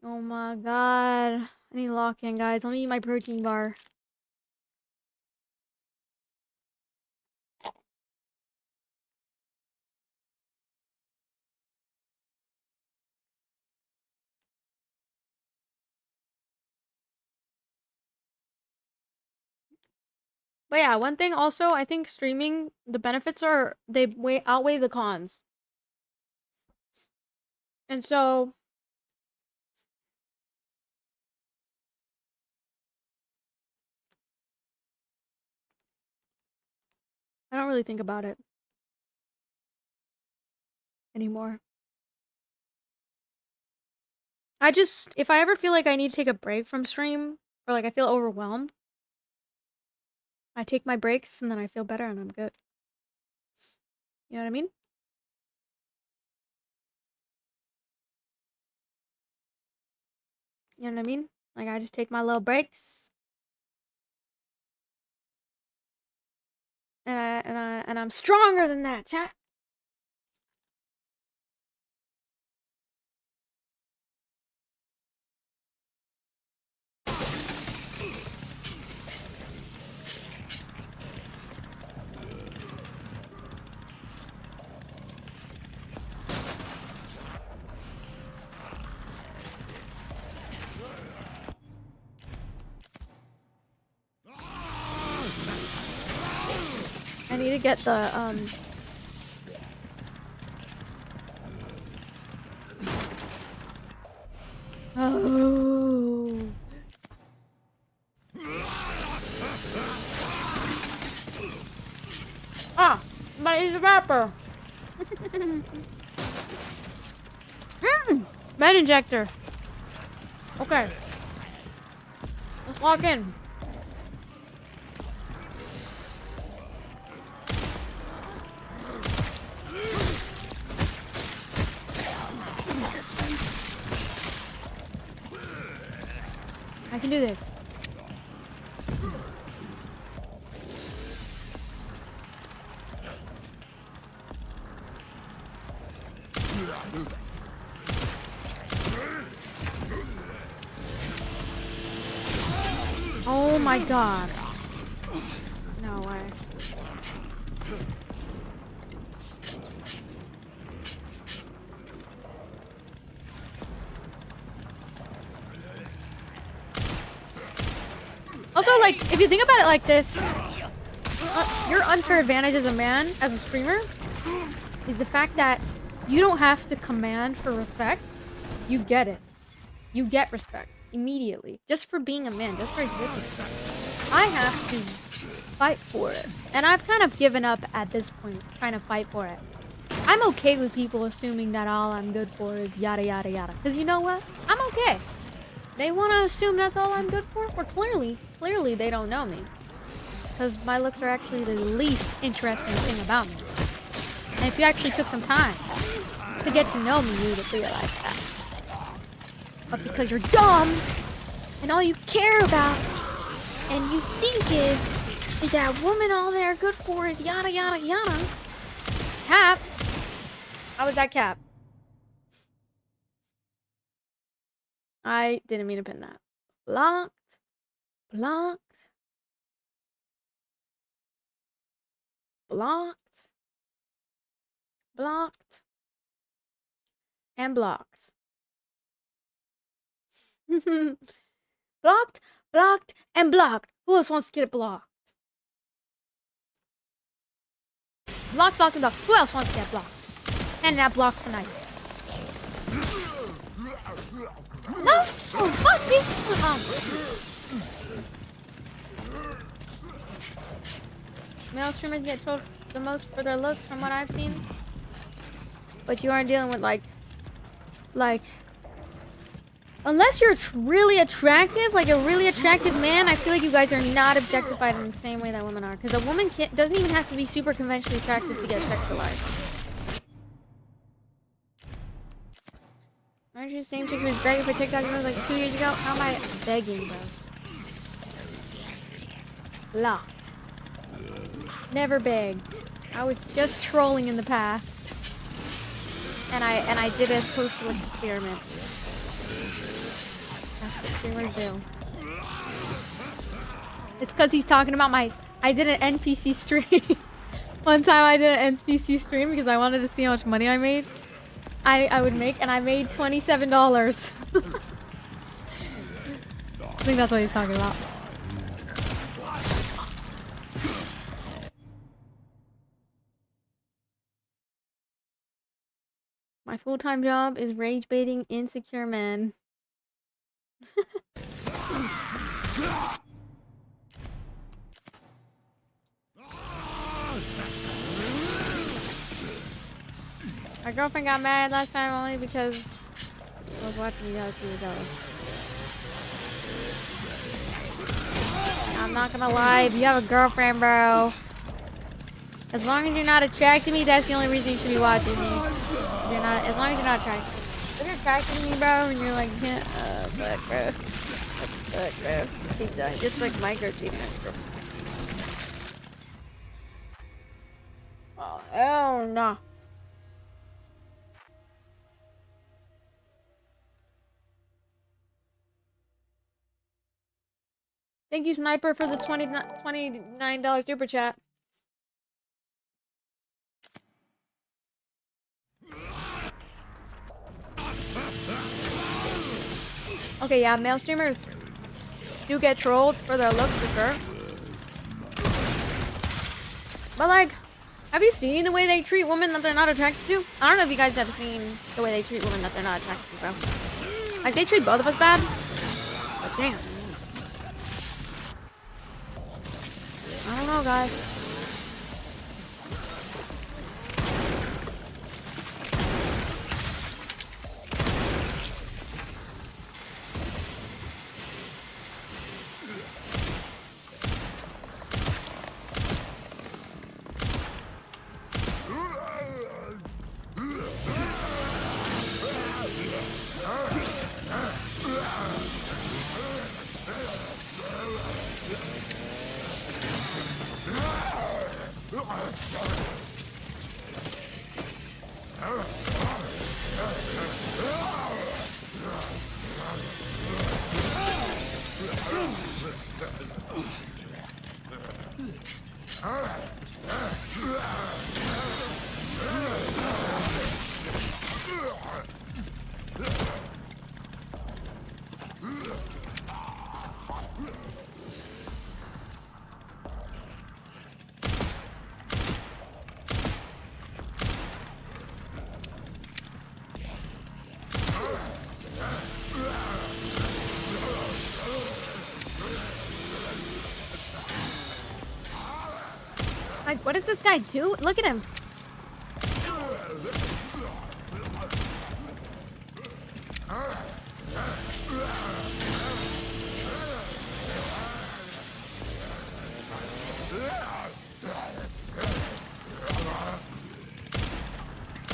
Oh my god. I need lock in, guys. Let me eat my protein bar. But yeah, one thing also, I think streaming, the benefits are, they outweigh the cons. And so, I don't really think about it. anymore. I just, if I ever feel like I need to take a break from stream, or like I feel overwhelmed, I take my breaks and then I feel better and I'm good. You know what I mean? You know what I mean? Like I just take my little breaks. And I'm stronger than that, chat. I need to get the oh. Ah, but he's a rapper. Med injector. Okay. Let's walk in. I can do this. Oh my god. No way. Also, like, if you think about it like this, your unfair advantage as a man, as a streamer, is the fact that you don't have to command for respect. You get it. You get respect immediately. Just for being a man, just for existing. I have to fight for it. And I've kind of given up at this point, trying to fight for it. I'm okay with people assuming that all I'm good for is yada yada yada. Because you know what? I'm okay. They want to assume that's all I'm good for? Or clearly they don't know me. Because my looks are actually the least interesting thing about me. And if you actually took some time to get to know me, you would realize that. But because you're dumb, and all you care about, and you think is that woman all they're good for is yada yada yada. Cap. How was that cap? I didn't mean to pin that. Blocked. Blocked. Blocked. Blocked. And blocked. Blocked, blocked, and blocked. Who else wants to get it blocked? Blocked, blocked, and blocked. Who else wants to get blocked? And that blocked tonight. No! Oh, fuck me! Male streamers get trolled the most for their looks from what I've seen. But you aren't dealing with like unless you're really attractive, like a really attractive man, I feel like you guys are not objectified in the same way that women are. Because a woman doesn't even have to be super conventionally attractive to get sexualized. Aren't you the same chick who was begging for TikTok videos like 2 years ago? How am I begging, bro? Blocked. Never begged. I was just trolling in the past. And I did a social experiment. That's what streamers do. It's because he's talking about I did an NPC stream. One time I did an NPC stream because I wanted to see how much money I made. I would make, and I made $27. I think that's what he's talking about. My full-time job is rage baiting insecure men. My girlfriend got mad last time only because I was watching you guys see the jealous. I'm not gonna lie, if you have a girlfriend, bro, as long as you're not attracted to me, that's the only reason you should be watching me. If you're not, as long as you're not attracted. If you're attracted to me, bro, and you're like, yeah, fuck, bro. Fuck, bro. Keep doing just like micro cheating. Oh, hell no. Thank you, Sniper, for the $29 super chat. Okay, yeah, male streamers do get trolled for their looks for sure. But like, have you seen the way they treat women that they're not attracted to? I don't know if you guys have seen the way they treat women that they're not attracted to, bro. Like, they treat both of us bad. But damn. I don't know, guys. Like, what does this guy do? Look at him.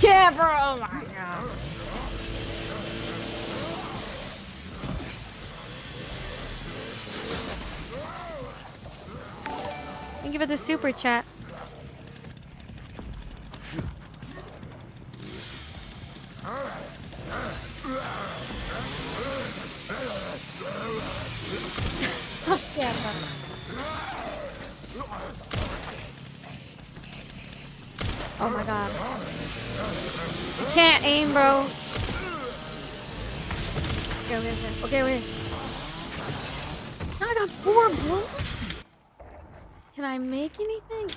Yeah, bro. Oh my god. Thank you for the super chat. Oh, yeah, bro. Oh my god. I can't aim, bro. Okay. I got 4 bullets. Can I make anything?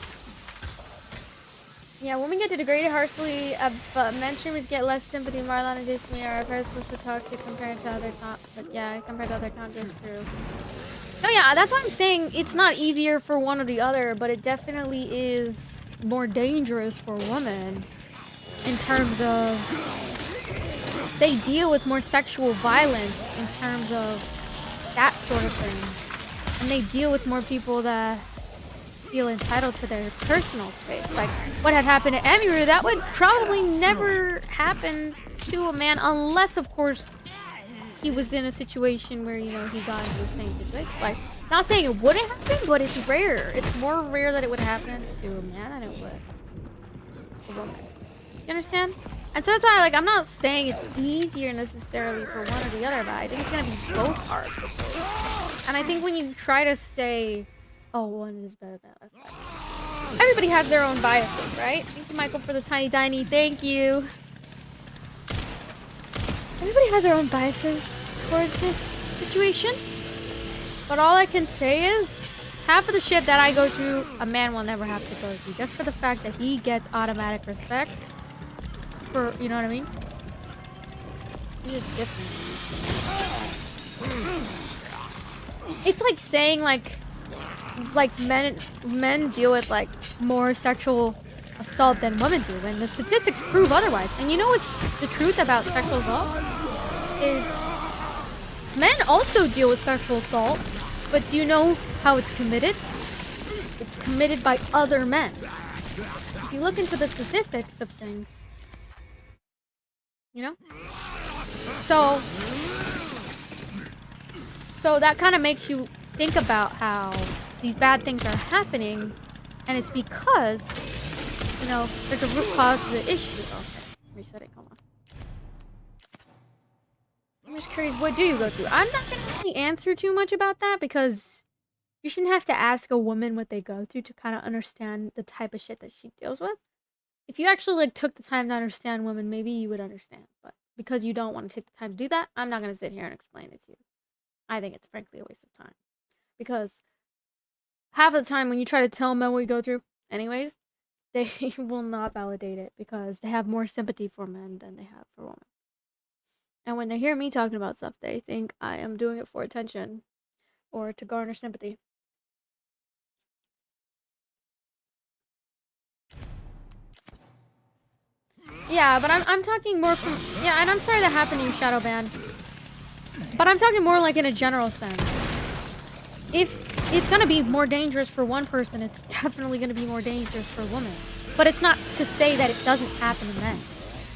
Yeah, women get degraded harshly, but men streamers get less sympathy. Marlon additionally are oppressed to toxic compared to other but yeah, compared to other content, true. No, yeah, that's why I'm saying it's not easier for one or the other, but it definitely is more dangerous for women in terms of they deal with more sexual violence in terms of that sort of thing, and they deal with more people that feel entitled to their personal space. Like what had happened to Emiru, that would probably never happen to a man unless, of course, he was in a situation where, you know, he got into the same situation. Like, not saying it wouldn't happen, but it's rare. It's more rare that it would happen to a man than it would a woman. You understand? And so that's why, like, I'm not saying it's easier necessarily for one or the other, but I think it's gonna be both hard. And I think when you try to say, oh, one is better than the other, everybody has their own biases, right? Thank you, Michael, for the tiny. Thank you. Everybody has their own biases towards this situation. But all I can say is, half of the shit that I go through, a man will never have to go through. Just for the fact that he gets automatic respect. For, you know what I mean? He's just different. It's like saying, like men deal with, like, more sexual assault than women do, and the statistics prove otherwise. And you know what's the truth about sexual assault? Is men also deal with sexual assault, but do you know how it's committed? It's committed by other men. If you look into the statistics of things, you know? So that kind of makes you think about how these bad things are happening, and it's because, you know, there's a root cause of the issue. Okay, resetting, hold on. I'm just curious, what do you go through? I'm not gonna really answer too much about that because you shouldn't have to ask a woman what they go through to kind of understand the type of shit that she deals with. If you actually like took the time to understand women, maybe you would understand. But because you don't want to take the time to do that, I'm not gonna sit here and explain it to you. I think it's frankly a waste of time. Because half of the time when you try to tell men what you go through, anyways, they will not validate it because they have more sympathy for men than they have for women. And when they hear me talking about stuff, they think I am doing it for attention or to garner sympathy. Yeah, but I'm talking more from... Yeah, and I'm sorry that happened to you, Shadowban. But I'm talking more like in a general sense. If it's gonna be more dangerous for one person, it's definitely gonna be more dangerous for a woman. But it's not to say that it doesn't happen to men.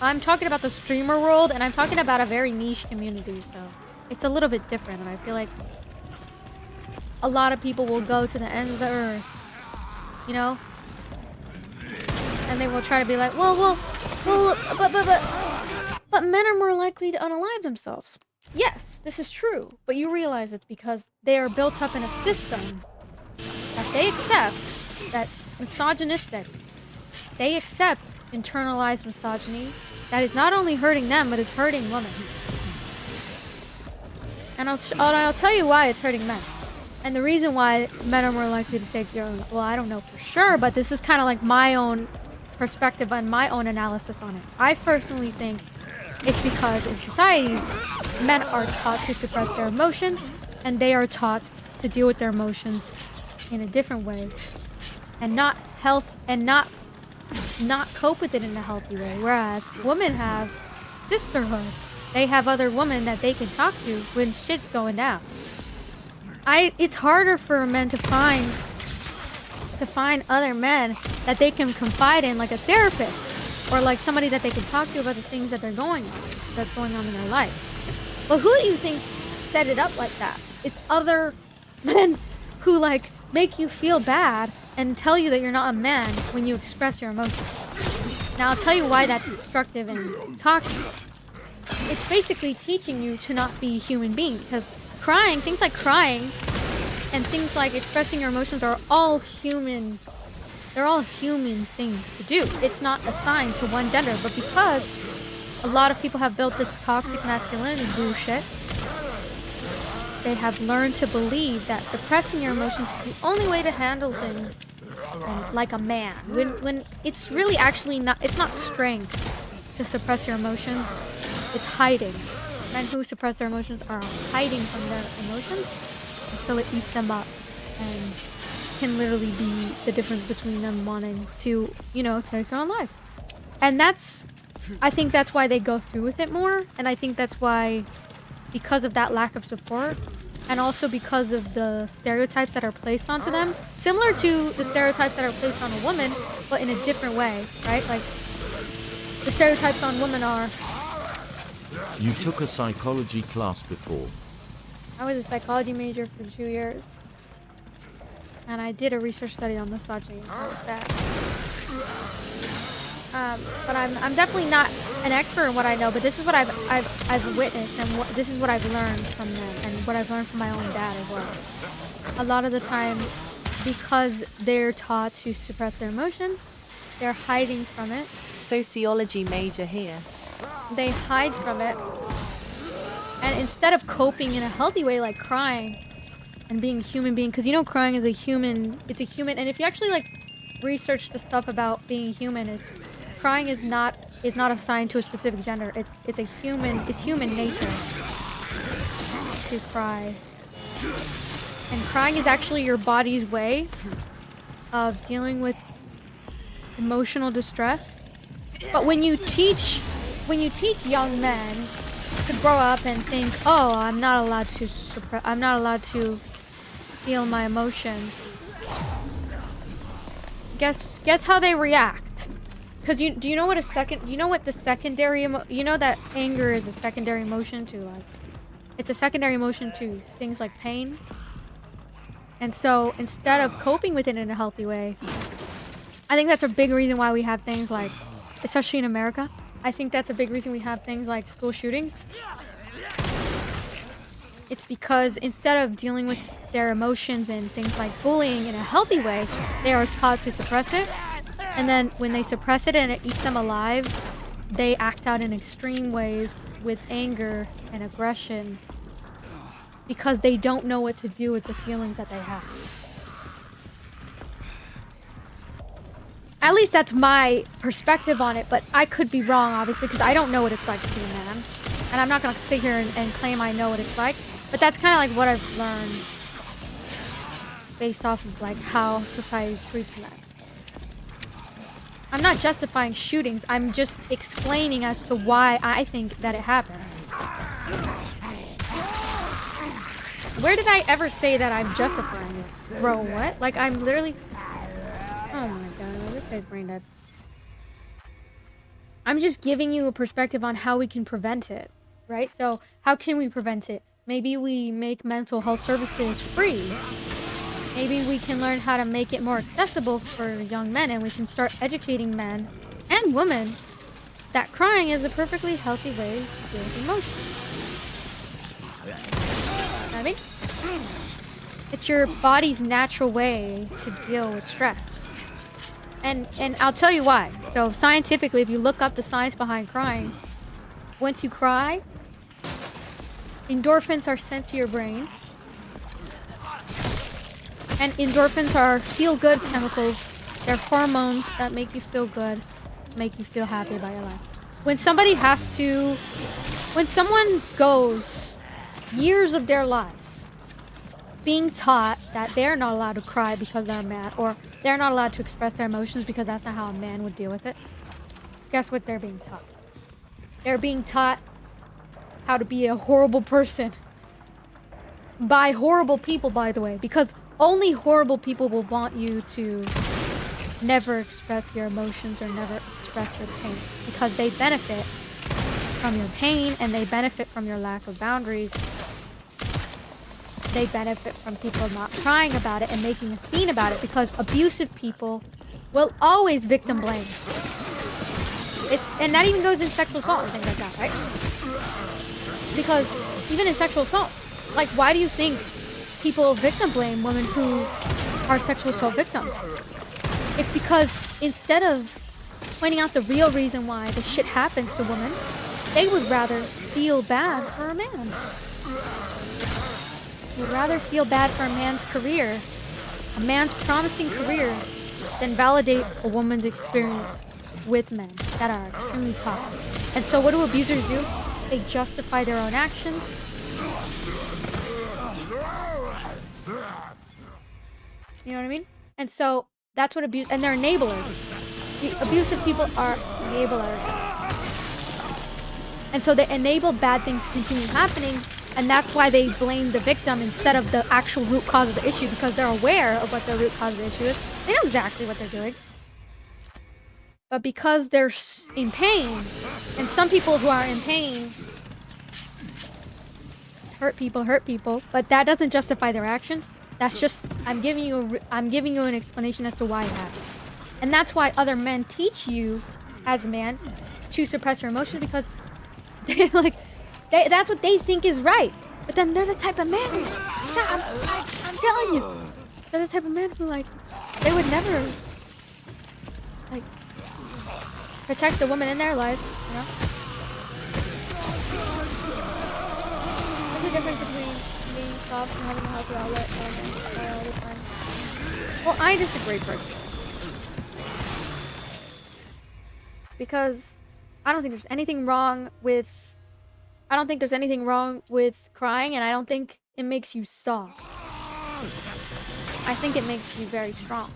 I'm talking about the streamer world, and I'm talking about a very niche community, so it's a little bit different, and I feel like a lot of people will go to the ends of the earth, you know? And they will try to be like, but men are more likely to unalive themselves. Yes, this is true, but you realize it's because they are built up in a system that they accept, that's misogynistic. They accept internalized misogyny that is not only hurting them, but it's hurting women. And I'll tell you why it's hurting men. And the reason why men are more likely to take their own, well, I don't know for sure, but this is kind of like my own perspective and my own analysis on it. I personally think it's because in society, men are taught to suppress their emotions, and they are taught to deal with their emotions in a different way, and not cope with it in a healthy way. Whereas women have sisterhood. They have other women that they can talk to when shit's going down. It's harder for men to find other men that they can confide in, like a therapist, or like somebody that they can talk to about the things that's going on in their life. But who do you think set it up like that? It's other men who like make you feel bad and tell you that you're not a man when you express your emotions. Now I'll tell you why that's destructive and toxic. It's basically teaching you to not be a human being, because things like crying and things like expressing your emotions are all human. They're all human things to do. It's not assigned to one gender, but because a lot of people have built this toxic masculinity bullshit, they have learned to believe that suppressing your emotions is the only way to handle things like a man. When it's really actually not, it's not strength to suppress your emotions, it's hiding. Men who suppress their emotions are hiding from their emotions until it eats them up, and can literally be the difference between them wanting to, you know, take their own lives. And I think that's why they go through with it more, and I think that's why, because of that lack of support, and also because of the stereotypes that are placed onto them, similar to the stereotypes that are placed on a woman, but in a different way, right? Like, the stereotypes on women are... You took a psychology class before. I was a psychology major for 2 years. And I did a research study on misogyny. But I'm definitely not an expert in what I know, but this is what I've witnessed, and this is what I've learned from them, and what I've learned from my own dad as well. A lot of the time, because they're taught to suppress their emotions, they're hiding from it. Sociology major here. They hide from it, and instead of coping in a healthy way, like crying and being a human being, because you know crying is it's a human, and if you actually like research the stuff about being human, crying is not assigned to a specific gender. It's human nature to cry, and crying is actually your body's way of dealing with emotional distress. But when you teach young men to grow up and think, oh, I'm not allowed to feel my emotions. Guess how they react? Because do you know what the secondary you know that anger is a secondary emotion to, like, it's a secondary emotion to things like pain. And so instead of coping with it in a healthy way, I think that's a big reason why we have things like, especially in America, I think that's a big reason we have things like school shootings. It's because instead of dealing with their emotions and things like bullying in a healthy way, they are taught to suppress it. And then when they suppress it and it eats them alive, they act out in extreme ways with anger and aggression because they don't know what to do with the feelings that they have. At least that's my perspective on it, but I could be wrong, obviously, because I don't know what it's like to be a man. And I'm not going to sit here and claim I know what it's like, but that's kind of like what I've learned based off of like how society treats men. I'm not justifying shootings, I'm just explaining as to why I think that it happens. Where did I ever say that I'm justifying it? Bro, what? Like, I'm literally... Oh my god, this guy's brain dead. I'm just giving you a perspective on how we can prevent it, right? So, how can we prevent it? Maybe we make mental health services free. Maybe we can learn how to make it more accessible for young men, and we can start educating men and women that crying is a perfectly healthy way to deal with emotions. You know what I mean? It's your body's natural way to deal with stress. And I'll tell you why. So scientifically, if you look up the science behind crying, once you cry, endorphins are sent to your brain. And endorphins are feel-good chemicals. They're hormones that make you feel good, make you feel happy about your life. When someone goes years of their life being taught that they're not allowed to cry because they're mad, or they're not allowed to express their emotions because that's not how a man would deal with it, guess what they're being taught? They're being taught how to be a horrible person. By horrible people, by the way, because only horrible people will want you to never express your emotions or never express your pain, because they benefit from your pain and they benefit from your lack of boundaries. They benefit from people not crying about it and making a scene about it, because abusive people will always victim blame. And that even goes in sexual assault and things like that, right? Because even in sexual assault, like, why do you think people victim blame women who are sexual assault victims? It's because instead of pointing out the real reason why the shit happens to women, they would rather feel bad for a man. They would rather feel bad for a man's career, a man's promising career, than validate a woman's experience with men that are extremely toxic. And so what do abusers do? They justify their own actions. You know what I mean? And so that's what and they're enablers. The abusive people are enablers. And so they enable bad things to continue happening, and that's why they blame the victim instead of the actual root cause of the issue, because they're aware of what the root cause of the issue is. They know exactly what they're doing. But because they're in pain, and some people who are in pain hurt people, but that doesn't justify their actions. That's just, I'm giving you an explanation as to why it happened. And that's why other men teach you as a man to suppress your emotions, because that's what they think is right. But then they're the type of man I'm telling you, they're the type of man who, like, they would never, like, protect the woman in their life, you know? What's the difference between being soft and having a healthy outlet and all the time? Well, I disagree personally. Because I don't think there's anything wrong with crying, and I don't think it makes you soft. I think it makes you very strong.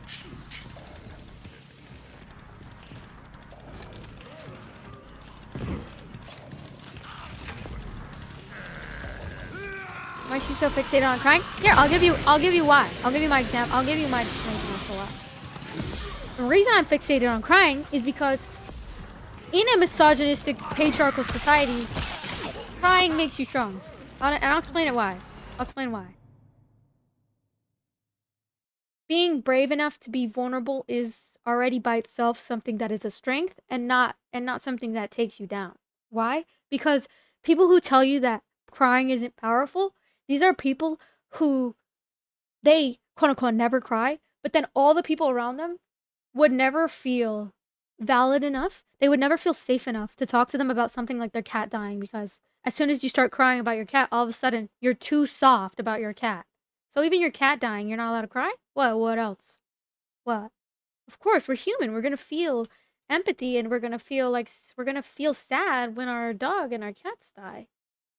Why is she so fixated on crying? Here, I'll give you why. I'll give you my example. I'll give you my explanation as to why. The reason I'm fixated on crying is because in a misogynistic, patriarchal society, crying makes you strong. And I'll explain it why. I'll explain why. Being brave enough to be vulnerable is already by itself something that is a strength and not something that takes you down. Why? Because people who tell you that crying isn't powerful, these are people who they quote unquote never cry, but then all the people around them would never feel valid enough. They would never feel safe enough to talk to them about something like their cat dying, because as soon as you start crying about your cat, all of a sudden you're too soft about your cat. So even your cat dying, you're not allowed to cry? What else? What? Of course, we're human. We're going to feel empathy, and we're going to feel like we're going to feel sad when our dog and our cats die.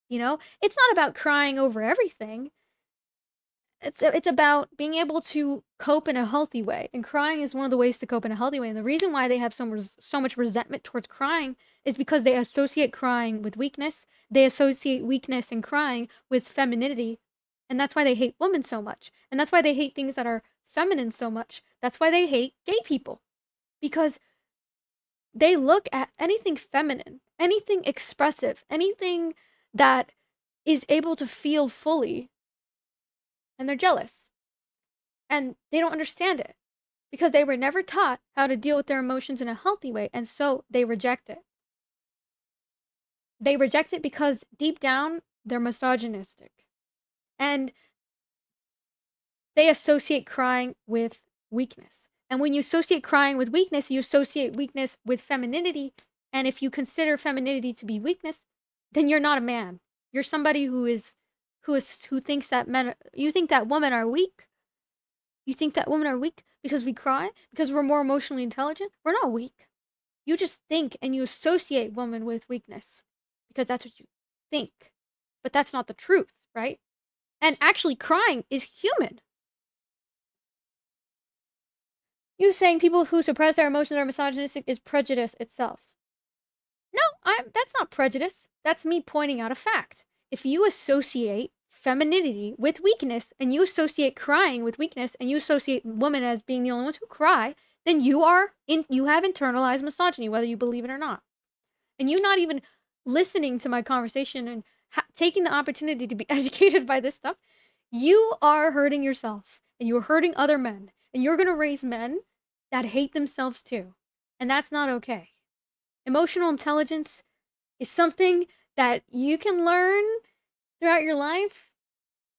You know? It's not about crying over everything. It's about being able to cope in a healthy way, and crying is one of the ways to cope in a healthy way. And the reason why they have so much resentment towards crying is because they associate crying with weakness. They associate weakness and crying with femininity, and that's why they hate women so much. And that's why they hate things that are feminine so much. That's why they hate gay people, because they look at anything feminine, anything expressive, anything that is able to feel fully, and they're jealous. And they don't understand it because they were never taught how to deal with their emotions in a healthy way, and so they reject it. They reject it because deep down, they're misogynistic. And they associate crying with weakness. And when you associate crying with weakness, you associate weakness with femininity. And if you consider femininity to be weakness, then you're not a man. You're somebody who thinks that you think that women are weak. You think that women are weak because we cry? Because we're more emotionally intelligent? We're not weak. You just think and you associate women with weakness because that's what you think. But that's not the truth, right? And actually, crying is human. You saying people who suppress their emotions are misogynistic is prejudice itself. No, that's not prejudice. That's me pointing out a fact. If you associate femininity with weakness, and you associate crying with weakness, and you associate women as being the only ones who cry, then you have internalized misogyny, whether you believe it or not. And you not even listening to my conversation and taking the opportunity to be educated by this stuff, you are hurting yourself, and you're hurting other men, and you're going to raise men that hate themselves too. And that's not okay. Emotional intelligence is something that you can learn throughout your life,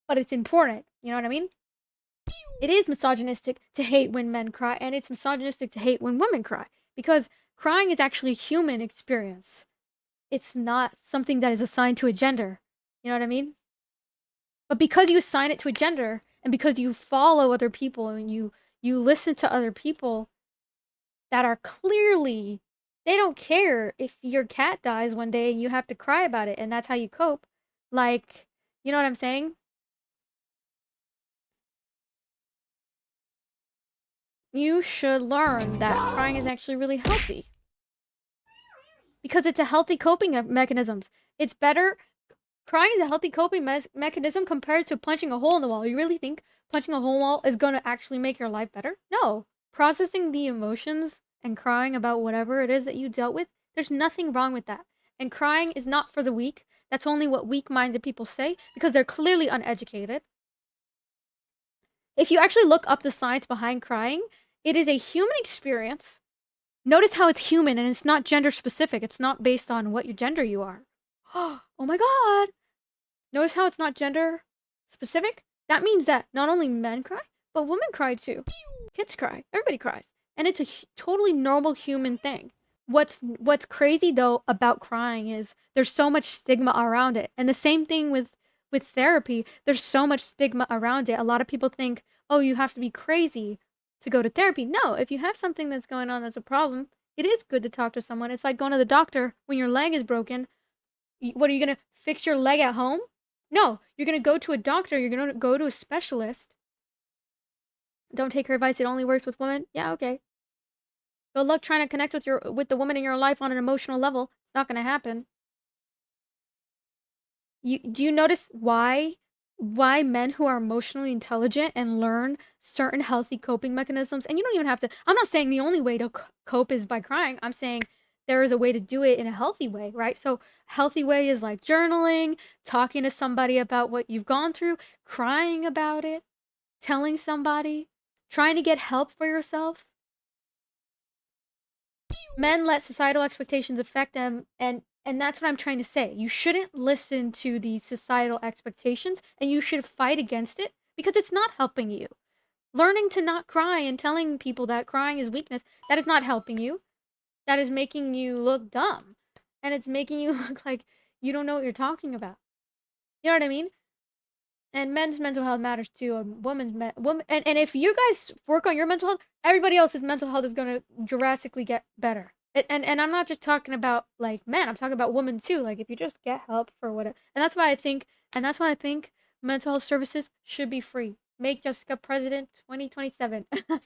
but it's important. You know what I mean? It is misogynistic to hate when men cry, and it's misogynistic to hate when women cry, because crying is actually a human experience. It's not something that is assigned to a gender. You know what I mean? But because you assign it to a gender, and because you follow other people, and you listen to other people that are clearly, they don't care if your cat dies one day and you have to cry about it, and that's how you cope. Like, you know what I'm saying? You should learn that crying is actually really healthy. Because it's a healthy coping mechanisms. It's better. Crying is a healthy coping mechanism compared to punching a hole in the wall. You really think punching a hole in the wall is going to actually make your life better? No. Processing the emotions and crying about whatever it is that you dealt with, there's nothing wrong with that. And crying is not for the weak. That's only what weak-minded people say because they're clearly uneducated. If you actually look up the science behind crying, it is a human experience. Notice how it's human and it's not gender specific. It's not based on what your gender you are. Oh my god! Notice how it's not gender specific? That means that not only men cry, but women cry too. Kids cry. Everybody cries. And it's a totally normal human thing. What's crazy though about crying is there's so much stigma around it. And the same thing with therapy, there's so much stigma around it. A lot of people think, oh, you have to be crazy to go to therapy. No, if you have something that's going on that's a problem, it is good to talk to someone. It's like going to the doctor when your leg is broken. What, are you going to fix your leg at home? No, you're going to go to a doctor. You're going to go to a specialist. Don't take her advice. It only works with women. Yeah, okay. Good luck trying to connect with the woman in your life on an emotional level. It's not going to happen. Do you notice why why men who are emotionally intelligent and learn certain healthy coping mechanisms, and you don't even have to, I'm not saying the only way to cope is by crying. I'm saying there is a way to do it in a healthy way, right? So healthy way is like journaling, talking to somebody about what you've gone through, crying about it, telling somebody, trying to get help for yourself. Men let societal expectations affect them, and that's what I'm trying to say. You shouldn't listen to these societal expectations, and you should fight against it because it's not helping you. Learning to not cry and telling people that crying is weakness, that is not helping you. That is making you look dumb, and it's making you look like you don't know what you're talking about. You know what I mean? And men's mental health matters too. And if you guys work on your mental health, everybody else's mental health is gonna drastically get better. And I'm not just talking about like men. I'm talking about women too. Like if you just get help for what, and that's why I think mental health services should be free. Make Jessica president 2027. And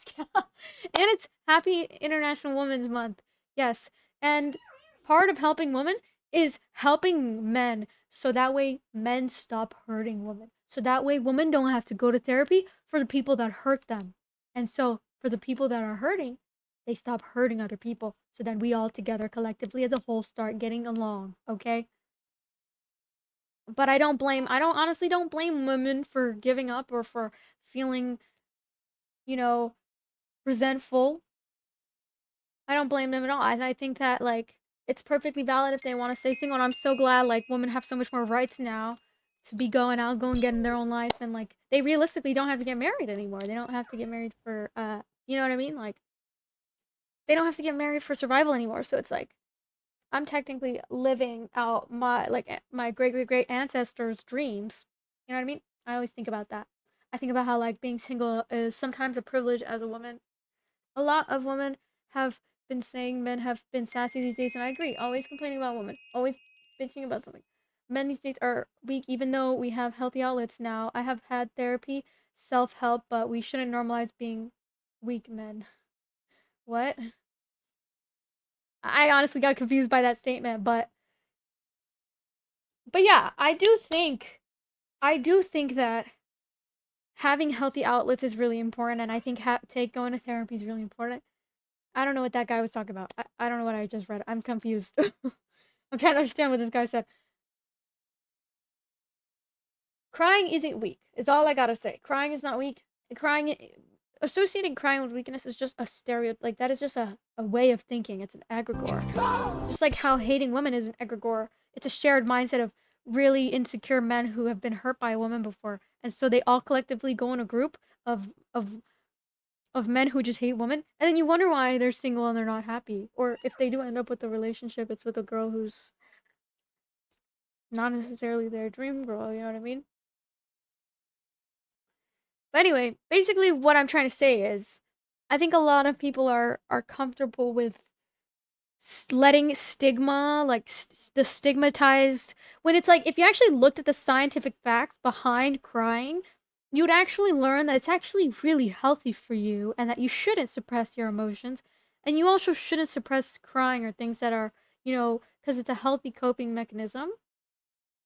it's Happy International Women's Month. Yes, and part of helping women is helping men so that way men stop hurting women. So that way women don't have to go to therapy for the people that hurt them. And so for the people that are hurting, they stop hurting other people. So then we all together collectively as a whole start getting along, okay? But I honestly don't blame women for giving up or for feeling, you know, resentful. I don't blame them at all. And I think that like it's perfectly valid if they want to stay single. And I'm so glad like women have so much more rights now to be going out, go and getting their own life, and like they realistically don't have to get married anymore. They don't have to get married for you know what I mean? Like they don't have to get married for survival anymore. So it's like I'm technically living out my great ancestors' dreams. You know what I mean? I always think about that. I think about how like being single is sometimes a privilege as a woman. A lot of women have been saying men have been sassy these days, and I agree. Always complaining about women, always bitching about something. Men these days are weak, even though we have healthy outlets now. I have had therapy, self help, but we shouldn't normalize being weak men. What? I honestly got confused by that statement, but yeah, I do think that having healthy outlets is really important, and I think going to therapy is really important. I don't know what that guy was talking about. I don't know what I just read. I'm confused. I'm trying to understand what this guy said. Crying isn't weak. It's all I gotta say. Crying is not weak. Associating crying with weakness is just a stereotype. Like, that is just a way of thinking. It's an egregore. Just like how hating women is an egregore. It's a shared mindset of really insecure men who have been hurt by a woman before. And so they all collectively go in a group of men who just hate women, and then you wonder why they're single and they're not happy. Or if they do end up with a relationship, it's with a girl who's not necessarily their dream girl, you know what I mean? But anyway, basically what I'm trying to say is I think a lot of people are comfortable with letting stigma, like the stigmatized, when it's like if you actually looked at the scientific facts behind crying, you would actually learn that it's actually really healthy for you and that you shouldn't suppress your emotions. And you also shouldn't suppress crying or things that are, because it's a healthy coping mechanism.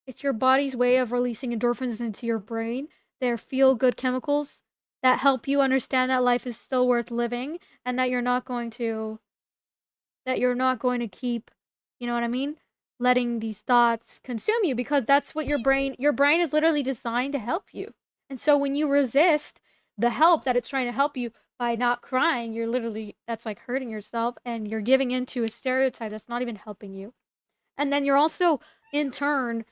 It's your body's way of releasing endorphins into your brain. They're feel good chemicals that help you understand that life is still worth living and that you're not going to keep, you know what I mean? Letting these thoughts consume you, because that's what your brain is literally designed to help you. And so when you resist the help that it's trying to help you by not crying, that's like hurting yourself, and you're giving into a stereotype that's not even helping you. And then you're also, in turn,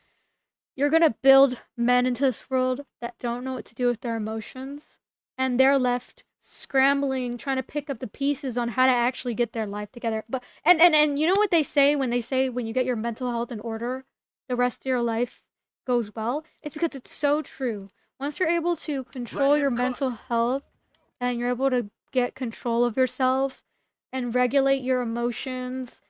you're going to build men into this world that don't know what to do with their emotions, and they're left scrambling, trying to pick up the pieces on how to actually get their life together. But and you know what they say when you get your mental health in order, the rest of your life goes well? It's because it's so true. Once you're able to control your mental health and you're able to get control of yourself and regulate your emotions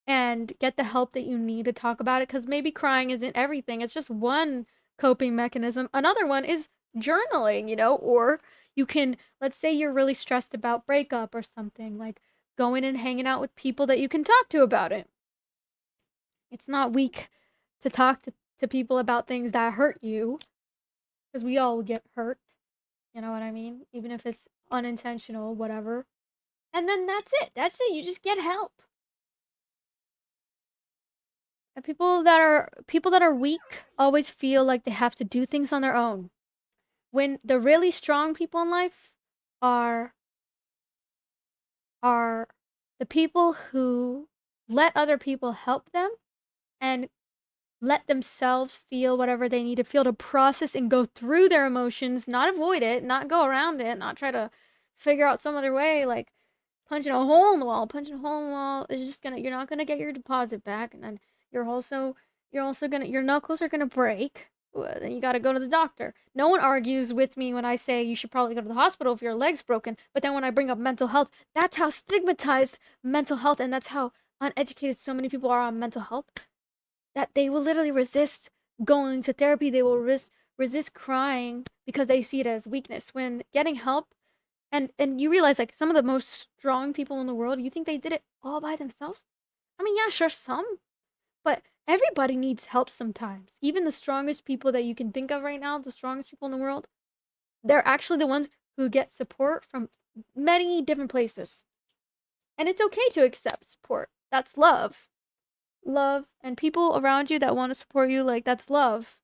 and get the help that you need to talk about it, because maybe crying isn't everything. It's just one coping mechanism. Another one is journaling, or you can, let's say you're really stressed about breakup or something, like going and hanging out with people that you can talk to about it. It's not weak to talk to people about things that hurt you. because we all get hurt. You know what I mean? Even if it's unintentional, whatever. And then that's it. That's it. You just get help. And people that are weak always feel like they have to do things on their own. When the really strong people in life are the people who let other people help them and let themselves feel whatever they need to feel to process and go through their emotions, not avoid it, not go around it, not try to figure out some other way, like punching a hole in the wall. Punching a hole in the wall is just gonna, you're not gonna get your deposit back, and then you're also gonna, your knuckles are gonna break. Then you gotta go to the doctor. No one argues with me when I say you should probably go to the hospital if your leg's broken, but then when I bring up mental health, that's how stigmatized mental health and that's how uneducated so many people are on mental health, that they will literally resist going to therapy. They will resist crying because they see it as weakness. When getting help, and you realize, like, some of the most strong people in the world, you think they did it all by themselves? I mean, yeah, sure, some, but everybody needs help sometimes. Even the strongest people that you can think of right now, the strongest people in the world, they're actually the ones who get support from many different places. And it's okay to accept support. That's love. Love, and people around you that want to support you, like, that's love.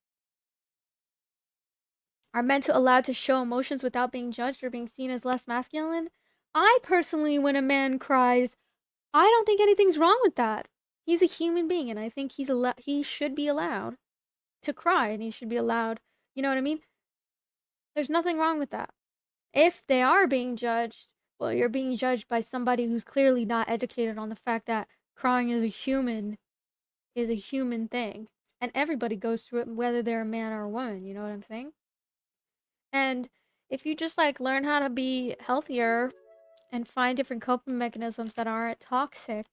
Are meant to allowed to show emotions without being judged or being seen as less masculine. I personally, when a man cries, I don't think anything's wrong with that. He's a human being, and I think he should be allowed to cry, and he should be allowed, you know what I mean? There's nothing wrong with that. If they are being judged, well, you're being judged by somebody who's clearly not educated on the fact that crying is a human thing, and everybody goes through it, whether they're a man or a woman. You know what I'm saying? And if you just like learn how to be healthier and find different coping mechanisms that aren't toxic,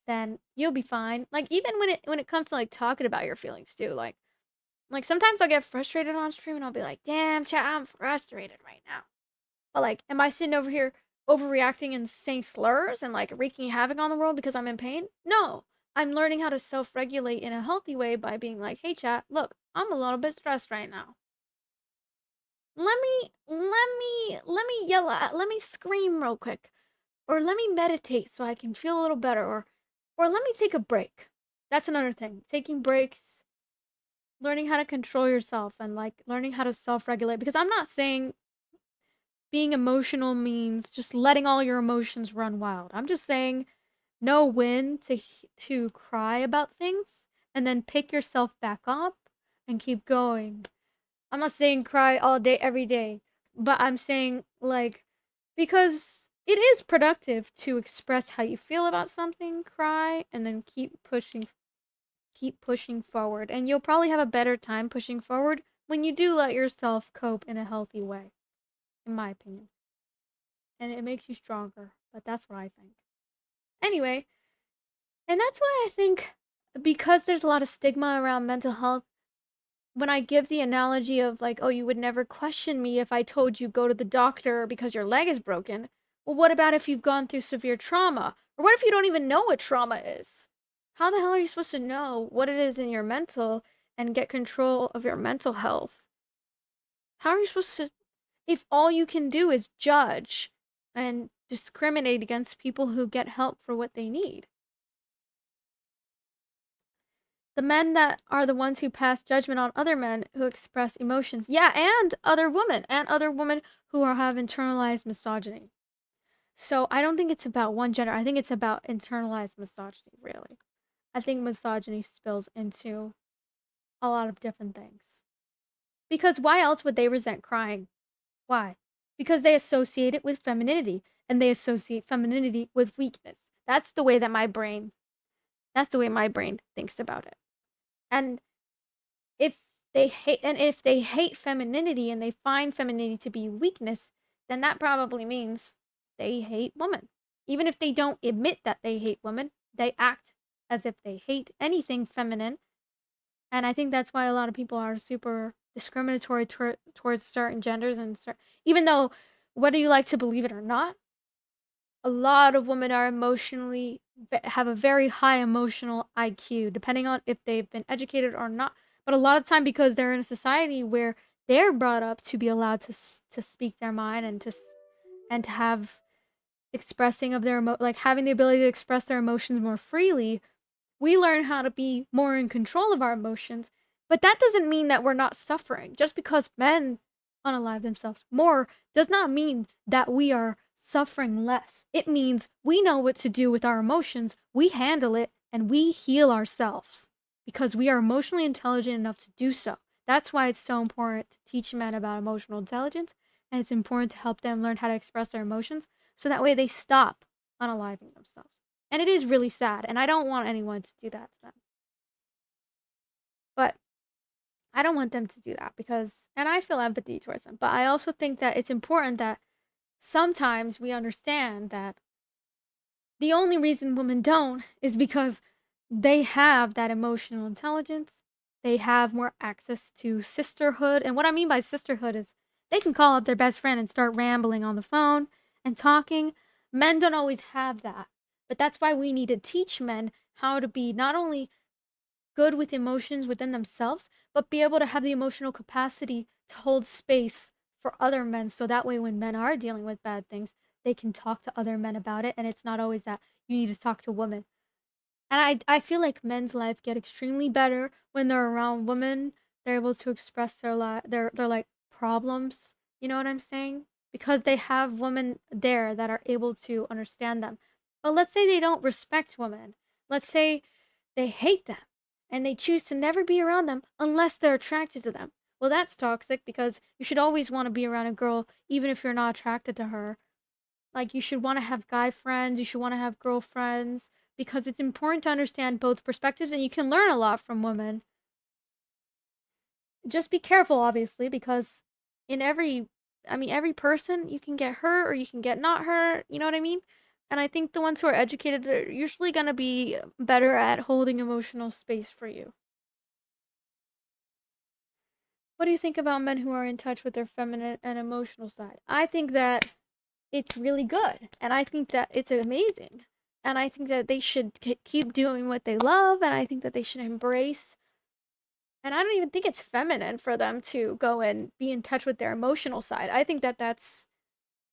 then you'll be fine. Like, even when it comes to like talking about your feelings too, like sometimes I'll get frustrated on stream and I'll be like, damn, chat, I'm frustrated right now. But like, am I sitting over here overreacting and saying slurs and like wreaking havoc on the world because I'm in pain? No. I'm learning how to self-regulate in a healthy way by being like, hey chat, look, I'm a little bit stressed right now. Let me yell at, let me scream real quick. Or let me meditate so I can feel a little better, or let me take a break. That's another thing. Taking breaks, learning how to control yourself, and like learning how to self-regulate, because I'm not saying being emotional means just letting all your emotions run wild. I'm just saying know when to cry about things and then pick yourself back up and keep going. I'm not saying cry all day every day, but I'm saying, like, because it is productive to express how you feel about something, cry, and then keep pushing forward. And you'll probably have a better time pushing forward when you do let yourself cope in a healthy way, in my opinion. And it makes you stronger, but that's what I think. Anyway, and that's why I think, because there's a lot of stigma around mental health, when I give the analogy of like, oh, you would never question me if I told you go to the doctor because your leg is broken. Well, what about if you've gone through severe trauma? Or what if you don't even know what trauma is? How the hell are you supposed to know what it is in your mental and get control of your mental health? How are you supposed to, if all you can do is judge and discriminate against people who get help for what they need? The men that are the ones who pass judgment on other men who express emotions. Yeah, and other women who have internalized misogyny. So I don't think it's about one gender. I think it's about internalized misogyny, really. I think misogyny spills into a lot of different things. Because why else would they resent crying? Why? Because they associate it with femininity, and they associate femininity with weakness. That's the way my brain thinks about it. And if they hate femininity and they find femininity to be weakness, then that probably means they hate women. Even if they don't admit that they hate women, they act as if they hate anything feminine. And I think that's why a lot of people are super discriminatory towards certain genders, and even though, whether you like to believe it or not, a lot of women are have a very high emotional IQ, depending on if they've been educated or not. But a lot of time, because they're in a society where they're brought up to be allowed to speak their mind and to have expressing of their like having the ability to express their emotions more freely, we learn how to be more in control of our emotions. But that doesn't mean that we're not suffering. Just because men unalive themselves more does not mean that we are suffering less. It means we know what to do with our emotions, we handle it, and we heal ourselves because we are emotionally intelligent enough to do so. That's why it's so important to teach men about emotional intelligence, and it's important to help them learn how to express their emotions so that way they stop unaliving themselves. And it is really sad, and I don't want anyone to do that to them. But I don't want them to do that because, and I feel empathy towards them, but I also think that it's important that sometimes we understand that the only reason women don't is because they have that emotional intelligence. They have more access to sisterhood. And what I mean by sisterhood is they can call up their best friend and start rambling on the phone and talking. Men don't always have that. But that's why we need to teach men how to be not only good with emotions within themselves, but be able to have the emotional capacity to hold space for other men. So that way, when men are dealing with bad things, they can talk to other men about it. And it's not always that you need to talk to women. And I feel like men's life get extremely better when they're around women. They're able to express their like problems. You know what I'm saying? Because they have women there that are able to understand them. But let's say they don't respect women. Let's say they hate them and they choose to never be around them unless they're attracted to them. Well, that's toxic because you should always want to be around a girl even if you're not attracted to her. Like, you should want to have guy friends, you should want to have girlfriends, because it's important to understand both perspectives and you can learn a lot from women. Just be careful, obviously, because in every person, you can get hurt or you can get not hurt, you know what I mean? And I think the ones who are educated are usually going to be better at holding emotional space for you. What do you think about men who are in touch with their feminine and emotional side? I think that it's really good, and I think that it's amazing. And I think that they should keep doing what they love, and I think that they should embrace. And I don't even think it's feminine for them to go and be in touch with their emotional side. I think that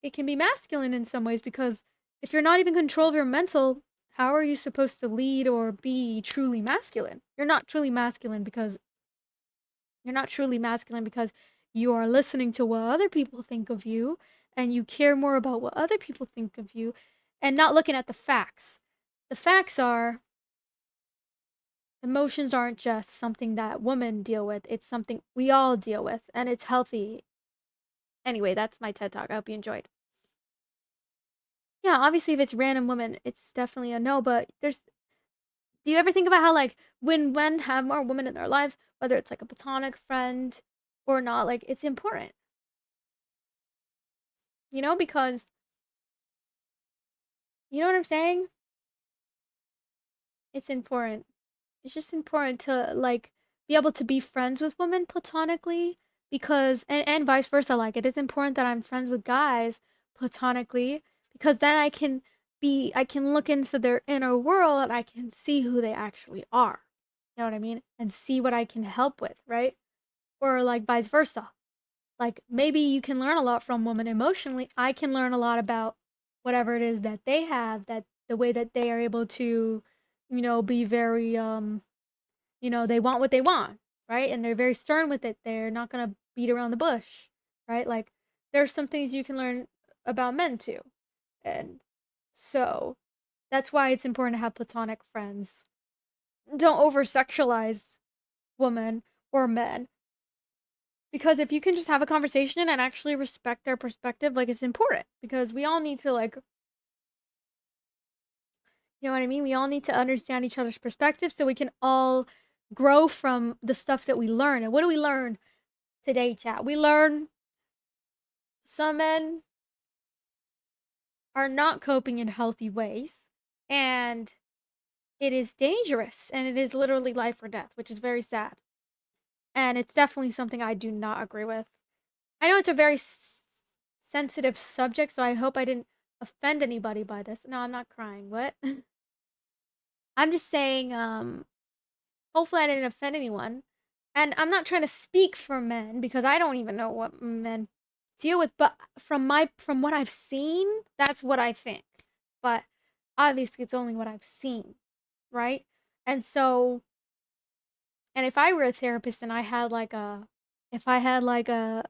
it can be masculine in some ways because if you're not even in control of your mental, how are you supposed to lead or be truly masculine? You're not truly masculine because you are listening to what other people think of you and you care more about what other people think of you and not looking at the facts. The facts are emotions aren't just something that women deal with, it's something we all deal with and it's healthy. Anyway, that's my TED Talk. I hope you enjoyed. Yeah, obviously if it's random women, it's definitely a no, but do you ever think about how like when men have more women in their lives, whether it's like a platonic friend or not, like it's important. Because you know what I'm saying? It's important. It's just important to like be able to be friends with women platonically because and vice versa. Like it is important that I'm friends with guys platonically because then I can look into their inner world and I can see who they actually are. You know what I mean? And see what I can help with, right? Or like vice versa. Like maybe you can learn a lot from women emotionally. I can learn a lot about whatever it is that they have, that the way that they are able to, be very they want what they want, right? And they're very stern with it. They're not going to beat around the bush, right? Like there's some things you can learn about men too. And so that's why it's important to have platonic friends. Don't over sexualize women or men because if you can just have a conversation and actually respect their perspective, like it's important because we all need to like you know what I mean? We all need to understand each other's perspectives so we can all grow from the stuff that we learn. And what do we learn today, chat? We learn some men are not coping in healthy ways and it is dangerous and it is literally life or death, which is very sad. And it's definitely something I do not agree with. I know it's a very sensitive subject, so I hope I didn't offend anybody by this. No, I'm not crying. What? I'm just saying, hopefully I didn't offend anyone. And I'm not trying to speak for men because I don't even know what men deal with, but from what I've seen, that's what I think. But obviously it's only what I've seen, right? And so, and if I were a therapist and I had like a if I had like a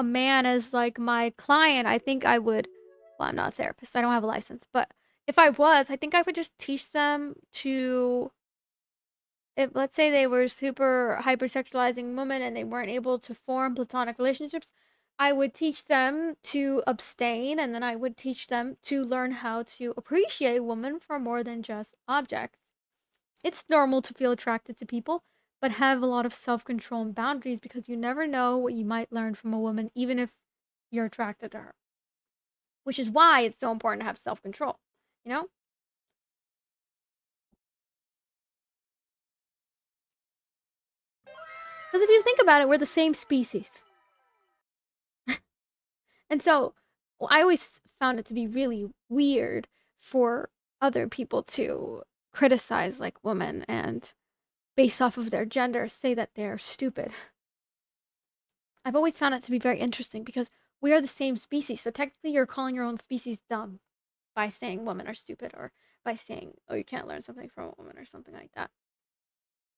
man as like my client, I think I would, well, I'm not a therapist. I don't have a license, but if I was, I think I would just teach them to, if let's say they were super hypersexualizing women and they weren't able to form platonic relationships, I would teach them to abstain, and then I would teach them to learn how to appreciate women for more than just objects. It's normal to feel attracted to people, but have a lot of self-control and boundaries because you never know what you might learn from a woman, even if you're attracted to her. Which is why it's so important to have self-control, you know? Because if you think about it, we're the same species. And so I always found it to be really weird for other people to criticize like women and based off of their gender say that they're stupid. I've always found it to be very interesting because we are the same species. So technically you're calling your own species dumb by saying women are stupid or by saying, oh, you can't learn something from a woman or something like that.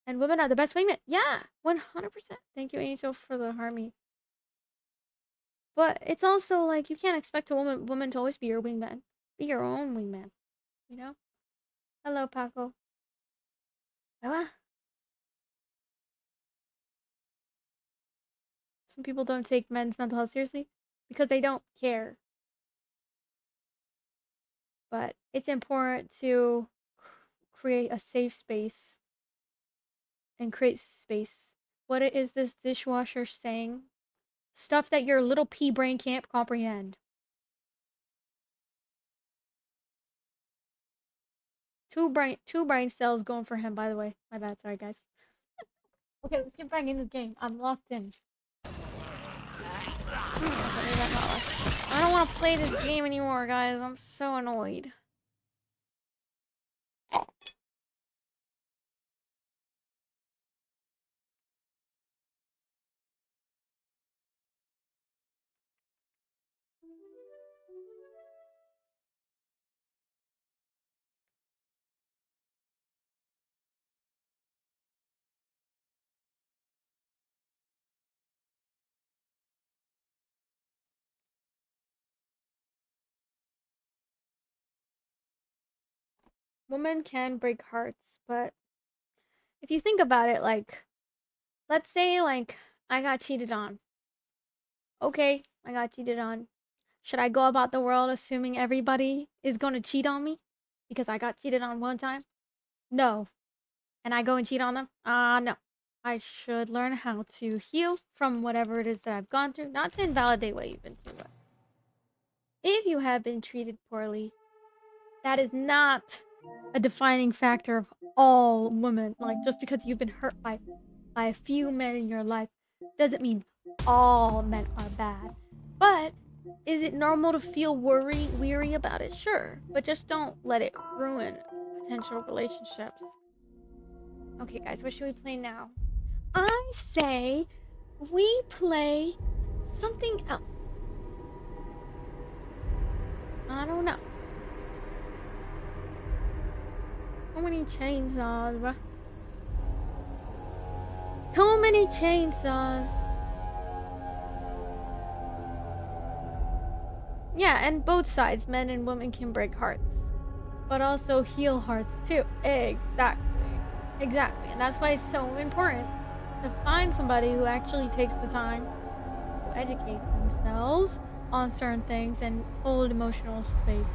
And women are the best wingmen. Yeah, 100%. Thank you, Angel, for the harmony. But it's also like you can't expect a woman to always be your wingman. Be your own wingman, you know? Hello, Paco. Ah, some people don't take men's mental health seriously because they don't care. But it's important to create a safe space and create space. What is this dishwasher saying? Stuff that your little pea brain can't comprehend. Two brain cells going for him, by the way. My bad, sorry guys. Okay, let's get back into the game. I'm locked in. I don't want to play this game anymore, guys. I'm so annoyed. Women can break hearts, but if you think about it, like, let's say, like, I got cheated on. Okay, I got cheated on. Should I go about the world assuming everybody is gonna cheat on me? Because I got cheated on one time? No. And I go and cheat on them? No. I should learn how to heal from whatever it is that I've gone through. Not to invalidate what you've been through, but if you have been treated poorly, that is not a defining factor of all women. Like, just because you've been hurt by a few men in your life doesn't mean all men are bad. But is it normal to feel weary about it? Sure. But just don't let it ruin potential relationships. Okay, guys, what should we play now? I say we play something else. I don't know. How many chainsaws, bruh? Too many chainsaws. Yeah, and both sides, men and women, can break hearts. But also heal hearts too. Exactly. Exactly. And that's why it's so important to find somebody who actually takes the time to educate themselves on certain things and hold emotional space.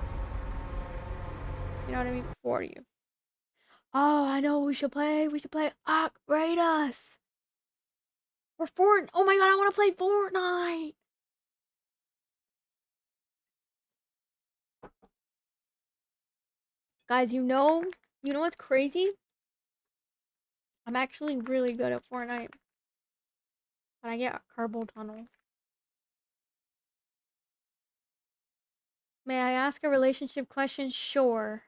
You know what I mean? For you. Oh, I know what we should play. We should play Rate Us. Or Fortnite. Oh my god, I want to play Fortnite. Guys, you know what's crazy? I'm actually really good at Fortnite. But I get carpal tunnel. May I ask a relationship question? Sure.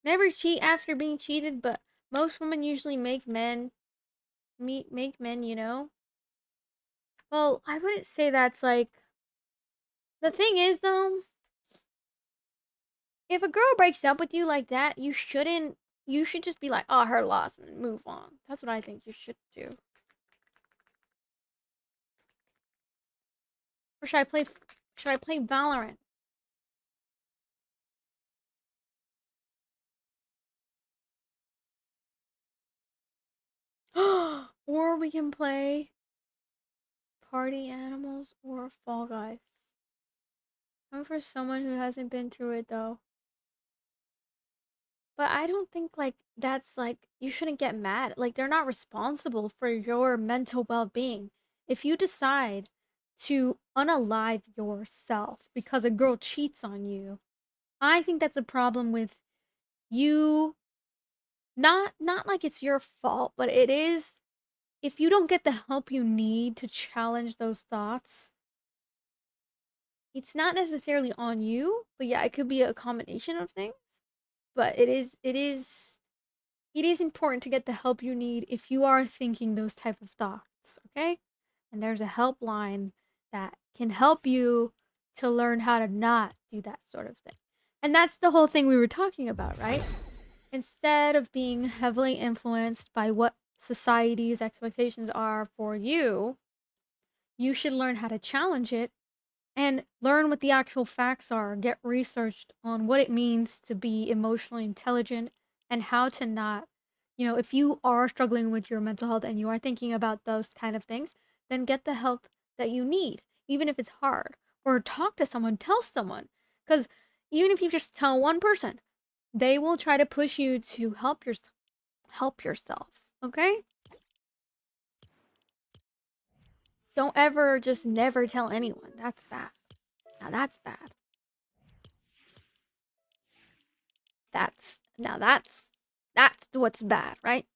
Never cheat after being cheated, but most women usually make men make men, you know? Well, I wouldn't say that's like the thing is though, if a girl breaks up with you like that, you should just be like, "Oh, her loss," and move on. That's what I think you should do. Or should I play Valorant? Or we can play Party Animals or Fall Guys. I'm for someone who hasn't been through it though. But I don't think like that's like you shouldn't get mad. Like they're not responsible for your mental well-being. If you decide to unalive yourself because a girl cheats on you, I think that's a problem with you. Not like it's your fault, but it is if you don't get the help you need to challenge those thoughts. It's not necessarily on you, but yeah, it could be a combination of things. But it is important to get the help you need if you are thinking those type of thoughts, okay? And there's a helpline that can help you to learn how to not do that sort of thing. And that's the whole thing we were talking about, right? Instead of being heavily influenced by what society's expectations are for you, you should learn how to challenge it and learn what the actual facts are, get researched on what it means to be emotionally intelligent and how to not, if you are struggling with your mental health and you are thinking about those kind of things, then get the help that you need, even if it's hard, or talk to someone, tell someone. Because even if you just tell one person, they will try to push you to help yourself, okay? Don't ever just never tell anyone. That's bad. Now that's bad. That's what's bad, right?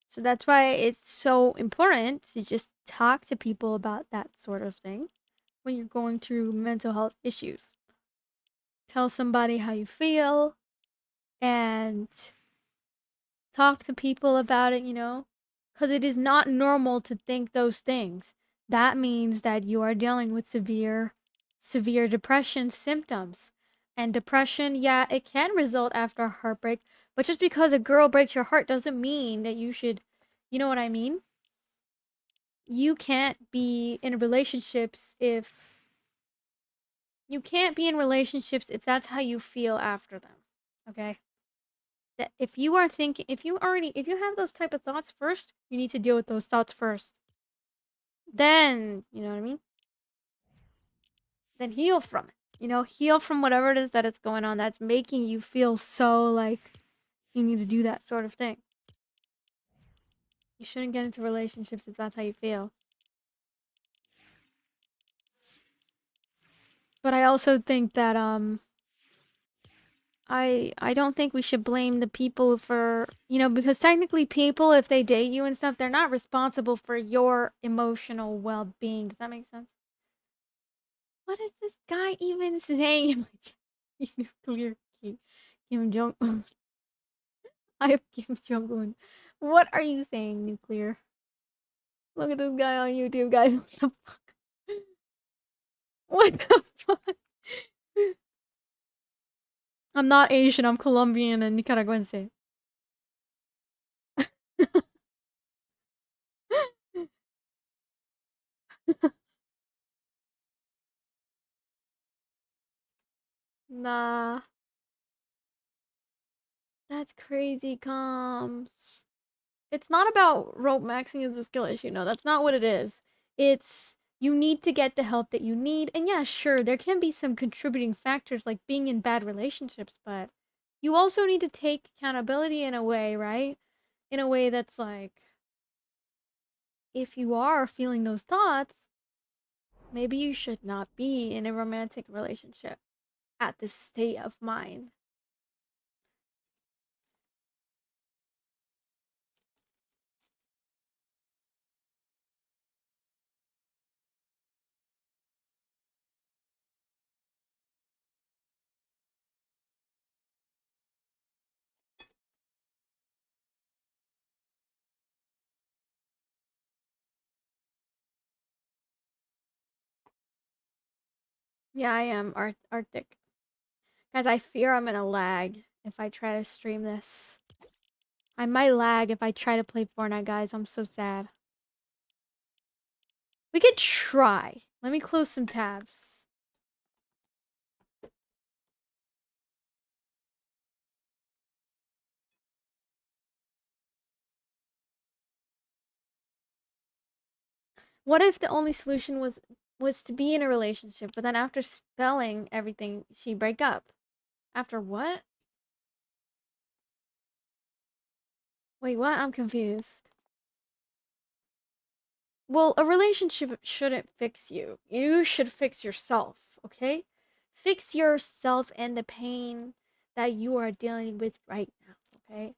So that's why it's so important to just talk to people about that sort of thing when you're going through mental health issues. Tell somebody how you feel and talk to people about it, because it is not normal to think those things. That means that you are dealing with severe depression symptoms. And depression, yeah, it can result after a heartbreak, but just because a girl breaks your heart doesn't mean that you should, you know what I mean? You can't be in relationships if that's how you feel after them. Okay? That if you have those type of thoughts first, you need to deal with those thoughts first. Then, you know what I mean? Then heal from it. Heal from whatever it is that is going on that's making you feel so like you need to do that sort of thing. You shouldn't get into relationships if that's how you feel. But I also think that I don't think we should blame the people for, because technically people, if they date you and stuff, they're not responsible for your emotional well-being. Does that make sense? What is this guy even saying in my chat? Nuclear Kim Jong-un. I have Kim Jong-un. What are you saying, Nuclear? Look at this guy on YouTube, guys. What the fuck? I'm not Asian, I'm Colombian and Nicaraguense. Nah. That's crazy, comms. It's not about rope maxing as a skill issue. No, that's not what it is. It's you need to get the help that you need. And yeah, sure, there can be some contributing factors like being in bad relationships, but you also need to take accountability in a way, right? In a way that's like, if you are feeling those thoughts, maybe you should not be in a romantic relationship at this state of mind. Yeah, I am Arctic. Guys, I fear I'm gonna lag if I try to stream this. I might lag if I try to play Fortnite, guys. I'm so sad. We could try. Let me close some tabs. What if the only solution was to be in a relationship, but then after spelling everything, she break up? After what? Wait, what? I'm confused. Well, a relationship shouldn't fix you. You should fix yourself, okay? Fix yourself and the pain that you are dealing with right now, okay?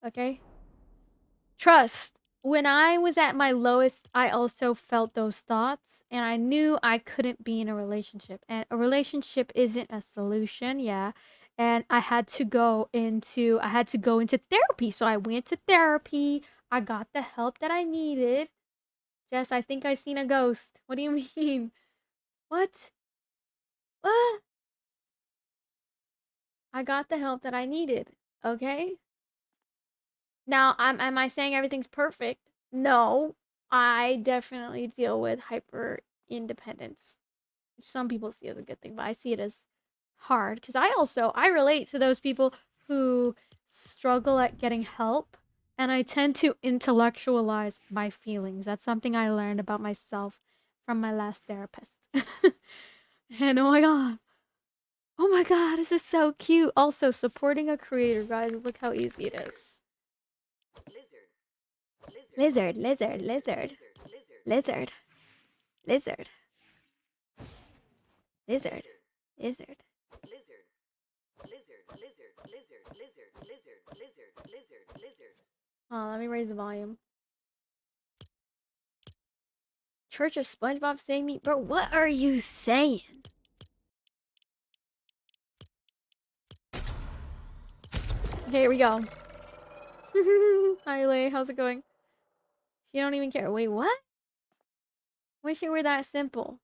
Okay? Trust. When I was at my lowest, I also felt those thoughts, and I knew I couldn't be in a relationship. And a relationship isn't a solution, yeah. And I had to go into therapy. So I went to therapy. I got the help that I needed. Jess, I think I seen a ghost. What do you mean? What? What? I got the help that I needed. Okay? Now, am I saying everything's perfect? No. I definitely deal with hyper independence. Some people see it as a good thing, but I see it as hard because I relate to those people who struggle at getting help, and I tend to intellectualize my feelings. That's something I learned about myself from my last therapist. And oh my god, this is so cute. Also, supporting a creator, guys, look how easy it is. Lizard, lizard, lizard, lizard, lizard, lizard, lizard. Oh, let me raise the volume. Church of SpongeBob saying me, bro. What are you saying? Okay, here we go. Hi, Lay. How's it going? You don't even care. Wait, what? Wish it were that simple.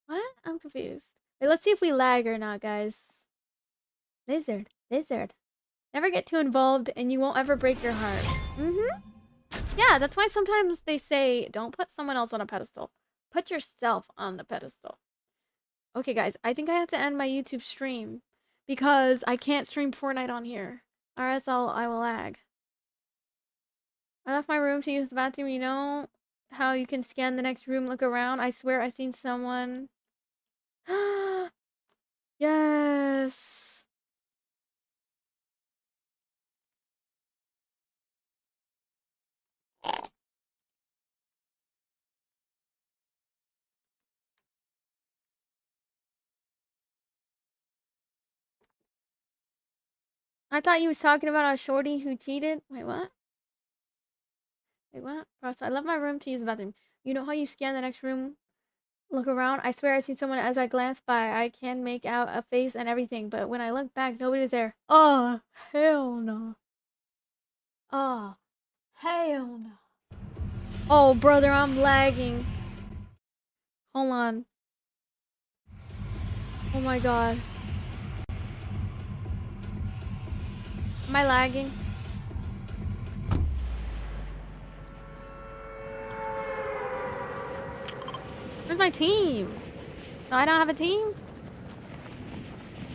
What? I'm confused. Wait, let's see if we lag or not, guys. Lizard, lizard. Never get too involved and you won't ever break your heart. Yeah, that's why sometimes they say don't put someone else on a pedestal. Put yourself on the pedestal. Okay, guys, I think I have to end my YouTube stream because I can't stream Fortnite on here. Or else I will lag. I left my room to use the bathroom. You know how you can scan the next room, look around? I swear I seen someone. Yes. I thought you was talking about a shorty who cheated. Wait, what? Wait, what? Ross, I left my room to use the bathroom. You know how you scan the next room, look around? I swear I seen someone as I glanced by. I can make out a face and everything, but when I look back, nobody was there. Oh, hell no. Oh, hell no. Oh, brother, I'm lagging. Hold on. Oh my god. Am I lagging? Where's my team? No, I don't have a team?